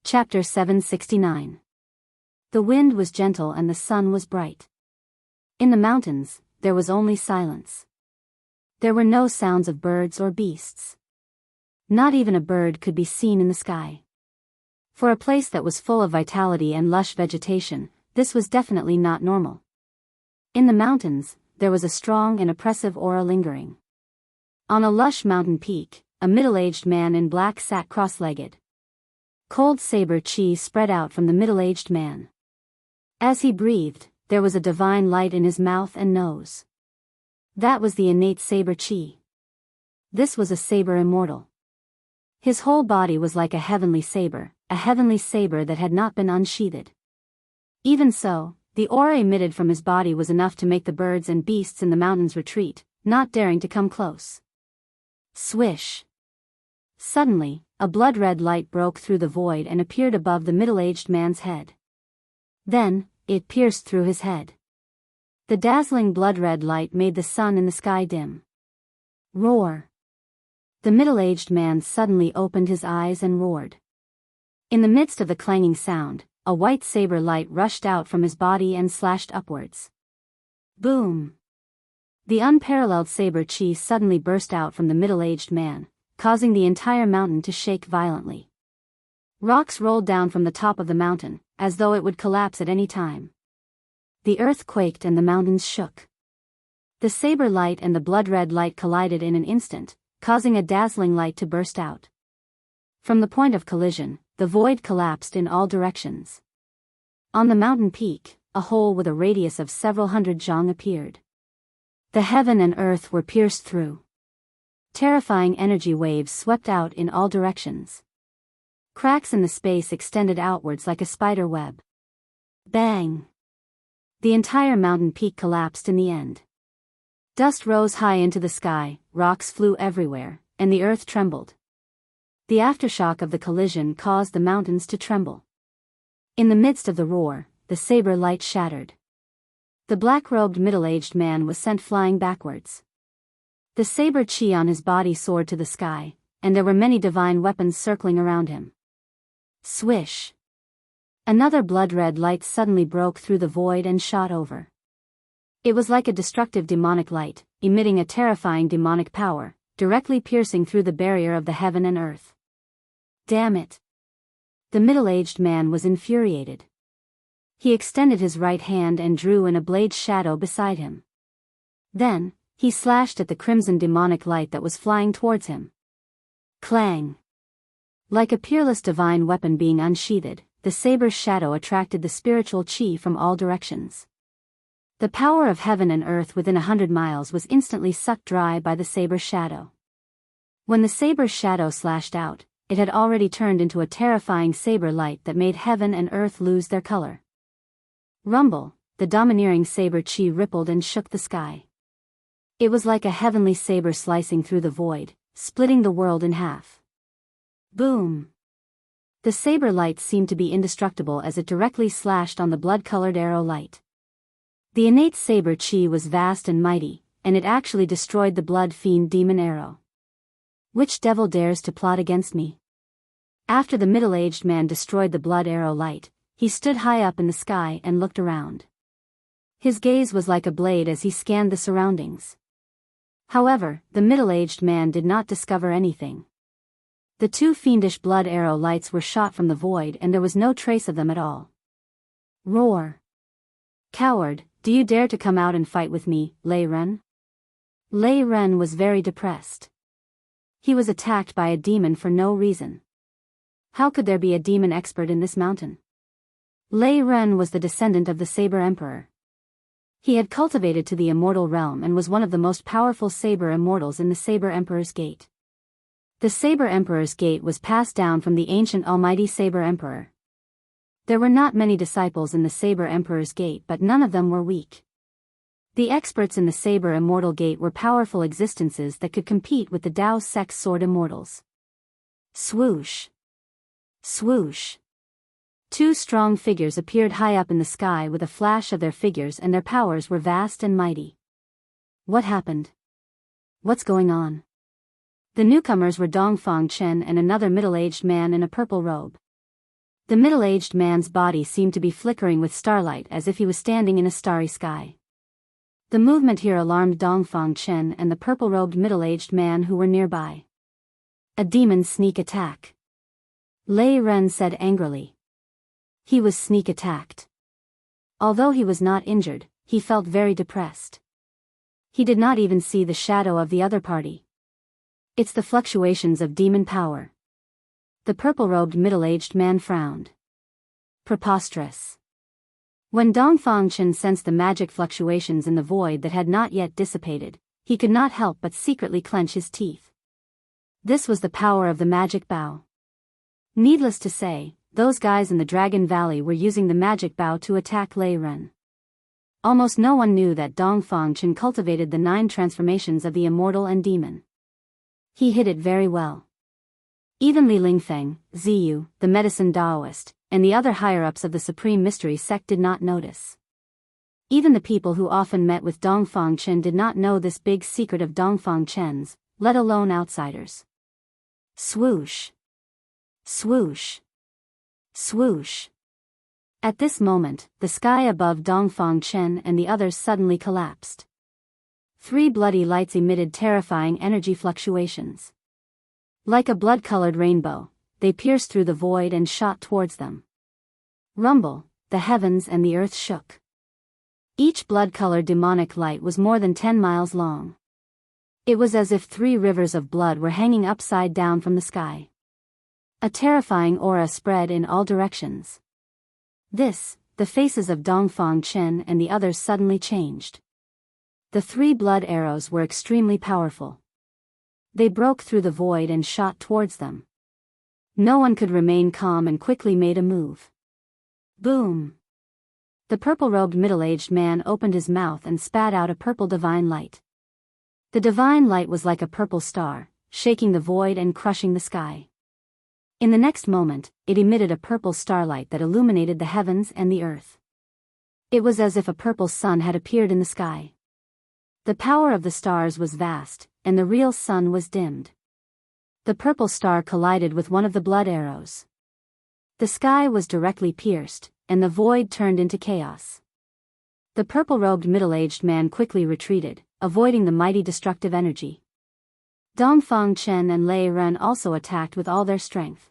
Chapter 769. The wind was gentle and the sun was bright. In the mountains, there was only silence. There were no sounds of birds or beasts. Not even a bird could be seen in the sky. For a place that was full of vitality and lush vegetation, this was definitely not normal. In the mountains, there was a strong and oppressive aura lingering. On a lush mountain peak, a middle-aged man in black sat cross-legged. Cold saber chi spread out from the middle-aged man. As he breathed, there was a divine light in his mouth and nose. That was the innate saber chi. This was a saber immortal. His whole body was like a heavenly saber that had not been unsheathed. Even so, the aura emitted from his body was enough to make the birds and beasts in the mountains retreat, not daring to come close. Swish! Suddenly, a blood-red light broke through the void and appeared above the middle-aged man's head. Then, it pierced through his head. The dazzling blood-red light made the sun in the sky dim. Roar! The middle-aged man suddenly opened his eyes and roared. In the midst of the clanging sound, a white saber light rushed out from his body and slashed upwards. Boom! The unparalleled saber chi suddenly burst out from the middle-aged man, causing the entire mountain to shake violently. Rocks rolled down from the top of the mountain, as though it would collapse at any time. The earth quaked and the mountains shook. The saber light and the blood-red light collided in an instant, causing a dazzling light to burst out. From the point of collision, the void collapsed in all directions. On the mountain peak, a hole with a radius of several hundred zhang appeared. The heaven and earth were pierced through. Terrifying energy waves swept out in all directions. Cracks in the space extended outwards like a spider web. Bang! The entire mountain peak collapsed in the end. Dust rose high into the sky, rocks flew everywhere, and the earth trembled. The aftershock of the collision caused the mountains to tremble. In the midst of the roar, the saber light shattered. The black-robed middle-aged man was sent flying backwards. The saber chi on his body soared to the sky, and there were many divine weapons circling around him. Swish! Another blood-red light suddenly broke through the void and shot over. It was like a destructive demonic light, emitting a terrifying demonic power, directly piercing through the barrier of the heaven and earth. Damn it! The middle-aged man was infuriated. He extended his right hand and drew in a blade shadow beside him. Then, he slashed at the crimson demonic light that was flying towards him. Clang! Like a peerless divine weapon being unsheathed, the saber's shadow attracted the spiritual chi from all directions. The power of heaven and earth within 100 miles was instantly sucked dry by the saber's shadow. When the saber's shadow slashed out, it had already turned into a terrifying saber light that made heaven and earth lose their color. Rumble, the domineering saber chi rippled and shook the sky. It was like a heavenly saber slicing through the void, splitting the world in half. Boom! The saber light seemed to be indestructible as it directly slashed on the blood-colored arrow light. The innate saber chi was vast and mighty, and it actually destroyed the blood fiend demon arrow. Which devil dares to plot against me? After the middle-aged man destroyed the blood arrow light, he stood high up in the sky and looked around. His gaze was like a blade as he scanned the surroundings. However, the middle-aged man did not discover anything. The two fiendish blood arrow lights were shot from the void and there was no trace of them at all. Roar! Coward, do you dare to come out and fight with me, Lei Ren? Lei Ren was very depressed. He was attacked by a demon for no reason. How could there be a demon expert in this mountain? Lei Ren was the descendant of the Saber Emperor. He had cultivated to the immortal realm and was one of the most powerful Saber Immortals in the Saber Emperor's Gate. The Saber Emperor's Gate was passed down from the ancient almighty Saber Emperor. There were not many disciples in the Saber Emperor's Gate, but none of them were weak. The experts in the Saber Immortal Gate were powerful existences that could compete with the Dao Sex Sword Immortals. Swoosh! Swoosh! Two strong figures appeared high up in the sky with a flash of their figures, and their powers were vast and mighty. What happened? What's going on? The newcomers were Dongfang Chen and another middle-aged man in a purple robe. The middle-aged man's body seemed to be flickering with starlight as if he was standing in a starry sky. The movement here alarmed Dongfang Chen and the purple-robed middle-aged man who were nearby. A demon sneak attack. Lei Ren said angrily. He was sneak attacked. Although he was not injured, he felt very depressed. He did not even see the shadow of the other party. It's the fluctuations of demon power. The purple-robed middle-aged man frowned. Preposterous. When Dongfang Chen sensed the magic fluctuations in the void that had not yet dissipated, he could not help but secretly clench his teeth. This was the power of the magic bow. Needless to say, those guys in the Dragon Valley were using the magic bow to attack Lei Ren. Almost no one knew that Dongfang Chen cultivated the 9 transformations of the immortal and demon. He hid it very well. Even Li Lingfeng, Ziyu, the medicine Taoist, and the other higher-ups of the Supreme Mystery Sect did not notice. Even the people who often met with Dongfang Chen did not know this big secret of Dongfang Chen's, let alone outsiders. Swoosh. Swoosh. Swoosh. At this moment, the sky above Dongfang Chen and the others suddenly collapsed. 3 bloody lights emitted terrifying energy fluctuations. Like a blood-colored rainbow, they pierced through the void and shot towards them. Rumble, the heavens and the earth shook. Each blood-colored demonic light was more than 10 miles long. It was as if 3 rivers of blood were hanging upside down from the sky. A terrifying aura spread in all directions. The faces of Dongfang Chen and the others suddenly changed. The 3 blood arrows were extremely powerful. They broke through the void and shot towards them. No one could remain calm and quickly made a move. Boom! The purple-robed middle-aged man opened his mouth and spat out a purple divine light. The divine light was like a purple star, shaking the void and crushing the sky. In the next moment, it emitted a purple starlight that illuminated the heavens and the earth. It was as if a purple sun had appeared in the sky. The power of the stars was vast, and the real sun was dimmed. The purple star collided with one of the blood arrows. The sky was directly pierced, and the void turned into chaos. The purple-robed middle-aged man quickly retreated, avoiding the mighty destructive energy. Dongfang Chen and Lei Ren also attacked with all their strength.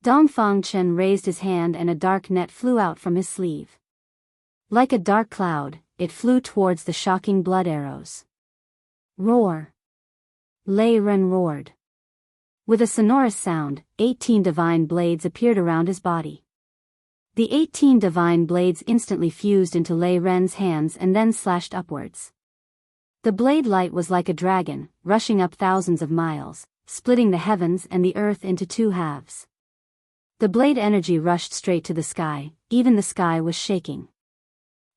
Dongfang Chen raised his hand and a dark net flew out from his sleeve. Like a dark cloud, it flew towards the shocking blood arrows. Roar! Lei Ren roared. With a sonorous sound, 18 divine blades appeared around his body. The 18 divine blades instantly fused into Lei Ren's hands and then slashed upwards. The blade light was like a dragon, rushing up thousands of miles, splitting the heavens and the earth into 2 halves. The blade energy rushed straight to the sky, even the sky was shaking.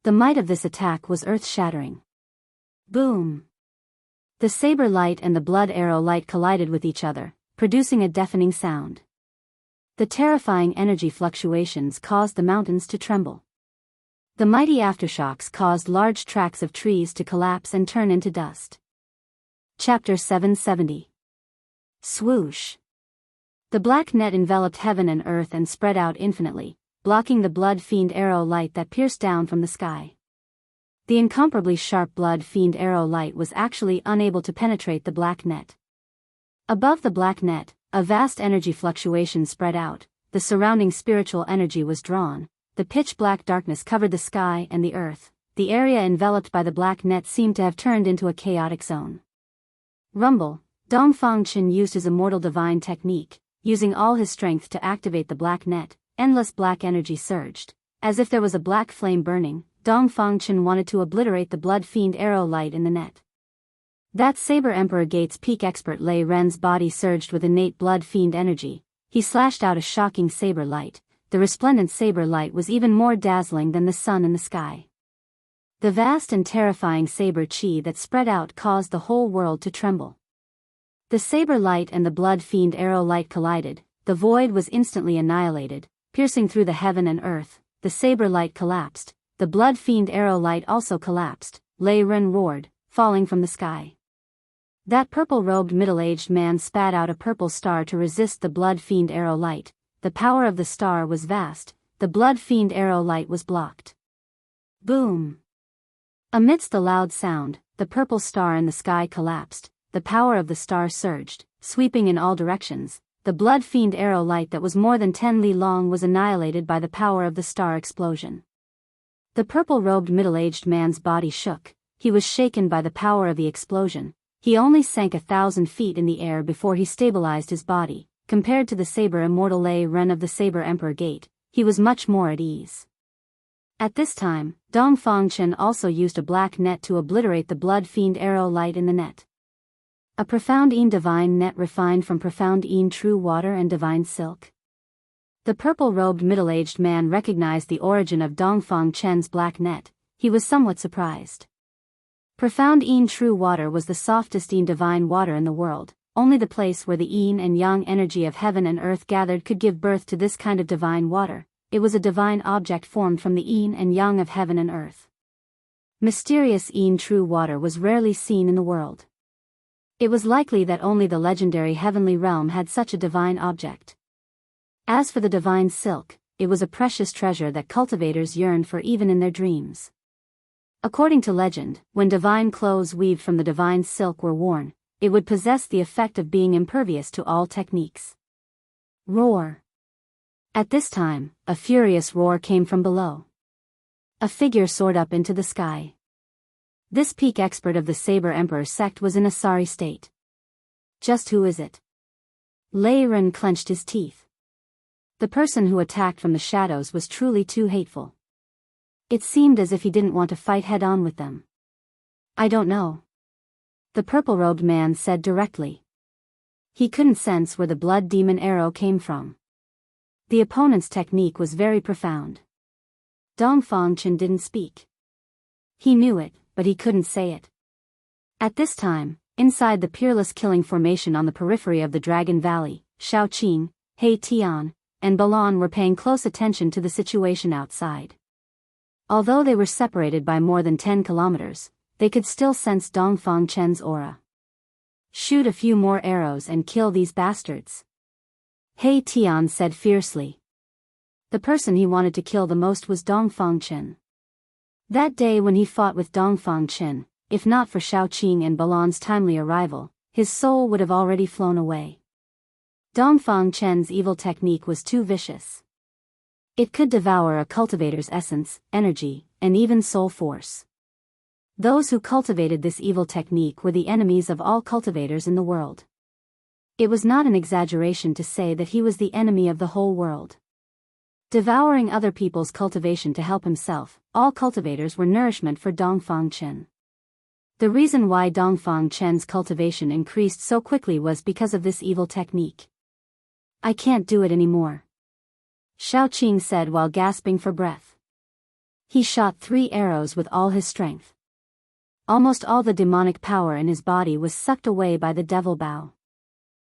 The might of this attack was earth-shattering. Boom! The saber light and the blood arrow light collided with each other, producing a deafening sound. The terrifying energy fluctuations caused the mountains to tremble. The mighty aftershocks caused large tracts of trees to collapse and turn into dust. Chapter 770. Swoosh! The black net enveloped heaven and earth and spread out infinitely, blocking the blood fiend arrow light that pierced down from the sky. The incomparably sharp blood fiend arrow light was actually unable to penetrate the black net. Above the black net, a vast energy fluctuation spread out, the surrounding spiritual energy was drawn, the pitch-black darkness covered the sky and the earth, the area enveloped by the black net seemed to have turned into a chaotic zone. Rumble, Dongfang Chen used his immortal divine technique, using all his strength to activate the black net, endless black energy surged. As if there was a black flame burning, Dongfang Chen wanted to obliterate the blood fiend arrow light in the net. That Saber Emperor Gates peak expert Lei Ren's body surged with innate blood fiend energy. He slashed out a shocking saber light. The resplendent saber light was even more dazzling than the sun in the sky. The vast and terrifying saber chi that spread out caused the whole world to tremble. The saber light and the blood fiend arrow light collided, the void was instantly annihilated, piercing through the heaven and earth. The saber light collapsed, the blood fiend arrow light also collapsed. Lei Ren roared, falling from the sky. That purple-robed middle-aged man spat out a purple star to resist the blood fiend arrow light. The power of the star was vast, the blood fiend arrow light was blocked. Boom! Amidst the loud sound, the purple star in the sky collapsed, the power of the star surged, sweeping in all directions. The blood fiend arrow light that was more than 10 li long was annihilated by the power of the star explosion. The purple-robed middle-aged man's body shook. He was shaken by the power of the explosion. He only sank 1,000 feet in the air before he stabilized his body. Compared to the saber immortal Lei Ren of the Saber Emperor Gate, he was much more at ease. At this time, Dongfang Chen also used a black net to obliterate the blood fiend arrow light in the net. A profound divine net refined from profound true water and divine silk. The purple-robed middle-aged man recognized the origin of Dongfang Chen's black net. He was somewhat surprised. Profound true water was the softest divine water in the world. Only the place where the yin and yang energy of heaven and earth gathered could give birth to this kind of divine water. It was a divine object formed from the yin and yang of heaven and earth. Mysterious true water was rarely seen in the world. It was likely that only the legendary heavenly realm had such a divine object. As for the divine silk, it was a precious treasure that cultivators yearned for even in their dreams. According to legend, when divine clothes weaved from the divine silk were worn, it would possess the effect of being impervious to all techniques. Roar! At this time, a furious roar came from below. A figure soared up into the sky. This peak expert of the Saber Emperor sect was in a sorry state. Just who is it? Lei Ren clenched his teeth. The person who attacked from the shadows was truly too hateful. It seemed as if he didn't want to fight head-on with them. I don't know. The purple-robed man said directly. He couldn't sense where the blood demon arrow came from. The opponent's technique was very profound. Dongfang Chen didn't speak. He knew it, but he couldn't say it. At this time, inside the peerless killing formation on the periphery of the Dragon Valley, Shaoqing, He Tian, and Balan were paying close attention to the situation outside. Although they were separated by more than 10 kilometers, they could still sense Dongfang Chen's aura. Shoot a few more arrows and kill these bastards. He Tian said fiercely. The person he wanted to kill the most was Dongfang Chen. That day when he fought with Dongfang Chen, if not for Shaoqing and Balan's timely arrival, his soul would have already flown away. Dongfang Chen's evil technique was too vicious. It could devour a cultivator's essence, energy, and even soul force. Those who cultivated this evil technique were the enemies of all cultivators in the world. It was not an exaggeration to say that he was the enemy of the whole world. Devouring other people's cultivation to help himself, all cultivators were nourishment for Dongfang Chen. The reason why Dongfang Chen's cultivation increased so quickly was because of this evil technique. I can't do it anymore, Shaoqing said while gasping for breath. He shot 3 arrows with all his strength. Almost all the demonic power in his body was sucked away by the devil bow.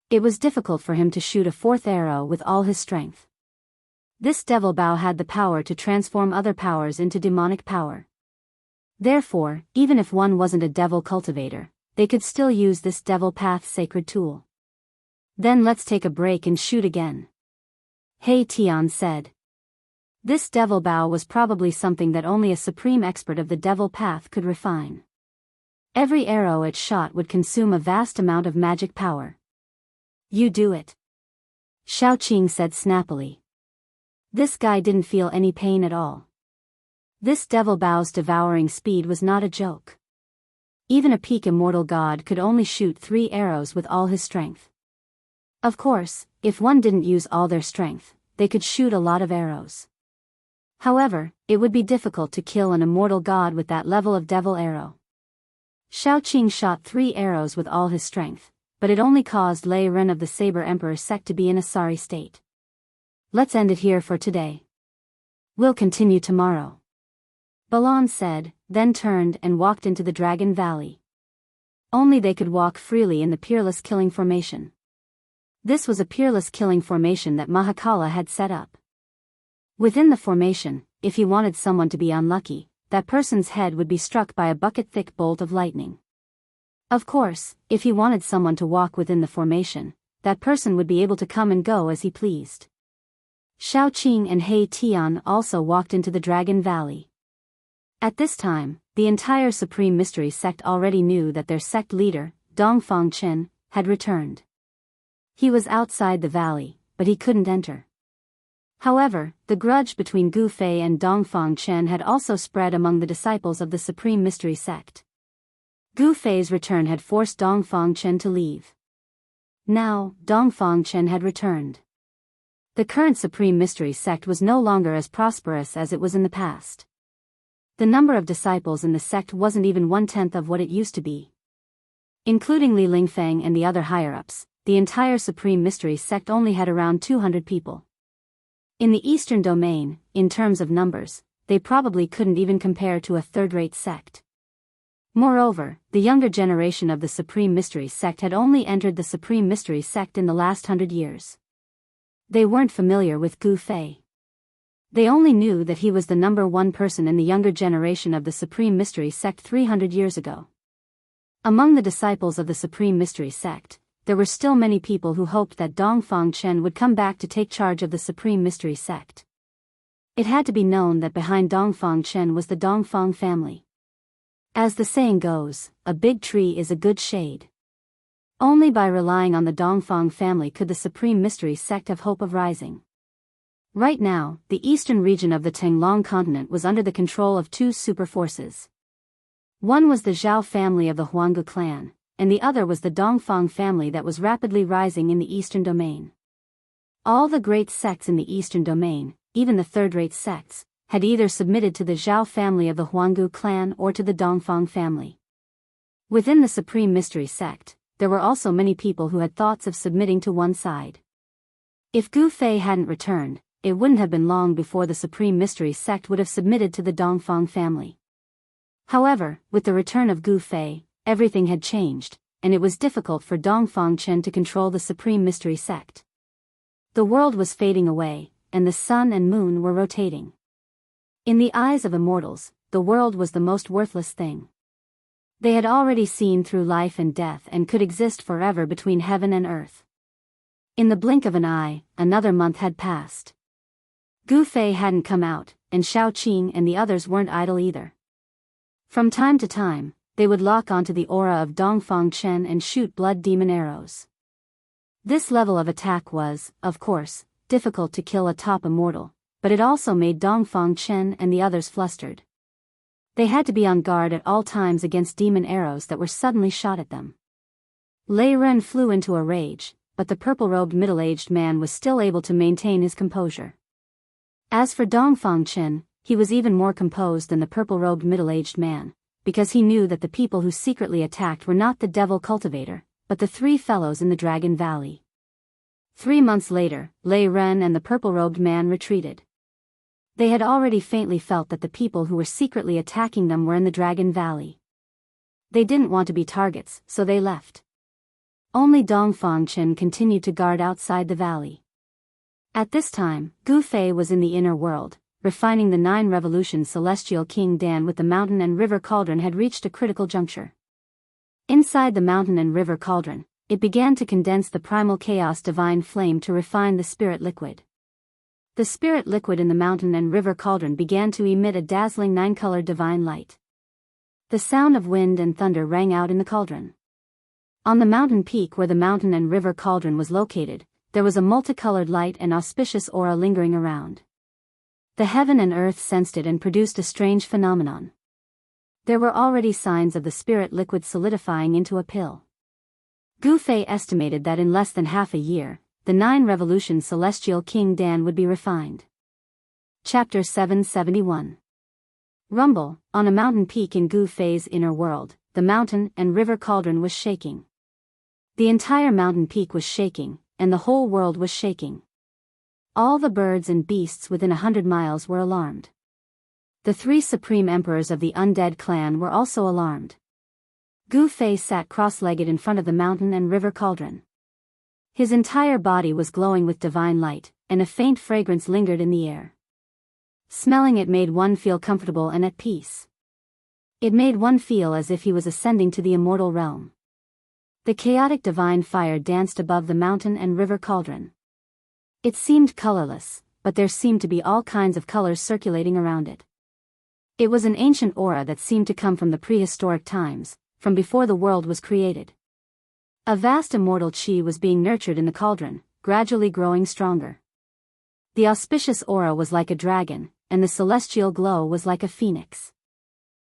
It was difficult for him to shoot a 4th arrow with all his strength. This devil bow had the power to transform other powers into demonic power. Therefore, even if one wasn't a devil cultivator, they could still use this devil path sacred tool. Then let's take a break and shoot again, He Tian said. This devil bow was probably something that only a supreme expert of the devil path could refine. Every arrow it shot would consume a vast amount of magic power. You do it, Shaoqing said snappily. This guy didn't feel any pain at all. This devil bow's devouring speed was not a joke. Even a peak immortal god could only shoot 3 arrows with all his strength. Of course, if one didn't use all their strength, they could shoot a lot of arrows. However, it would be difficult to kill an immortal god with that level of devil arrow. Shaoqing shot 3 arrows with all his strength, but it only caused Lei Ren of the Saber Emperor sect to be in a sorry state. Let's end it here for today. We'll continue tomorrow, Balan said, then turned and walked into the Dragon Valley. Only they could walk freely in the peerless killing formation. This was a peerless killing formation that Mahakala had set up. Within the formation, if he wanted someone to be unlucky, that person's head would be struck by a bucket-thick bolt of lightning. Of course, if he wanted someone to walk within the formation, that person would be able to come and go as he pleased. Shaoqing and He Tian also walked into the Dragon Valley. At this time, the entire Supreme Mystery Sect already knew that their sect leader, Dongfang Chen, had returned. He was outside the valley, but he couldn't enter. However, the grudge between Gu Fei and Dongfang Chen had also spread among the disciples of the Supreme Mystery Sect. Gu Fei's return had forced Dongfang Chen to leave. Now, Dongfang Chen had returned. The current Supreme Mystery Sect was no longer as prosperous as it was in the past. The number of disciples in the sect wasn't even 1/10 of what it used to be. Including Li Lingfeng and the other higher-ups, the entire Supreme Mystery Sect only had around 200 people. In the Eastern Domain, in terms of numbers, they probably couldn't even compare to a third-rate sect. Moreover, the younger generation of the Supreme Mystery Sect had only entered the Supreme Mystery Sect in the last 100 years. They weren't familiar with Gu Fei. They only knew that he was the number one person in the younger generation of the Supreme Mystery Sect 300 years ago. Among the disciples of the Supreme Mystery Sect, there were still many people who hoped that Dongfang Chen would come back to take charge of the Supreme Mystery Sect. It had to be known that behind Dongfang Chen was the Dongfang family. As the saying goes, a big tree is a good shade. Only by relying on the Dongfang family could the Supreme Mystery Sect have hope of rising. Right now, the eastern region of the Tenglong continent was under the control of two super forces. One was the Zhao family of the Huanggu clan, and the other was the Dongfang family that was rapidly rising in the eastern domain. All the great sects in the eastern domain, even the third-rate sects, had either submitted to the Zhao family of the Huanggu clan or to the Dongfang family. Within the Supreme Mystery Sect, there were also many people who had thoughts of submitting to one side. If Gu Fei hadn't returned, it wouldn't have been long before the Supreme Mystery Sect would have submitted to the Dongfang family. However, with the return of Gu Fei, everything had changed, and it was difficult for Dongfang Chen to control the Supreme Mystery Sect. The world was fading away, and the sun and moon were rotating. In the eyes of immortals, the world was the most worthless thing. They had already seen through life and death and could exist forever between heaven and earth. In the blink of an eye, another month had passed. Gu Fei hadn't come out, and Shaoqing and the others weren't idle either. From time to time, they would lock onto the aura of Dongfang Chen and shoot blood demon arrows. This level of attack was, of course, difficult to kill a top immortal, but it also made Dongfang Chen and the others flustered. They had to be on guard at all times against demon arrows that were suddenly shot at them. Lei Ren flew into a rage, but the purple-robed middle-aged man was still able to maintain his composure. As for Dongfang Chen, he was even more composed than the purple-robed middle-aged man, because he knew that the people who secretly attacked were not the devil cultivator, but the three fellows in the Dragon Valley. 3 months later, Lei Ren and the purple-robed man retreated. They had already faintly felt that the people who were secretly attacking them were in the Dragon Valley. They didn't want to be targets, so they left. Only Dongfang Chen continued to guard outside the valley. At this time, Gu Fei was in the inner world, refining the 9 revolutions. Celestial King Dan with the mountain and river cauldron had reached a critical juncture. Inside the mountain and river cauldron, it began to condense the primal chaos divine flame to refine the spirit liquid. The spirit liquid in the mountain and river cauldron began to emit a dazzling 9-colored divine light. The sound of wind and thunder rang out in the cauldron. On the mountain peak where the mountain and river cauldron was located, there was a multicolored light and auspicious aura lingering around. The heaven and earth sensed it and produced a strange phenomenon. There were already signs of the spirit liquid solidifying into a pill. Gu Fei estimated that in less than half a year, the 9 revolutions Celestial King Dan would be refined. Chapter 771. Rumble. On a mountain peak in Gu Fei's inner world, the mountain and river cauldron was shaking. The entire mountain peak was shaking, and the whole world was shaking. All the birds and beasts within 100 miles were alarmed. The 3 supreme emperors of the undead clan were also alarmed. Gu Fei sat cross-legged in front of the mountain and river cauldron. His entire body was glowing with divine light, and a faint fragrance lingered in the air. Smelling it made one feel comfortable and at peace. It made one feel as if he was ascending to the immortal realm. The chaotic divine fire danced above the mountain and river cauldron. It seemed colorless, but there seemed to be all kinds of colors circulating around it. It was an ancient aura that seemed to come from the prehistoric times, from before the world was created. A vast immortal chi was being nurtured in the cauldron, gradually growing stronger. The auspicious aura was like a dragon, and the celestial glow was like a phoenix.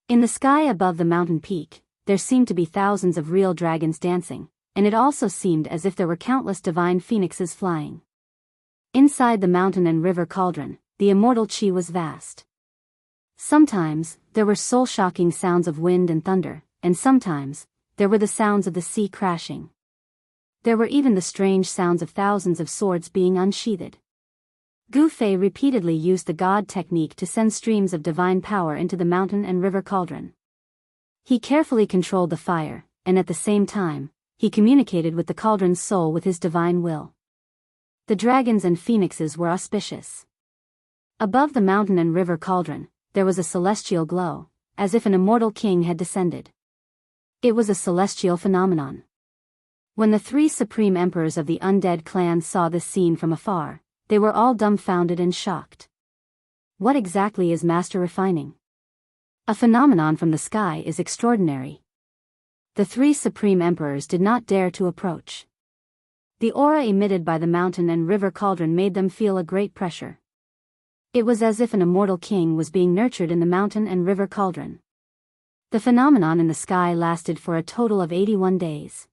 In the sky above the mountain peak, there seemed to be thousands of real dragons dancing, and it also seemed as if there were countless divine phoenixes flying. Inside the mountain and river cauldron, the immortal chi was vast. Sometimes, there were soul-shocking sounds of wind and thunder, and sometimes, there were the sounds of the sea crashing. There were even the strange sounds of thousands of swords being unsheathed. Gu Fei repeatedly used the God technique to send streams of divine power into the mountain and river cauldron. He carefully controlled the fire, and at the same time, he communicated with the cauldron's soul with his divine will. The dragons and phoenixes were auspicious. Above the mountain and river cauldron, there was a celestial glow, as if an immortal king had descended. It was a celestial phenomenon. When the three supreme emperors of the undead clan saw this scene from afar, they were all dumbfounded and shocked. What exactly is master refining? A phenomenon from the sky is extraordinary. The three supreme emperors did not dare to approach. The aura emitted by the mountain and river cauldron made them feel a great pressure. It was as if an immortal king was being nurtured in the mountain and river cauldron. The phenomenon in the sky lasted for a total of 81 days.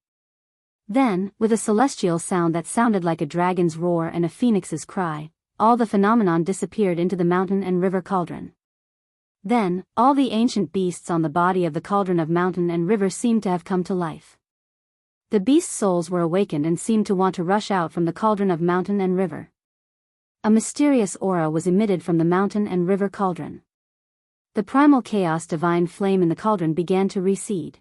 Then, with a celestial sound that sounded like a dragon's roar and a phoenix's cry, all the phenomenon disappeared into the mountain and river cauldron. Then, all the ancient beasts on the body of the cauldron of mountain and river seemed to have come to life. The beasts' souls were awakened and seemed to want to rush out from the cauldron of mountain and river. A mysterious aura was emitted from the mountain and river cauldron. The primal chaos divine flame in the cauldron began to recede.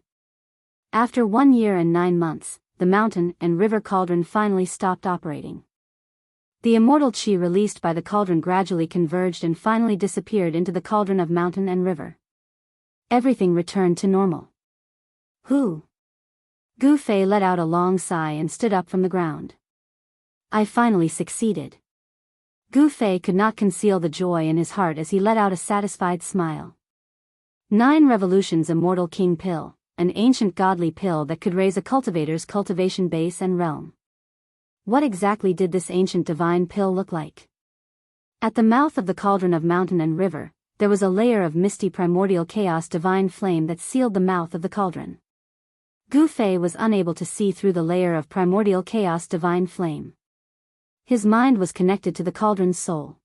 After 1 year and 9 months, the mountain and river cauldron finally stopped operating. The immortal chi released by the cauldron gradually converged and finally disappeared into the cauldron of mountain and river. Everything returned to normal. Who? Gu Fei let out a long sigh and stood up from the ground. I finally succeeded. Gu Fei could not conceal the joy in his heart as he let out a satisfied smile. 9 revolutions immortal king pill, an ancient godly pill that could raise a cultivator's cultivation base and realm. What exactly did this ancient divine pill look like? At the mouth of the cauldron of mountain and river, there was a layer of misty primordial chaos divine flame that sealed the mouth of the cauldron. Gu Fei was unable to see through the layer of primordial chaos divine flame. His mind was connected to the cauldron's soul.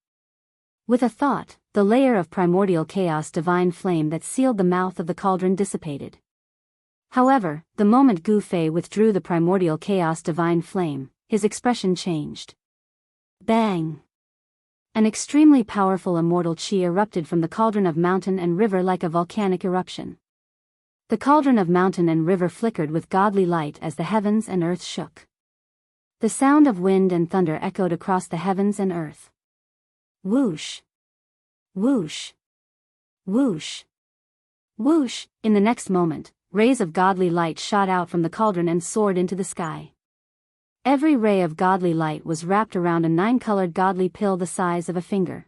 With a thought, the layer of primordial chaos divine flame that sealed the mouth of the cauldron dissipated. However, the moment Gu Fei withdrew the primordial chaos divine flame, his expression changed. Bang! An extremely powerful immortal chi erupted from the cauldron of mountain and river like a volcanic eruption. The cauldron of mountain and river flickered with godly light as the heavens and earth shook. The sound of wind and thunder echoed across the heavens and earth. Whoosh! Whoosh! Whoosh! Whoosh! In the next moment, rays of godly light shot out from the cauldron and soared into the sky. Every ray of godly light was wrapped around a 9-colored godly pill the size of a finger.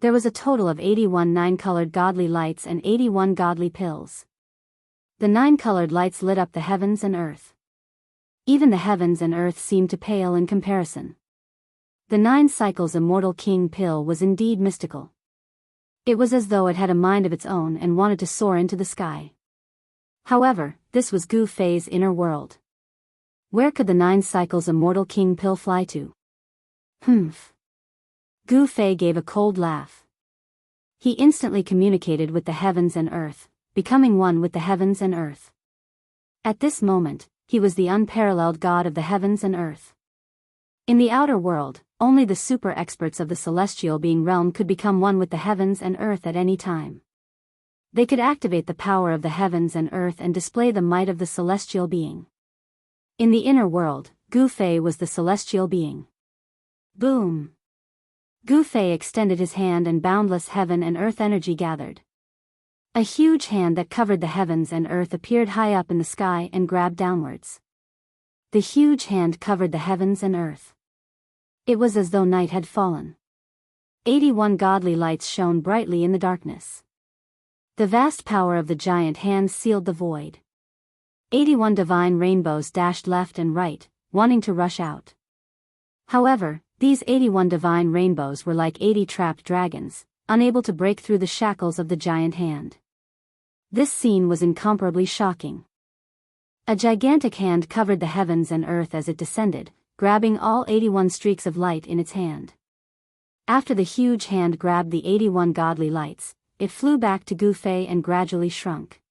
There was a total of 81 9-colored godly lights and 81 godly pills. The 9-colored lights lit up the heavens and earth. Even the heavens and earth seemed to pale in comparison. The 9 cycles immortal king pill was indeed mystical. It was as though it had a mind of its own and wanted to soar into the sky. However, this was Gu Fei's inner world. Where could the 9 cycles immortal king pill fly to? Humph. Gu Fei gave a cold laugh. He instantly communicated with the heavens and earth, becoming one with the heavens and earth. At this moment, he was the unparalleled God of the heavens and earth. In the outer world, only the super experts of the celestial being realm could become one with the heavens and earth at any time. They could activate the power of the heavens and earth and display the might of the celestial being. In the inner world, Gu Fei was the celestial being. Boom! Gu Fei extended his hand and boundless heaven and earth energy gathered. A huge hand that covered the heavens and earth appeared high up in the sky and grabbed downwards. The huge hand covered the heavens and earth. It was as though night had fallen. 81 godly lights shone brightly in the darkness. The vast power of the giant hand sealed the void. 81 divine rainbows dashed left and right, wanting to rush out. However, these 81 divine rainbows were like 80 trapped dragons, unable to break through the shackles of the giant hand. This scene was incomparably shocking. A gigantic hand covered the heavens and earth as it descended, grabbing all 81 streaks of light in its hand. After the huge hand grabbed the 81 godly lights, it flew back to Gu Fei and gradually shrunk.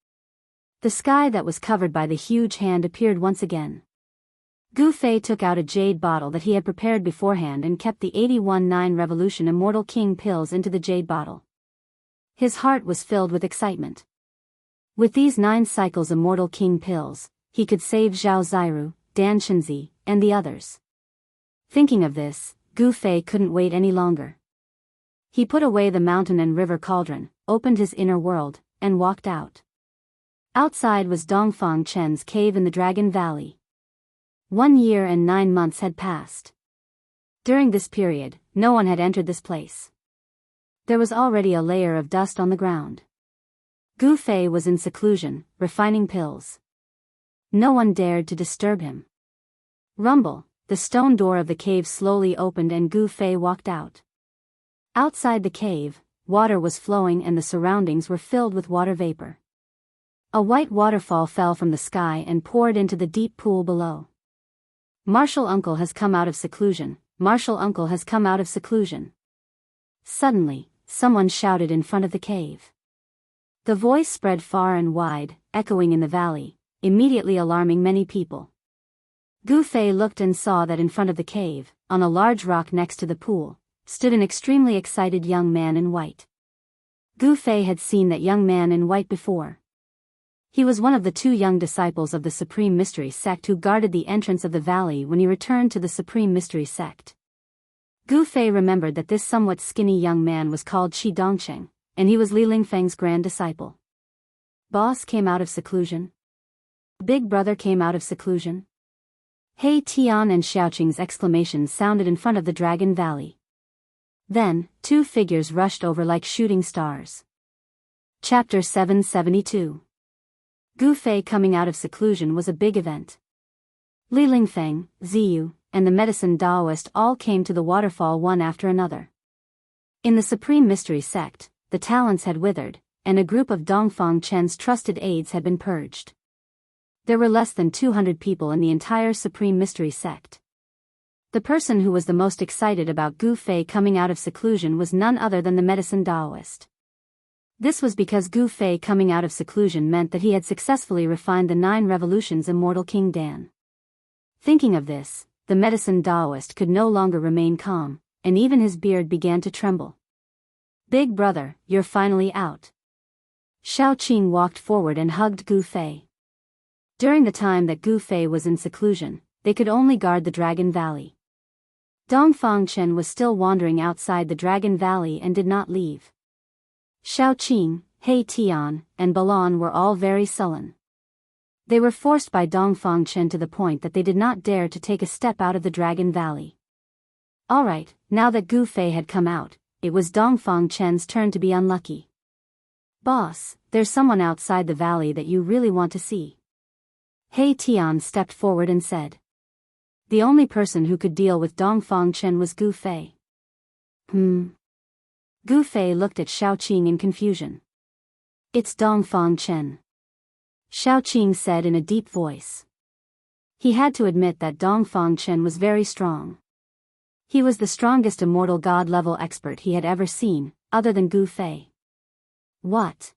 The sky that was covered by the huge hand appeared once again. Gu Fei took out a jade bottle that he had prepared beforehand and kept the 81-9 Revolution Immortal King pills into the jade bottle. His heart was filled with excitement. With these 9 cycles Immortal King pills, he could save Zhao Ziru, Dan Shenzi, and the others. Thinking of this, Gu Fei couldn't wait any longer. He put away the mountain and river cauldron, opened his inner world, and walked out. Outside was Dongfang Chen's cave in the Dragon Valley. 1 year and 9 months had passed. During this period, no one had entered this place. There was already a layer of dust on the ground. Gu Fei was in seclusion, refining pills. No one dared to disturb him. Rumble, the stone door of the cave slowly opened and Gu Fei walked out. Outside the cave, water was flowing and the surroundings were filled with water vapor. A white waterfall fell from the sky and poured into the deep pool below. Martial Uncle has come out of seclusion, Martial Uncle has come out of seclusion. Suddenly, someone shouted in front of the cave. The voice spread far and wide, echoing in the valley, immediately alarming many people. Gu Fei looked and saw that in front of the cave, on a large rock next to the pool, stood an extremely excited young man in white. Gu Fei had seen that young man in white before. He was one of the 2 young disciples of the Supreme Mystery Sect who guarded the entrance of the valley when he returned to the Supreme Mystery Sect. Gu Fei remembered that this somewhat skinny young man was called Shi Dongcheng, and he was Li Lingfeng's grand disciple. Boss came out of seclusion. Big brother came out of seclusion. Hey Tian and Xiaoqing's exclamations sounded in front of the Dragon Valley. Then, 2 figures rushed over like shooting stars. Chapter 772. Gu Fei coming out of seclusion was a big event. Li Lingfeng, Ziyu, and the medicine Taoist all came to the waterfall one after another. In the Supreme Mystery Sect, the talents had withered, and a group of Dongfang Chen's trusted aides had been purged. There were less than 200 people in the entire Supreme Mystery Sect. The person who was the most excited about Gu Fei coming out of seclusion was none other than the medicine Taoist. This was because Gu Fei coming out of seclusion meant that he had successfully refined the 9 revolutions Immortal King Dan. Thinking of this, the medicine Taoist could no longer remain calm, and even his beard began to tremble. Big brother, you're finally out. Xiaoqing walked forward and hugged Gu Fei. During the time that Gu Fei was in seclusion, they could only guard the Dragon Valley. Dongfang Chen was still wandering outside the Dragon Valley and did not leave. Xiaoqing, He Tian, and Balan were all very sullen. They were forced by Dongfang Chen to the point that they did not dare to take a step out of the Dragon Valley. Alright, now that Gu Fei had come out, it was Dongfang Chen's turn to be unlucky. Boss, there's someone outside the valley that you really want to see. He Tian stepped forward and said. The only person who could deal with Dongfang Chen was Gu Fei. Gu Fei looked at Xiaoqing in confusion. It's Dongfang Chen. Xiaoqing said in a deep voice. He had to admit that Dongfang Chen was very strong. He was the strongest immortal god-level expert he had ever seen, other than Gu Fei. What?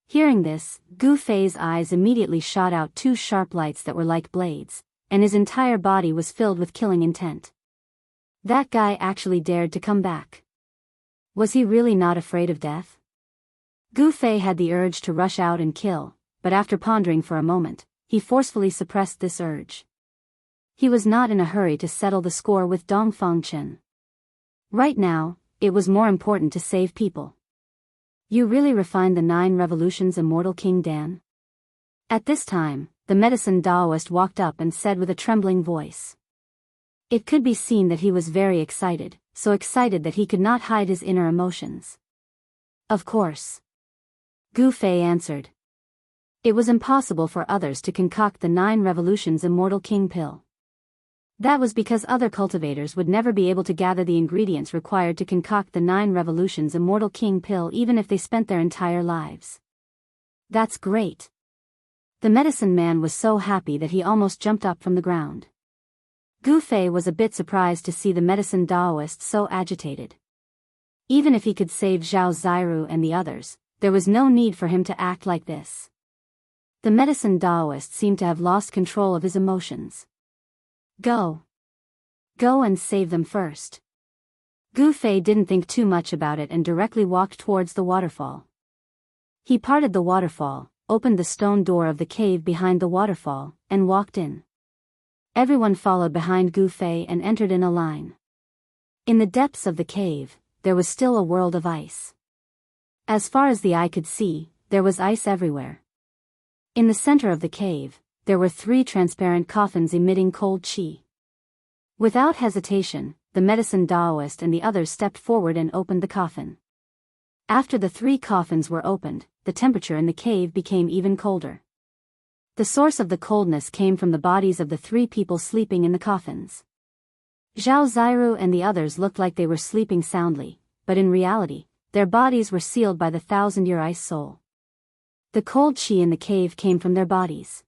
Hearing this, Gu Fei's eyes immediately shot out 2 sharp lights that were like blades, and his entire body was filled with killing intent. That guy actually dared to come back. Was he really not afraid of death? Gu Fei had the urge to rush out and kill, but after pondering for a moment, he forcefully suppressed this urge. He was not in a hurry to settle the score with Dongfang Chen. Right now, it was more important to save people. You really refined the 9 revolutions, immortal King Dan? At this time, the medicine Taoist walked up and said with a trembling voice. It could be seen that he was very excited, so excited that he could not hide his inner emotions. Of course. Gu Fei answered. It was impossible for others to concoct the 9 revolutions immortal King pill. That was because other cultivators would never be able to gather the ingredients required to concoct the 9 revolutions immortal King pill even if they spent their entire lives. That's great. The medicine man was so happy that he almost jumped up from the ground. Gu Fei was a bit surprised to see the medicine Taoist so agitated. Even if he could save Zhao Ziru and the others, there was no need for him to act like this. The medicine Taoist seemed to have lost control of his emotions. Go. Go and save them first. Gu Fei didn't think too much about it and directly walked towards the waterfall. He parted the waterfall, opened the stone door of the cave behind the waterfall, and walked in. Everyone followed behind Gu Fei and entered in a line. In the depths of the cave, there was still a world of ice. As far as the eye could see, there was ice everywhere. In the center of the cave, there were 3 transparent coffins emitting cold qi. Without hesitation, the medicine Taoist and the others stepped forward and opened the coffin. After the 3 coffins were opened, the temperature in the cave became even colder. The source of the coldness came from the bodies of the 3 people sleeping in the coffins. Zhao Ziru and the others looked like they were sleeping soundly, but in reality, their bodies were sealed by the 1,000-year ice soul. The cold qi in the cave came from their bodies.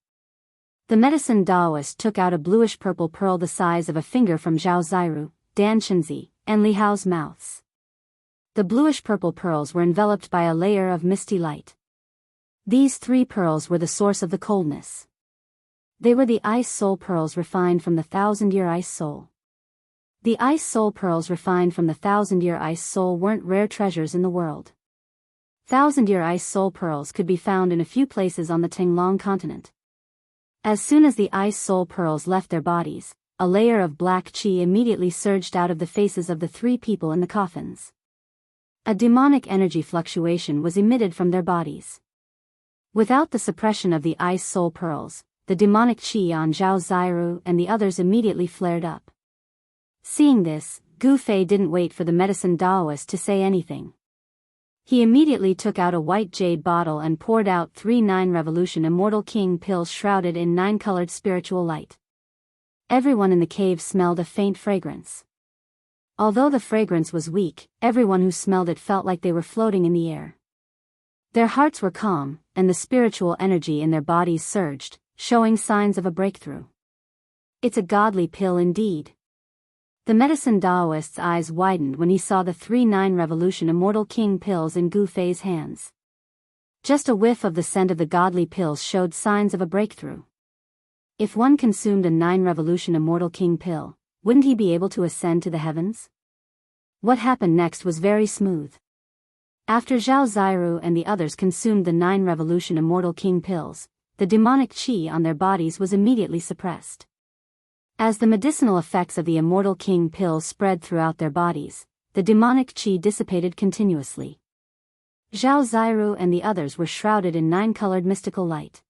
The medicine Taoist took out a bluish-purple pearl the size of a finger from Zhao Ziru, Dan Chenzi, and Li Hao's mouths. The bluish-purple pearls were enveloped by a layer of misty light. These 3 pearls were the source of the coldness. They were the ice soul pearls refined from the 1,000-year ice soul. The ice soul pearls refined from the 1,000-year ice soul weren't rare treasures in the world. 1,000-year ice soul pearls could be found in a few places on the Tinglong continent. As soon as the ice soul pearls left their bodies, a layer of black qi immediately surged out of the faces of the 3 people in the coffins. A demonic energy fluctuation was emitted from their bodies. Without the suppression of the ice soul pearls, the demonic qi on Zhao Ziru and the others immediately flared up. Seeing this, Gu Fei didn't wait for the medicine Taoist to say anything. He immediately took out a white jade bottle and poured out 3 9 revolution immortal king pills shrouded in 9-colored spiritual light. Everyone in the cave smelled a faint fragrance. Although the fragrance was weak, everyone who smelled it felt like they were floating in the air. Their hearts were calm, and the spiritual energy in their bodies surged, showing signs of a breakthrough. It's a godly pill indeed. The medicine Taoist's eyes widened when he saw the 3 9 revolution immortal king pills in Gu Fei's hands. Just a whiff of the scent of the godly pills showed signs of a breakthrough. If one consumed a 9 revolution immortal king pill, wouldn't he be able to ascend to the heavens? What happened next was very smooth. After Zhao Ziru and the others consumed the 9 revolution immortal king pills, the demonic qi on their bodies was immediately suppressed. As the medicinal effects of the immortal king pills spread throughout their bodies, the demonic qi dissipated continuously. Zhao Ziru and the others were shrouded in 9-colored mystical light.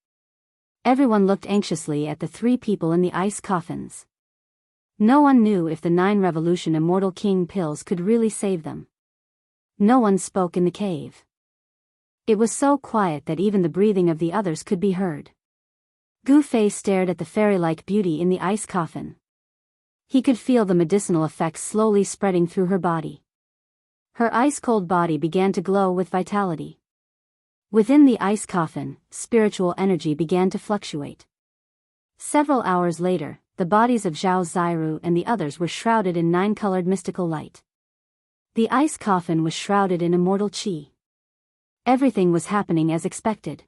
Everyone looked anxiously at the 3 people in the ice coffins. No one knew if the 9 revolution immortal king pills could really save them. No one spoke in the cave. It was so quiet that even the breathing of the others could be heard. Gu Fei stared at the fairy-like beauty in the ice coffin. He could feel the medicinal effects slowly spreading through her body. Her ice-cold body began to glow with vitality. Within the ice coffin, spiritual energy began to fluctuate. Several hours later, the bodies of Zhao Ziru and the others were shrouded in 9-colored mystical light. The ice coffin was shrouded in immortal qi. Everything was happening as expected.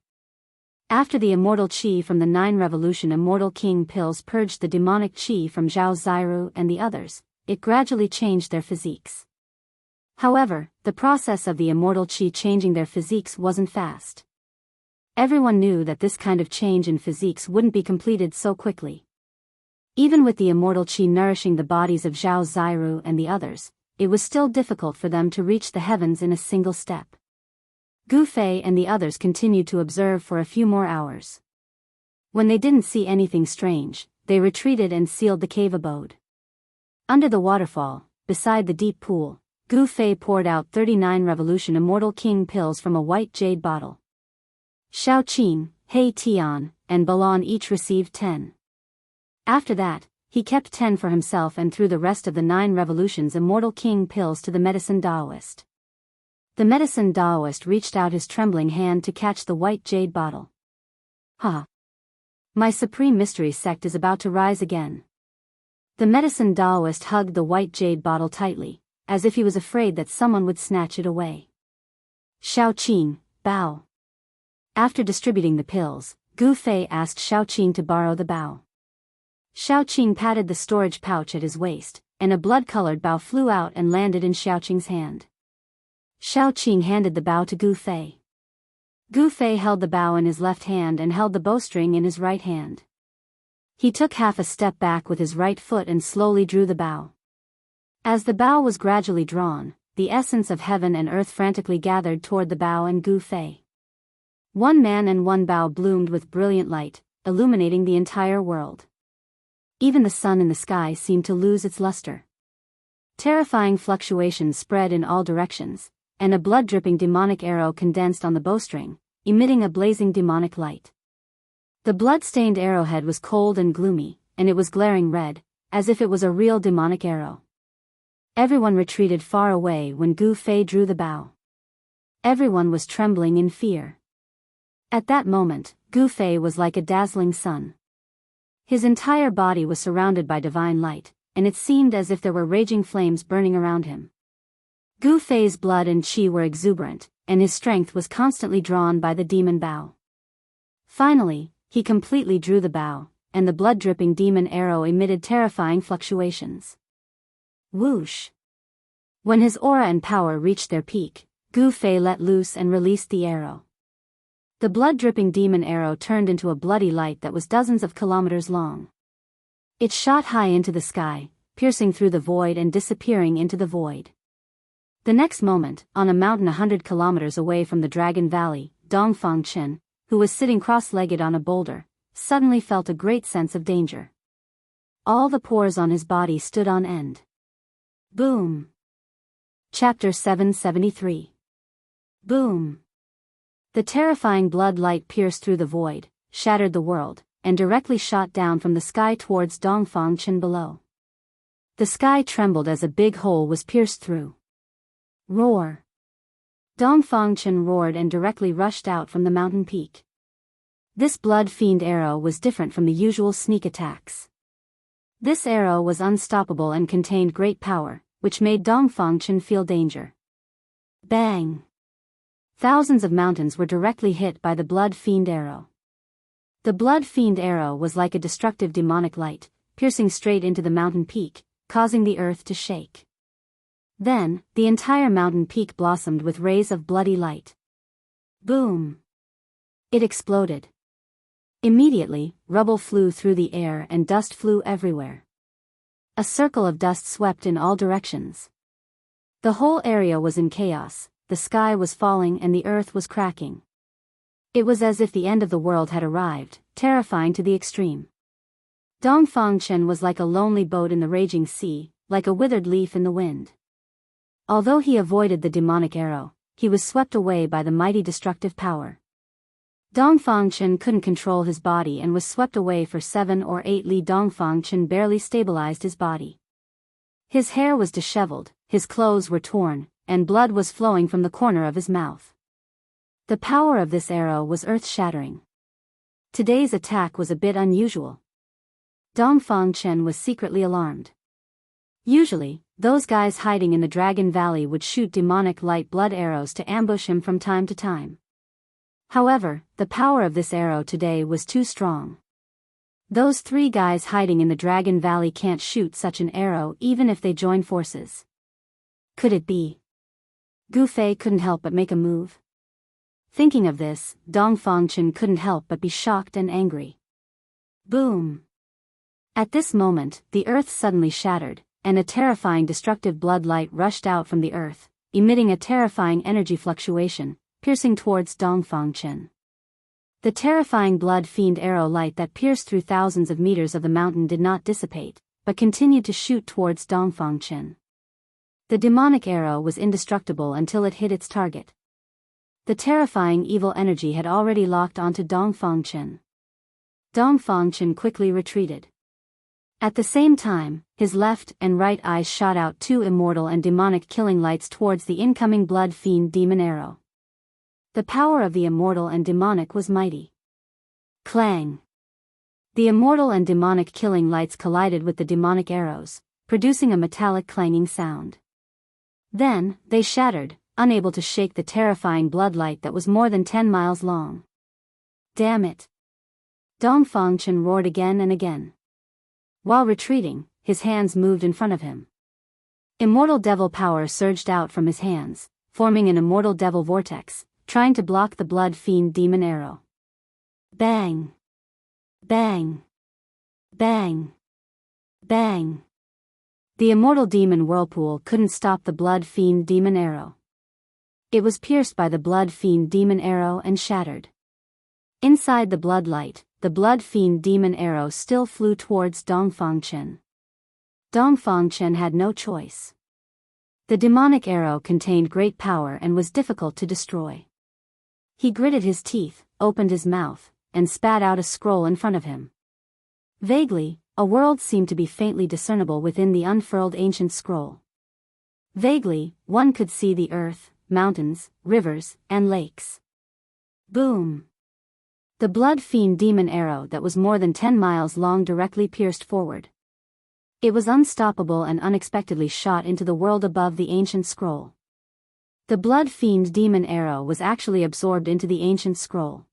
After the immortal qi from the 9 revolution immortal king pills purged the demonic qi from Zhao Ziru and the others, it gradually changed their physiques. However, the process of the immortal qi changing their physiques wasn't fast. Everyone knew that this kind of change in physiques wouldn't be completed so quickly. Even with the immortal qi nourishing the bodies of Zhao Ziru and the others, it was still difficult for them to reach the heavens in a single step. Gu Fei and the others continued to observe for a few more hours. When they didn't see anything strange, they retreated and sealed the cave abode. Under the waterfall, beside the deep pool, Gu Fei poured out 39 Revolution Immortal King pills from a white jade bottle. Xiao Qin, He Tian, and Balan each received 10. After that, he kept 10 for himself and threw the rest of the 9 Revolutions Immortal King pills to the medicine Taoist. The medicine Taoist reached out his trembling hand to catch the white jade bottle. Ha! My supreme mystery sect is about to rise again. The medicine Taoist hugged the white jade bottle tightly, as if he was afraid that someone would snatch it away. Xiao Qin, bow. After distributing the pills, Gu Fei asked Xiao Qin to borrow the bow. Xiao Qin patted the storage pouch at his waist, and a blood-colored bow flew out and landed in Xiao Qin's hand. Xiao Qin handed the bow to Gu Fei. Gu Fei held the bow in his left hand and held the bowstring in his right hand. He took half a step back with his right foot and slowly drew the bow. As the bow was gradually drawn, the essence of heaven and earth frantically gathered toward the bow and Gu Fei. One man and one bow bloomed with brilliant light, illuminating the entire world. Even the sun in the sky seemed to lose its luster. Terrifying fluctuations spread in all directions, and a blood-dripping demonic arrow condensed on the bowstring, emitting a blazing demonic light. The blood-stained arrowhead was cold and gloomy, and it was glaring red, as if it was a real demonic arrow. Everyone retreated far away when Gu Fei drew the bow. Everyone was trembling in fear. At that moment, Gu Fei was like a dazzling sun. His entire body was surrounded by divine light, and it seemed as if there were raging flames burning around him. Gu Fei's blood and qi were exuberant, and his strength was constantly drawn by the demon bow. Finally, he completely drew the bow, and the blood-dripping demon arrow emitted terrifying fluctuations. Whoosh! When his aura and power reached their peak, Gu Fei let loose and released the arrow. The blood-dripping demon arrow turned into a bloody light that was dozens of kilometers long. It shot high into the sky, piercing through the void and disappearing into the void. The next moment, on a mountain 100 kilometers away from the Dragon Valley, Dongfang Chen, who was sitting cross-legged on a boulder, suddenly felt a great sense of danger. All the pores on his body stood on end. Boom! Chapter 773. Boom! The terrifying blood light pierced through the void, shattered the world, and directly shot down from the sky towards Dongfang Chen below. The sky trembled as a big hole was pierced through. Roar! Dongfang Chen roared and directly rushed out from the mountain peak. This blood-fiend arrow was different from the usual sneak attacks. This arrow was unstoppable and contained great power, which made Dongfang Chen feel danger. Bang! Thousands of mountains were directly hit by the blood-fiend arrow. The blood-fiend arrow was like a destructive demonic light, piercing straight into the mountain peak, causing the earth to shake. Then, the entire mountain peak blossomed with rays of bloody light. Boom! It exploded. Immediately, rubble flew through the air and dust flew everywhere. A circle of dust swept in all directions. The whole area was in chaos, the sky was falling and the earth was cracking. It was as if the end of the world had arrived, terrifying to the extreme. Dongfang Chen was like a lonely boat in the raging sea, like a withered leaf in the wind. Although he avoided the demonic arrow, he was swept away by the mighty destructive power. Dongfang Chen couldn't control his body and was swept away for 7 or 8 li. Dongfang Chen barely stabilized his body. His hair was disheveled, his clothes were torn, and blood was flowing from the corner of his mouth. The power of this arrow was earth-shattering. Today's attack was a bit unusual. Dongfang Chen was secretly alarmed. Usually, those guys hiding in the Dragon Valley would shoot demonic light blood arrows to ambush him from time to time. However, the power of this arrow today was too strong. Those 3 guys hiding in the Dragon Valley can't shoot such an arrow even if they join forces. Could it be? Gu Fei couldn't help but make a move. Thinking of this, Dongfang Chen couldn't help but be shocked and angry. Boom! At this moment, the earth suddenly shattered, and a terrifying destructive blood light rushed out from the earth, emitting a terrifying energy fluctuation, piercing towards Dongfangchen. The terrifying blood fiend arrow light that pierced through thousands of meters of the mountain did not dissipate, but continued to shoot towards Dongfangchen. The demonic arrow was indestructible until it hit its target. The terrifying evil energy had already locked onto Dongfangchen. Dongfangchen quickly retreated. At the same time, his left and right eyes shot out two immortal and demonic killing lights towards the incoming blood fiend demon arrow. The power of the immortal and demonic was mighty. Clang! The immortal and demonic killing lights collided with the demonic arrows, producing a metallic clanging sound. Then, they shattered, unable to shake the terrifying bloodlight that was more than 10 miles long. Damn it! Dongfangchen roared again and again. While retreating, his hands moved in front of him. Immortal devil power surged out from his hands, forming an immortal devil vortex, trying to block the blood fiend demon arrow. Bang! Bang! Bang! Bang! The immortal demon whirlpool couldn't stop the blood fiend demon arrow. It was pierced by the blood fiend demon arrow and shattered. Inside the bloodlight, the blood fiend demon arrow still flew towards Dongfangchen. Dongfangchen had no choice. The demonic arrow contained great power and was difficult to destroy. He gritted his teeth, opened his mouth, and spat out a scroll in front of him. Vaguely, a world seemed to be faintly discernible within the unfurled ancient scroll. Vaguely, one could see the earth, mountains, rivers, and lakes. Boom! The blood fiend demon arrow that was more than 10 miles long directly pierced forward. It was unstoppable and unexpectedly shot into the world above the ancient scroll. The blood fiend demon arrow was actually absorbed into the ancient scroll.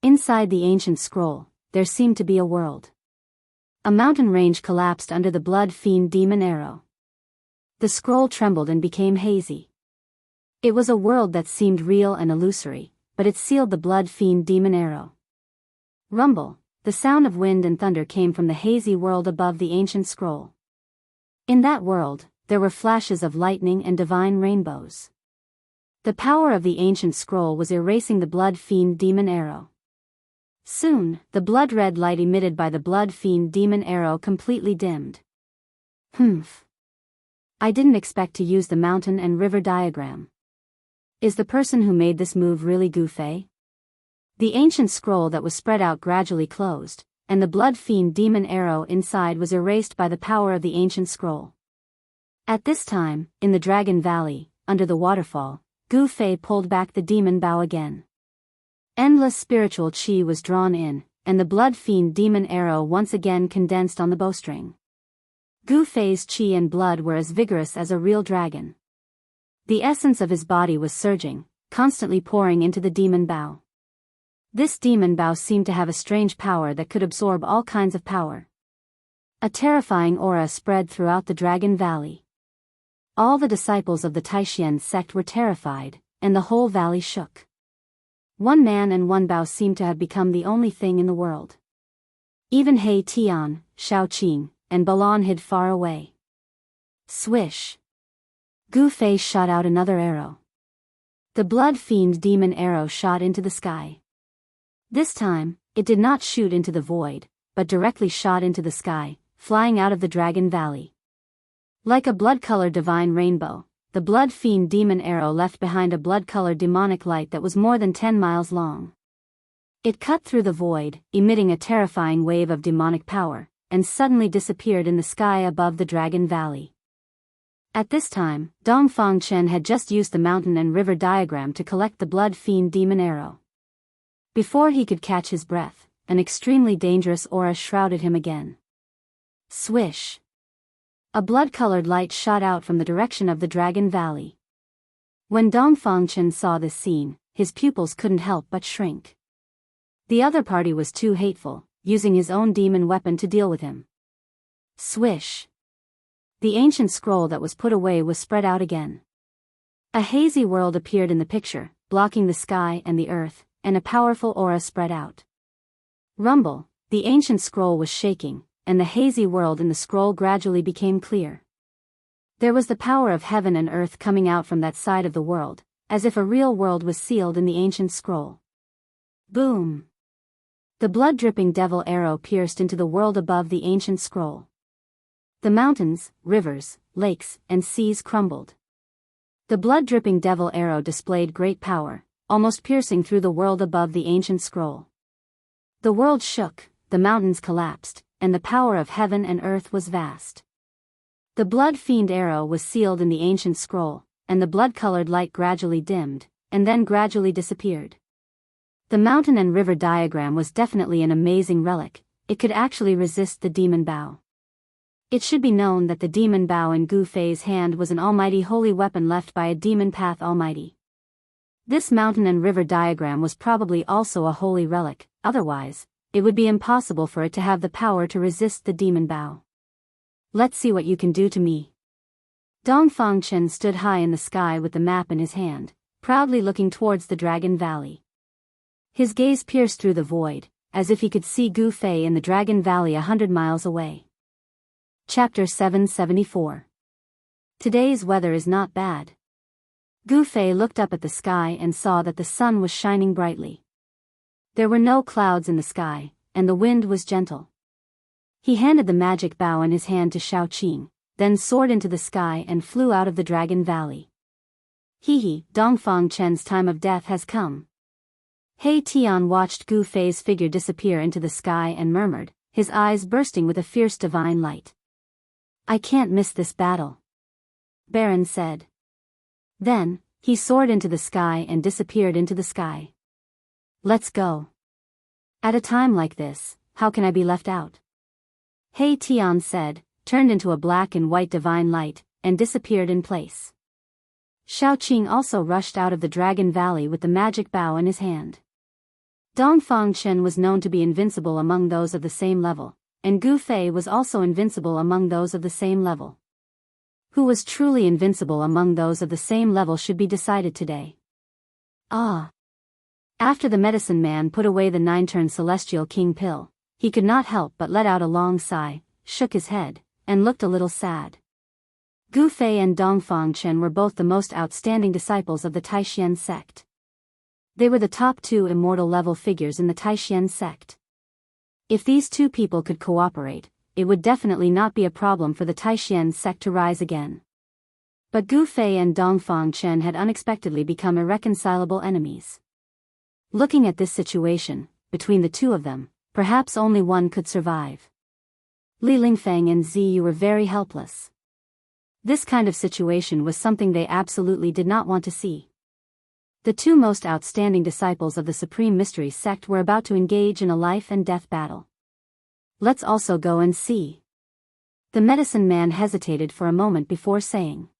Inside the ancient scroll, there seemed to be a world. A mountain range collapsed under the blood fiend demon arrow. The scroll trembled and became hazy. It was a world that seemed real and illusory, but it sealed the blood fiend demon arrow. Rumble, the sound of wind and thunder came from the hazy world above the ancient scroll. In that world, there were flashes of lightning and divine rainbows. The power of the ancient scroll was erasing the blood fiend demon arrow. Soon, the blood-red light emitted by the blood fiend demon arrow completely dimmed. Humph. I didn't expect to use the mountain and river diagram. Is the person who made this move really goofy? The ancient scroll that was spread out gradually closed, and the blood fiend demon arrow inside was erased by the power of the ancient scroll. At this time, in the Dragon Valley, under the waterfall, Gu Fei pulled back the demon bow again. Endless spiritual chi was drawn in, and the blood fiend demon arrow once again condensed on the bowstring. Gu Fei's chi and blood were as vigorous as a real dragon. The essence of his body was surging, constantly pouring into the demon bow. This demon bow seemed to have a strange power that could absorb all kinds of power. A terrifying aura spread throughout the Dragon Valley. All the disciples of the Taishan sect were terrified, and the whole valley shook. One man and one bow seemed to have become the only thing in the world. Even He Tian, Shao Qing, and Balan hid far away. Swish! Gu Fei shot out another arrow. The blood fiend demon arrow shot into the sky. This time, it did not shoot into the void, but directly shot into the sky, flying out of the Dragon Valley. Like a blood-colored divine rainbow, the blood fiend demon arrow left behind a blood-colored demonic light that was more than 10 miles long. It cut through the void, emitting a terrifying wave of demonic power, and suddenly disappeared in the sky above the Dragon Valley. At this time, Dongfangchen had just used the mountain and river diagram to collect the blood fiend demon arrow. Before he could catch his breath, an extremely dangerous aura shrouded him again. Swish! A blood-colored light shot out from the direction of the Dragon Valley. When Dongfangchen saw this scene, his pupils couldn't help but shrink. The other party was too hateful, using his own demon weapon to deal with him. Swish! The ancient scroll that was put away was spread out again. A hazy world appeared in the picture, blocking the sky and the earth, and a powerful aura spread out. Rumble, the ancient scroll was shaking, and the hazy world in the scroll gradually became clear. There was the power of heaven and earth coming out from that side of the world, as if a real world was sealed in the ancient scroll. Boom! The blood-dripping devil arrow pierced into the world above the ancient scroll. The mountains, rivers, lakes, and seas crumbled. The blood-dripping devil arrow displayed great power, almost piercing through the world above the ancient scroll. The world shook, the mountains collapsed, and the power of heaven and earth was vast. The blood-fiend arrow was sealed in the ancient scroll, and the blood-colored light gradually dimmed, and then gradually disappeared. The mountain and river diagram was definitely an amazing relic. It could actually resist the demon bow. It should be known that the demon bow in Gu Fei's hand was an almighty holy weapon left by a demon path almighty. This mountain and river diagram was probably also a holy relic, otherwise, it would be impossible for it to have the power to resist the demon bow. Let's see what you can do to me. Dongfang Chen stood high in the sky with the map in his hand, proudly looking towards the Dragon Valley. His gaze pierced through the void, as if he could see Gu Fei in the Dragon Valley 100 miles away. Chapter 774. Today's weather is not bad. Gu Fei looked up at the sky and saw that the sun was shining brightly. There were no clouds in the sky, and the wind was gentle. He handed the magic bow in his hand to Xiaoqing, then soared into the sky and flew out of the Dragon Valley. Hee, Dongfang Chen's time of death has come. He Tian watched Gu Fei's figure disappear into the sky and murmured, his eyes bursting with a fierce divine light. I can't miss this battle. Baron said. Then, he soared into the sky and disappeared into the sky. Let's go. At a time like this, how can I be left out? He Tian said, turned into a black and white divine light, and disappeared in place. Xiaoqing also rushed out of the Dragon Valley with the magic bow in his hand. Dongfang Chen was known to be invincible among those of the same level, and Gu Fei was also invincible among those of the same level. Who was truly invincible among those of the same level should be decided today. Ah! After the medicine man put away the 9-turn celestial king pill, he could not help but let out a long sigh, shook his head, and looked a little sad. Gu Fei and Dongfang Chen were both the most outstanding disciples of the Taishan sect. They were the top 2 immortal level figures in the Taishan sect. If these 2 people could cooperate, it would definitely not be a problem for the Taishan sect to rise again. But Gu Fei and Dongfang Chen had unexpectedly become irreconcilable enemies. Looking at this situation, between the 2 of them, perhaps only one could survive. Li Lingfeng and Ziyu were very helpless. This kind of situation was something they absolutely did not want to see. The 2 most outstanding disciples of the Supreme Mystery sect were about to engage in a life and death battle. Let's also go and see. The medicine man hesitated for a moment before saying.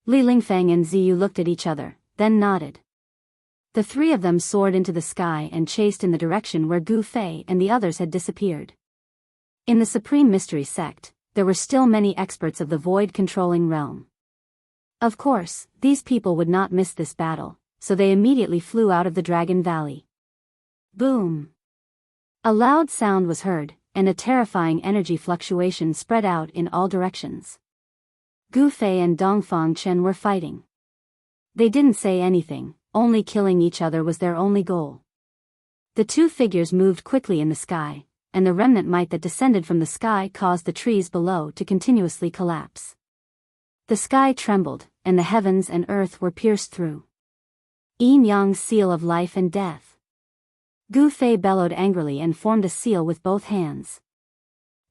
Li Lingfeng and Ziyu looked at each other, then nodded. The 3 of them soared into the sky and chased in the direction where Gu Fei and the others had disappeared. In the Supreme Mystery sect, there were still many experts of the void-controlling realm. Of course, these people would not miss this battle, so they immediately flew out of the Dragon Valley. Boom! A loud sound was heard, and a terrifying energy fluctuation spread out in all directions. Gu Fei and Dongfang Chen were fighting. They didn't say anything, only killing each other was their only goal. The 2 figures moved quickly in the sky, and the remnant might that descended from the sky caused the trees below to continuously collapse. The sky trembled, and the heavens and earth were pierced through. Yin Yang's seal of life and death. Gu Fei bellowed angrily and formed a seal with both hands.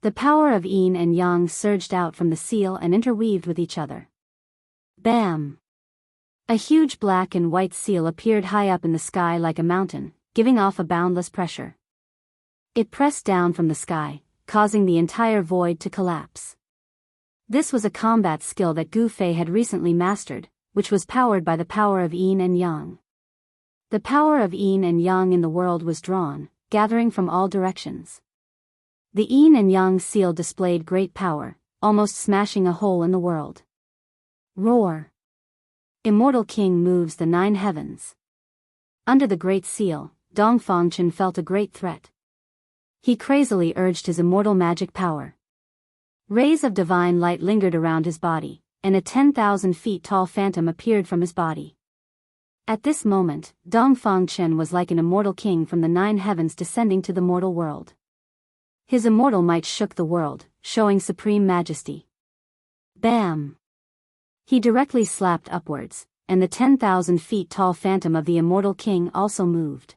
The power of Yin and Yang surged out from the seal and interweaved with each other. Bam! A huge black and white seal appeared high up in the sky like a mountain, giving off a boundless pressure. It pressed down from the sky, causing the entire void to collapse. This was a combat skill that Gu Fei had recently mastered, which was powered by the power of Yin and Yang. The power of Yin and Yang in the world was drawn, gathering from all directions. The Yin and Yang seal displayed great power, almost smashing a hole in the world. Roar! Immortal King moves the 9 heavens. Under the great seal, Dongfang Chen felt a great threat. He crazily urged his immortal magic power. Rays of divine light lingered around his body, and a 10,000 feet tall phantom appeared from his body. At this moment, Dongfang Chen was like an immortal king from the 9 heavens descending to the mortal world. His immortal might shook the world, showing supreme majesty. Bam! He directly slapped upwards, and the 10,000 feet tall phantom of the immortal king also moved.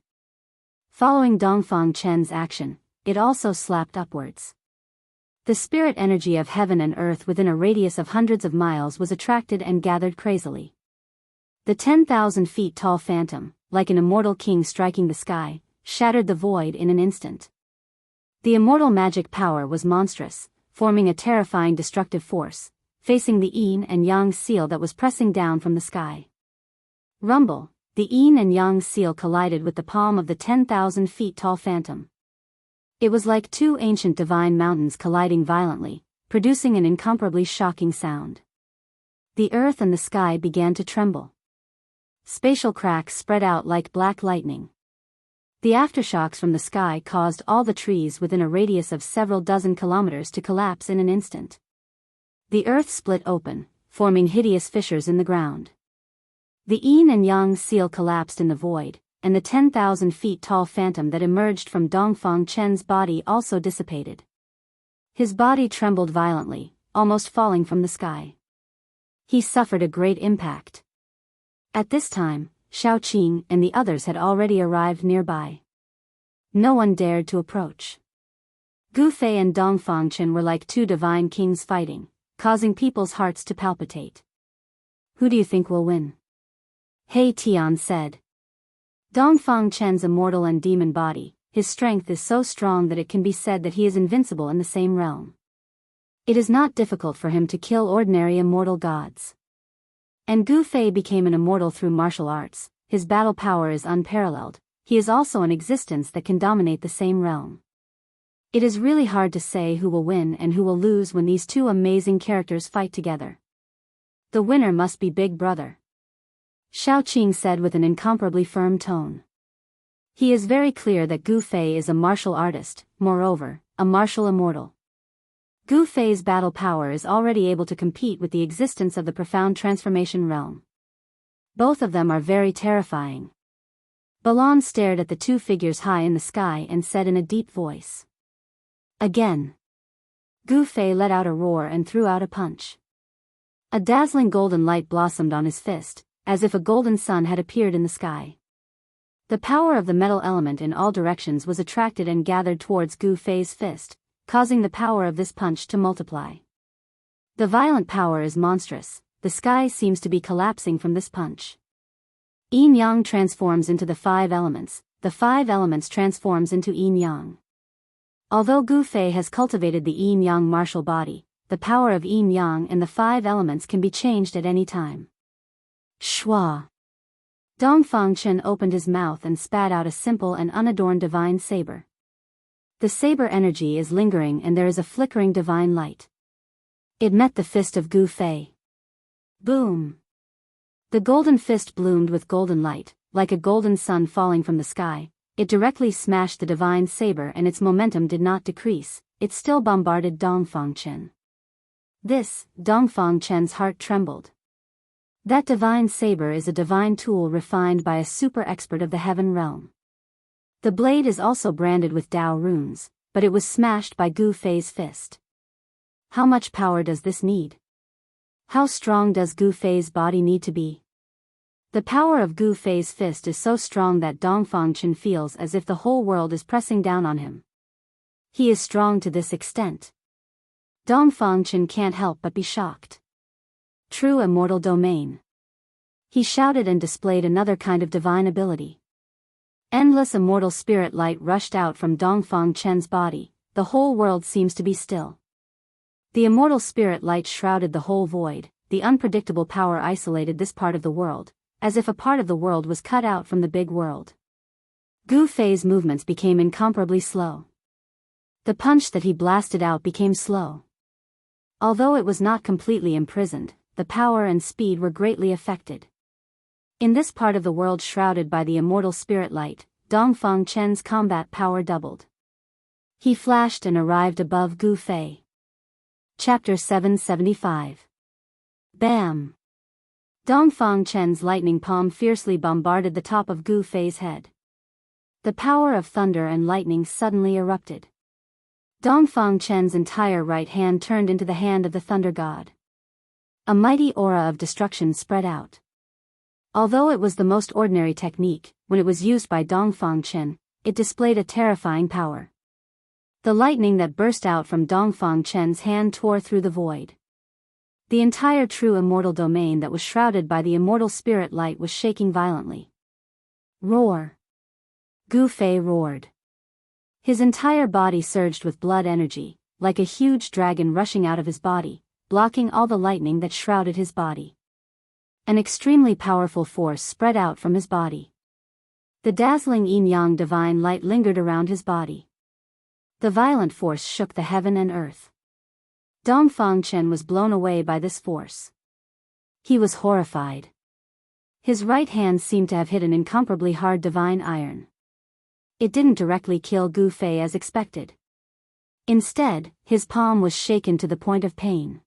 Following Dongfang Chen's action, it also slapped upwards. The spirit energy of heaven and earth within a radius of hundreds of miles was attracted and gathered crazily. The 10,000 feet tall phantom, like an immortal king striking the sky, shattered the void in an instant. The immortal magic power was monstrous, forming a terrifying destructive force, facing the yin and yang seal that was pressing down from the sky. Rumble, the yin and yang seal collided with the palm of the 10,000 feet tall phantom. It was like two ancient divine mountains colliding violently, producing an incomparably shocking sound. The earth and the sky began to tremble. Spatial cracks spread out like black lightning. The aftershocks from the sky caused all the trees within a radius of several dozen kilometers to collapse in an instant. The earth split open, forming hideous fissures in the ground. The yin and yang seal collapsed in the void, and the 10,000 feet tall phantom that emerged from Dongfang Chen's body also dissipated. His body trembled violently, almost falling from the sky. He suffered a great impact. At this time, Shaoqing and the others had already arrived nearby. No one dared to approach. Gu Fei and Dongfang Chen were like two divine kings fighting, causing people's hearts to palpitate. Who do you think will win? He Tian said. Dongfang Chen's immortal and demon body, his strength is so strong that it can be said that he is invincible in the same realm. It is not difficult for him to kill ordinary immortal gods. And Gu Fei became an immortal through martial arts, his battle power is unparalleled, he is also an existence that can dominate the same realm. It is really hard to say who will win and who will lose when these two amazing characters fight together. The winner must be Big Brother. Shaoqing said with an incomparably firm tone. He is very clear that Gu Fei is a martial artist, moreover, a martial immortal. Gu Fei's battle power is already able to compete with the existence of the profound transformation realm. Both of them are very terrifying. Balan stared at the two figures high in the sky and said in a deep voice. Again. Gu Fei let out a roar and threw out a punch. A dazzling golden light blossomed on his fist, as if a golden sun had appeared in the sky. The power of the metal element in all directions was attracted and gathered towards Gu Fei's fist, causing the power of this punch to multiply. The violent power is monstrous, the sky seems to be collapsing from this punch. Yin-yang transforms into the 5 elements, the 5 elements transforms into yin-yang. Although Gu Fei has cultivated the yin-yang martial body, the power of yin-yang and the 5 elements can be changed at any time. Shwa! Dongfang Chen opened his mouth and spat out a simple and unadorned divine saber. The saber energy is lingering and there is a flickering divine light. It met the fist of Gu Fei. Boom! The golden fist bloomed with golden light, like a golden sun falling from the sky. It directly smashed the divine saber and its momentum did not decrease, it still bombarded Dongfang Chen. Dongfang Chen's heart trembled. That divine saber is a divine tool refined by a super expert of the heaven realm. The blade is also branded with Dao runes, but it was smashed by Gu Fei's fist. How much power does this need? How strong does Gu Fei's body need to be? The power of Gu Fei's fist is so strong that Dongfang Chen feels as if the whole world is pressing down on him. He is strong to this extent. Dongfang Chen can't help but be shocked. True immortal domain. He shouted and displayed another kind of divine ability. Endless immortal spirit light rushed out from Dongfang Chen's body, the whole world seems to be still. The immortal spirit light shrouded the whole void, the unpredictable power isolated this part of the world, as if a part of the world was cut out from the big world. Gu Fei's movements became incomparably slow. The punch that he blasted out became slow. Although it was not completely imprisoned, the power and speed were greatly affected. In this part of the world shrouded by the immortal spirit light, Dongfang Chen's combat power doubled. He flashed and arrived above Gu Fei. Chapter 775. Bam! Dongfang Chen's lightning palm fiercely bombarded the top of Gu Fei's head. The power of thunder and lightning suddenly erupted. Dongfang Chen's entire right hand turned into the hand of the thunder god. A mighty aura of destruction spread out. Although it was the most ordinary technique, when it was used by Dongfang Chen, it displayed a terrifying power. The lightning that burst out from Dongfang Chen's hand tore through the void. The entire true immortal domain that was shrouded by the immortal spirit light was shaking violently. Roar! Gu Fei roared. His entire body surged with blood energy, like a huge dragon rushing out of his body, blocking all the lightning that shrouded his body. An extremely powerful force spread out from his body. The dazzling yin-yang divine light lingered around his body. The violent force shook the heaven and earth. Dongfang Chen was blown away by this force. He was horrified. His right hand seemed to have hit an incomparably hard divine iron. It didn't directly kill Gu Fei as expected. Instead, his palm was shaken to the point of pain.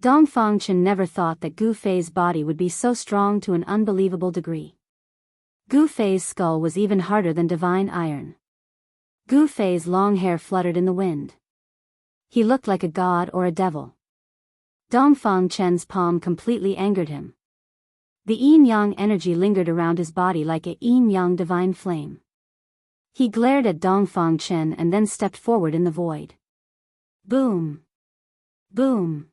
Dongfang Chen never thought that Gu Fei's body would be so strong to an unbelievable degree. Gu Fei's skull was even harder than divine iron. Gu Fei's long hair fluttered in the wind. He looked like a god or a devil. Dongfang Chen's palm completely angered him. The yin-yang energy lingered around his body like a yin-yang divine flame. He glared at Dongfang Chen and then stepped forward in the void. Boom! Boom!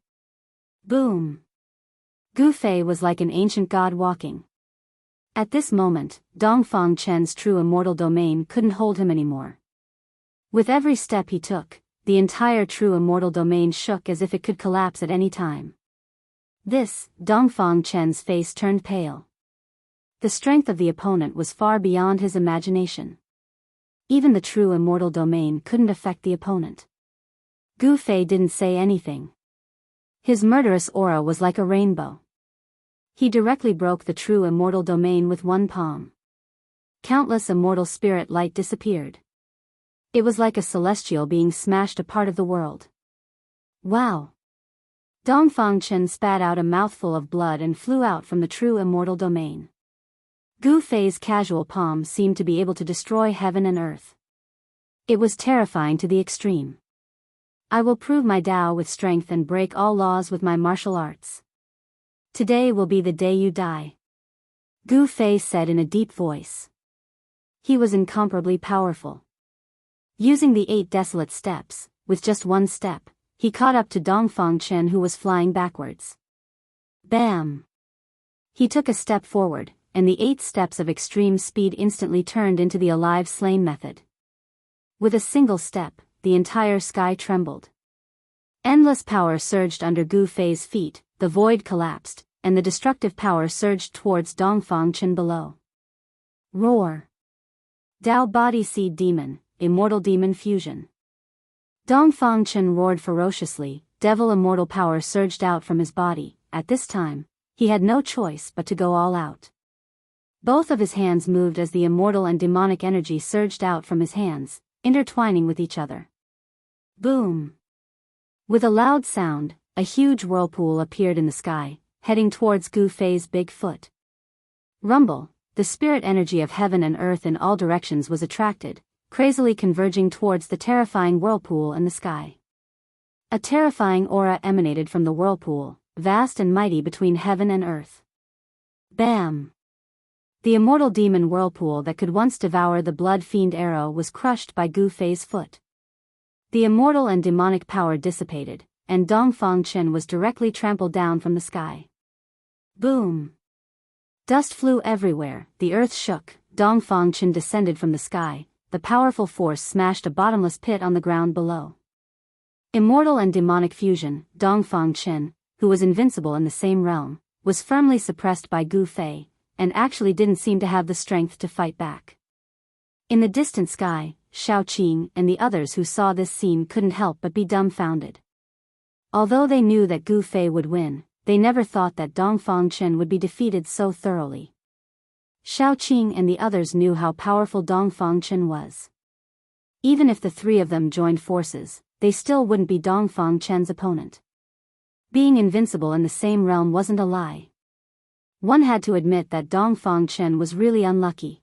Boom! Gu Fei was like an ancient god walking. At this moment, Dongfang Chen's true immortal domain couldn't hold him anymore. With every step he took, the entire true immortal domain shook as if it could collapse at any time. Dongfang Chen's face turned pale. The strength of the opponent was far beyond his imagination. Even the true immortal domain couldn't affect the opponent. Gu Fei didn't say anything. His murderous aura was like a rainbow. He directly broke the true immortal domain with one palm. Countless immortal spirit light disappeared. It was like a celestial being smashed a part of the world. Wow! Dongfang Chen spat out a mouthful of blood and flew out from the true immortal domain. Gu Fei's casual palm seemed to be able to destroy heaven and earth. It was terrifying to the extreme. I will prove my Tao with strength and break all laws with my martial arts. Today will be the day you die. Gu Fei said in a deep voice. He was incomparably powerful. Using the 8 desolate steps, with just one step, he caught up to Dongfang Chen who was flying backwards. Bam! He took a step forward, and the 8 steps of extreme speed instantly turned into the alive slain method. With a single step, the entire sky trembled. Endless power surged under Gu Fei's feet, the void collapsed, and the destructive power surged towards Dongfang Chen below. Roar! Tao Body Seed Demon, Immortal Demon Fusion. Dongfang Chen roared ferociously, devil immortal power surged out from his body. At this time, he had no choice but to go all out. Both of his hands moved as the immortal and demonic energy surged out from his hands, intertwining with each other. Boom! With a loud sound, a huge whirlpool appeared in the sky, heading towards Gu Fei's big foot. Rumble, the spirit energy of heaven and earth in all directions was attracted, crazily converging towards the terrifying whirlpool in the sky. A terrifying aura emanated from the whirlpool, vast and mighty between heaven and earth. Bam! The immortal demon whirlpool that could once devour the blood fiend arrow was crushed by Gu Fei's foot. The immortal and demonic power dissipated, and Dongfang Chen was directly trampled down from the sky. Boom! Dust flew everywhere, the earth shook, Dongfang Chen descended from the sky, the powerful force smashed a bottomless pit on the ground below. Immortal and demonic fusion, Dongfang Chen, who was invincible in the same realm, was firmly suppressed by Gu Fei, and actually didn't seem to have the strength to fight back. In the distant sky, Shaoqing and the others who saw this scene couldn't help but be dumbfounded. Although they knew that Gu Fei would win, they never thought that Dongfang Chen would be defeated so thoroughly. Shaoqing and the others knew how powerful Dongfang Chen was. Even if the 3 of them joined forces, they still wouldn't be Dongfang Chen's opponent. Being invincible in the same realm wasn't a lie. One had to admit that Dongfang Chen was really unlucky.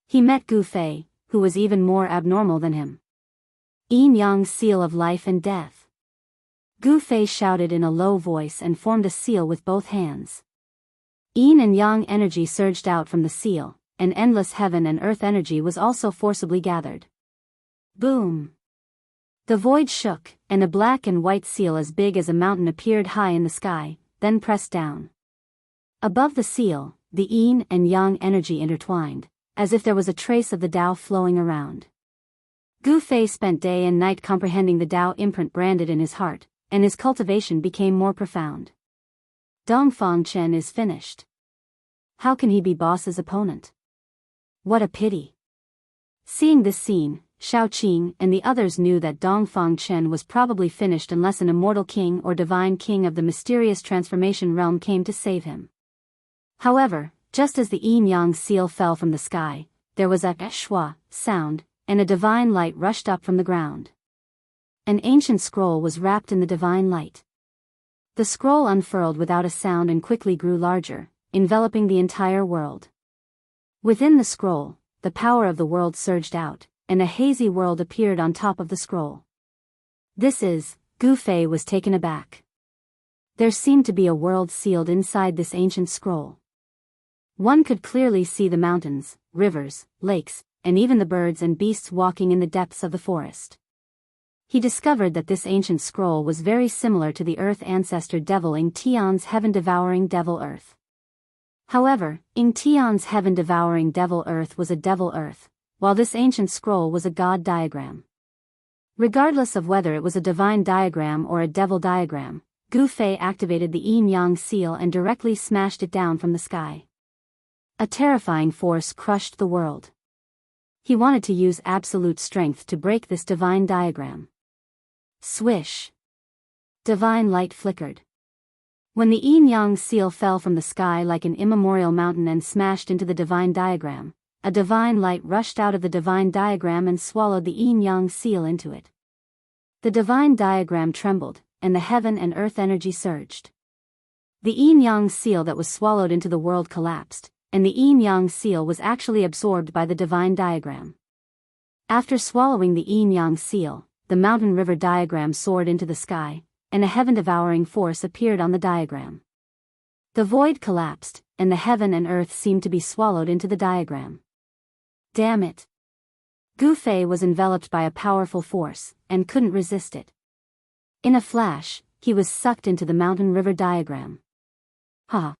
He met Gu Fei, who was even more abnormal than him. Yin Yang's seal of life and death. Gu Fei shouted in a low voice and formed a seal with both hands. Yin and Yang energy surged out from the seal, and endless heaven and earth energy was also forcibly gathered. Boom! The void shook, and a black and white seal as big as a mountain appeared high in the sky, then pressed down. Above the seal, the Yin and Yang energy intertwined, as if there was a trace of the Tao flowing around. Gu Fei spent day and night comprehending the Tao imprint branded in his heart, and his cultivation became more profound. Dongfang Chen is finished. How can he be boss's opponent? What a pity. Seeing this scene, Shao Qing and the others knew that Dongfang Chen was probably finished unless an immortal king or divine king of the mysterious transformation realm came to save him. However, just as the yin-yang seal fell from the sky, there was a shwa sound, and a divine light rushed up from the ground. An ancient scroll was wrapped in the divine light. The scroll unfurled without a sound and quickly grew larger, enveloping the entire world. Within the scroll, the power of the world surged out, and a hazy world appeared on top of the scroll. Gu Fei was taken aback. There seemed to be a world sealed inside this ancient scroll. One could clearly see the mountains, rivers, lakes, and even the birds and beasts walking in the depths of the forest. He discovered that this ancient scroll was very similar to the earth ancestor devil Ing Tian's heaven-devouring devil earth. However, Ing Tian's heaven-devouring devil earth was a devil earth, while this ancient scroll was a god diagram. Regardless of whether it was a divine diagram or a devil diagram, Gu Fei activated the yin-yang seal and directly smashed it down from the sky. A terrifying force crushed the world. He wanted to use absolute strength to break this divine diagram. Swish! Divine light flickered. When the yin-yang seal fell from the sky like an immemorial mountain and smashed into the divine diagram, a divine light rushed out of the divine diagram and swallowed the yin-yang seal into it. The divine diagram trembled, and the heaven and earth energy surged. The yin-yang seal that was swallowed into the world collapsed, and the yin-yang seal was actually absorbed by the divine diagram. After swallowing the yin-yang seal, the mountain river diagram soared into the sky, and a heaven-devouring force appeared on the diagram. The void collapsed, and the heaven and earth seemed to be swallowed into the diagram. Damn it! Gu Fei was enveloped by a powerful force, and couldn't resist it. In a flash, he was sucked into the mountain river diagram. Ha!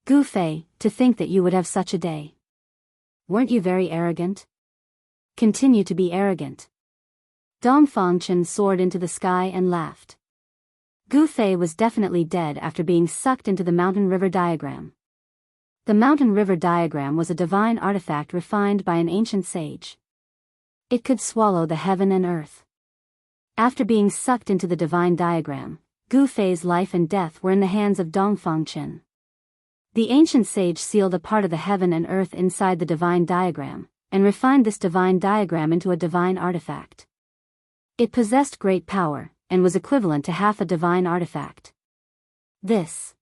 Gu Fei, to think that you would have such a day. Weren't you very arrogant? Continue to be arrogant. Dongfang Chen soared into the sky and laughed. Gu Fei was definitely dead after being sucked into the mountain river diagram. The mountain river diagram was a divine artifact refined by an ancient sage. It could swallow the heaven and earth. After being sucked into the divine diagram, Gu Fei's life and death were in the hands of Dongfang Chen. The ancient sage sealed a part of the heaven and earth inside the divine diagram, and refined this divine diagram into a divine artifact. It possessed great power, and was equivalent to half a divine artifact. This